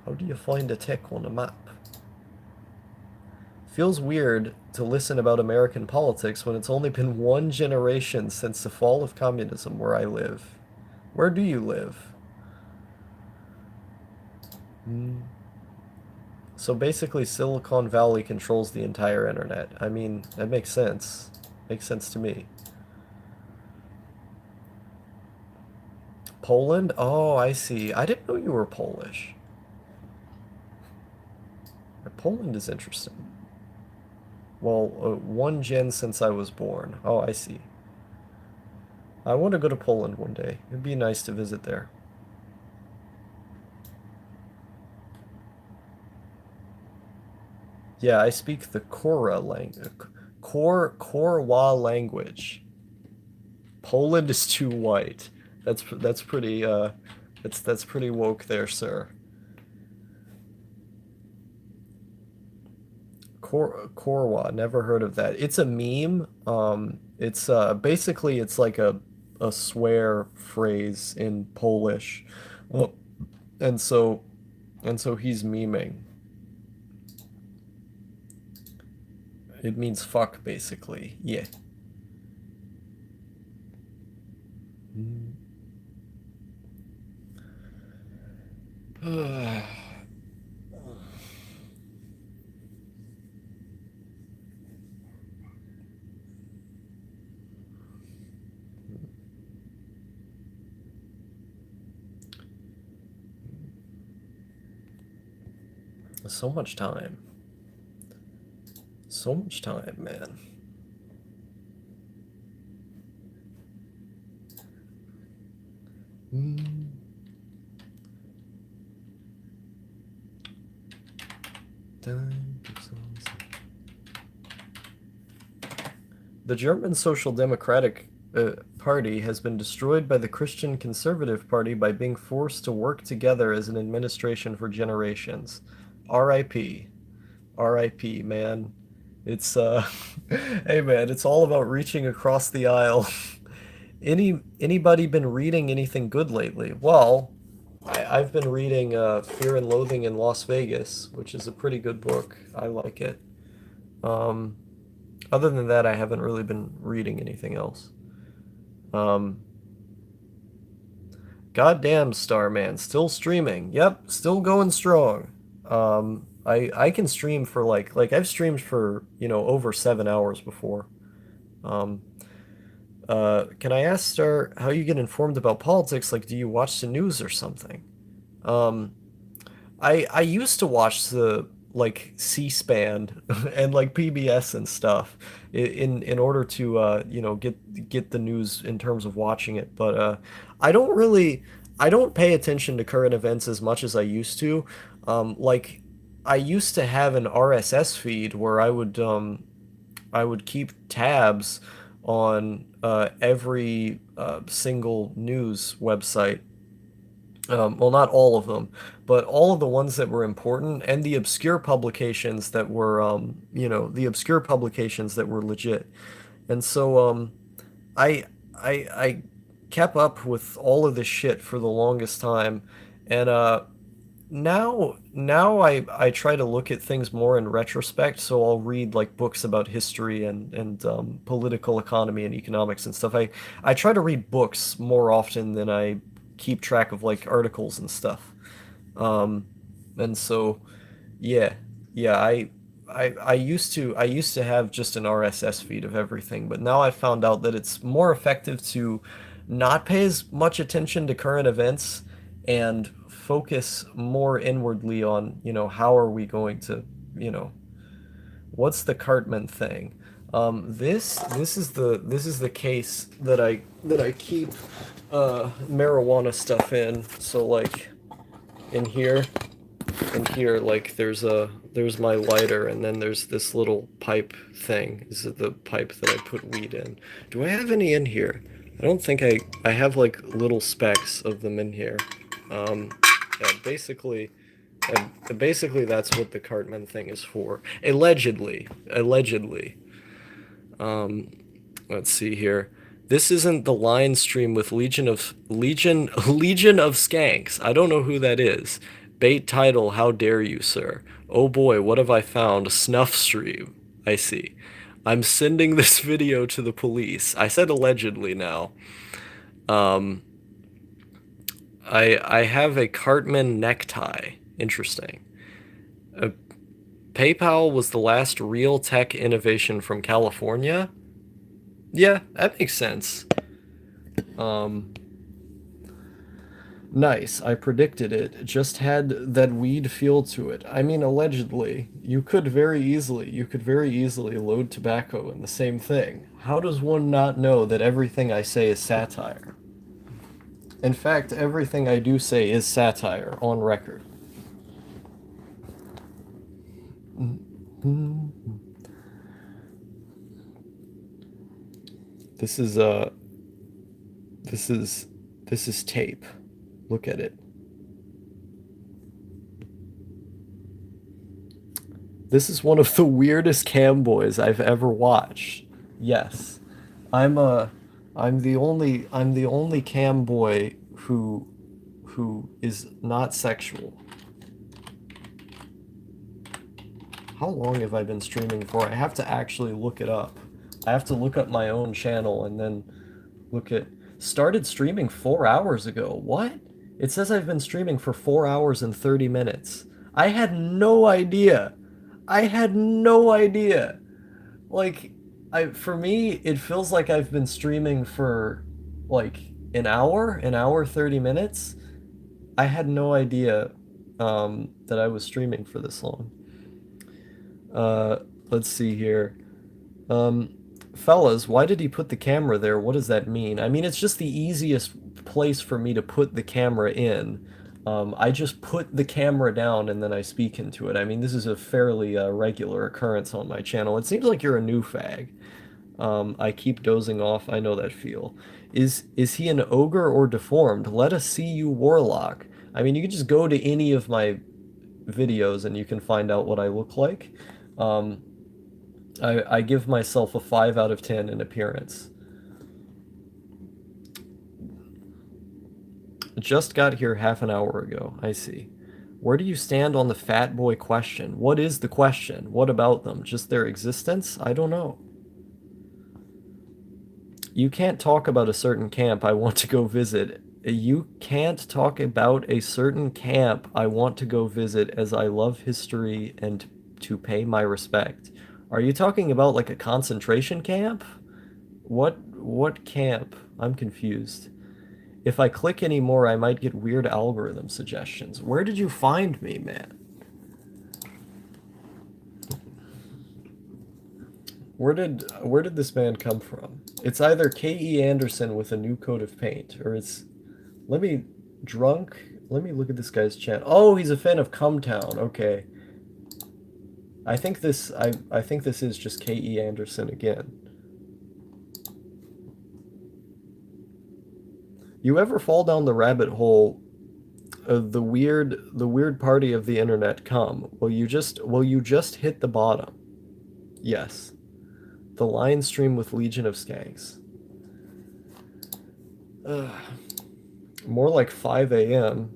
Speaker 1: How do you find a tech on a map? Feels weird to listen about American politics when it's only been one generation since the fall of communism where I live. Where do you live? Hmm. So basically, Silicon Valley controls the entire internet. I mean, that makes sense. Makes sense to me. Poland? Oh, I see. I didn't know you were Polish. Poland is interesting. Well, one gen since I was born. Oh, I see. I want to go to Poland one day. It'd be nice to visit there. Yeah, I speak the Kora language. Korwa language. Poland is too white. That's pretty that's pretty woke there, sir. Korwa, never heard of that. It's a meme. It's basically it's like a swear phrase in Polish. Well, and so he's memeing. It means fuck basically. Yeah. So much time. So much time, man. Mm. The German Social Democratic Party has been destroyed by the Christian Conservative Party by being forced to work together as an administration for generations. R.I.P. R.I.P. Man. It's hey man, it's all about reaching across the aisle. Anybody been reading anything good lately? Well, I've been reading Fear and Loathing in Las Vegas, which is a pretty good book. I like it. Um, Other than that, I haven't really been reading anything else. Um, Goddamn Starman, still streaming. Yep, still going strong. I can stream for like I've streamed for, over 7 hours before. Can I ask, Star, how you get informed about politics? Like, do you watch the news or something? Um, I used to watch the like C-SPAN and like PBS and stuff in order to get the news in terms of watching it, but I don't really I don't pay attention to current events as much as I used to. Like I used to have an RSS feed where I would keep tabs on every single news website, well, not all of them, but all of the ones that were important and the obscure publications that were, the obscure publications that were legit. And so, I, I kept up with all of this shit for the longest time, and now I try to look at things more in retrospect, so I'll read like books about history and political economy and economics and stuff. I try to read books more often than I keep track of like articles and stuff. Um, and so yeah, yeah, I used to have just an RSS feed of everything, but now I found out that it's more effective to not pay as much attention to current events and focus more inwardly on, how are we going to, you know, what's the Cartman thing? This is the case that I keep marijuana stuff in. So like in here like there's my lighter, and then there's this little pipe thing. This is the pipe that I put weed in. Do I have any in here? I don't think I have like little specks of them in here. um yeah, basically that's what the Cartman thing is for, allegedly. um let's see here. This isn't the line stream with Legion of Skanks. I don't know who that is. Bait title, how dare you, sir? Oh boy, what have I found? Snuff stream. I see. I'm sending this video to the police. I said allegedly now. Um, I have a Cartman necktie. Interesting. Uh, PayPal was the last real tech innovation from California. Yeah, that makes sense. Um, Nice. I predicted it. Just had that weed feel to it. I mean, allegedly. You could very easily load tobacco in the same thing. How does one not know that everything I say is satire? In fact, everything I do say is satire, on record. This is, this is, this is tape. Look at it. This is one of the weirdest cam boys I've ever watched. Yes. I'm a I'm the only cam boy who is not sexual. How long have I been streaming for? I have to actually look it up. I have to look up my own channel and then look at started streaming 4 hours ago. What? It says I've been streaming for 4 hours and 30 minutes. I had no idea. I had no idea. Like, for me, it feels like I've been streaming for like an hour 30 minutes. I had no idea that I was streaming for this long. Uh, let's see here. Um, Fellas, why did he put the camera there? What does that mean? I mean, it's just the easiest place for me to put the camera in. I just put the camera down and then I speak into it. I mean, this is a fairly regular occurrence on my channel. It seems like you're a new fag. I keep dozing off. I know that feel. Is he an ogre or deformed? Let us see you, warlock. I mean, you can just go to any of my videos and you can find out what I look like. Um, I give myself a 5 out of 10 in appearance. Just got here half an hour ago. I see. Where do you stand on the fat boy question? What is the question? What about them? Just their existence? I don't know. You can't talk about a certain camp I want to go visit. You can't talk about a certain camp I want to go visit as I love history and to pay my respect. Are you talking about like a concentration camp? What camp? I'm confused. If I click anymore, I might get weird algorithm suggestions. Where did you find me, man? Where did this man come from? It's either K.E. Anderson with a new coat of paint, or it's let me drunk. Let me look at this guy's chat. Oh, he's a fan of Cumtown. Okay. I think this is just K.E. Anderson again. You ever fall down the rabbit hole the weird party of the internet come? Will you just hit the bottom? Yes. The line stream with Legion of Skanks. Ugh. More like 5 a.m.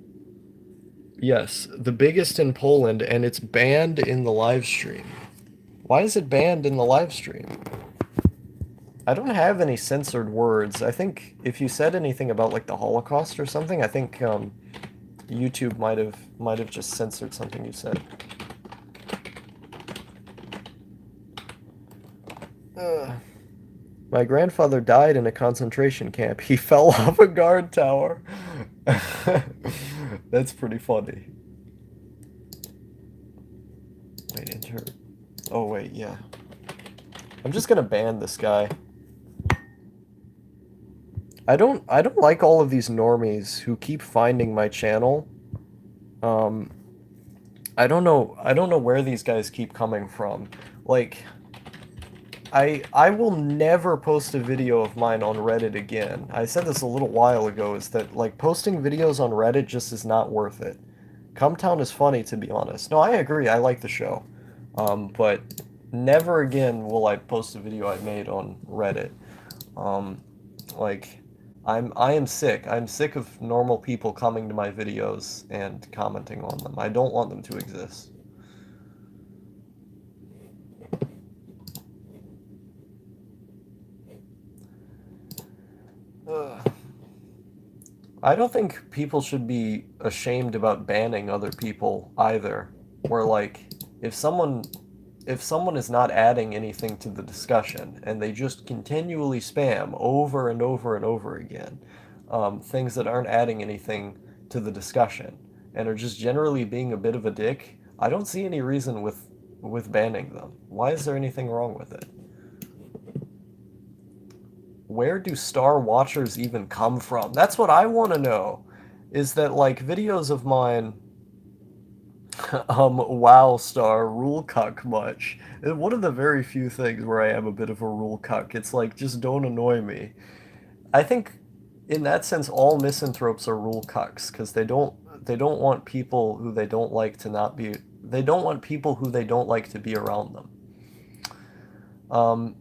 Speaker 1: Yes, the biggest in Poland, and it's banned in the live stream. Why is it banned in the live stream? I don't have any censored words. I think if you said anything about like the Holocaust or something, I think YouTube might have just censored something you said. Ugh. My grandfather died in a concentration camp. He fell off a guard tower. That's pretty funny. Wait, enter. Oh wait, yeah. I'm just gonna ban this guy. I don't like all of these normies who keep finding my channel. Um, I don't know where these guys keep coming from. Like, I will never post a video of mine on Reddit again. I said this a little while ago, is that like posting videos on Reddit just is not worth it. Cumtown is funny, to be honest. No, I agree. I like the show. But never again will I post a video I made on Reddit. Um, like I am sick. I'm sick of normal people coming to my videos and commenting on them. I don't want them to exist. Ugh. I don't think people should be ashamed about banning other people either. Where like if someone if someone is not adding anything to the discussion and they just continually spam over and over and over again things that aren't adding anything to the discussion and are just generally being a bit of a dick, I don't see any reason with banning them. Why is there anything wrong with it? Where do star watchers even come from? That's what I want to know. Is that like videos of mine wow star rule cuck much. One of the very few things where I am a bit of a rule cuck. It's like just don't annoy me. I think in that sense all misanthropes are rule cucks because they don't want people who they don't like to not be they don't want people who they don't like to be around them. Um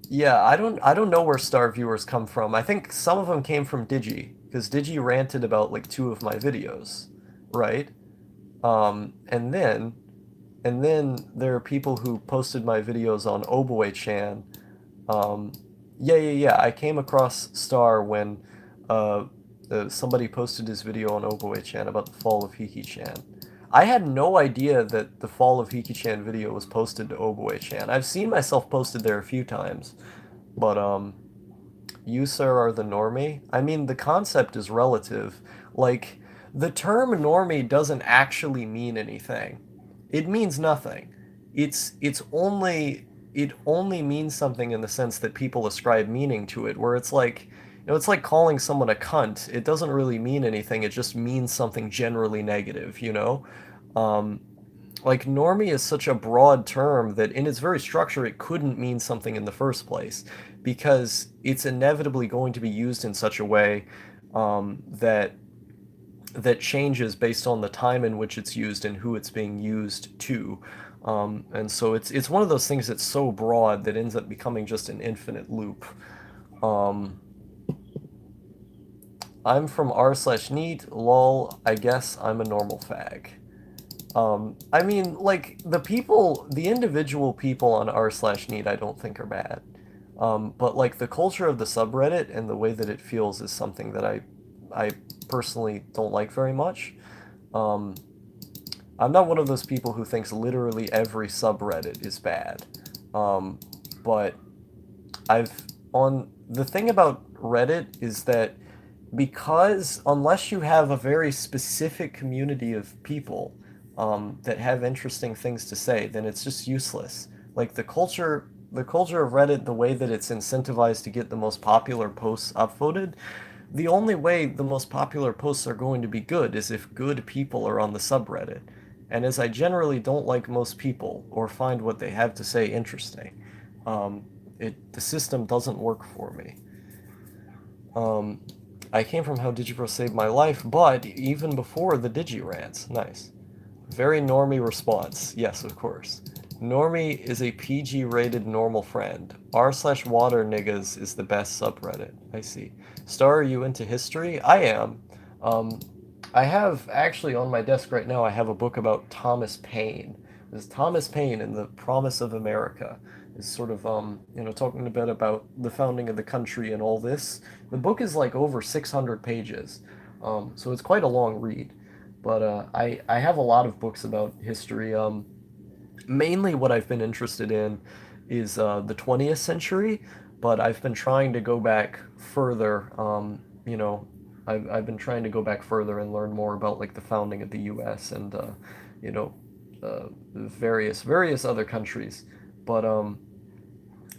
Speaker 1: yeah, I don't know where star viewers come from. I think some of them came from Digi because Digi ranted about like two of my videos, right? And then there are people who posted my videos on Oboe-chan. Um, yeah. I came across Star when uh, somebody posted his video on Oboe-chan about the fall of Hiki-chan. I had no idea that the fall of Hiki-chan video was posted to Oboe-chan. I've seen myself posted there a few times, but you, sir, are the normie? I mean, the concept is relative. Like, the term normie doesn't actually mean anything. It means nothing. It only means something in the sense that people ascribe meaning to it, where it's like, it's like calling someone a cunt. It doesn't really mean anything. It just means something generally negative, you know? Um, like normie is such a broad term that in its very structure it couldn't mean something in the first place because it's inevitably going to be used in such a way that changes based on the time in which it's used and who it's being used to. And so it's one of those things that's so broad that ends up becoming just an infinite loop. Um, I'm from r/NEET, lol, I guess I'm a normal fag. I mean, like, the individual people on r/NEET I don't think are bad. But, like, the culture of the subreddit and the way that it feels is something that I personally don't like very much. Um, I'm not one of those people who thinks literally every subreddit is bad. But I've on the thing about Reddit is that because unless you have a very specific community of people that have interesting things to say, then it's just useless. Like the culture of Reddit, the way that it's incentivized to get the most popular posts upvoted, the only way the most popular posts are going to be good is if good people are on the subreddit. And as I generally don't like most people or find what they have to say interesting, um, the system doesn't work for me. Um, I came from How Digipro Saved My Life, but even before the Digirants. Nice. Very normie response. Yes, of course. Normie is a PG rated normal friend. R slash water niggas is the best subreddit. I see. Star, are you into history? I am. Um, I have actually on my desk right now, I have a book about Thomas Paine. This Thomas Paine and the Promise of America is sort of, talking a bit about the founding of the country and all this. The book is like over 600 pages, so it's quite a long read. But I have a lot of books about history. Mainly what I've been interested in is the 20th century, but I've been trying to go back further. I've been trying to go back further and learn more about like the founding of the U.S. and you know, various other countries. But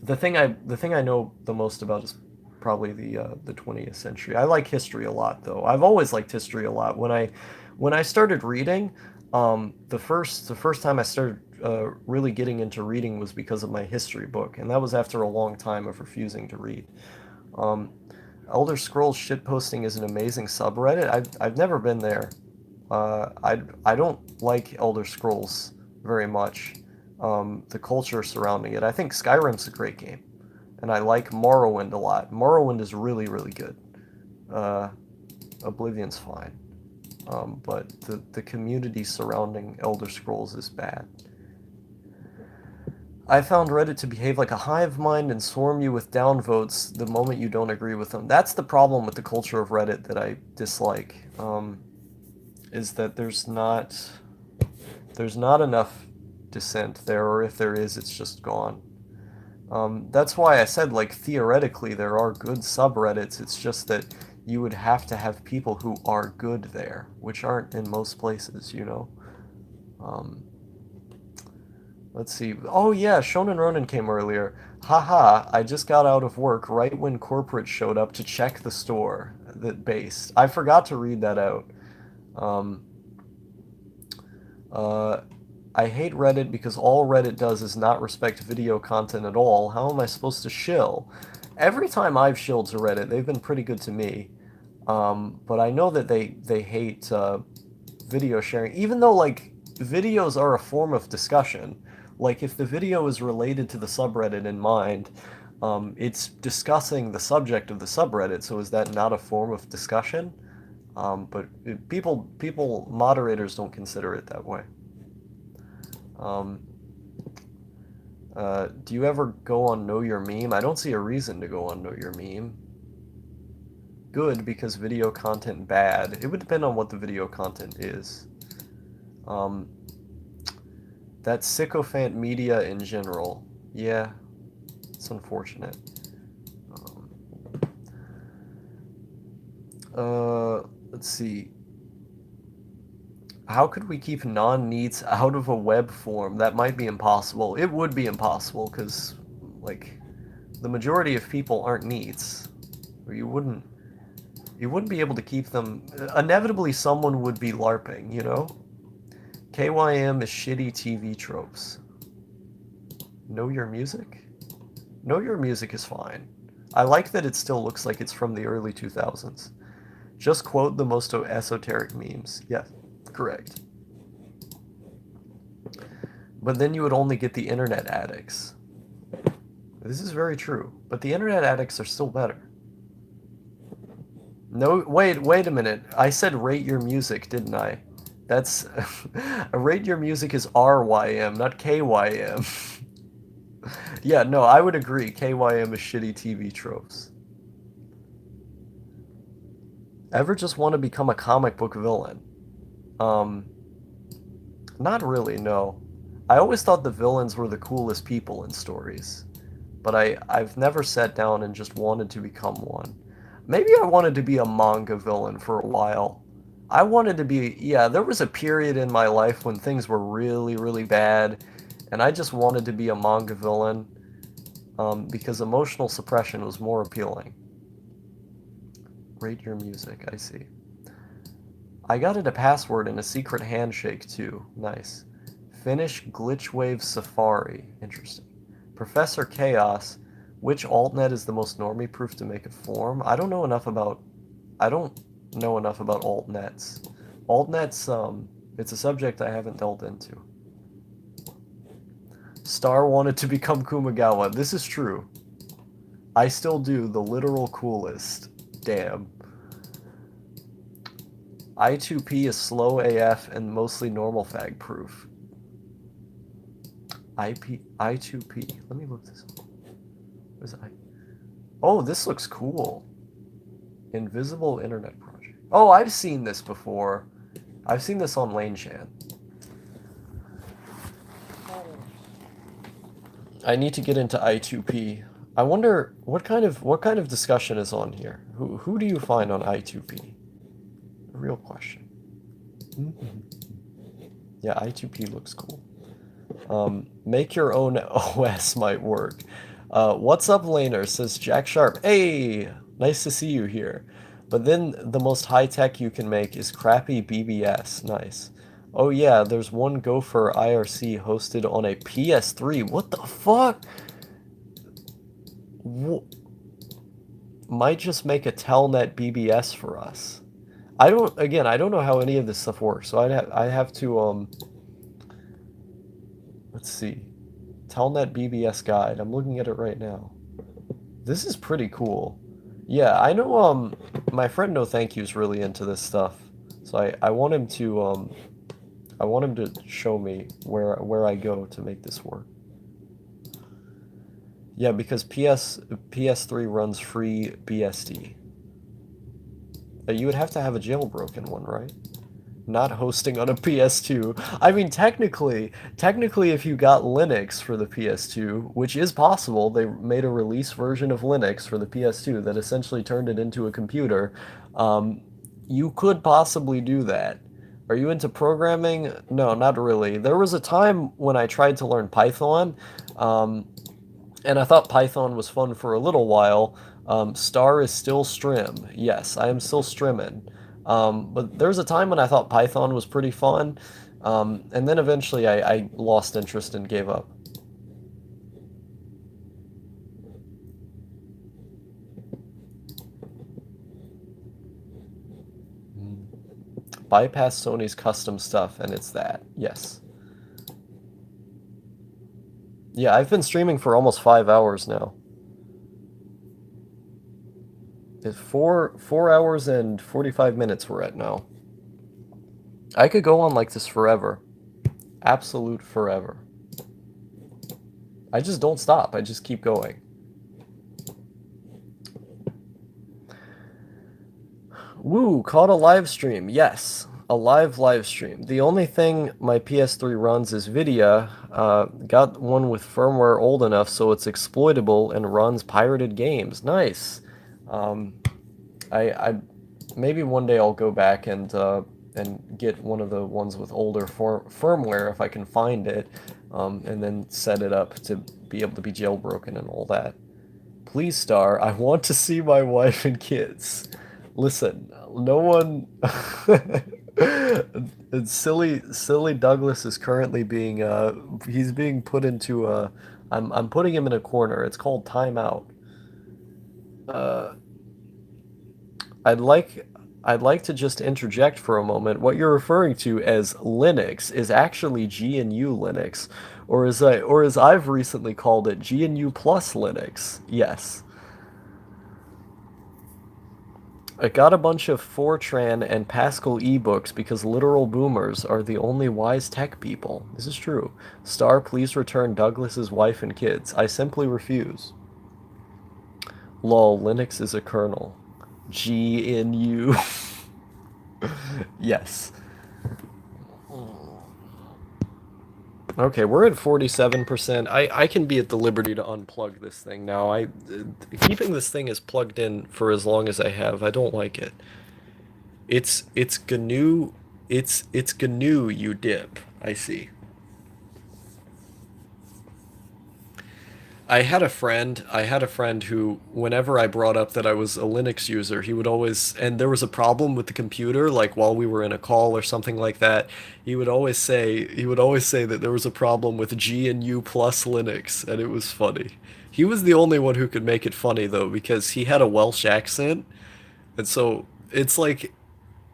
Speaker 1: the thing I know the most about is probably the 20th century. I like history a lot, though. I've always liked history a lot. When I started reading, the first time I started really getting into reading was because of my history book, and that was after a long time of refusing to read. Um, Elder Scrolls shitposting is an amazing subreddit. I've never been there. I don't like Elder Scrolls very much. The culture surrounding it. I think Skyrim's a great game, and I like Morrowind a lot. Morrowind is really really good. Uh, Oblivion's fine, but the community surrounding Elder Scrolls is bad. I found Reddit to behave like a hive mind and swarm you with downvotes the moment you don't agree with them. That's the problem with the culture of Reddit that I dislike. Is that there's not enough dissent there, or if there is, it's just gone. That's why I said, like, theoretically there are good subreddits, it's just that you would have to have people who are good there, which aren't in most places, you know? Um, let's see. Oh yeah, Shonen Ronin came earlier. Haha, I just got out of work right when corporate showed up to check the store that based. I forgot to read that out. Um, uh, I hate Reddit because all Reddit does is not respect video content at all. How am I supposed to shill? Every time I've shilled to Reddit, they've been pretty good to me. But I know that they hate video sharing, even though like videos are a form of discussion. Like if the video is related to the subreddit in mind, it's discussing the subject of the subreddit. So is that not a form of discussion? But moderators don't consider it that way. Um, do you ever go on Know Your Meme? I don't see a reason to go on Know Your Meme. Good, because video content bad. It would depend on what the video content is. Um, that's sycophant media in general. Yeah, it's unfortunate. Um, let's see. How could we keep non-NEETs out of a web form? That might be impossible. It would be impossible, because, like, the majority of people aren't NEETs. Or you wouldn't be able to keep them. Inevitably, someone would be LARPing, you know? KYM is shitty TV tropes. Know Your Music? Know Your Music is fine. I like that it still looks like it's from the early 2000s. Just quote the most esoteric memes. Yes, correct. But then you would only get the internet addicts. This is very true, but the internet addicts are still better. No, wait a minute. I said rate your music, didn't I? That's rate your music is RYM, not KYM. Yeah, no, I would agree. KYM is shitty TV tropes. Ever just want to become a comic book villain? Um, Not really, no. I always thought the villains were the coolest people in stories. but I've never sat down and just wanted to become one. Maybe I wanted to be a manga villain for a while. I wanted to be, yeah, there was a period in my life when things were really, really bad, and I just wanted to be a manga villain because emotional suppression was more appealing. Rate your music, I see. I got it a password and a secret handshake too. Nice. Finish Glitchwave Safari. Interesting. Professor Chaos. Which altnet is the most normie proof to make a form? I don't know enough about altnets. Altnets, it's a subject I haven't delved into. Star wanted to become Kumagawa. This is true. I still do the literal coolest. Damn. I2P is slow AF and mostly normal fag proof. I2P. Let me look this up. What is I? Oh, this looks cool. Invisible Internet Project. Oh, I've seen this before. I've seen this on LaneChan. I need to get into I2P. I wonder what kind of discussion is on here. Who do you find on I2P? Real question. Yeah, I2P looks cool. Make your own OS might work. What's up, Laner? Says Jack Sharp. Hey, nice to see you here. But then the most high tech you can make is crappy BBS. Nice. Oh yeah, there's one Gopher IRC hosted on a PS3. What the fuck? Might just make a Telnet BBS for us. I don't know how any of this stuff works, so I have to let's see. Telnet BBS guide. I'm looking at it right now. This is pretty cool. Yeah, I know my friend No Thank You's really into this stuff. So I want him to show me where I go to make this work. Yeah, because PS3 runs free BSD. You would have to have a jailbroken one, right? Not hosting on a PS2. I mean, technically, if you got Linux for the PS2, which is possible, they made a release version of Linux for the PS2 that essentially turned it into a computer, you could possibly do that. Are you into programming? No, not really. There was a time when I tried to learn Python, and I thought Python was fun for a little while. Star is still strim. Yes, I am still strimming. But there was a time when I thought Python was pretty fun, and then eventually I lost interest and gave up. Bypass Sony's custom stuff, and it's that. Yes. Yeah, I've been streaming for almost 5 hours now. It's 4 hours and 45 minutes we're at now. I could go on like this forever. Absolute forever. I just don't stop. I just keep going. Woo, caught a live stream. Yes, a live stream. The only thing my PS3 runs is Vidia. Got one with firmware old enough so it's exploitable and runs pirated games. Nice. I maybe one day I'll go back and get one of the ones with older firmware if I can find it, and then set it up to be able to be jailbroken and all that. Please, Star, I want to see my wife and kids. Listen, no one. silly Douglas is currently being he's being put into a. I'm putting him in a corner. It's called timeout. I'd like to just interject for a moment. What you're referring to as Linux is actually GNU Linux, or as I've recently called it, GNU plus Linux. Yes. I got a bunch of Fortran and Pascal ebooks because literal boomers are the only wise tech people. This is true. Star, please return Douglas's wife and kids. I simply refuse. Lol, Linux is a kernel. GNU. Yes. Okay, we're at 47%. I can be at the liberty to unplug this thing now. Keeping this thing as plugged in for as long as I have, I don't like it. It's GNU, it's GNU you dip. I see. I had a friend who, whenever I brought up that I was a Linux user, he would always, and there was a problem with the computer, like while we were in a call or something like that, he would always say that there was a problem with GNU plus Linux, and it was funny. He was the only one who could make it funny though, because he had a Welsh accent, and so it's like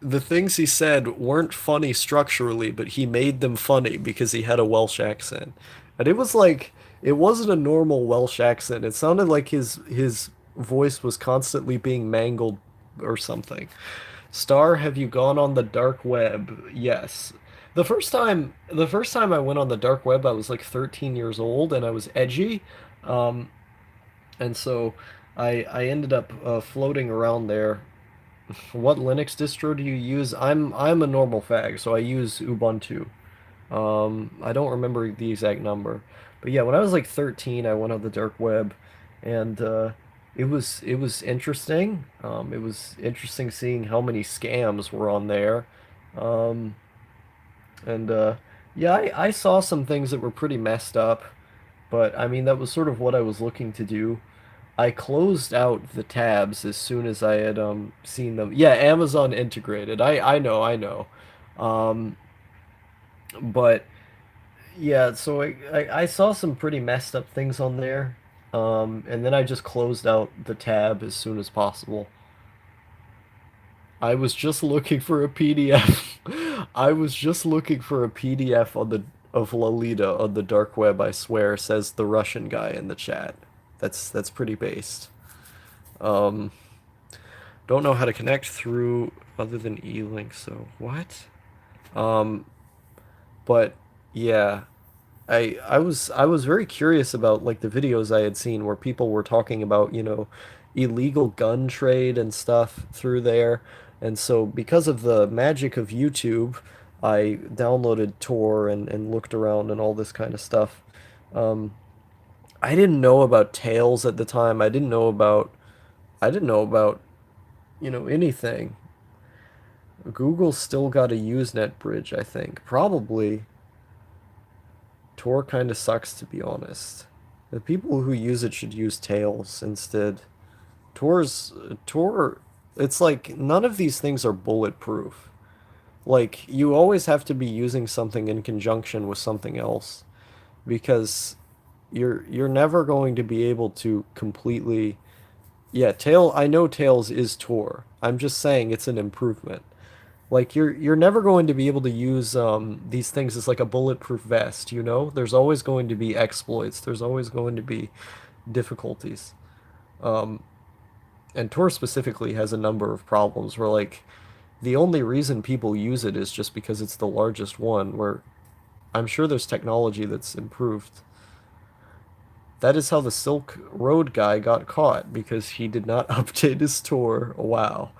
Speaker 1: the things he said weren't funny structurally, but he made them funny because he had a Welsh accent. And it was like it wasn't a normal Welsh accent. It sounded like his voice was constantly being mangled or something. Star, have you gone on the dark web? Yes. The first time I went on the dark web, I was like 13 years old and I was edgy. Um, and so I ended up floating around there. What Linux distro do you use? I'm a normal fag, so I use Ubuntu. I don't remember the exact number, but yeah, when I was like 13, I went on the dark web, and it was interesting. It was interesting seeing how many scams were on there, um, and yeah, I saw some things that were pretty messed up, but I mean that was sort of what I was looking to do. I closed out the tabs as soon as I had seen them. Yeah, Amazon integrated. I know. Um, but yeah, so I saw some pretty messed up things on there. And then I just closed out the tab as soon as possible. I was just looking for a PDF. I was just looking for a PDF on the of Lolita on the dark web, I swear, says the Russian guy in the chat. That's pretty based. Um, Don't know how to connect through other than E-Link, so what? Um, but yeah, I was very curious about like the videos I had seen where people were talking about, illegal gun trade and stuff through there. And so because of the magic of YouTube, I downloaded Tor and looked around and all this kind of stuff. Um, I didn't know about Tails at the time. I didn't know about, anything. Google's still got a Usenet bridge, I think. Probably. Tor kind of sucks, to be honest. The people who use it should use Tails instead. Tor, it's like none of these things are bulletproof. Like you always have to be using something in conjunction with something else because you're never going to be able to completely. Yeah, I know Tails is Tor. I'm just saying it's an improvement. Like you're never going to be able to use these things as like a bulletproof vest, you know? There's always going to be exploits. There's always going to be difficulties. Um, and Tor specifically has a number of problems where like the only reason people use it is just because it's the largest one, where I'm sure there's technology that's improved. That is how the Silk Road guy got caught because he did not update his Tor. Wow.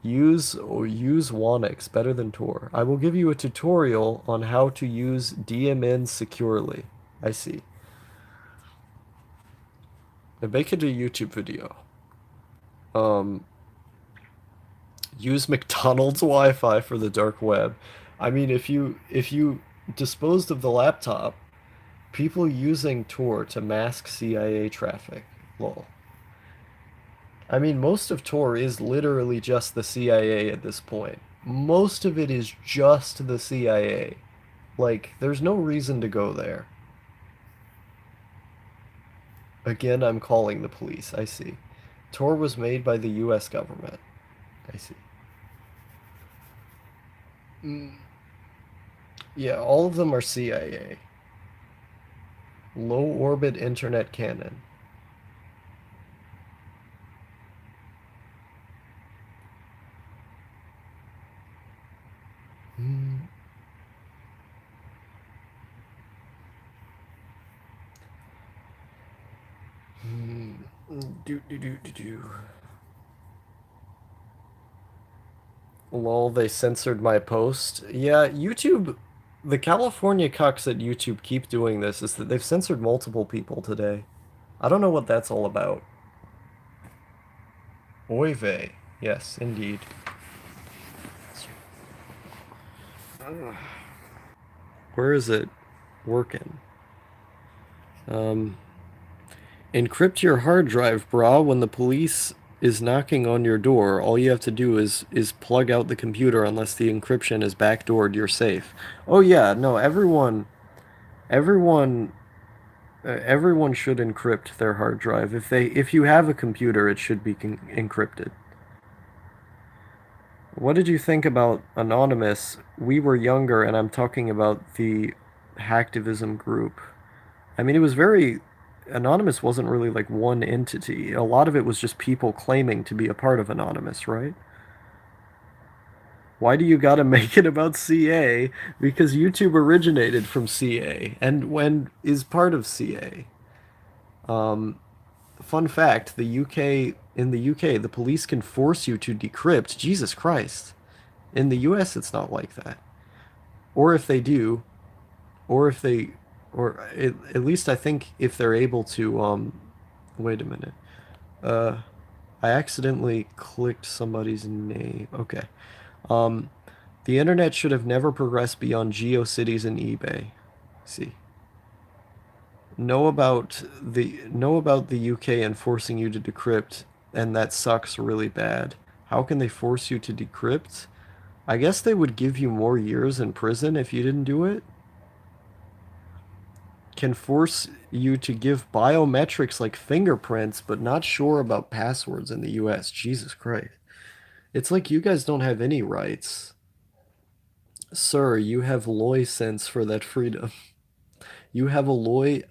Speaker 1: Use Wanix better than Tor. I will give you a tutorial on how to use DMN securely. I see. And make it a YouTube video. Um, Use McDonald's Wi-Fi for the dark web. I mean, if you disposed of the laptop, people using Tor to mask CIA traffic. Lol. I mean, most of Tor is literally just the CIA at this point. Most of it is just the CIA. Like, there's no reason to go there. Again, I'm calling the police. I see. Tor was made by the US government. I see. Mm, yeah, all of them are CIA. Low orbit internet cannon. Hmm. Hmm. Do do do do do. Lol, they censored my post. Yeah, YouTube. The California cucks at YouTube keep doing this is that they've censored multiple people today. I don't know what that's all about. Oy vey. Yes, indeed. Where is it working? Um, Encrypt your hard drive, brah. When the police is knocking on your door, all you have to do is plug out the computer unless the encryption is backdoored your safe. Oh yeah, no, everyone everyone should encrypt their hard drive. If you have a computer, it should be encrypted. What did you think about Anonymous? We were younger, and I'm talking about the hacktivism group. I mean, it was very Anonymous wasn't really like one entity. A lot of it was just people claiming to be a part of Anonymous, right? Why do you gotta make it about CA? Because YouTube originated from CA and when is part of CA. Um, Fun fact, the UK, the police can force you to decrypt. Jesus Christ. In the US, it's not like that. Or if they do, or if they, or at least I think if they're able to, wait a minute. Uh, I accidentally clicked somebody's name. Okay. Um, the internet should have never progressed beyond GeoCities and eBay. See. Know about the UK enforcing you to decrypt, and that sucks really bad. How can they force you to decrypt? I guess they would give you more years in prison if you didn't do it. Can force you to give biometrics like fingerprints, but not sure about passwords in the US. Jesus Christ. It's like you guys don't have any rights. Sir, you have license for that freedom. You have a loy...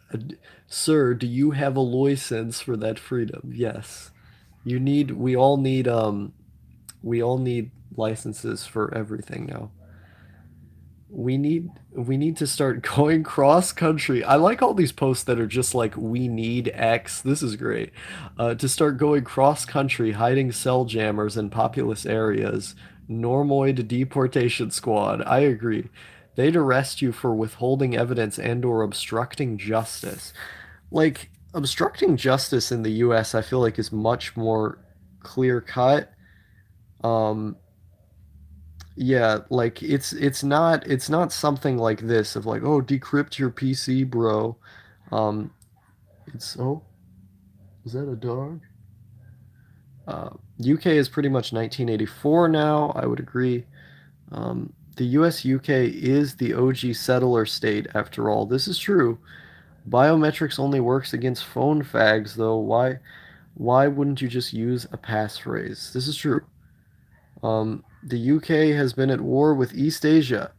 Speaker 1: Sir, do you have a license for that freedom? Yes. We all need licenses for everything now. We need to start going cross country. I like all these posts that are just like we need X. This is great. To start going cross country, hiding cell jammers in populous areas. Normoid deportation squad. I agree. They'd arrest you for withholding evidence and or obstructing justice. Like obstructing justice in the US, I feel like is much more clear cut. Um, yeah, like it's not something like this of like, oh, decrypt your PC, bro. It's oh, is that a dog? UK is pretty much 1984 now, I would agree. The US UK is the OG settler state after all. This is true. Biometrics only works against phone fags though. Why wouldn't you just use a passphrase? This is true. The UK has been at war with East Asia.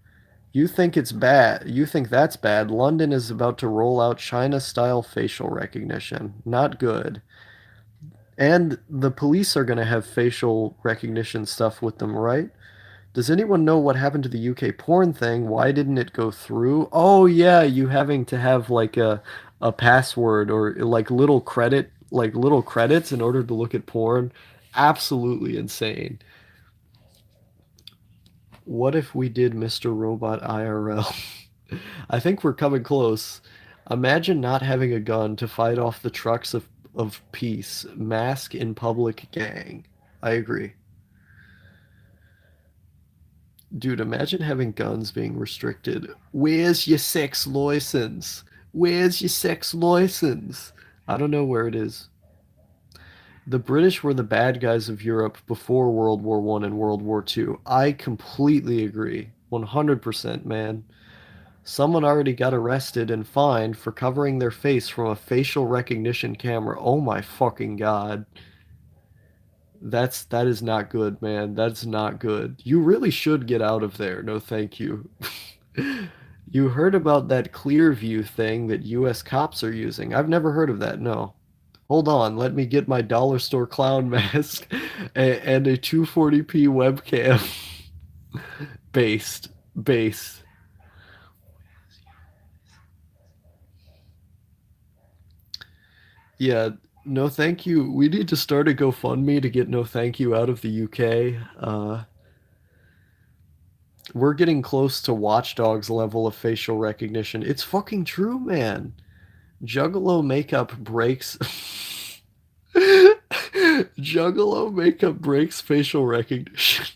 Speaker 1: You think it's bad. You think that's bad. London is about to roll out China-style facial recognition. Not good. And the police are going to have facial recognition stuff with them, right? Does anyone know what happened to the UK porn thing? Why didn't it go through? Oh yeah, you having to have like a password or like little credits in order to look at porn. Absolutely insane. What if we did Mr. Robot IRL? I think we're coming close. Imagine not having a gun to fight off the trucks of peace. Mask in public gang. I agree. Dude, imagine having guns being restricted. Where's your sex license? Where's your sex license? I don't know where it is. The British were the bad guys of Europe before World War One and World War Two. I completely agree. 100%, man. Someone already got arrested and fined for covering their face from a facial recognition camera. Oh my fucking god. That is not good, man. That's not good. You really should get out of there. No, thank you. You heard about that Clearview thing that US cops are using. I've never heard of that. No. Hold on, let me get my dollar store clown mask and a 240p webcam. Based. Based. Yeah, no thank you. We need to start a GoFundMe to get no thank you out of the UK. We're getting close to Watch Dogs level of facial recognition. It's fucking true, man. Juggalo makeup breaks. Juggalo makeup breaks facial recognition.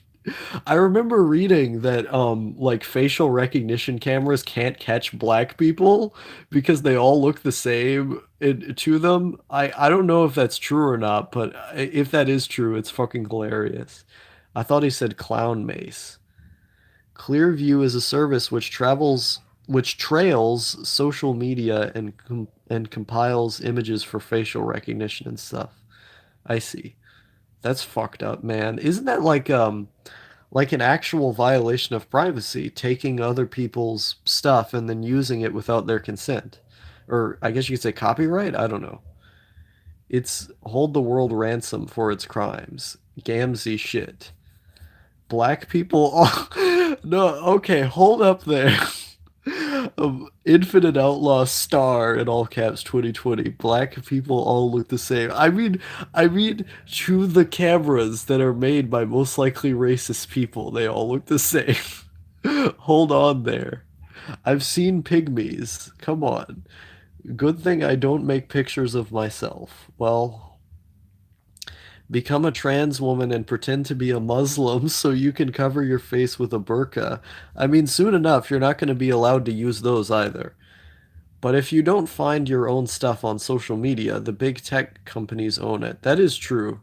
Speaker 1: I remember reading that like facial recognition cameras can't catch black people because they all look the same to them. I don't know if that's true or not, but if that is true, it's fucking hilarious. I thought he said clown mace. Clearview is a service which trails social media and compiles images for facial recognition and stuff. I see. That's fucked up, man. Isn't that like an actual violation of privacy, taking other people's stuff and then using it without their consent? Or I guess you could say copyright? I don't know. It's hold the world ransom for its crimes. Gamsey shit. Black people. Oh, no, okay, hold up there. Infinite Outlaw star in all caps 2020. Black people all look the same. I mean, to the cameras that are made by most likely racist people, they all look the same. Hold on there. I've seen pygmies. Come on. Good thing I don't make pictures of myself. Well, become a trans woman and pretend to be a Muslim so you can cover your face with a burqa. I mean, soon enough, you're not going to be allowed to use those either. But if you don't find your own stuff on social media, the big tech companies own it. That is true.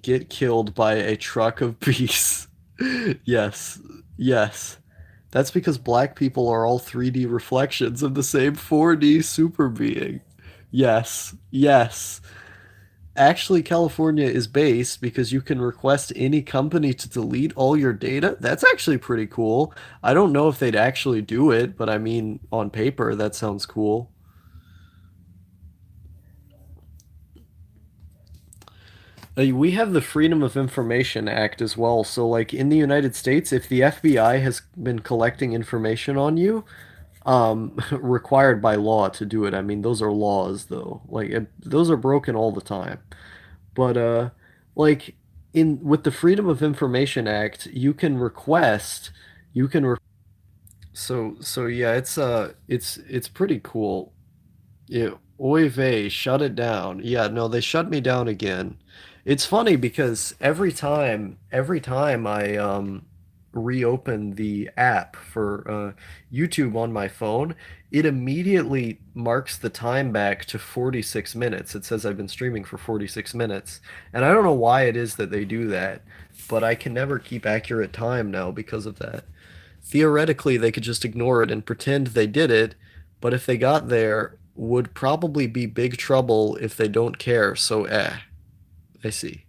Speaker 1: Get killed by a truck of beasts. Yes, yes. That's because black people are all 3D reflections of the same 4D super being. Yes, yes. Actually, California is base because you can request any company to delete all your data. That's actually pretty cool. I don't know if they'd actually do it, but I mean, on paper, that sounds cool. We have the Freedom of Information Act as well. So, like in the United States, if the FBI has been collecting information on you, required by law to do it. I mean, those are laws, though. Like, those are broken all the time. But like in with the Freedom of Information Act, you can re so yeah, it's pretty cool. Yeah, oy vey, shut it down. Yeah, no, they shut me down again. It's funny because every time I reopen the app for YouTube on my phone, it immediately marks the time back to 46 minutes. It says I've been streaming for 46 minutes. And I don't know why it is that they do that, but I can never keep accurate time now because of that. Theoretically, they could just ignore it and pretend they did it, but if they got there, would probably be big trouble if they don't care. So, I see.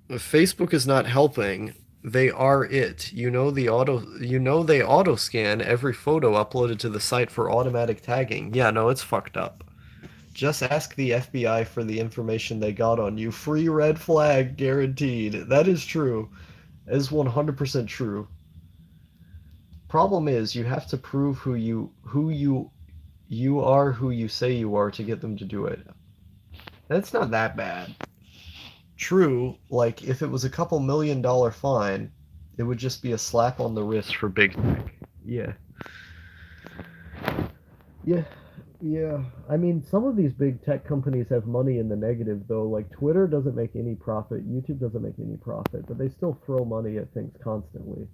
Speaker 1: If Facebook is not helping, they are it. You know they auto scan every photo uploaded to the site for automatic tagging. Yeah, no, it's fucked up. Just ask the FBI for the information they got on you. Free red flag guaranteed. That is true. That is 100% true. Problem is you have to prove who you are who you say you are to get them to do it. That's not that bad. True, like if it was a couple $1 million fine, it would just be a slap on the wrist for big tech. Yeah. Yeah. Yeah. I mean, some of these big tech companies have money in the negative though. Like Twitter doesn't make any profit, YouTube doesn't make any profit, but they still throw money at things constantly.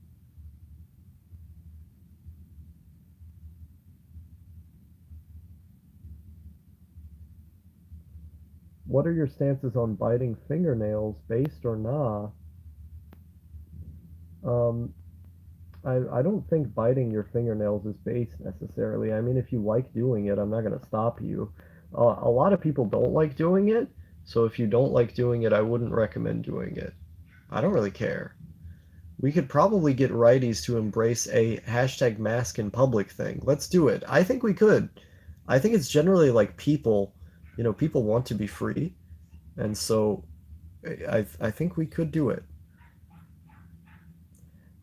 Speaker 1: What are your stances on biting fingernails, based or nah? Um, I don't think biting your fingernails is base necessarily. I mean, if you like doing it, I'm not going to stop you. A lot of people don't like doing it, so if you don't like doing it, I wouldn't recommend doing it. I don't really care. We could probably get righties to embrace a hashtag mask in public thing. Let's do it. I think we could. I think it's generally like people want to be free, and so I think we could do it.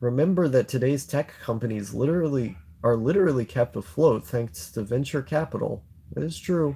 Speaker 1: Remember that today's tech companies literally kept afloat thanks to venture capital. That is true.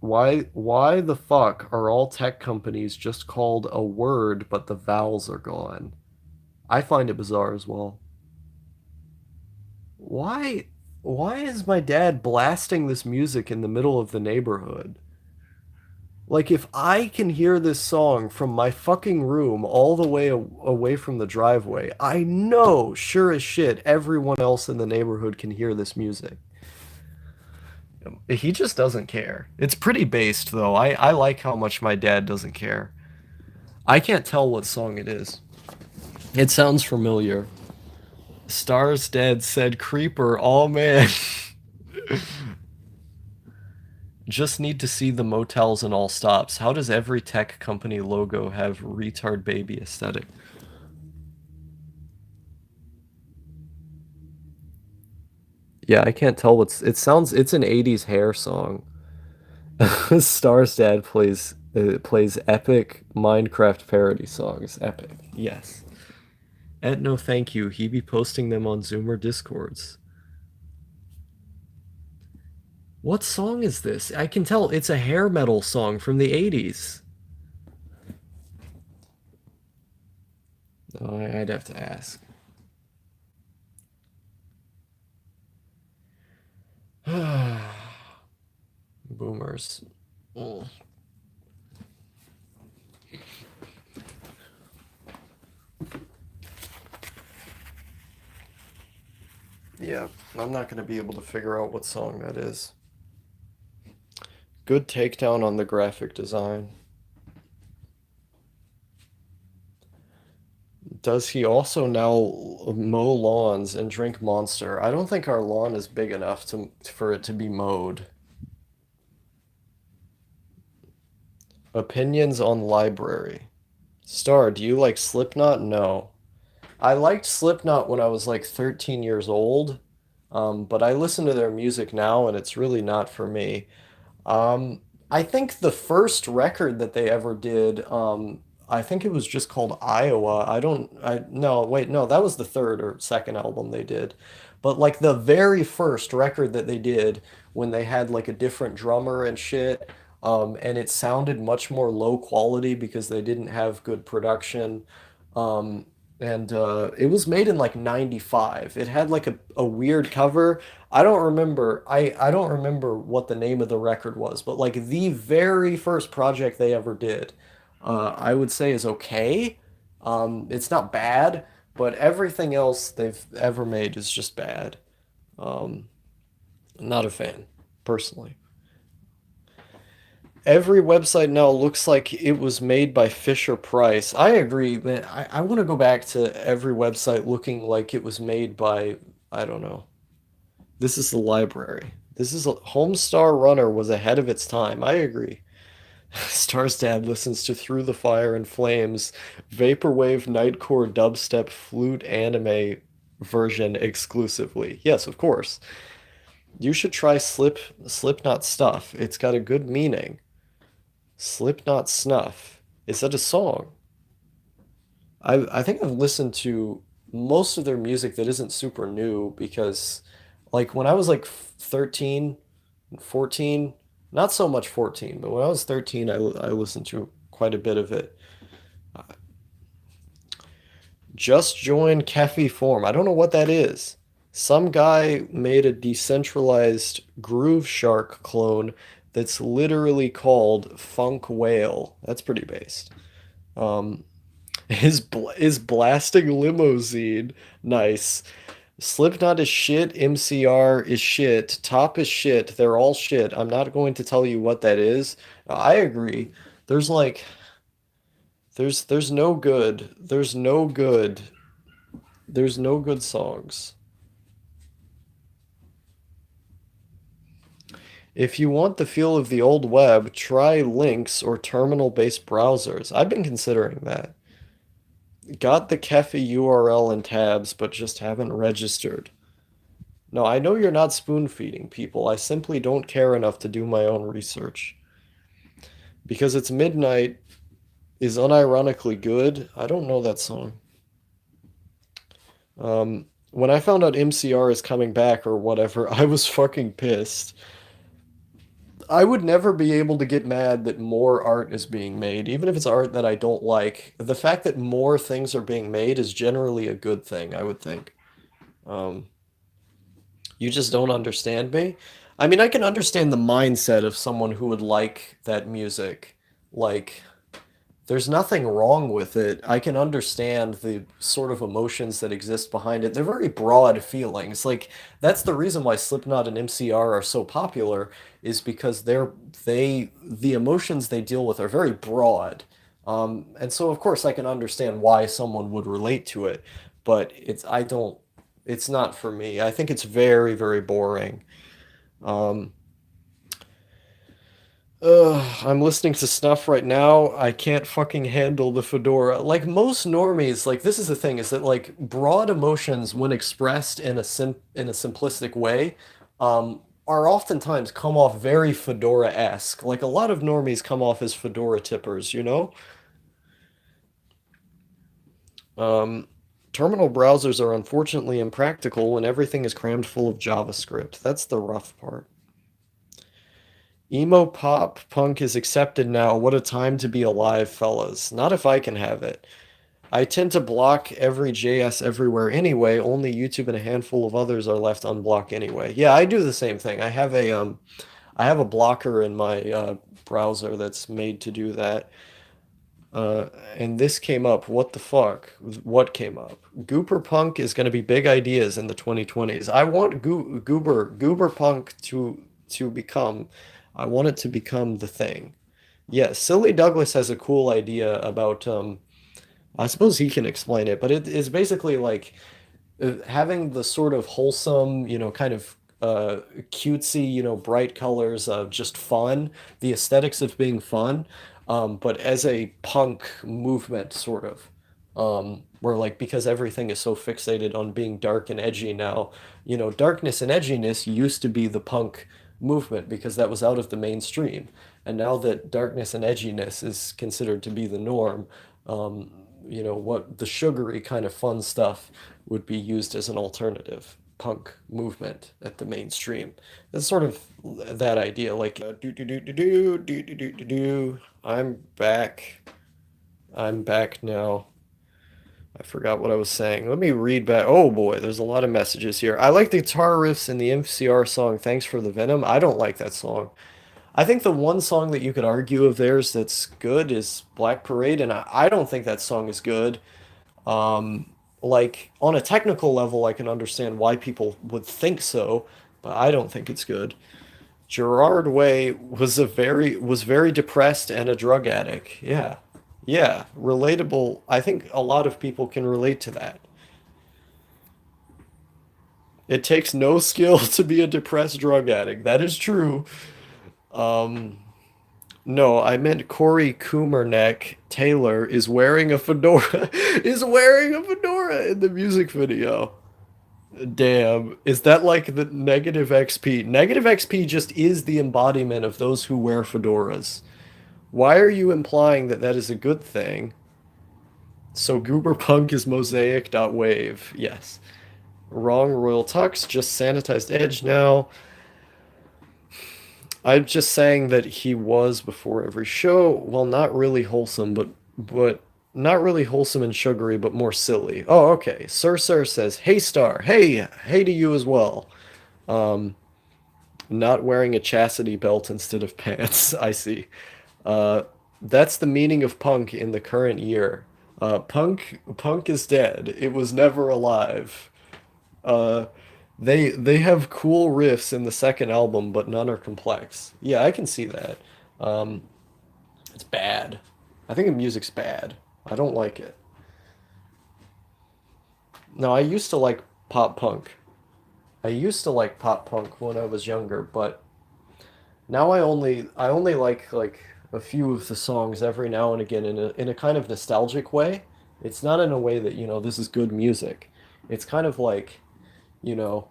Speaker 1: Why the fuck are all tech companies just called a word but the vowels are gone? I find it bizarre as well. Why why is my dad blasting this music in the middle of the neighborhood? Like if I can hear this song from my fucking room all the way away from the driveway, I know sure as shit everyone else in the neighborhood can hear this music. He just doesn't care. It's pretty based though. I like how much my dad doesn't care. I can't tell what song it is. It sounds familiar. Stars Dead said Creeper. Oh man. Just need to see the motels and all stops. How does every tech company logo have retard baby aesthetic? Yeah, I can't tell what's it sounds it's an 80s hair song. Stars Dad plays epic Minecraft parody songs. Epic. Yes. Ed, no thank you. He be posting them on Zoom or Discords. What song is this? I can tell it's a hair metal song from the 80s. Oh, I'd have to ask. Boomers. Mm. Yeah, I'm not going to be able to figure out what song that is. Good takedown on the graphic design. Does he also now mow lawns and drink Monster? I don't think our lawn is big enough for it to be mowed. Opinions on Library. Star, do you like Slipknot? No. I liked Slipknot when I was like 13 years old, but I listen to their music now and it's really not for me. Um, I think the first record that they ever did, I think it was just called Iowa. No, wait, no, that was the third or second album they did. But like the very first record that they did when they had like a different drummer and shit, and it sounded much more low quality because they didn't have good production. Um, and it was made in like 95. It had like a weird cover. I don't remember what the name of the record was, but like the very first project they ever did, I would say is okay. It's not bad, but everything else they've ever made is just bad. Um, Not a fan, personally. Every website now looks like it was made by Fisher Price. I agree, man. I want to go back to every website looking like it was made by, I don't know. This is the library. This is Homestar Runner was ahead of its time. I agree. Star's dad listens to Through the Fire and Flames, Vaporwave, Nightcore, Dubstep, Flute anime version exclusively. Yes, of course. You should try Slipknot Stuff. It's got a good meaning. Slipknot Snuff. Is that a song? I think I've listened to most of their music that isn't super new because like when I was like 13, 14, not so much 14, but when I was 13 I listened to quite a bit of it. Just join Cafe Form. I don't know what that is. Some guy made a decentralized Groove Shark clone that's literally called Funk Whale. That's pretty based. Um, is blasting limousine. Nice. Slipknot is shit. MCR is shit. Top is shit. They're all shit. I'm not going to tell you what that is. I agree. There's like there's no good. There's no good songs. If you want the feel of the old web, try Lynx or terminal-based browsers. I've been considering that. Got the Kefi URL and tabs, but just haven't registered. No, I know you're not spoon feeding people. I simply don't care enough to do my own research. Because it's midnight is unironically good. I don't know that song. When I found out MCR is coming back or whatever, I was fucking pissed. I would never be able to get mad that more art is being made, even if it's art that I don't like. The fact that more things are being made is generally a good thing, I would think. Um, you just don't understand me. I mean, I can understand the mindset of someone who would like that music. Like, there's nothing wrong with it. I can understand the sort of emotions that exist behind it. They're very broad feelings. Like that's the reason why Slipknot and MCR are so popular is because the emotions they deal with are very broad. And so of course I can understand why someone would relate to it, but it's not for me. I think it's very, very boring. Um, Ugh, I'm listening to stuff right now. I can't fucking handle the fedora. Like most normies, like this is the thing, is that like broad emotions, when expressed in a simplistic way, are oftentimes come off very fedora-esque. Like a lot of normies come off as fedora tippers, you know? Um, Terminal browsers are unfortunately impractical when everything is crammed full of JavaScript. That's the rough part. Emo pop punk is accepted now. What a time to be alive, fellas. Not if I can have it. I tend to block every JS everywhere anyway. Only YouTube and a handful of others are left unblocked anyway. Yeah, I do the same thing. I have a blocker in my browser that's made to do that. And this came up. What the fuck? What came up? Goober punk is going to be big ideas in the 2020s. I want goober punk to become. I want it to become the thing. Yeah, Silly Douglas has a cool idea about I suppose he can explain it, but it is basically like having the sort of wholesome, kind of cutesy, bright colors of just fun, the aesthetics of being fun, but as a punk movement, sort of. Where like because everything is so fixated on being dark and edgy now, darkness and edginess used to be the punk movement because that was out of the mainstream. And now that darkness and edginess is considered to be the norm, what the sugary kind of fun stuff would be used as an alternative punk movement at the mainstream. It's sort of that idea, like do do do do do do do do do do. I'm back. I'm back now. I forgot what I was saying. Let me read back. Oh boy, there's a lot of messages here. I like the guitar riffs in the MCR song Thanks for the Venom. I don't like that song. I think the one song that you could argue of theirs that's good is Black Parade, and I don't think that song is good. Like on a technical level, I can understand why people would think so, but I don't think it's good. Gerard Way was very depressed and a drug addict. Yeah. Yeah, relatable. I think a lot of people can relate to that. It takes no skill to be a depressed drug addict. That is true. Um, no, I meant Corey Coomerneck Taylor is wearing a fedora is wearing a fedora in the music video. Damn. Is that like the negative XP? Negative XP just is the embodiment of those who wear fedoras. Why are you implying that that is a good thing? So Gooberpunk is mosaic.wave. Yes. Wrong Royal Tux, just sanitized edge now. I'm just saying that he was before every show. Well, not really wholesome, but not really wholesome and sugary, but more silly. Oh, okay. Sir says, "Hey Star, hey to you as well." Um, Not wearing a chastity belt instead of pants. I see. Uh, that's the meaning of punk in the current year. Punk is dead. It was never alive. Uh, they have cool riffs in the second album, but none are complex. Yeah, I can see that. Um, it's bad. I think the music's bad. I don't like it. No, I used to like pop punk. I used to like pop punk when I was younger, but now I only like a few of the songs every now and again in a kind of nostalgic way. It's not in a way that, this is good music. It's kind of like, you know,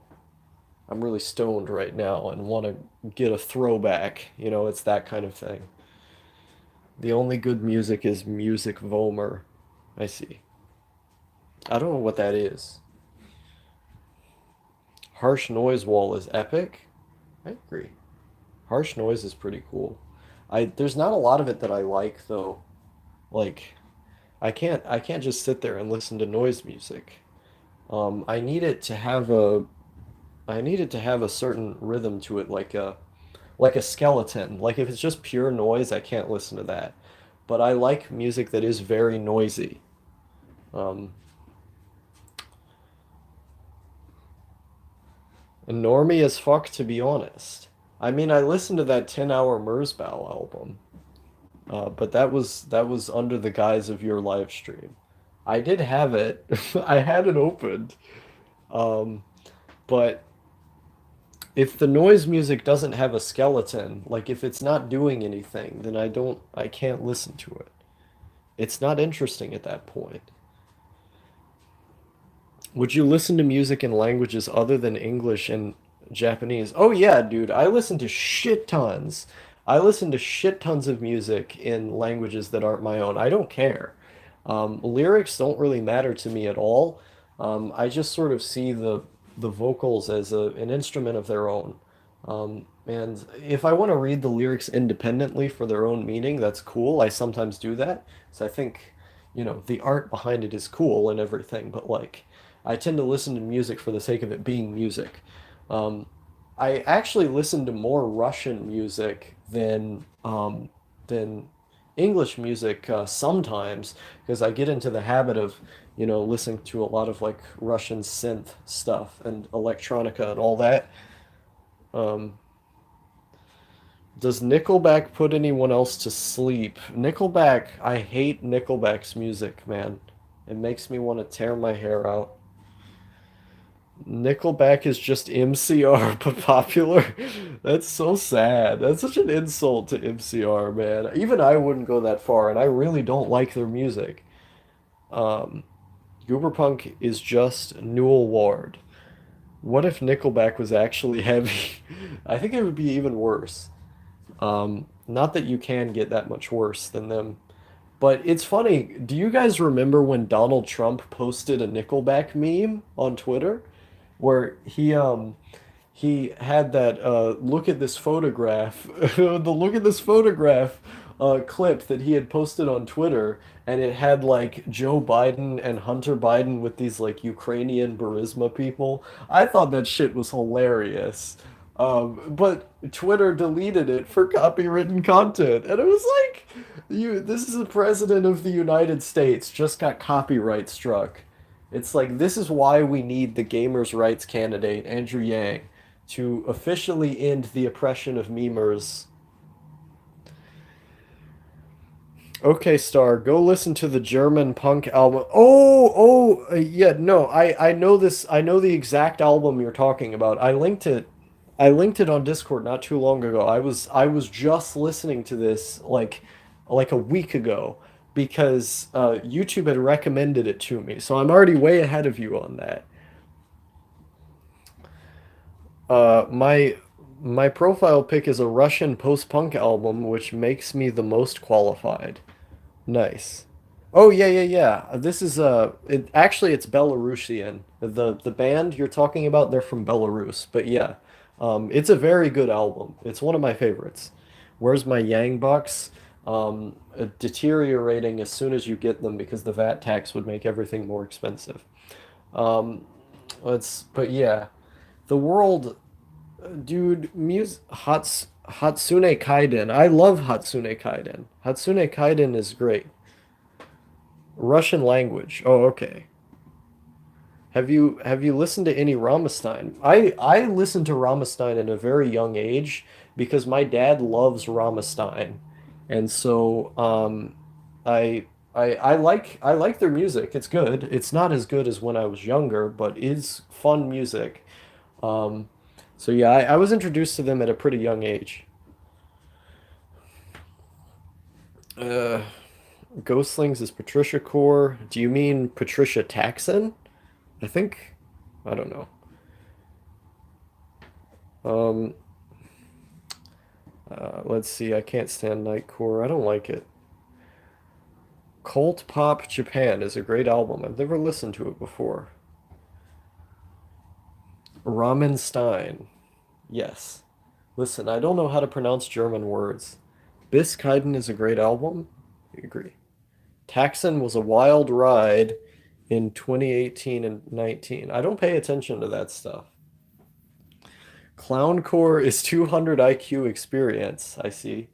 Speaker 1: I'm really stoned right now and want to get a throwback. It's that kind of thing. The only good music is music Vomer. I see. I don't know what that is. Harsh Noise Wall is epic. I agree. Harsh noise is pretty cool. There's not a lot of it that I like though. Like I can't just sit there and listen to noise music. I need it to have a I need it to have a certain rhythm to it, like a skeleton. Like if it's just pure noise, I can't listen to that. But I like music that is very noisy. Um, Normie as fuck, to be honest. I mean, I listened to that 10-hour Merzbow album, but that was under the guise of your live stream. I did have it. I had it opened. Um, but if the noise music doesn't have a skeleton, like if it's not doing anything, then I can't listen to it. It's not interesting at that point. Would you listen to music in languages other than English and Japanese? Oh yeah, dude. I listen to shit tons. I listen to shit tons of music in languages that aren't my own. I don't care. Lyrics don't really matter to me at all. I just sort of see the vocals as an instrument of their own. And if I want to read the lyrics independently for their own meaning, that's cool. I sometimes do that. So I think, the art behind it is cool and everything, but like I tend to listen to music for the sake of it being music. Um, I actually listen to more Russian music than English music sometimes because I get into the habit of, listening to a lot of like Russian synth stuff and electronica and all that. Um, does Nickelback put anyone else to sleep? Nickelback, I hate Nickelback's music, man. It makes me want to tear my hair out. Nickelback is just MCR but popular. That's so sad. That's such an insult to MCR, man. Even I wouldn't go that far, and I really don't like their music. Um, Gooberpunk is just Newell Ward. What if Nickelback was actually heavy? I think it would be even worse. Not that you can get that much worse than them. But it's funny. Do you guys remember when Donald Trump posted a Nickelback meme on Twitter where he had that look at this photograph, the look at this photograph clip that he had posted on Twitter, and it had like Joe Biden and Hunter Biden with these like Ukrainian Burisma people. I thought that shit was hilarious. But Twitter deleted it for copywritten content, and it was like, this is the president of the United States just got copyright struck. It's like this is why we need the gamers' rights candidate, Andrew Yang, to officially end the oppression of memers. Okay, Star, go listen to the German punk album. Yeah, no, I know this. I know the exact album you're talking about. I linked it on Discord not too long ago. I was just listening to this like a week ago because YouTube had recommended it to me. So I'm already way ahead of you on that. My profile pic is a Russian post-punk album, which makes me the most qualified. Nice. Oh yeah, yeah, yeah. This is actually it's Belarusian. The band you're talking about, they're from Belarus. But yeah. It's a very good album. It's one of my favorites. Where's my Yang Bucks? Deteriorating as soon as you get them because the VAT tax would make everything more expensive. Um, but yeah, the world, dude, Hatsune Kaiden. I love Hatsune Kaiden. Hatsune Kaiden is great. Russian language. Oh, okay. Have you listened to any Rammstein? I listened to Rammstein at a very young age because my dad loves Rammstein, and so I like their music. It's good. It's not as good as when I was younger, but it's fun music. Um, so yeah, I was introduced to them at a pretty young age. Uh, Ghostlings is Patricia Core. Do you mean Patricia Taxon? I think I don't know. Um, let's see. I can't stand Nightcore. I don't like it. Cult Pop Japan is a great album. I've never listened to it before. Ramenstein. Yes. Listen, I don't know how to pronounce German words. Biskheiden is a great album. I agree. Taxon was a wild ride in 2018 and 19. I don't pay attention to that stuff. Clowncore is 200 IQ experience, I see.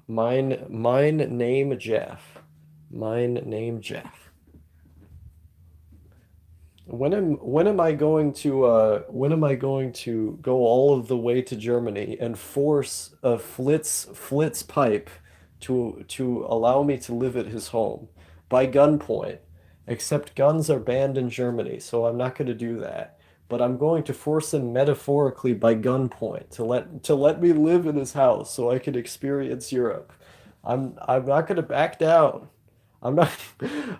Speaker 1: Mine name Jeff. Mine name Jeff. When am I going to when am I going to go all of the way to Germany and force a Flitz pipe to allow me to live at his home by gunpoint? Except guns are banned in Germany, so I'm not going to do that. But I'm going to force him metaphorically by gunpoint to let me live in his house so I can experience Europe. I'm not going to back down. I'm not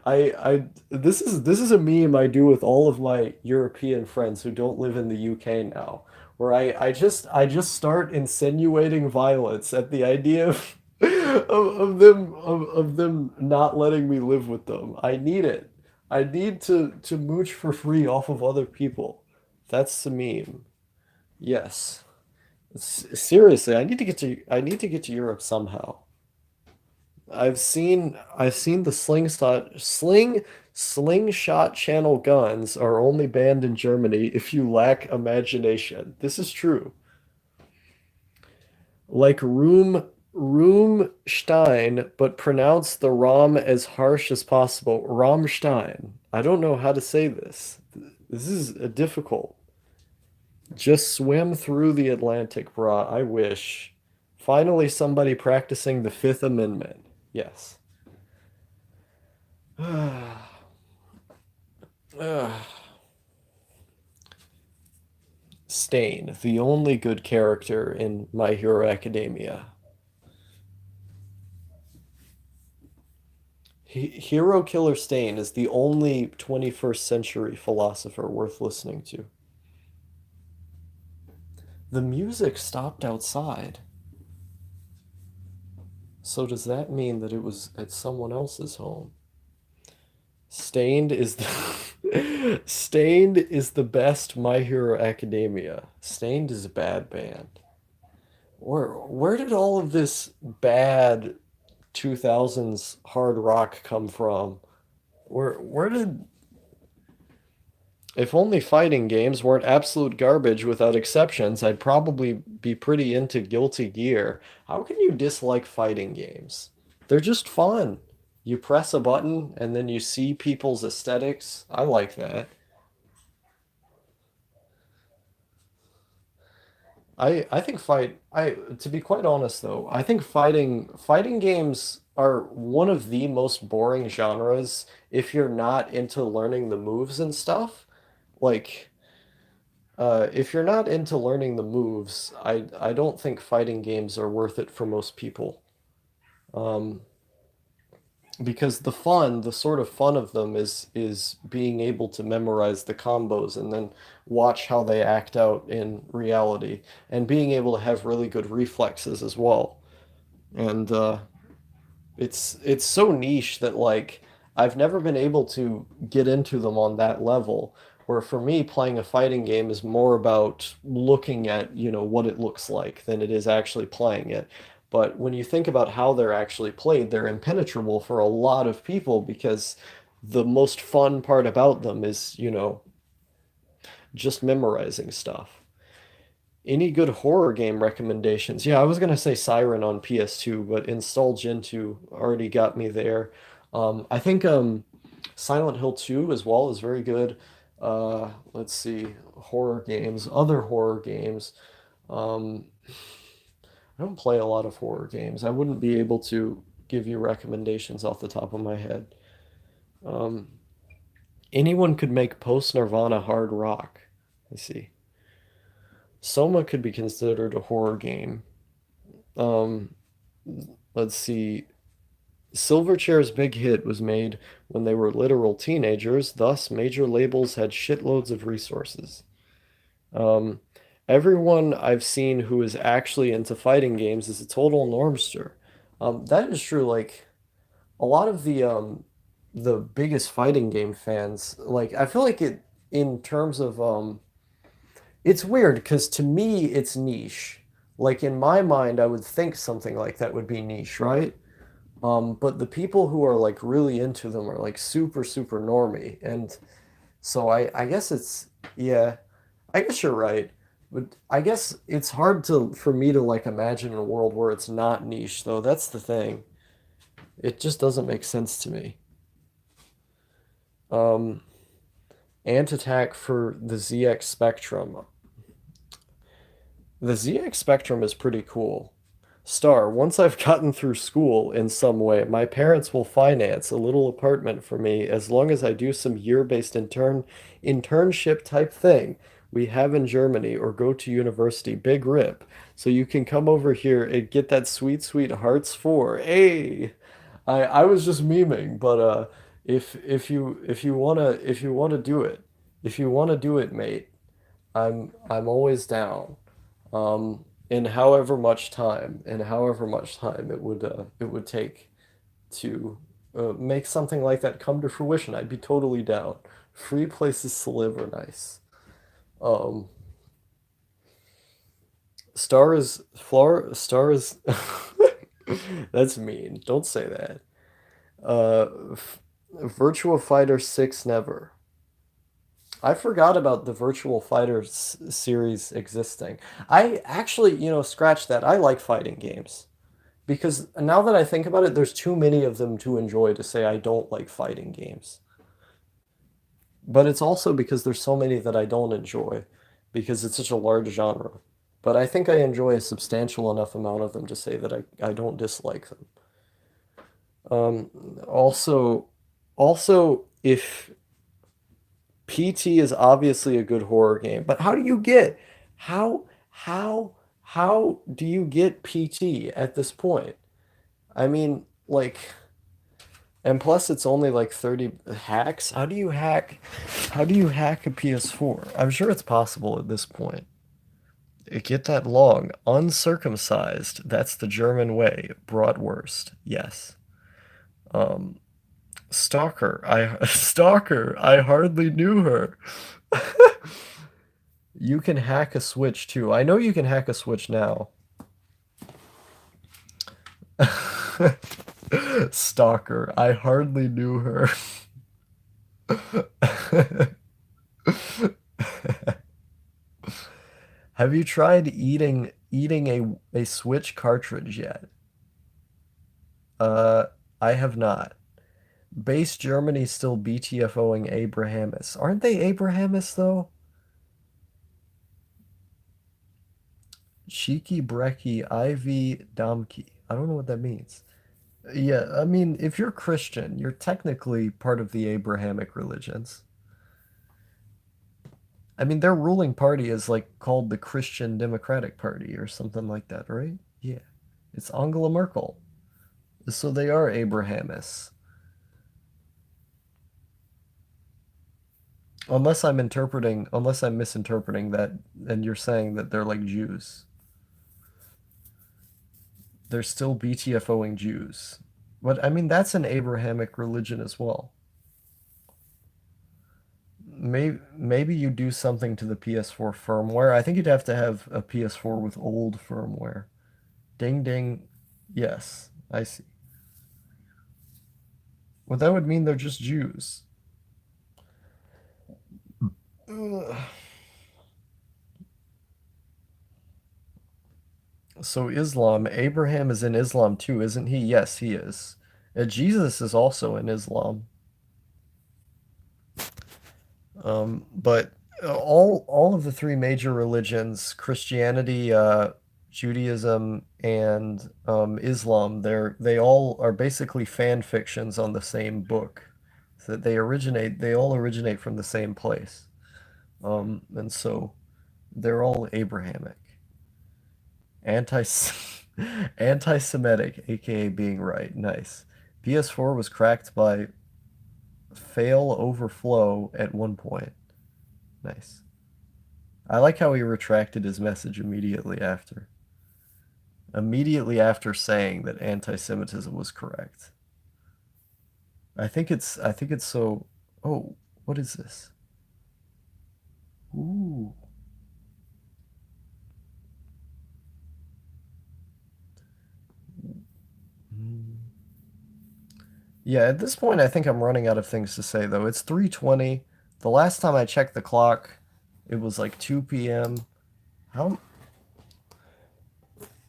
Speaker 1: I this is a meme I do with all of my European friends who don't live in the UK now, where I just start insinuating violence at the idea of them not letting me live with them. I need it. I need to mooch for free off of other people. That's the meme. Yes. Seriously, I need to get to Europe somehow. I've seen the slingshot channel guns are only banned in Germany if you lack imagination. This is true. Like Stein, but pronounce the Rom as harsh as possible. Rammstein. I don't know how to say this. This is difficult. Just swim through the Atlantic, brah. I wish. Finally, somebody practicing the Fifth Amendment. Yes. Stain, the only good character in My Hero Academia. Hero Killer Stain is the only 21st century philosopher worth listening to. The music stopped outside. So does that mean that it was at someone else's home? Stained is the Stained is the best My Hero Academia. Stained is a bad band. Where did all of this bad 2000s hard rock come from? Where did If only fighting games weren't absolute garbage without exceptions, I'd probably be pretty into Guilty Gear. How can you dislike fighting games? They're just fun. You press a button and then you see people's aesthetics. I like that. I think fight I To be quite honest though, I think fighting games are one of the most boring genres if you're not into learning the moves and stuff. Like if you're not into learning the moves, I don't think fighting games are worth it for most people. Um, because the sort of fun of them is being able to memorize the combos and then watch how they act out in reality and being able to have really good reflexes as well. And it's so niche that like I've never been able to get into them on that level. Where for me, playing a fighting game is more about looking at, what it looks like than it is actually playing it. But when you think about how they're actually played, they're impenetrable for a lot of people because the most fun part about them is, just memorizing stuff. Any good horror game recommendations? Yeah, I was gonna say Siren on PS2, but Install Gen 2 already got me there. I think Silent Hill 2 as well is very good. Let's see, other horror games. Um, I don't play a lot of horror games. I wouldn't be able to give you recommendations off the top of my head. Um, Anyone could make post-Nirvana hard rock. I see. Soma could be considered a horror game. Um, let's see. Silverchair's big hit was made when they were literal teenagers, thus major labels had shitloads of resources. Um, Everyone I've seen who is actually into fighting games is a total normster. That is true. Like a lot of the biggest fighting game fans, like I feel like it in terms of It's weird because to me it's niche. Like in my mind, I would think something like that would be niche, right? But the people who are like really into them are like super, super normie. And so I guess it's, yeah, I guess you're right. But I guess it's hard to for me to like imagine a world where it's not niche, though. That's the thing. It just doesn't make sense to me. Um, Ant-Attack for the ZX Spectrum. The ZX Spectrum is pretty cool. Star, once I've gotten through school in some way, my parents will finance a little apartment for me as long as I do some year-based internship type thing we have in Germany or go to university. Big rip. So you can come over here and get that sweet, sweet hearts for. Hey, I was just memeing, but if you wanna do it, if you wanna do it, mate, I'm always down. In however much time it would take to make something like that come to fruition, I'd be totally down. Free places to live are nice. Um, Star is that's mean. Don't say that. Virtua Fighter 6 never. I forgot about the Virtual Fighter series existing. I actually, scratch that. I like fighting games. Because now that I think about it, there's too many of them to enjoy to say I don't like fighting games. But it's also because there's so many that I don't enjoy because it's such a large genre. But I think I enjoy a substantial enough amount of them to say that I don't dislike them. Um, also, if PT is obviously a good horror game, but how how do you get PT at this point? I mean, like, and plus it's only like 30 hacks. How do you hack a PS4? I'm sure it's possible at this point. Get that long, uncircumcised. That's the German way. Bratwurst. Yes. Um, Stalker. I hardly knew her. You can hack a Switch too. I know you can hack a Switch now. Stalker. I hardly knew her. Have you tried eating a Switch cartridge yet? Uh, I have not. Base Germany still BTFOing Abrahamis. Aren't they Abrahamis though? Cheeky Brecky Ivy Domke. I don't know what that means. Yeah, I mean, if you're Christian, you're technically part of the Abrahamic religions. I mean, their ruling party is like called the Christian Democratic Party or something like that, right? Yeah. It's Angela Merkel. So they are Abrahamists. Unless I'm misinterpreting that, and you're saying that they're like Jews. They're still BTFOing Jews. But I mean, that's an Abrahamic religion as well. Maybe you do something to the PS4 firmware. I think you'd have to have a PS4 with old firmware. Ding ding. Yes, I see. Well, that would mean they're just Jews. Ugh. So Islam, Abraham is in Islam too, isn't he? Yes, he is. Jesus is also in Islam. But all of the three major religions, Christianity, Judaism, and Islam, they all are basically fan fictions on the same book. So they all originate from the same place. And so they're all Abrahamic. Anti anti-Semitic, aka being right. Nice. PS4 was cracked by fail overflow at one point. Nice. I like how he retracted his message immediately after. Immediately after saying that anti-Semitism was correct. I think it's so. Oh, what is this? Ooh. Yeah, at this point, I think I'm running out of things to say, though. It's 3:20. The last time I checked the clock, it was like 2 p.m. How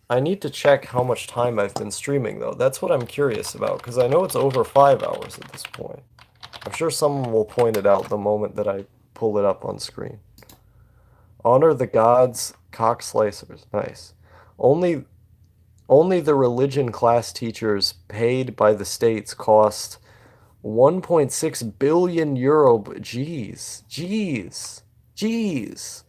Speaker 1: I need to check how much time I've been streaming, though. That's what I'm curious about, because I know it's over 5 hours at this point. I'm sure someone will point it out the moment that I pull it up on screen. Honor the gods, cock slicers. Nice. Only only the religion class teachers paid by the states cost 1.6 billion euro. Jeez. Jeez. Jeez.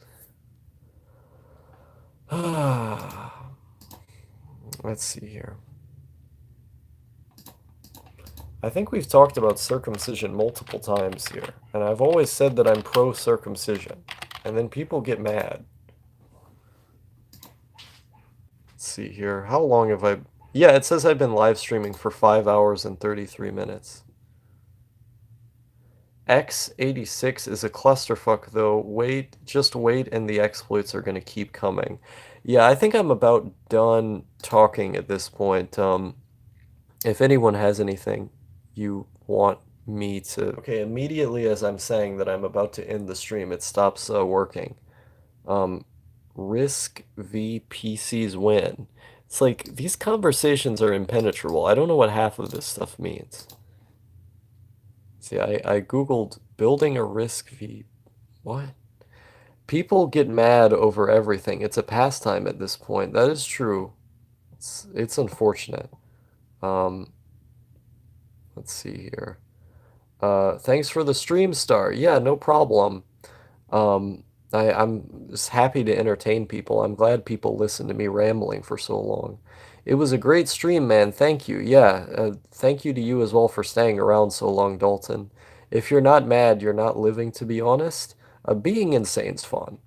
Speaker 1: Let's see here. I think we've talked about circumcision multiple times here, and I've always said that I'm pro-circumcision, and then people get mad. Let's see here. How long have I... Yeah, it says I've been live streaming for 5 hours and 33 minutes. X86 is a clusterfuck, though. Wait, just wait, and the exploits are going to keep coming. Yeah, I think I'm about done talking at this point. If anyone has anything you want me to... Okay, immediately as I'm saying that I'm about to end the stream, it stops working. Um, Risk v PCs win. It's like, these conversations are impenetrable. I don't know what half of this stuff means. See, I Googled building a Risk v... What? People get mad over everything. It's a pastime at this point. That is true. It's unfortunate. Um, let's see here. Thanks for the stream star. Yeah, no problem. Um, I'm just happy to entertain people. I'm glad people listen to me rambling for so long. It was a great stream, man. Thank you. Yeah, thank you to you as well for staying around so long, Dalton. If you're not mad, you're not living, to be honest. Being insane's fun.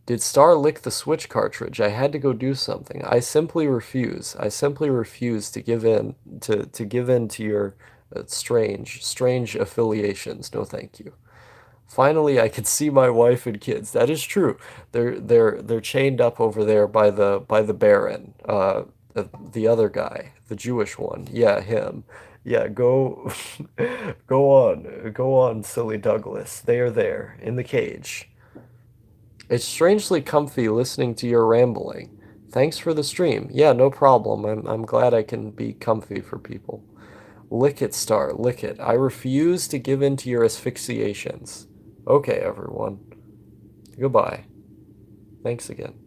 Speaker 1: Did Star lick the Switch cartridge? I had to go do something. I simply refuse. I simply refuse to give in to give in to your strange affiliations. No, thank you. Finally, I could see my wife and kids. That is true. They're chained up over there by the Baron, the other guy, the Jewish one. Yeah, him. Yeah, go go on, silly Douglas. They are there in the cage. It's strangely comfy listening to your rambling. Thanks for the stream. Yeah, no problem. I'm glad I can be comfy for people. Lick it, Star, lick it. I refuse to give in to your asphyxiations. Okay, everyone. Goodbye. Thanks again.